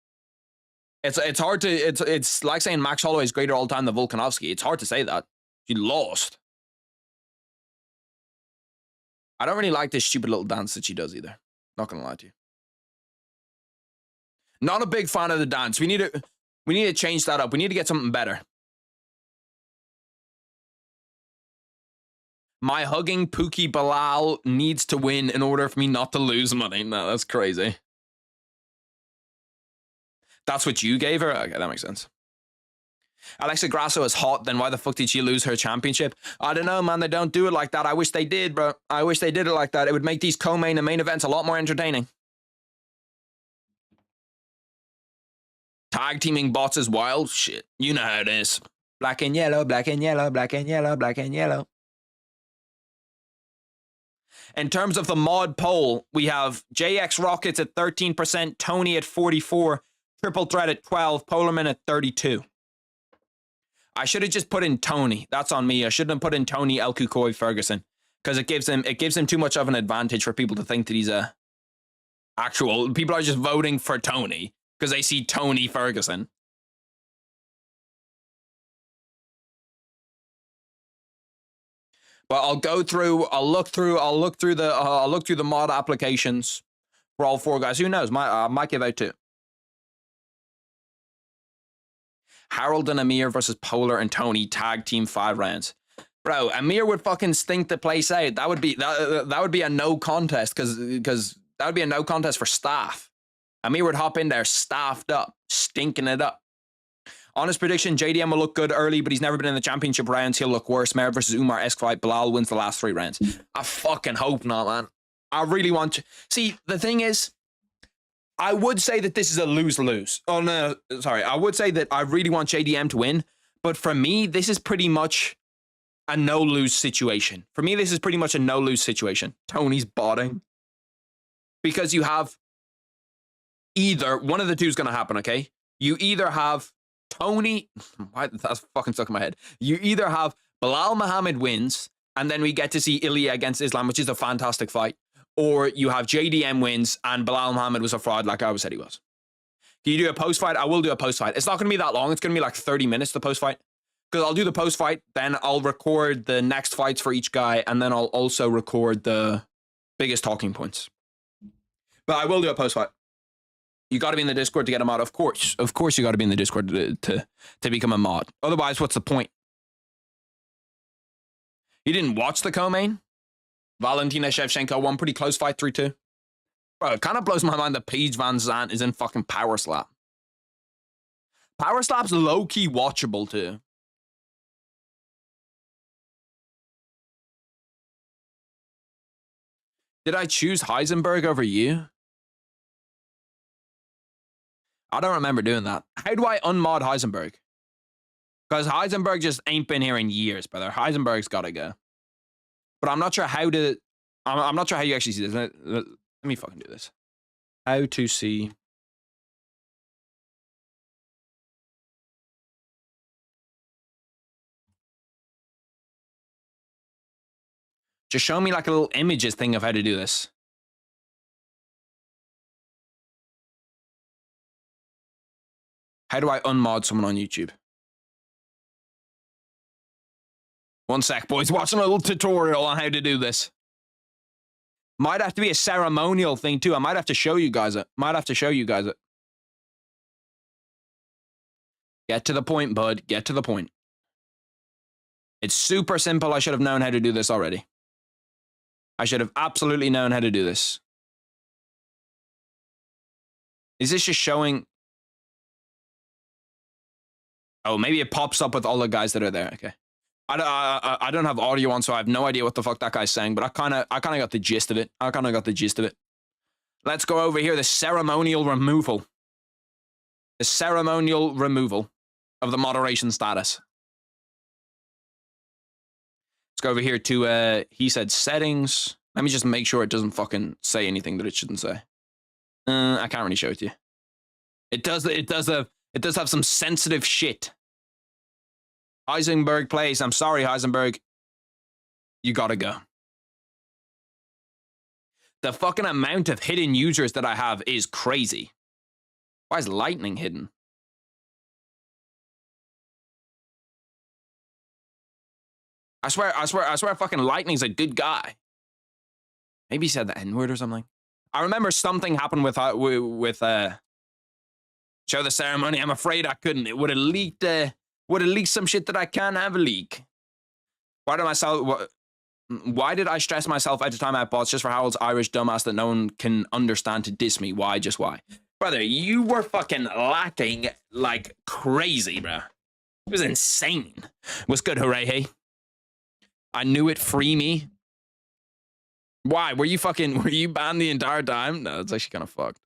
It's hard to, it's like saying Max Holloway is greater all time than Volkanovski. It's hard to say that. She lost. I don't really like this stupid little dance that she does either. Not gonna lie to you. Not a big fan of the dance. We need to change that up. We need to get something better. My hugging Pookie Belal needs to win in order for me not to lose money. No, that's crazy. That's what you gave her? Okay, that makes sense. Alexa Grasso is hot, then why the fuck did she lose her championship? I don't know, man. They don't do it like that. I wish they did, bro. I wish they did it like that. It would make these co-main and main events a lot more entertaining. Tag teaming bots is wild. Shit. You know how it is. Black and yellow, black and yellow, black and yellow, black and yellow. In terms of the mod poll, we have JX Rockets at 13%, Tony at 44%, Triple Threat at 12%, Polarman at 32%. I should have just put in Tony. That's on me. I shouldn't have put in Tony El Kukoi Ferguson, because it gives him too much of an advantage for people to think that he's a actual. People are just voting for Tony because they see Tony Ferguson. But I'll look through the mod applications for all 4 guys. Who knows? I might give out 2. Harold and Amir versus Polar and Tony, tag team 5 rounds. Bro, Amir would fucking stink the place out. That would be a no contest because that would be a no contest for staff. Amir would hop in there staffed up, stinking it up. Honest prediction, JDM will look good early, but he's never been in the championship rounds. He'll look worse. Mer versus Umar-esque fight. Belal wins the last 3 rounds. I fucking hope not, man. I really want to. See, the thing is, I would say that this is a lose-lose. Oh, no, sorry. I would say that I really want JDM to win, but for me, this is pretty much a no-lose situation. For me, this is pretty much a no-lose situation. Tony's botting. Because you have either, one of the two is going to happen, okay? You either have Tony, why, that's fucking stuck in my head. You either have Belal Muhammad wins, and then we get to see Ilya against Islam, which is a fantastic fight. Or you have JDM wins and Belal Muhammad was a fraud like I always said he was. Can you do a post-fight? I will do a post-fight. It's not going to be that long. It's going to be like 30 minutes, the post-fight. Because I'll do the post-fight, then I'll record the next fights for each guy, and then I'll also record the biggest talking points. But I will do a post-fight. You got to be in the Discord to get a mod. Of course you got to be in the Discord to become a mod. Otherwise, what's the point? You didn't watch the co-main? Valentina Shevchenko won, pretty close fight, 3-2. Bro, it kind of blows my mind that Paige Van Zandt is in fucking Power Slap. Power Slap's low-key watchable too. Did I choose Heisenberg over you? I don't remember doing that. How do I unmod Heisenberg? Because Heisenberg just ain't been here in years, brother. Heisenberg's got to go. But I'm not sure how to... I'm not sure how you actually see this. Let me fucking do this. How to see... Just show me like a little images thing of how to do this. How do I unmod someone on YouTube? One sec, boys. Watching a little tutorial on how to do this. Might have to be a ceremonial thing too. I might have to show you guys it. Get to the point, bud. Get to the point. It's super simple. I should have known how to do this already. I should have absolutely known how to do this. Is this just showing... Oh, maybe it pops up with all the guys that are there. Okay. I don't have audio on, so I have no idea what the fuck that guy's saying, but I kind of got the gist of it. Let's go over here. The ceremonial removal. The ceremonial removal of the moderation status. Let's go over here to, he said settings. Let me just make sure it doesn't fucking say anything that it shouldn't say. I can't really show it to you. It does have some sensitive shit. Heisenberg plays. I'm sorry, Heisenberg. You gotta go. The fucking amount of hidden users that I have is crazy. Why is lightning hidden? I swear fucking Lightning's a good guy. Maybe he said the N-word or something. I remember something happened with show the ceremony. I'm afraid I couldn't. It would have leaked some shit that I can't have a leak. Why did I stress myself out of time out bots just for Harold's Irish dumbass that no one can understand to diss me? Why? Just why? Brother, you were fucking lacking like crazy, bro. It was insane. What's good, hooray, hey? I knew it, free me. Why? Were you banned the entire time? No, that's actually kind of fucked.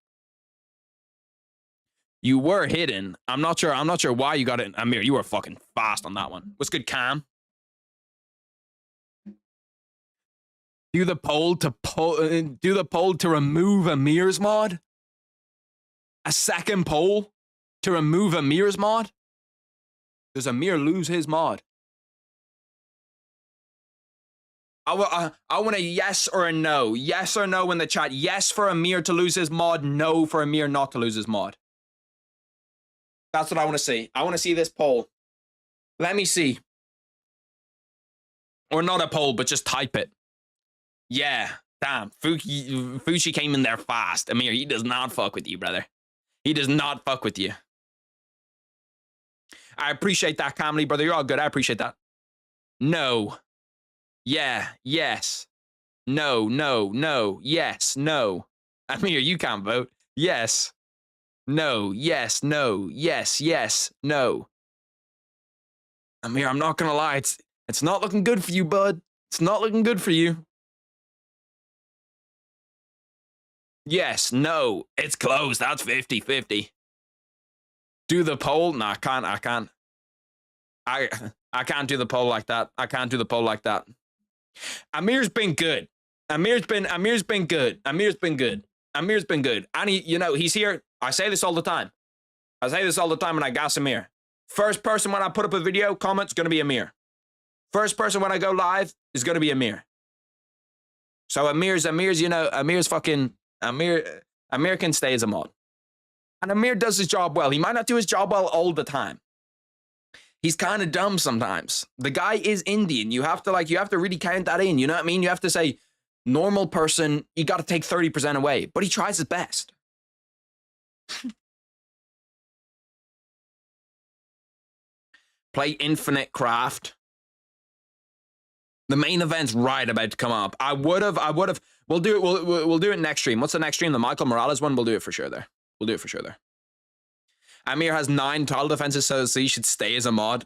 You were hidden. I'm not sure why you got it. Amir, you were fucking fast on that one. What's good, Cam? Do the poll to remove Amir's mod? A second poll to remove Amir's mod? Does Amir lose his mod? I want a yes or a no. Yes or no in the chat. Yes for Amir to lose his mod. No for Amir not to lose his mod. That's what I want to see. I want to see this poll. Let me see. Or not a poll, but just type it. Yeah. Damn. Fushi came in there fast. Amir, he does not fuck with you, brother. He does not fuck with you. I appreciate that, Camly, brother. You're all good. I appreciate that. No. Yeah. Yes. No. No. No. Yes. No. Amir, you can't vote. Yes. No, yes, no, yes, yes, no. Amir, I'm not gonna lie, it's not looking good for you, bud. It's not looking good for you. Yes, no, it's close. That's 50-50. Do the poll? No, I can't. I can't do the poll like that. I can't do the poll like that. Amir's been good. Amir's been good. Amir's been good. And he's here. I say this all the time. And I gas Amir. First person when I put up a video, comment's going to be Amir. First person when I go live is going to be Amir. So Amir's fucking, Amir can stay as a mod. And Amir does his job well. He might not do his job well all the time. He's kind of dumb sometimes. The guy is Indian. You have to really count that in. You know what I mean? You have to say, normal person, you got to take 30% away. But he tries his best. Play Infinite Craft. The main event's right about to come up. I would have. We'll do it. We'll do it next stream. What's the next stream? The Michael Morales one? We'll do it for sure there. We'll do it for sure there. Amir has 9 title defenses, so he should stay as a mod.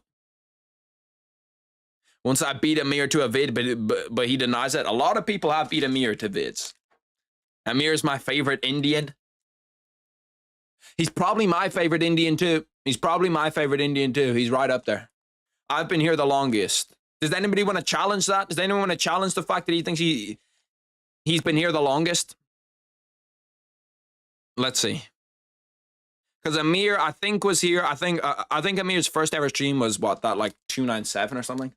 Once I beat Amir to a vid, but he denies it. A lot of people have beat Amir to vids. Amir's my favorite Indian. He's probably my favorite Indian too. He's right up there. I've been here the longest. Does anybody want to challenge that? Does anyone want to challenge the fact that he thinks he's been here the longest? Let's see. Because Amir, I think, was here. I think Amir's first ever stream was what, that like 297 or something.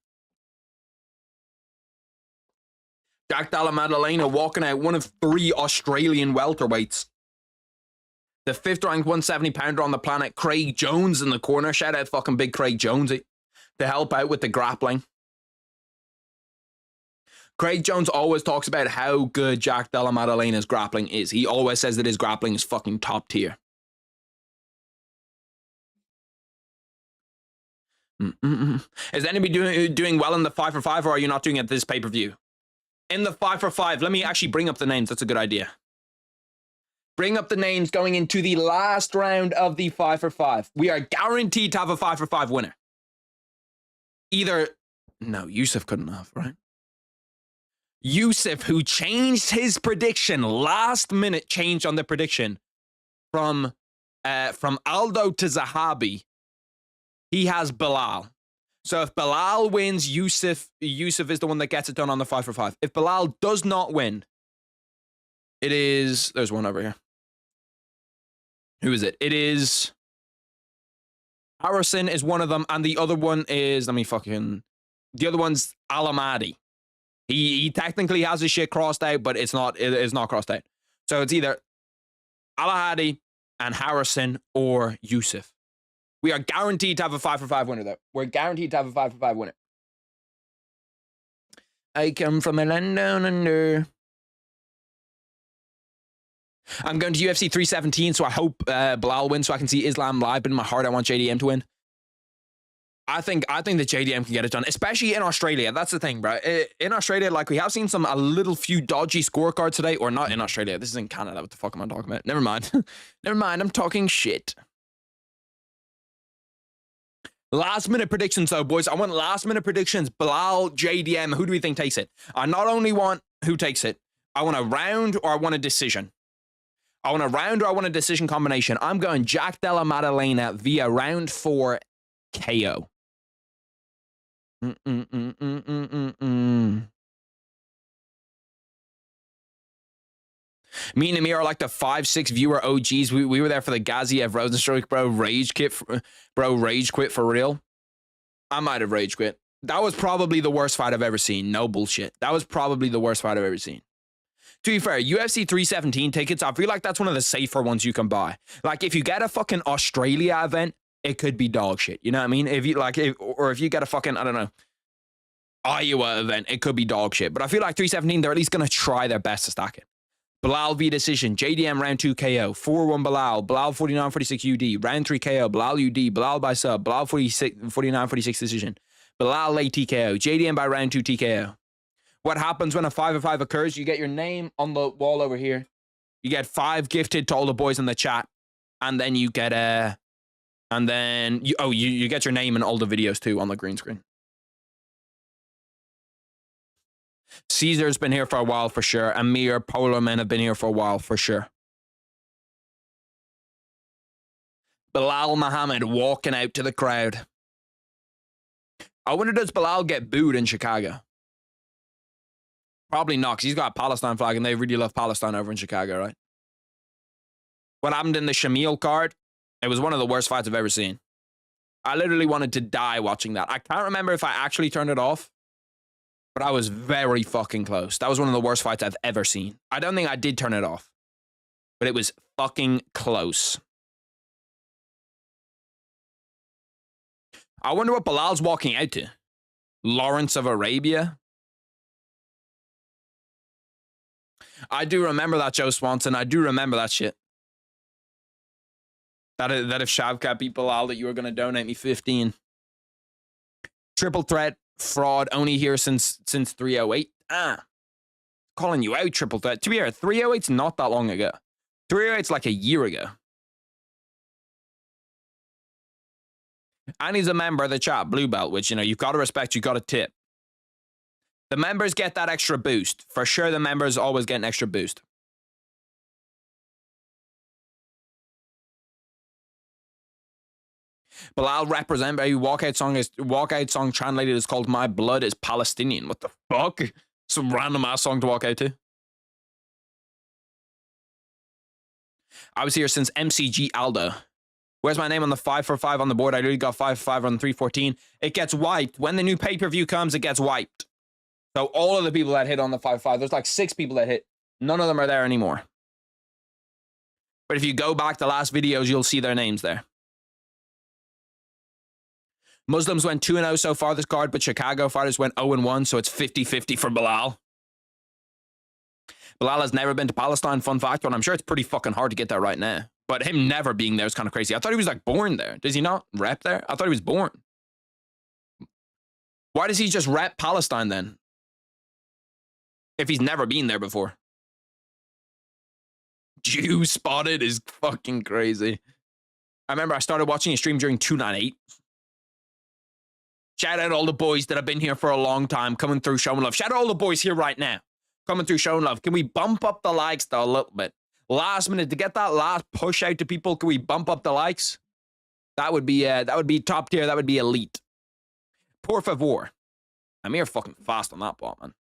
Della Maddalena walking out, one of 3 Australian welterweights. The 5th ranked 170 pounder on the planet, Craig Jones in the corner. Shout out fucking big Craig Jonesy to help out with the grappling. Craig Jones always talks about how good Jack Della Maddalena's grappling is. He always says that his grappling is fucking top tier. Is anybody doing well in the 5 for 5, or are you not doing it this pay-per-view? In the 5 for 5, let me actually bring up the names. That's a good idea. Bring up the names going into the last round of the 5 for 5. We are guaranteed to have a 5 for 5 winner. Either... No, Yusuf couldn't have, right? Yusuf, who changed his prediction, last minute change on the prediction from Aldo to Zahabi. He has Belal. So if Belal wins, Yusuf is the one that gets it done on the 5 for 5. If Belal does not win, it is... There's one over here. Who is it? It is... Harrison is one of them, and the other one is... The other one's Alamadi. He technically has his shit crossed out, but it is not crossed out. So it's either Alahadi and Harrison or Yusuf. We are guaranteed to have a 5 for 5 winner, though. We're guaranteed to have a 5 for 5 winner. I come from a land down under. I'm going to UFC 317, so I hope Belal wins so I can see Islam live. But in my heart, I want JDM to win. I think that JDM can get it done, especially in Australia. That's the thing, bro. In Australia, like, we have seen a little few dodgy scorecards today, or not in Australia. This is in Canada. What the fuck am I talking about? Never mind. Never mind. I'm talking shit. Last minute predictions, though, boys. I want last minute predictions. Belal, JDM. Who do we think takes it? I not only want who takes it, I want a round or I want a decision. I want a round or I want a decision combination. I'm going Jack Della Maddalena via round 4 KO. Me and Amir are like the 5-6 viewer OGs. We were there for the Gaziev Rosenstruck, bro. Rage quit for real. I might have rage quit. That was probably the worst fight I've ever seen. No bullshit. That was probably the worst fight I've ever seen. To be fair, UFC 317 tickets, I feel like that's one of the safer ones you can buy. Like, if you get a fucking Australia event, it could be dog shit. You know what I mean? If you get a fucking, I don't know, Iowa event, it could be dog shit. But I feel like 317, they're at least going to try their best to stack it. Belal v decision. JDM round 2 KO. 4-1 Belal. Belal 49-46 UD. Round 3 KO. Belal UD. Belal by sub. Belal 49-46 decision. Belal late TKO. JDM by round 2 TKO. What happens when a 5-5 occurs? You get your name on the wall over here. You get 5 gifted to all the boys in the chat. And then you get you get your name in all the videos too on the green screen. Caesar's been here for a while for sure. Amir, Polar Men have been here for a while for sure. Belal Muhammad walking out to the crowd. I wonder, does Belal get booed in Chicago? Probably not, because he's got a Palestine flag and they really love Palestine over in Chicago, right? What happened in the Shamil card? It was one of the worst fights I've ever seen. I literally wanted to die watching that. I can't remember if I actually turned it off, but I was very fucking close. That was one of the worst fights I've ever seen. I don't think I did turn it off, but it was fucking close. I wonder what Belal's walking out to. Lawrence of Arabia? I do remember that, Joe Swanson. I do remember that shit. That if Shavkat beat Belal, that you were going to donate me 15. Triple threat fraud only here since 308. Calling you out, triple threat. To be fair, 308's not that long ago. 308's like a year ago. And he's a member of the chat, Blue Belt, which, you know, you've got to respect, you've got to tip. The members get that extra boost. For sure, the members always get an extra boost. Belal represent a walkout song translated is called My Blood is Palestinian. What the fuck? Some random ass song to walk out to. I was here since MCG Aldo. Where's my name on the 545 on the board? I literally got 5-5 on 314. It gets wiped. When the new pay-per-view comes, it gets wiped. So all of the people that hit on the 5-5, there's like 6 people that hit. None of them are there anymore. But if you go back to last videos, you'll see their names there. Muslims went 2-0 so far this card, but Chicago fighters went 0-1, so it's 50-50 for Belal. Belal has never been to Palestine, fun fact, but I'm sure it's pretty fucking hard to get there right now. But him never being there is kind of crazy. I thought he was like born there. Does he not rep there? I thought he was born. Why does he just rep Palestine then? If he's never been there before. Jew spotted is fucking crazy. I remember I started watching a stream during 298. Shout out all the boys that have been here for a long time, coming through showing love. Shout out all the boys here right now, coming through showing love. Can we bump up the likes though a little bit? Last minute to get that last push out to people. Can we bump up the likes? That would be top tier. That would be elite. Por favor. I'm here fucking fast on that ball, man.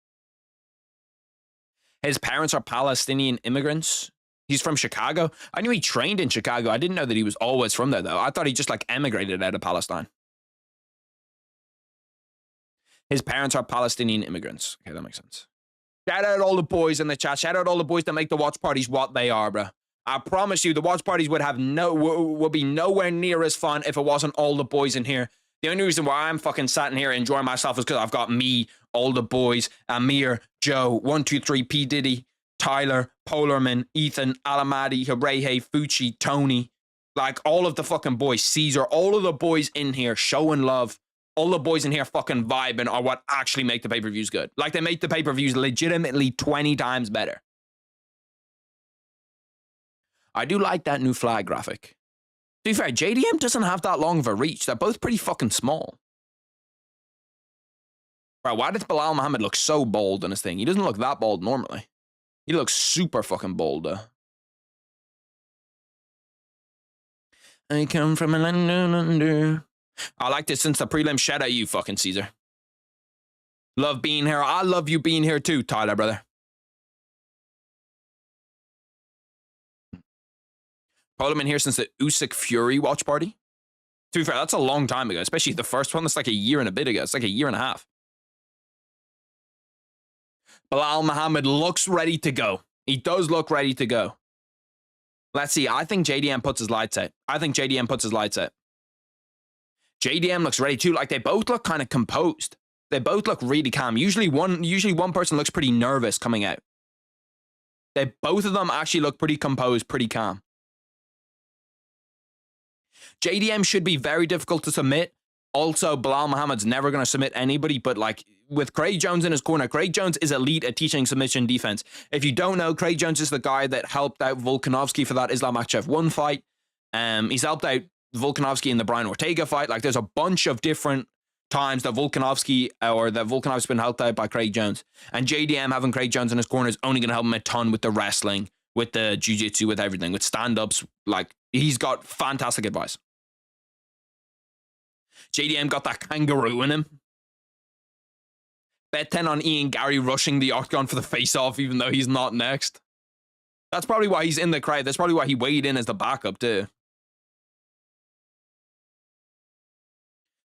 His parents are Palestinian immigrants. He's from Chicago. I knew he trained in Chicago. I didn't know that he was always from there though. I thought he just like emigrated out of Palestine. His parents are Palestinian immigrants. Okay, that makes sense. Shout out all the boys in the chat. Shout out all the boys that make the watch parties what they are, bro. I promise you, the watch parties would be nowhere near as fun if it wasn't all the boys in here. The only reason why I'm fucking sat in here enjoying myself is because I've got me, all the boys, Amir, Joe, 123, P. Diddy, Tyler, Polarman, Ethan, Alamadi, Hirehe, Fucci, Tony. Like all of the fucking boys, Caesar, all of the boys in here showing love. All the boys in here fucking vibing are what actually make the pay-per-views good. Like, they make the pay-per-views legitimately 20 times better. I do like that new flag graphic. To be fair, JDM doesn't have that long of a reach. They're both pretty fucking small. Bro, why does Belal Muhammad look so bold in his thing? He doesn't look that bold normally. He looks super fucking bold, though. I come from a land down under. I liked it since the prelim. Shout out you, fucking Caesar. Love being here. I love you being here too, Tyler, brother. Polarman here since the Usyk Fury watch party. To be fair, that's a long time ago, especially the first one. That's like a year and a bit ago. It's like a year and a half. Belal Muhammad looks ready to go. He does look ready to go. Let's see. I think JDM puts his lights out. JDM looks ready too. Like, they both look kind of composed. They both look really calm. Usually one person looks pretty nervous coming out. Both of them actually look pretty composed, pretty calm. JDM should be very difficult to submit. Also, Belal Muhammad's never going to submit anybody, but like with Craig Jones in his corner, Craig Jones is elite at teaching submission defense. If you don't know, Craig Jones is the guy that helped out Volkanovski for that Islam Makhachev 1 fight. He's helped out Volkanovski in the Brian Ortega fight. Like, there's a bunch of different times that Volkanovski's been helped out by Craig Jones. And JDM having Craig Jones in his corner is only going to help him a ton with the wrestling, with the jiu-jitsu, with everything, with stand-ups. Like, he's got fantastic advice. JDM got that kangaroo in him. Bet 10 on Ian Gary rushing the octagon for the face-off, even though he's not next. That's probably why he's in the crowd. That's probably why he weighed in as the backup, too.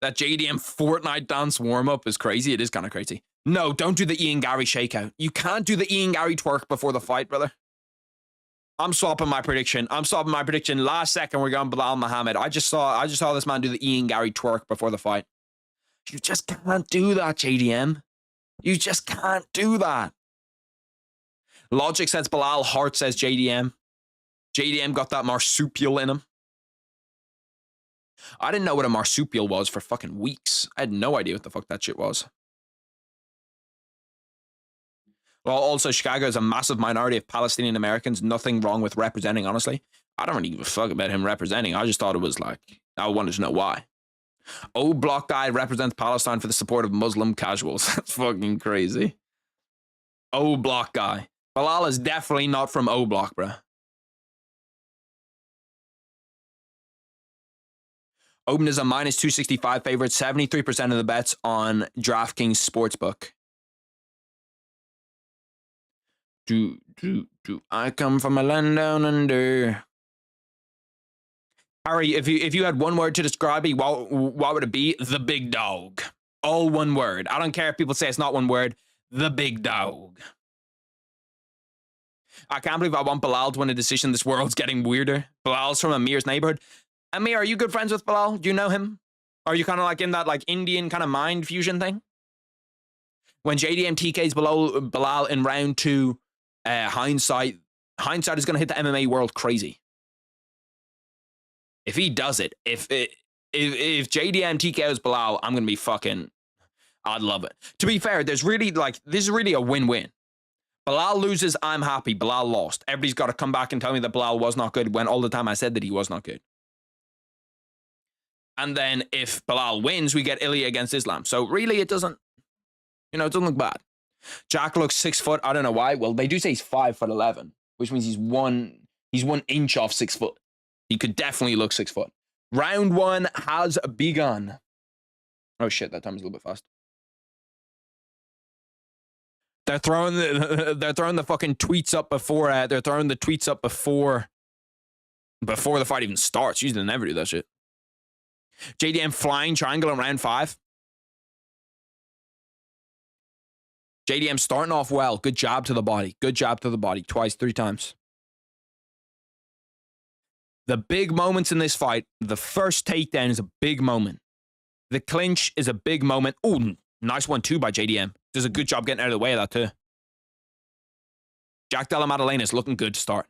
That JDM Fortnite dance warm-up is crazy. It is kind of crazy. No, don't do the Ian Gary shakeout. You can't do the Ian Gary twerk before the fight, brother. I'm swapping my prediction. Last second, we're going Belal Muhammad. I just saw this man do the Ian Gary twerk before the fight. You just can't do that, JDM. You just can't do that. Logic says Belal, Heart says JDM. JDM got that marsupial in him. I didn't know what a marsupial was for fucking weeks. I had no idea what the fuck that shit was. Well, also, Chicago is a massive minority of Palestinian Americans. Nothing wrong with representing, honestly. I don't really give a fuck about him representing. I just thought it was like, I wanted to know why. O Block guy represents Palestine for the support of Muslim casuals. That's fucking crazy. O Block guy. Belal is definitely not from O Block, bruh. Open is a minus 265 favorite, 73% of the bets on DraftKings Sportsbook. Do I come from a land down under? Harry, if you had one word to describe it, what would it be? The big dog. All one word. I don't care if people say it's not one word. The big dog. I can't believe I want Belal to win a decision. This world's getting weirder. Belal's from Amir's neighborhood. Amir, are you good friends with Belal? Do you know him? Are you kind of like in that like Indian kind of mind fusion thing? When JDM TKs Belal in round 2, hindsight is going to hit the MMA world crazy. If he does it, if JDM TKOs Belal, I'm going to be fucking, I'd love it. To be fair, there's really like, this is really a win-win. Belal loses, I'm happy. Belal lost. Everybody's got to come back and tell me that Belal was not good when all the time I said that he was not good. And then if Belal wins, we get Ilya against Islam. So really, it doesn't, it doesn't look bad. Jack looks 6 foot. I don't know why. Well, they do say he's 5'11", which means he's 1 inch off 6 foot. He could definitely look 6 foot. Round 1 has begun. Oh shit, that time was a little bit fast. They're throwing the fucking tweets up before they're throwing the tweets up before the fight even starts. Usually they never do that shit. JDM flying triangle in round 5. JDM starting off well. Good jab to the body. Good jab to the body. Twice, 3 times. The big moments in this fight, the first takedown is a big moment. The clinch is a big moment. Ooh, nice 1-2 by JDM. Does a good job getting out of the way of that too. Jack Della Maddalena is looking good to start.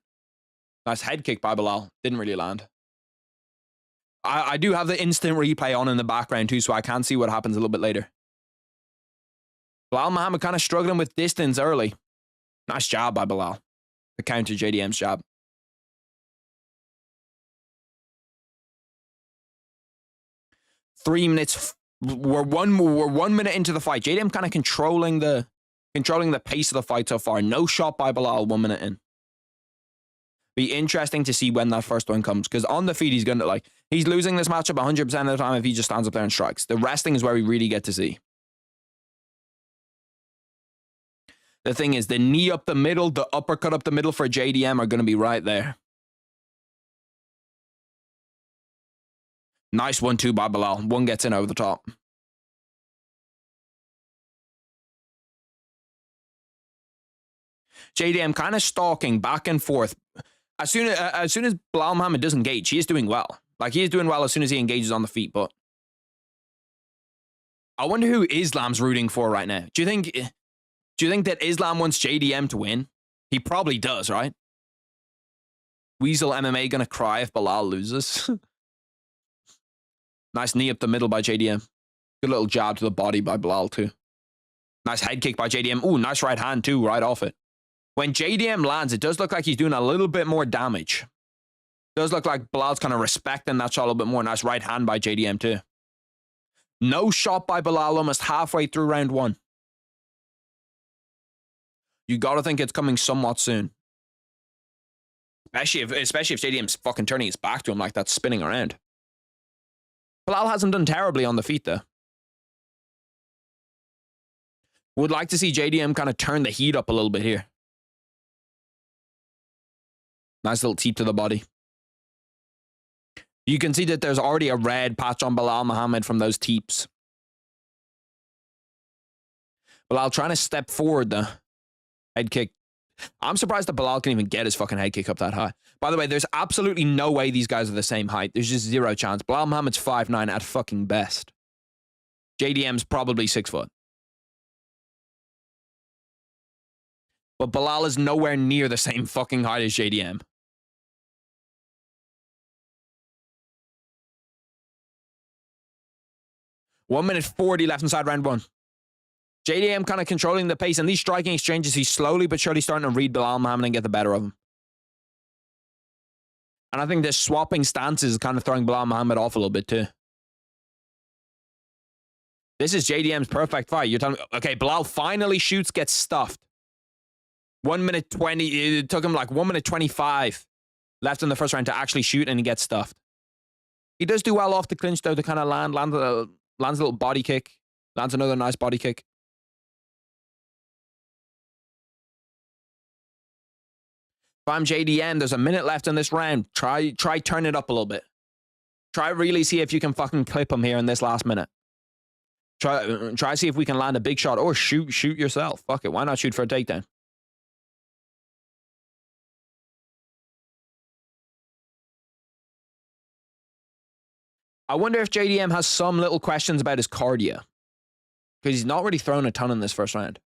Nice head kick by Belal. Didn't really land. I do have the instant replay on in the background too, so I can see what happens a little bit later. Belal Muhammad kind of struggling with distance early. Nice job by Belal. The counter JDM's jab. Three minutes. We're one minute into the fight. JDM kind of controlling the pace of the fight so far. No shot by Belal 1 minute in. Be interesting to see when that first one comes, because on the feet he's going to he's losing this matchup 100% of the time if he just stands up there and strikes. The resting is where we really get to see. The thing is, the knee up the middle, the uppercut up the middle for JDM are going to be right there. Nice 1-2 by Belal. One gets in over the top. JDM kind of stalking back and forth. As soon as Belal Muhammad does engage, he is doing well. Like, he is doing well as soon as he engages on the feet, but I wonder who Islam's rooting for right now. Do you think that Islam wants JDM to win? He probably does, right? Weasel MMA gonna cry if Belal loses. Nice knee up the middle by JDM. Good little jab to the body by Belal too. Nice head kick by JDM. Ooh, nice right hand too, right off it. When JDM lands, it does look like he's doing a little bit more damage. It does look like Belal's kind of respecting that shot a little bit more. Nice right hand by JDM too. No shot by Belal almost halfway through round 1. You got to think it's coming somewhat soon. Especially if JDM's fucking turning his back to him like that, spinning around. Belal hasn't done terribly on the feet though. Would like to see JDM kind of turn the heat up a little bit here. Nice little teep to the body. You can see that there's already a red patch on Belal Muhammad from those teeps. Belal trying to step forward though. Head kick. I'm surprised that Belal can even get his fucking head kick up that high. By the way, there's absolutely no way these guys are the same height. There's just zero chance. Belal Muhammad's 5'9" at fucking best. JDM's probably 6 foot. But Belal is nowhere near the same fucking height as JDM. 1 minute 40 left inside round one. JDM kind of controlling the pace, and these striking exchanges, he's slowly but surely starting to read Belal Muhammad and get the better of him. And I think this swapping stances is kind of throwing Belal Muhammad off a little bit too. This is JDM's perfect fight. You're telling me, okay, Belal finally shoots, gets stuffed. 1 minute 20, it took him like 1 minute 25 left in the first round to actually shoot, and he gets stuffed. He does do well off the clinch though to kind of lands a little body kick, lands another nice body kick. If I'm JDM, there's a minute left in this round. Try turn it up a little bit. Try really see if you can fucking clip him here in this last minute. Try see if we can land a big shot or shoot yourself. Fuck it. Why not shoot for a takedown? I wonder if JDM has some little questions about his cardio. Because he's not really thrown a ton in this first round.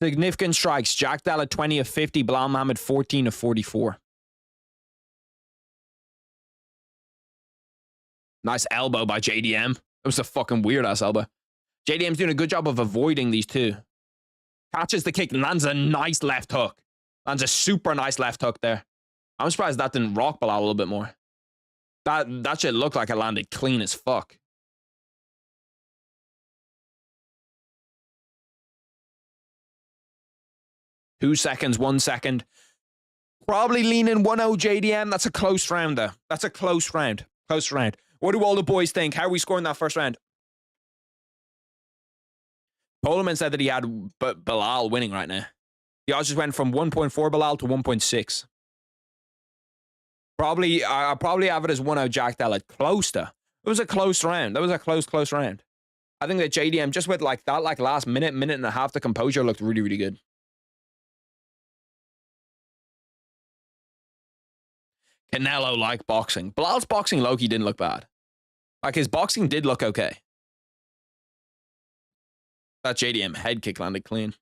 Significant strikes. Jack Della 20 of 50. Belal Muhammad 14 of 44. Nice elbow by JDM. It was a fucking weird-ass elbow. JDM's doing a good job of avoiding these two. Catches the kick and lands a nice left hook. Lands a super nice left hook there. I'm surprised that didn't rock Belal a little bit more. That shit looked like it landed clean as fuck. Two seconds, 1 second. Probably leaning 1-0 JDM. That's a close round, though. That's a close round. Close round. What do all the boys think? How are we scoring that first round? Poleman said that he had Belal winning right now. The odds just went from 1.4 Belal to 1.6. I probably have it as 1-0 Jack Della. Close to. It was a close round. That was a close round. I think that JDM, just with like that last minute and a half, the composure looked really, really good. Canelo like boxing. Belal's boxing low-key didn't look bad. Like, his boxing did look okay. That JDM head kick landed clean.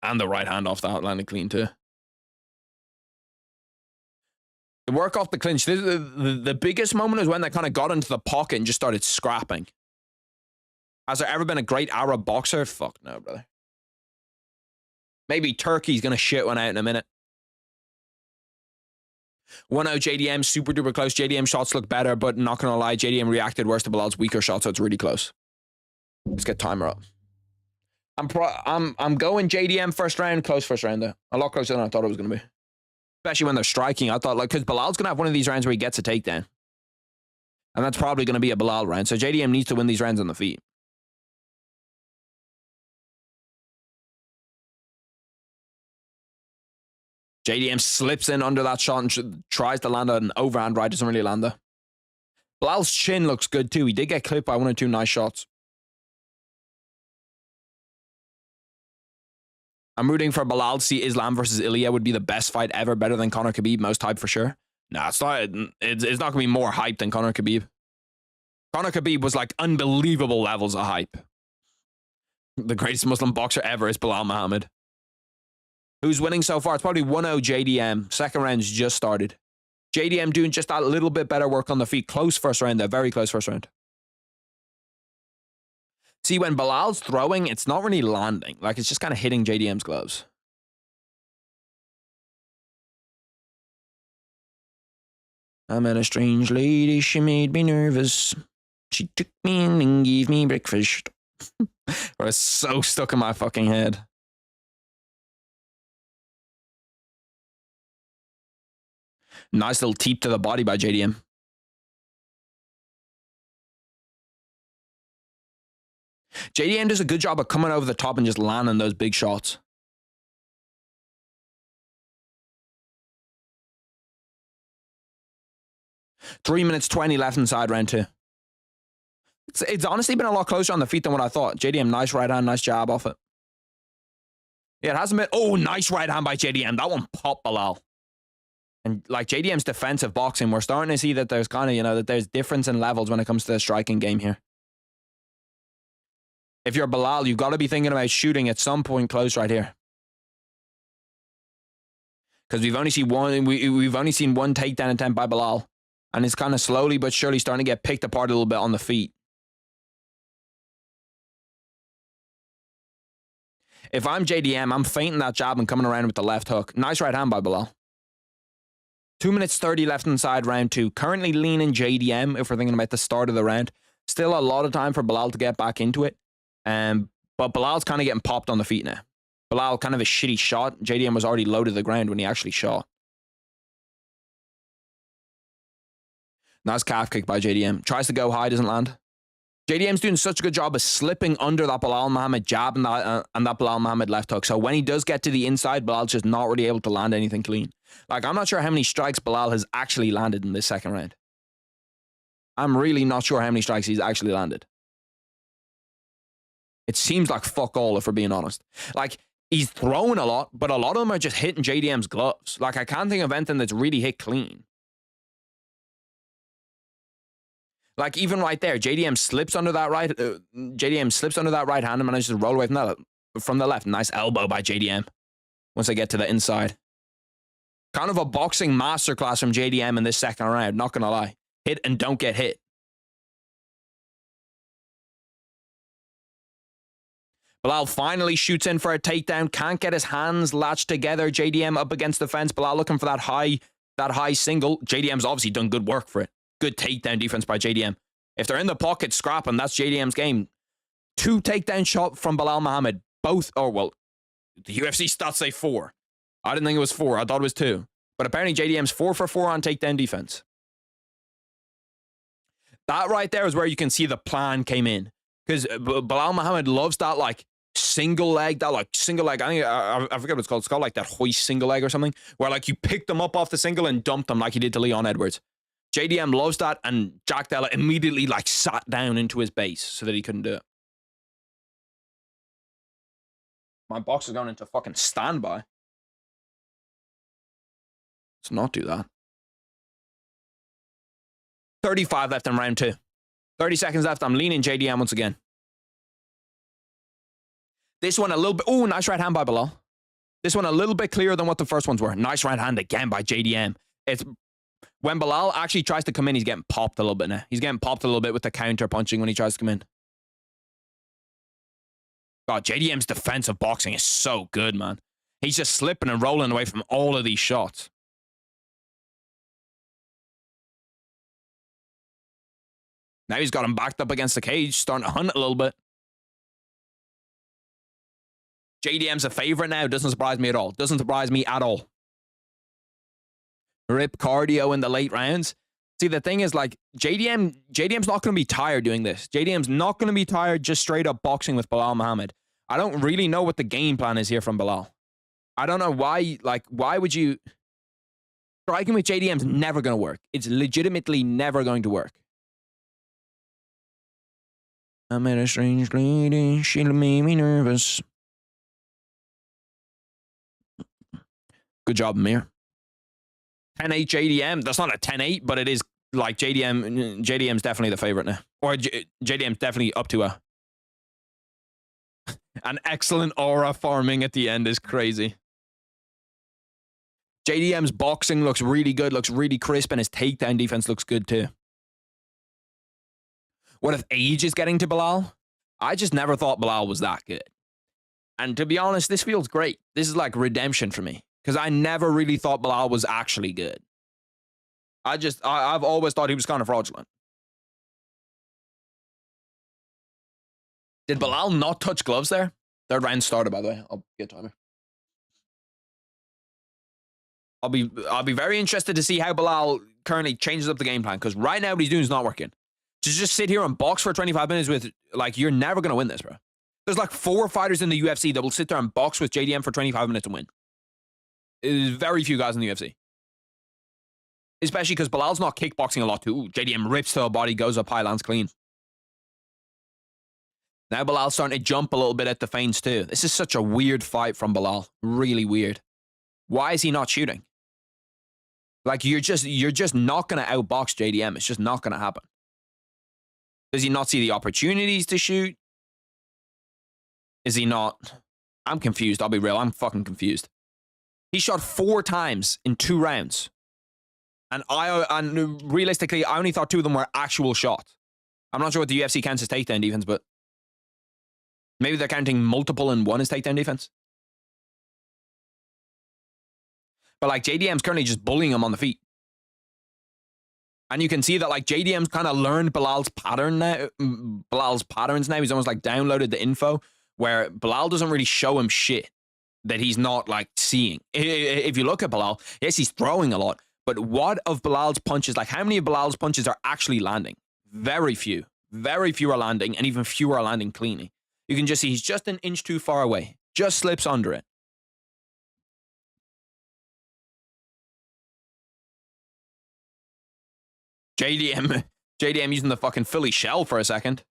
And the right hand off that landed clean too. The work off the clinch. The biggest moment is when they kind of got into the pocket and just started scrapping. Has there ever been a great Arab boxer? Fuck no, brother. Maybe Turkey's going to shit one out in a minute. 1-0 JDM, super duper close. JDM shots look better, but not going to lie, JDM reacted worse to Belal's weaker shot, so it's really close. Let's get timer up. I'm going JDM first round, close first round though. A lot closer than I thought it was going to be. Especially when they're striking. I thought, like, because Belal's going to have one of these rounds where he gets a takedown. And that's probably going to be a Belal round. So JDM needs to win these rounds on the feet. JDM slips in under that shot and tries to land an overhand right. Doesn't really land there. Belal's chin looks good too. He did get clipped by 1 or 2 nice shots. I'm rooting for Belal to see Islam versus Ilya would be the best fight ever, better than Conor Khabib, most hype for sure. Nah, it's not going to be more hype than Conor Khabib. Conor Khabib was like unbelievable levels of hype. The greatest Muslim boxer ever is Belal Muhammad. Who's winning so far? It's probably 1-0 JDM. Second round's just started. JDM doing just that little bit better work on the feet. Close first round there, very close first round. See, when Belal's throwing, it's not really landing. Like, it's just kind of hitting JDM's gloves. I met a strange lady, she made me nervous. She took me in and gave me breakfast. I was so stuck in my fucking head. Nice little teep to the body by JDM. JDM does a good job of coming over the top and just landing those big shots. Three minutes 20 left inside round 2. It's honestly been a lot closer on the feet than what I thought. JDM, nice right hand, nice jab off it. Yeah, it hasn't been... Oh, nice right hand by JDM. That one popped Belal. And like JDM's defensive boxing, we're starting to see that there's kind of, that there's difference in levels when it comes to the striking game here. If you're Belal, you've got to be thinking about shooting at some point close right here. Because we've only seen we've only seen one takedown attempt by Belal, and it's kind of slowly but surely starting to get picked apart a little bit on the feet. If I'm JDM, I'm feinting that jab and coming around with the left hook. Nice right hand by Belal. 2 minutes 30 left inside round 2. Currently leaning JDM if we're thinking about the start of the round. Still a lot of time for Belal to get back into it. But Belal's kind of getting popped on the feet now. Belal kind of a shitty shot. JDM was already low to the ground when he actually shot. Nice calf kick by JDM. Tries to go high, doesn't land. JDM's doing such a good job of slipping under that Belal Muhammad jab and that Belal Muhammad left hook. So when he does get to the inside, Belal's just not really able to land anything clean. Like, I'm not sure how many strikes Belal has actually landed in this second round. I'm really not sure how many strikes he's actually landed. It seems like fuck all, if we're being honest. Like, he's throwing a lot, but a lot of them are just hitting JDM's gloves. Like, I can't think of anything that's really hit clean. Like, even right there, JDM slips under that right hand and manages to roll away from the left. Nice elbow by JDM once they get to the inside. Kind of a boxing masterclass from JDM in this second round, not going to lie. Hit and don't get hit. Belal finally shoots in for a takedown. Can't get his hands latched together. JDM up against the fence. Belal looking for that high single. JDM's obviously done good work for it. Good takedown defense by JDM. If they're in the pocket scrapping, that's JDM's game. 2 takedown shot from Belal Muhammad. Both, the UFC stats say 4. I didn't think it was 4. I thought it was 2. But apparently JDM's 4 for 4 on takedown defense. That right there is where you can see the plan came in. Because Belal Muhammad loves that single leg. I forget what it's called. It's called like that hoist single leg or something. Where like you pick them up off the single and dump them like he did to Leon Edwards. JDM loves that, and Jack Della immediately sat down into his base so that he couldn't do it. My box is going into fucking standby. Let's not do that. 35 left in round 2. 30 seconds left. I'm leaning JDM once again. This one a little bit... Oh, nice right hand by Belal. This one a little bit clearer than what the first ones were. Nice right hand again by JDM. It's... When Belal actually tries to come in, he's getting popped a little bit now. He's getting popped a little bit with the counter punching when he tries to come in. God, JDM's defensive boxing is so good, man. He's just slipping and rolling away from all of these shots. Now he's got him backed up against the cage, starting to hunt a little bit. JDM's a favorite now. Doesn't surprise me at all. Doesn't surprise me at all. Rip cardio in the late rounds. See, the thing is, JDM's not going to be tired doing this. JDM's not going to be tired just straight up boxing with Belal Muhammad. I don't really know what the game plan is here from Belal. I don't know why, why would you... Striking with JDM's never going to work. It's legitimately never going to work. I met a strange lady. She made me nervous. Good job, Amir. 10-8 JDM. That's not a 10-8, but it is JDM's definitely the favorite now. Or JDM's definitely up to an excellent aura farming at the end is crazy. JDM's boxing looks really good, looks really crisp, and his takedown defense looks good too. What if age is getting to Belal? I just never thought Belal was that good. And to be honest, this feels great. This is like redemption for me. Because I never really thought Belal was actually good. I've always thought he was kind of fraudulent. Did Belal not touch gloves there? Third round started, by the way. I'll get timer. I'll be very interested to see how Belal currently changes up the game plan. Because right now what he's doing is not working. To just sit here and box for 25 minutes with, you're never going to win this, bro. There's 4 fighters in the UFC that will sit there and box with JDM for 25 minutes and win. There's very few guys in the UFC. Especially because Belal's not kickboxing a lot too. Ooh, JDM rips to a body, goes up high, lands clean. Now Belal's starting to jump a little bit at the feints too. This is such a weird fight from Belal. Really weird. Why is he not shooting? You're just not going to outbox JDM. It's just not going to happen. Does he not see the opportunities to shoot? Is he not? I'm confused. I'll be real. I'm fucking confused. He shot 4 times in 2 rounds. And realistically, I only thought 2 of them were actual shots. I'm not sure what the UFC counts as takedown defense, but maybe they're counting multiple and 1 as takedown defense. But like JDM's currently just bullying him on the feet. And you can see that like JDM's kind of learned Belal's patterns now. He's almost like downloaded the info where Belal doesn't really show him shit that he's not like seeing. If you look at Belal, yes, he's throwing a lot, but what of Belal's punches, like how many of Belal's punches are actually landing? Very few. Very few are landing, and even fewer are landing cleanly. You can just see he's just an inch too far away. Just slips under it. JDM using the fucking Philly shell for a second.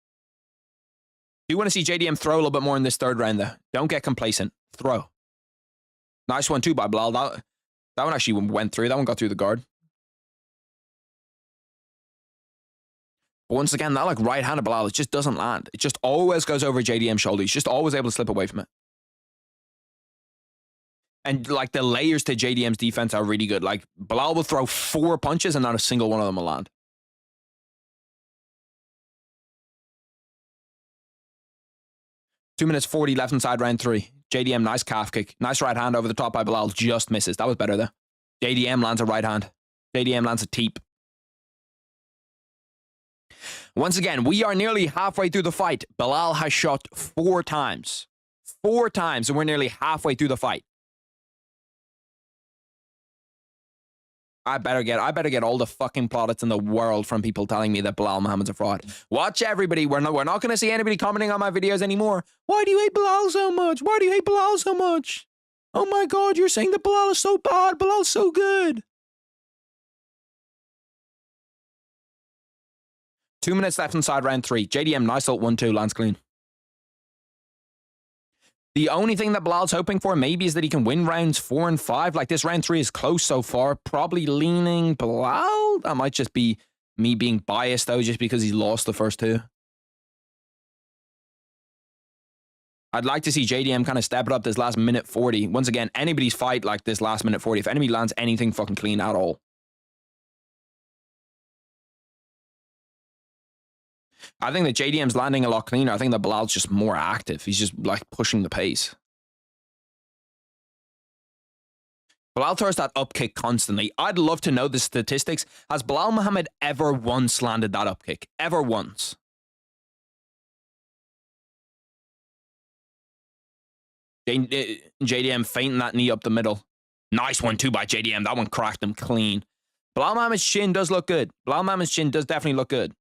Do you want to see JDM throw a little bit more in this 3rd round, though? Don't get complacent. Throw. Nice one, too, by Belal. That one actually went through. That one got through the guard. But once again, that like right hand of Belal, it just doesn't land. It just always goes over JDM's shoulder. He's just always able to slip away from it. And like the layers to JDM's defense are really good. Like Belal will throw 4 punches and not a single one of them will land. Two minutes 40 left inside round 3. JDM, nice calf kick. Nice right hand over the top by Belal. Just misses. That was better there. JDM lands a right hand. JDM lands a teep. Once again, we are nearly halfway through the fight. Belal has shot 4 times. 4 times, and we're nearly halfway through the fight. I better get all the fucking plaudits in the world from people telling me that Belal Muhammad's a fraud. Watch everybody. We're not going to see anybody commenting on my videos anymore. Why do you hate Belal so much? Why do you hate Belal so much? Oh my God, you're saying that Belal is so bad. Belal's so good. 2 minutes left inside round 3. JDM, nice little 1-2, lands clean. The only thing that Belal's hoping for maybe is that he can win rounds 4 and 5. Like this round 3 is close so far. Probably leaning Belal. That might just be me being biased though, just because he lost the first 2. I'd like to see JDM kind of step it up this last minute 40. Once again, anybody's fight like this last minute 40. If anybody lands anything fucking clean at all. I think that JDM's landing a lot cleaner. I think that Belal's just more active. He's just like pushing the pace. Belal throws that up kick constantly. I'd love to know the statistics. Has Belal Muhammad ever once landed that up kick? Ever once? JDM feinting that knee up the middle. Nice one too by JDM. That one cracked him clean. Belal Muhammad's chin does look good. Belal Muhammad's chin does definitely look good.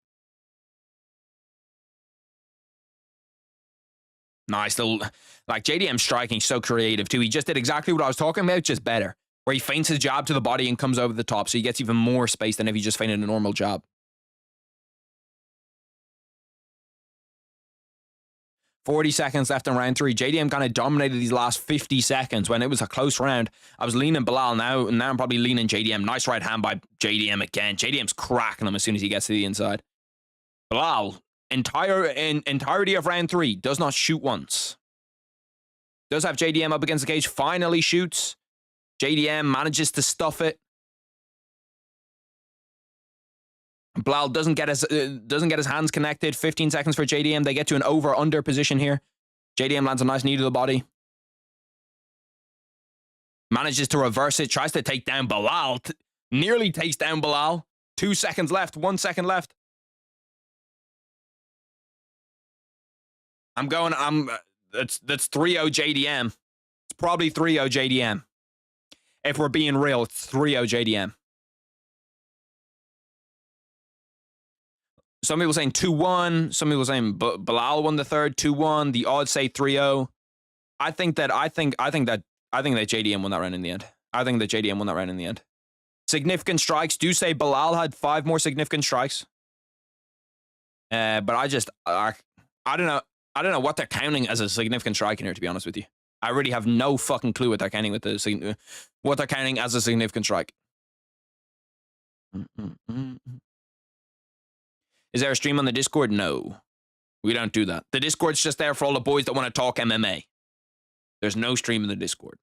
Nice little, like JDM striking, so creative too. He just did exactly what I was talking about, just better. Where he feints his jab to the body and comes over the top, so he gets even more space than if he just feinted a normal jab. 40 seconds left in round 3. JDM kind of dominated these last 50 seconds when it was a close round. I was leaning Belal now, and now I'm probably leaning JDM. Nice right hand by JDM again. JDM's cracking him as soon as he gets to the inside. Belal, entirety of round 3, does not shoot once. Does have JDM up against the cage, finally shoots. JDM manages to stuff it. Belal doesn't get his hands connected. 15 seconds for JDM. They get to an over-under position here. JDM lands a nice knee to the body. Manages to reverse it. Tries to take down Belal. Nearly takes down Belal. 2 seconds left. 1 second left. That's 3-0 JDM. It's probably 3-0 JDM. If we're being real, it's 3-0 JDM. Some people saying 2-1. Some people saying Belal won the third, 2-1. The odds say 3-0. I think that JDM won that round in the end. I think that JDM won that round in the end. Significant strikes do say Belal had 5 more significant strikes. But I don't know. I don't know what they're counting as a significant strike in here, to be honest with you. I really have no fucking clue what they're counting what they're counting as a significant strike. Is there a stream on the Discord? No. We don't do that. The Discord's just there for all the boys that want to talk MMA. There's no stream in the Discord.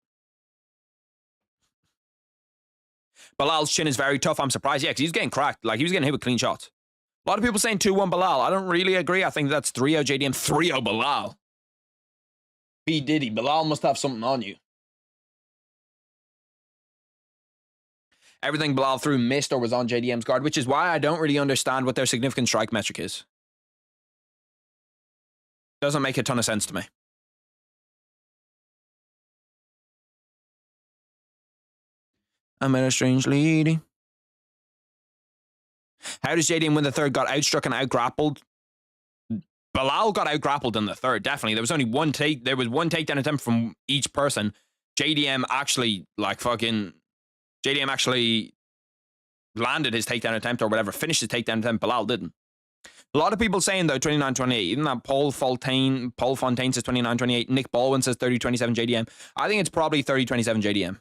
Belal's chin is very tough. I'm surprised. Yeah, because he's getting cracked. Like, he was getting hit with clean shots. A lot of people saying 2-1 Belal. I don't really agree. I think that's 3-0 JDM, 3-0 Belal. B. Diddy, Belal must have something on you. Everything Belal threw missed or was on JDM's guard, which is why I don't really understand what their significant strike metric is. Doesn't make a ton of sense to me. I'm in a strange lady. How does JDM win the third? Got outstruck and outgrappled. Belal got outgrappled in the third, definitely. There was only one takedown attempt from each person. JDM actually, JDM actually landed his takedown attempt or whatever, finished his takedown attempt. Belal didn't. A lot of people saying, though, 29-28. Even that Paul Fontaine says 29-28. Nick Baldwin says 30-27 JDM. I think it's probably 30-27 JDM.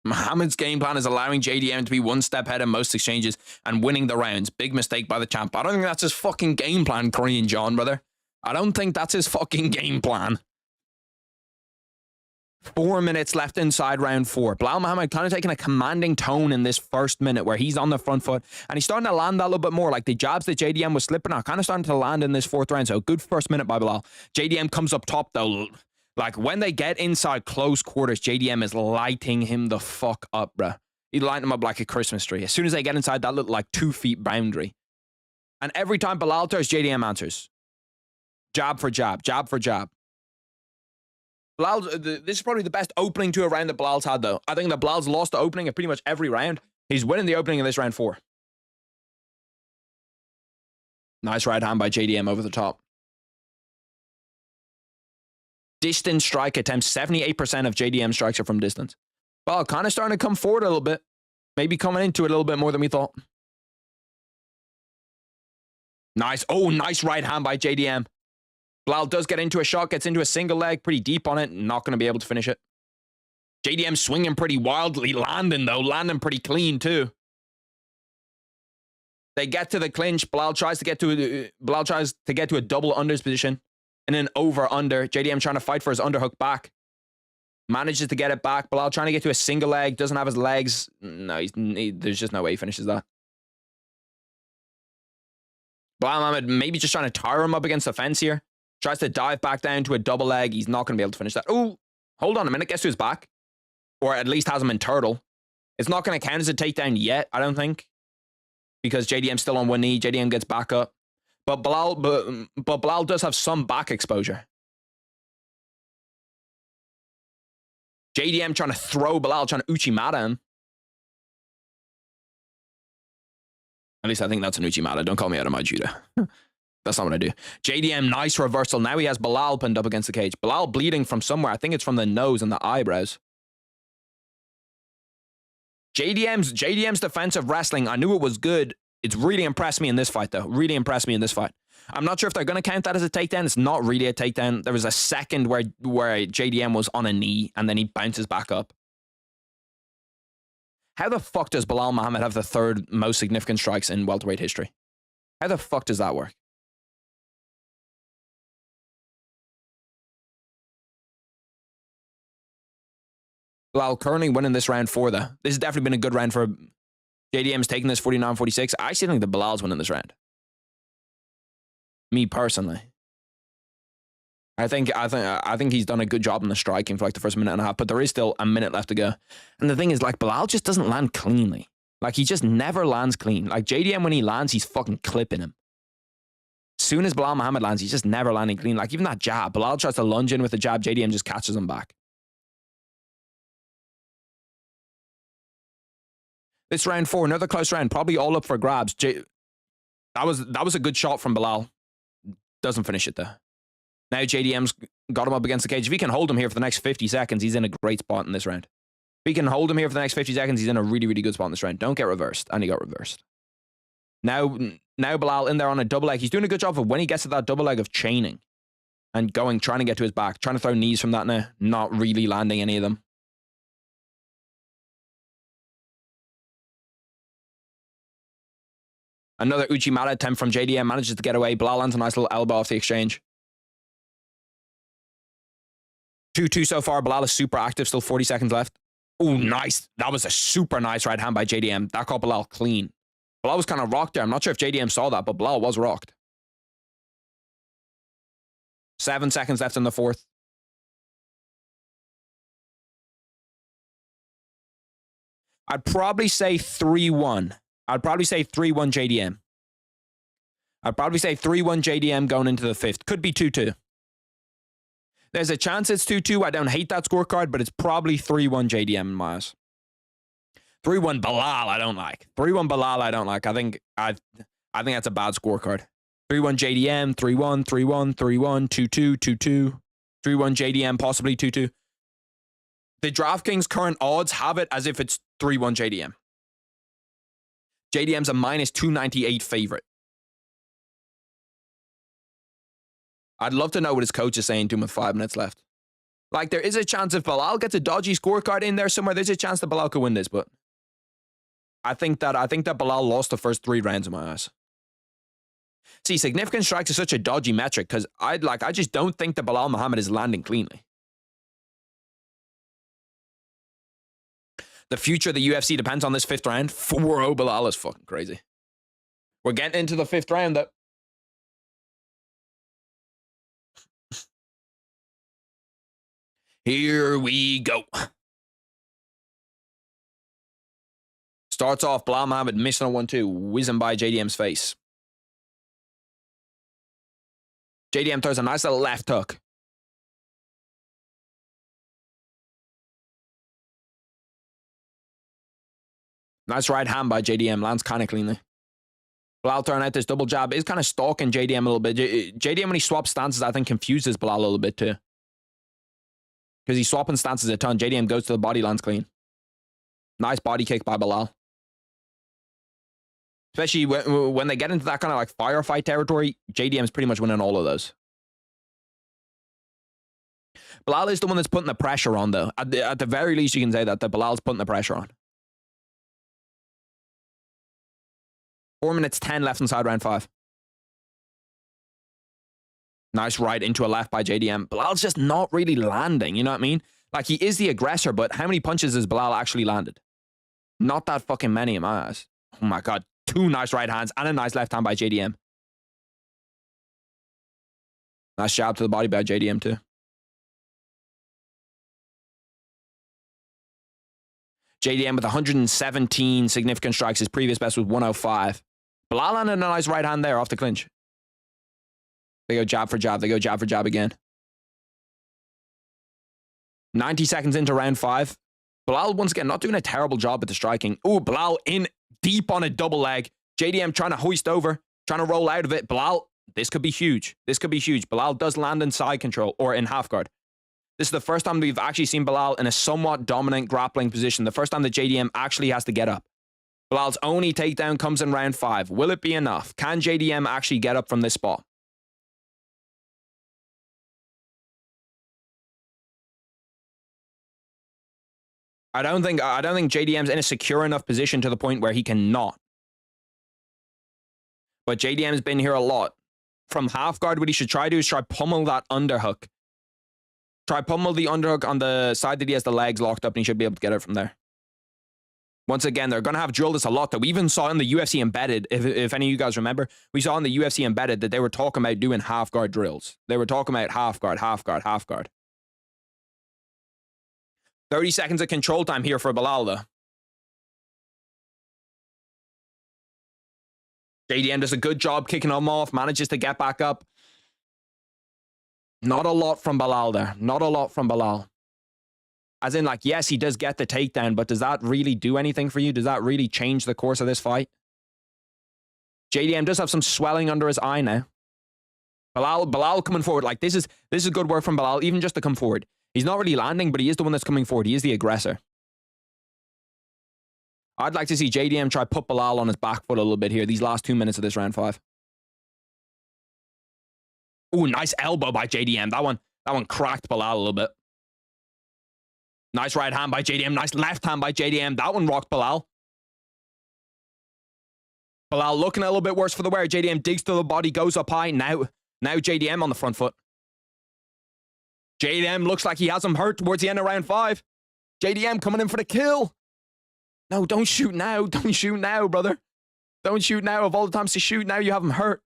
Muhammad's game plan is allowing JDM to be one step ahead in most exchanges and winning the rounds. Big mistake by the champ. I don't think that's his fucking game plan, Korean John, brother. I don't think that's his fucking game plan. 4 minutes left inside round 4. Belal Muhammad kind of taking a commanding tone in this first minute where he's on the front foot and he's starting to land that a little bit more. Like the jabs that JDM was slipping are kind of starting to land in this 4th round. So good first minute by Belal. JDM comes up top though. Like, when they get inside close quarters, JDM is lighting him the fuck up, bruh. He's lighting him up like a Christmas tree. As soon as they get inside that little, 2 feet boundary. And every time Belal throws, JDM answers. Jab for jab, jab for jab. This is probably the best opening to a round that Belal's had, though. I think that Belal's lost the opening of pretty much every round. He's winning the opening of this round 4. Nice right hand by JDM over the top. Distance strike attempts. 78% of JDM strikes are from distance. Well, kind of starting to come forward a little bit. Maybe coming into it a little bit more than we thought. Nice. Oh, nice right hand by JDM. Belal does get into a shot, gets into a single leg, pretty deep on it. Not going to be able to finish it. JDM swinging pretty wildly, landing though. Landing pretty clean too. They get to the clinch. Belal tries to get to a double unders position. And then over-under. JDM trying to fight for his underhook back. Manages to get it back. Belal trying to get to a single leg. Doesn't have his legs. No, there's just no way he finishes that. Belal Muhammad maybe just trying to tire him up against the fence here. Tries to dive back down to a double leg. He's not going to be able to finish that. Oh, hold on a minute. Gets to his back. Or at least has him in turtle. It's not going to count as a takedown yet, I don't think. Because JDM's still on one knee. JDM gets back up. But Belal does have some back exposure. JDM trying to throw Belal, trying to Uchimata him. At least I think that's an Uchimata. Don't call me out of my judo. That's not what I do. JDM, nice reversal. Now he has Belal pinned up against the cage. Belal bleeding from somewhere. I think it's from the nose and the eyebrows. JDM's defensive wrestling, I knew it was good. It's really impressed me in this fight, though. Really impressed me in this fight. I'm not sure if they're going to count that as a takedown. It's not really a takedown. There was a second where JDM was on a knee, and then he bounces back up. How the fuck does Belal Muhammad have the 3rd most significant strikes in welterweight history? How the fuck does that work? Belal currently winning this round 4, though. This has definitely been a good round for JDM's taking this 49-46. I actually think that Belal's winning this round. Me personally. I think he's done a good job in the striking for the first minute and a half, but there is still a minute left to go. And the thing is, Belal just doesn't land cleanly. He just never lands clean. JDM, when he lands, he's fucking clipping him. As soon as Belal Muhammad lands, he's just never landing clean. Even that jab. Belal tries to lunge in with the jab, JDM just catches him back. This round 4, another close round, probably all up for grabs. That was a good shot from Belal. Doesn't finish it though. Now JDM's got him up against the cage. If he can hold him here for the next 50 seconds, he's in a great spot in this round. If he can hold him here for the next 50 seconds, he's in a really, really good spot in this round. Don't get reversed. And he got reversed. Now Belal in there on a double leg. He's doing a good job of when he gets to that double leg of chaining and trying to get to his back, trying to throw knees from that now, not really landing any of them. Another Uchimata attempt from JDM, manages to get away. Belal lands a nice little elbow off the exchange. 2-2 so far. Belal is super active. Still 40 seconds left. Oh, nice. That was a super nice right hand by JDM. That caught Belal clean. Belal was kind of rocked there. I'm not sure if JDM saw that, but Belal was rocked. 7 seconds left in the fourth. I'd probably say 3-1. I'd probably say 3-1 JDM. I'd probably say 3-1 JDM going into the fifth. Could be 2-2. There's a chance it's 2-2. I don't hate that scorecard, but it's probably 3-1 JDM in my eyes. 3-1 BELAL, I don't like. 3-1 BELAL, I don't like. I think that's a bad scorecard. 3-1 JDM, 3-1, 3-1, 3-1, 2-2, 2-2. 3-1 JDM, possibly 2-2. The DraftKings current odds have it as if it's 3-1 JDM. JDM's a minus 298 favorite. I'd love to know what his coach is saying to him with 5 minutes left. Like, there is a chance if BELAL gets a dodgy scorecard in there somewhere, there's a chance that BELAL could win this, but I think that BELAL lost the first 3 rounds in my eyes. See, significant strikes is such a dodgy metric because I just don't think that Belal Muhammad is landing cleanly. The future of the UFC depends on this 5th round. 4-0 Belal is fucking crazy. We're getting into the 5th round though. Here we go. Starts off Belal Muhammad missing a 1-2, whizzing by JDM's face. JDM throws a nice little left hook. Nice right hand by JDM, lands kind of cleanly. Belal throwing out this double jab is kind of stalking JDM a little bit. JDM, when he swaps stances, I think confuses Belal a little bit too. Because he's swapping stances a ton. JDM goes to the body, lands clean. Nice body kick by Belal. Especially when they get into that kind of like firefight territory, JDM's pretty much winning all of those. Belal is the one that's putting the pressure on, though. At the very least, you can say that Belal's putting the pressure on. 4 minutes 10 left inside round 5. Nice right into a left by JDM. Belal's just not really landing, you know what I mean? Like, he is the aggressor, but how many punches has Belal actually landed? Not that fucking many in my eyes. Oh my God. 2 nice right hands and a nice left hand by JDM. Nice jab to the body by JDM too. JDM with 117 significant strikes. His previous best was 105. Belal landed a nice right hand there off the clinch. They go jab for jab. They go jab for jab again. 90 seconds into round 5. Belal, once again, not doing a terrible job at the striking. Ooh, Belal in deep on a double leg. JDM trying to hoist over, trying to roll out of it. Belal, this could be huge. This could be huge. Belal does land in side control or in half guard. This is the first time we've actually seen Belal in a somewhat dominant grappling position. The first time that JDM actually has to get up. Belal's only takedown comes in round 5. Will it be enough? Can JDM actually get up from this spot? I don't think JDM's in a secure enough position to the point where he cannot. But JDM's been here a lot. From half guard, what he should try to do is try pummel that underhook. Try pummel the underhook on the side that he has the legs locked up, and he should be able to get it from there. Once again, they're going to have drilled this a lot, though. We even saw in the UFC Embedded, if any of you guys remember, we saw in the UFC Embedded that they were talking about doing half guard drills. They were talking about half guard, half guard, half guard. 30 seconds of control time here for Belal, though. JDM does a good job kicking him off, manages to get back up. Not a lot from Belal there. Not a lot from Belal. As in, like, yes, he does get the takedown, but does that really do anything for you? Does that really change the course of this fight? JDM does have some swelling under his eye now. Belal coming forward. Like, this is good work from Belal, even just to come forward. He's not really landing, but he is the one that's coming forward. He is the aggressor. I'd like to see JDM try put Belal on his back foot a little bit here, these last 2 minutes of this round 5. Ooh, nice elbow by JDM. That one cracked Belal a little bit. Nice right hand by JDM. Nice left hand by JDM. That one rocked Belal. Belal looking a little bit worse for the wear. JDM digs to the body, goes up high. Now JDM on the front foot. JDM looks like he has him hurt towards the end of round 5. JDM coming in for the kill. No, don't shoot now. Don't shoot now, brother. Don't shoot now. Of all the times to shoot, now you have him hurt.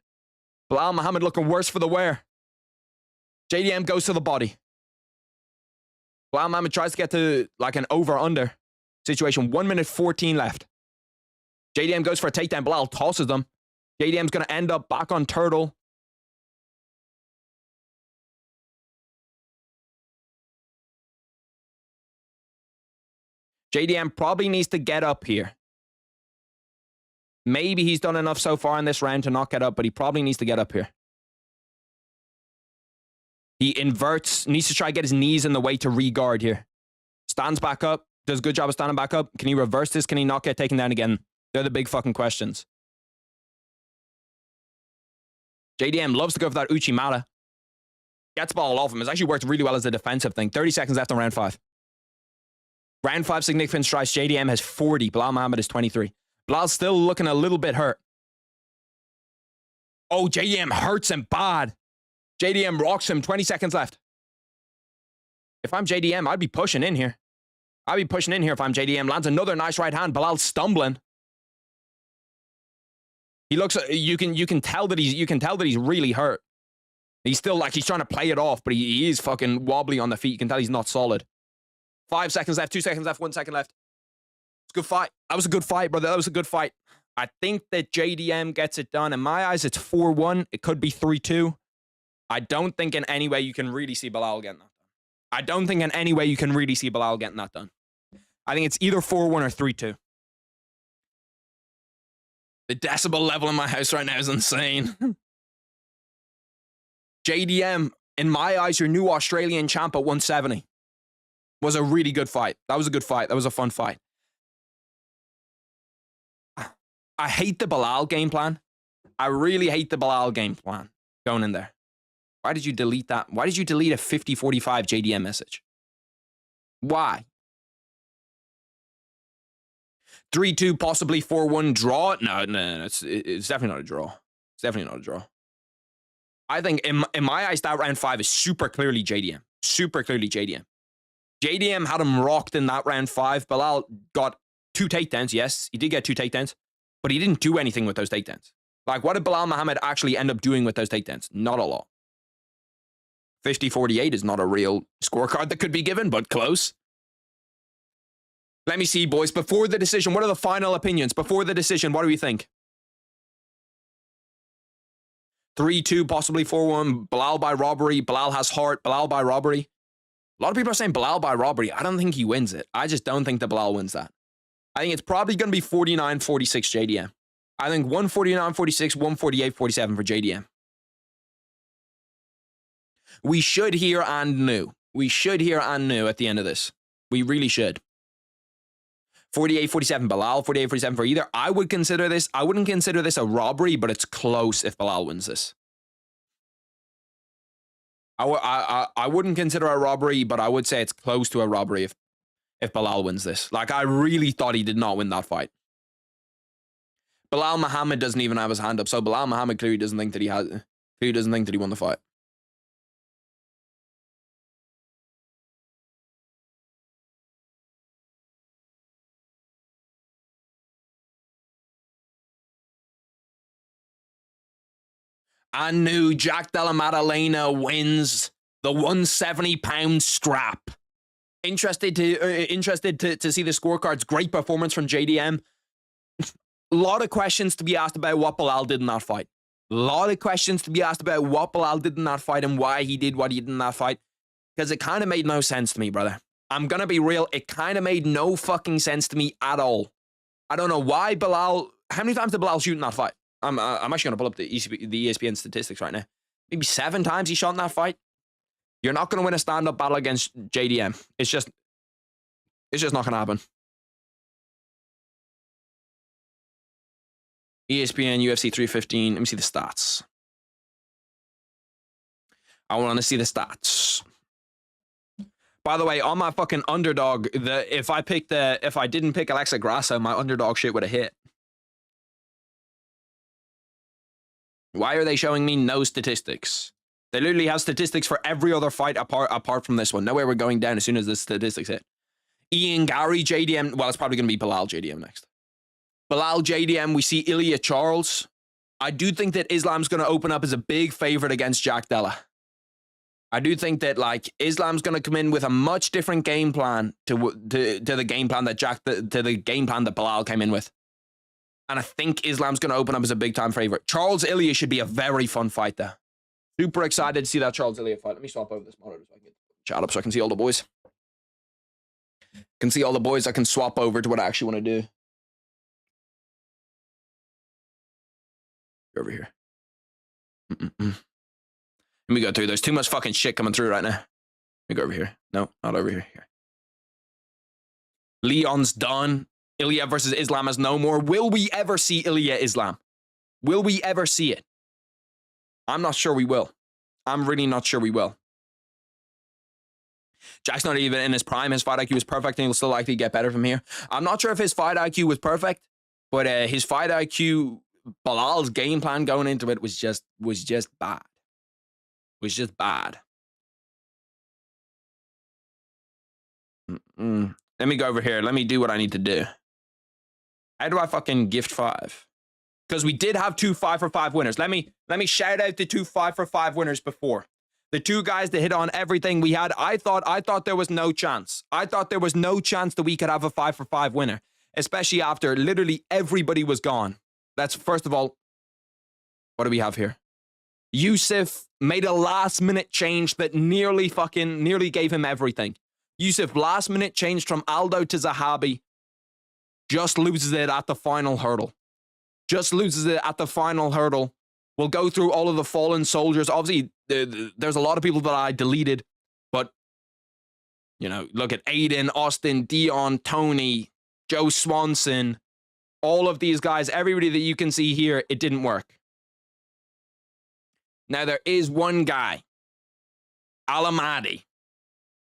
Belal Muhammad looking worse for the wear. JDM goes to the body. Belal Muhammad tries to get to like an over-under situation. 1 minute 14 left. JDM goes for a takedown. Belal tosses them. JDM's going to end up back on turtle. JDM probably needs to get up here. Maybe he's done enough so far in this round to not get up, but he probably needs to get up here. He inverts, needs to try to get his knees in the way to re-guard here. Stands back up, does a good job of standing back up. Can he reverse this? Can he not get taken down again? They're the big fucking questions. JDM loves to go for that Uchimata. Gets ball off him. It's actually worked really well as a defensive thing. 30 seconds left on round 5. Round 5 significant strikes. JDM has 40. Belal Muhammad is 23. Belal's still looking a little bit hurt. Oh, JDM hurts him bad. JDM rocks him. 20 seconds left. If I'm JDM, I'd be pushing in here. I'd be pushing in here if I'm JDM. Lands another nice right hand. Belal's stumbling. He looks. You can tell that he's really hurt. He's still like he's trying to play it off, but he is fucking wobbly on the feet. You can tell he's not solid. 5 seconds left, 2 seconds left, 1 second left. It's a good fight. That was a good fight, brother. That was a good fight. I think that JDM gets it done. In my eyes, it's 4-1. It could be 3-2. I don't think in any way you can really see Belal getting that done. I don't think in any way you can really see Belal getting that done. I think it's either 4-1 or 3-2. The decibel level in my house right now is insane. JDM, in my eyes, your new Australian champ at 170. Was a really good fight. That was a good fight. That was a fun fight. I hate the Belal game plan. I really hate the Belal game plan going in there. Why did you delete that? Why did you delete a 50-45 JDM message? Why? 3-2, possibly 4-1 draw? No, it's definitely not a draw. It's definitely not a draw. I think in my eyes, that round 5 is super clearly JDM. Super clearly JDM. JDM had him rocked in that round 5. Belal got 2 takedowns. Yes, he did get 2 takedowns, but he didn't do anything with those takedowns. Like, what did Belal Muhammad actually end up doing with those takedowns? Not a lot. 50-48 is not a real scorecard that could be given, but close. Let me see, boys. Before the decision, what are the final opinions? Before the decision, what do we think? 3-2, possibly 4-1. Belal by robbery. Belal has heart. Belal by robbery. A lot of people are saying Belal by robbery. I don't think he wins it. I just don't think that Belal wins that. I think it's probably going to be 49-46 JDM. I think 149-46, 148-47 for JDM. We should hear and new. We should hear and new at the end of this. We really should. 48-47 Belal, 48-47 for either. I wouldn't consider this a robbery, but it's close if Belal wins this. I wouldn't consider a robbery, but I would say it's close to a robbery if Belal wins this. Like, I really thought he did not win that fight. Belal Muhammad doesn't even have his hand up, so Belal Muhammad clearly doesn't think that he won the fight. And new Jack Della Maddalena wins the 170-pound strap. Interested to see the scorecards. Great performance from JDM. A lot of questions to be asked about what Belal did in that fight. A lot of questions to be asked about what Belal did in that fight and why he did what he did in that fight. Because it kind of made no sense to me, brother. I'm going to be real. It kind of made no fucking sense to me at all. I don't know why Belal... How many times did Belal shoot in that fight? I'm actually going to pull up the ESPN statistics right now. Maybe 7 times he shot in that fight. You're not going to win a stand-up battle against JDM. It's just not going to happen. ESPN UFC 315. Let me see the stats. I want to see the stats. By the way, on my fucking underdog, if I didn't pick Alexa Grasso, my underdog shit would have hit. Why are they showing me no statistics? They literally have statistics for every other fight apart from this one. No way we're going down as soon as the statistics hit. Ian Gary, JDM. Well, it's probably going to be BELAL, JDM next. BELAL, JDM. We see Ilya Charles. I do think that Islam's going to open up as a big favorite against Jack Della. I do think that like Islam's going to come in with a much different game plan to the game plan that the game plan that BELAL came in with. And I think Islam's going to open up as a big time favorite. Charles Ilya should be a very fun fight there. Super excited to see that Charles Ilya fight. Let me swap over this monitor so I can get the chat up so I can see all the boys. Can see all the boys. I can swap over to what I actually want to do. Over here. Let me go through. There's too much fucking shit coming through right now. Let me go over here. No, not over here. Here. Leon's done. Ilya versus Islam is no more. Will we ever see Ilya Islam? Will we ever see it? I'm not sure we will. I'm really not sure we will. Jack's not even in his prime. His fight IQ was perfect and he'll still likely get better from here. I'm not sure if his fight IQ was perfect, but his fight IQ, BELAL's game plan going into it was just bad. Was just bad. Let me go over here. Let me do what I need to do. How do I fucking gift 5? Because we did have 2 5-for-5 winners. Let me shout out the 2 5-for-5 winners before. The 2 guys that hit on everything we had. I thought there was no chance. I thought there was no chance that we could have a 5-for-5 winner, especially after literally everybody was gone. That's first of all. What do we have here? Yusuf made a last-minute change that nearly gave him everything. Yusuf last-minute change from Aldo to Zahabi. Just loses it at the final hurdle. Just loses it at the final hurdle. We'll go through all of the fallen soldiers. Obviously, there's a lot of people that I deleted. But, you know, look at Aiden, Austin, Dion, Tony, Joe Swanson. All of these guys, everybody that you can see here, it didn't work. Now, there is one guy. Alamadi.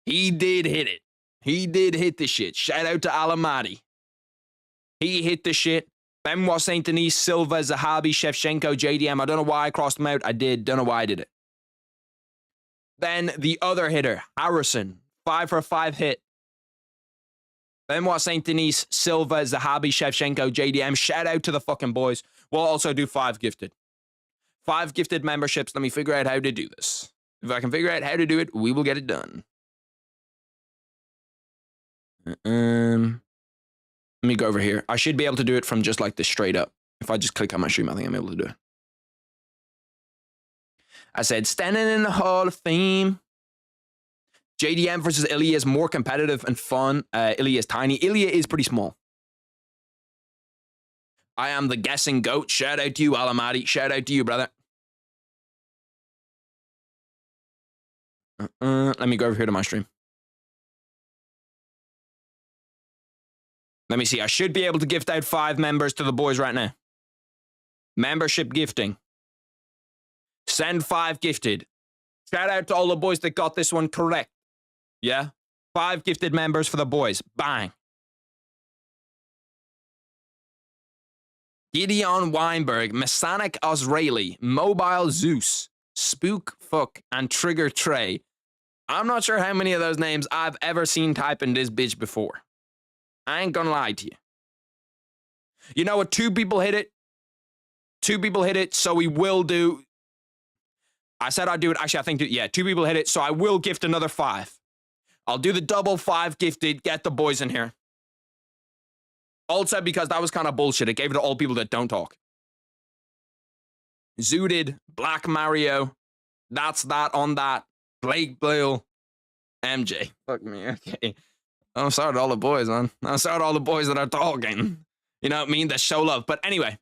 He did hit it. He did hit the shit. Shout out to Alamadi. He hit the shit. Benoit Saint Denis, Silva, Zahabi, Shevchenko, JDM. I don't know why I crossed them out. I did. Don't know why I did it. Then the other hitter, Harrison. 5-for-5 hit. Benoit Saint Denis, Silva, Zahabi, Shevchenko, JDM. Shout out to the fucking boys. We'll also do 5 gifted. 5 gifted memberships. Let me figure out how to do this. If I can figure out how to do it, we will get it done. Let me go over here. I should be able to do it from just like this straight up. If I just click on my stream, I think I'm able to do it. I said, standing in the Hall of Fame. JDM versus Ilya is more competitive and fun. Ilya is tiny. Ilya is pretty small. I am the guessing goat. Shout out to you, Alamadi. Shout out to you, brother. Let me go over here to my stream. Let me see. I should be able to gift out 5 members to the boys right now. Membership gifting. Send 5 gifted. Shout out to all the boys that got this one correct. Yeah? 5 gifted members for the boys. Bang. Gideon Weinberg, Masonic Osraeli, Mobile Zeus, Spook Fuck, and Trigger Trey. I'm not sure how many of those names I've ever seen type in this bitch before. I ain't gonna lie to you. You know what? 2 people hit it. 2 people hit it, so we will do... I said I'd do it. Actually, I think... 2 people hit it, so I will gift another 5. I'll do the double 5 gifted. Get the boys in here. Also, because that was kind of bullshit. It gave it to all people that don't talk. Zooted, Black Mario, That's That on That, Blake Blue, MJ. Fuck me, okay. I'm sorry to all the boys, man. I'm sorry to all the boys that are talking. You know what I mean? That show love. But anyway.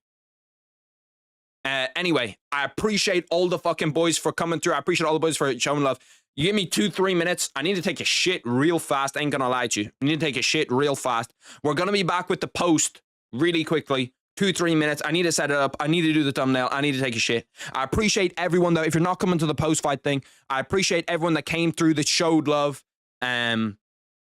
I appreciate all the fucking boys for coming through. I appreciate all the boys for showing love. You give me 2-3 minutes. I need to take a shit real fast. I ain't gonna lie to you. I need to take a shit real fast. We're gonna be back with the post really quickly. 2-3 minutes. I need to set it up. I need to do the thumbnail. I need to take a shit. I appreciate everyone, though. If you're not coming to the post-fight thing, I appreciate everyone that came through that showed love.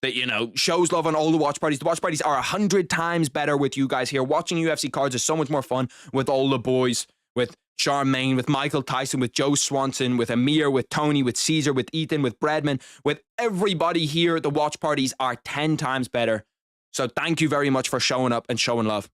That, you know, shows love on all the watch parties. The watch parties are 100 times better with you guys here. Watching UFC cards is so much more fun with all the boys, with Charmaine, with Michael Tyson, with Joe Swanson, with Amir, with Tony, with Caesar, with Ethan, with Bredman, with everybody here. The watch parties are 10 times better. So thank you very much for showing up and showing love.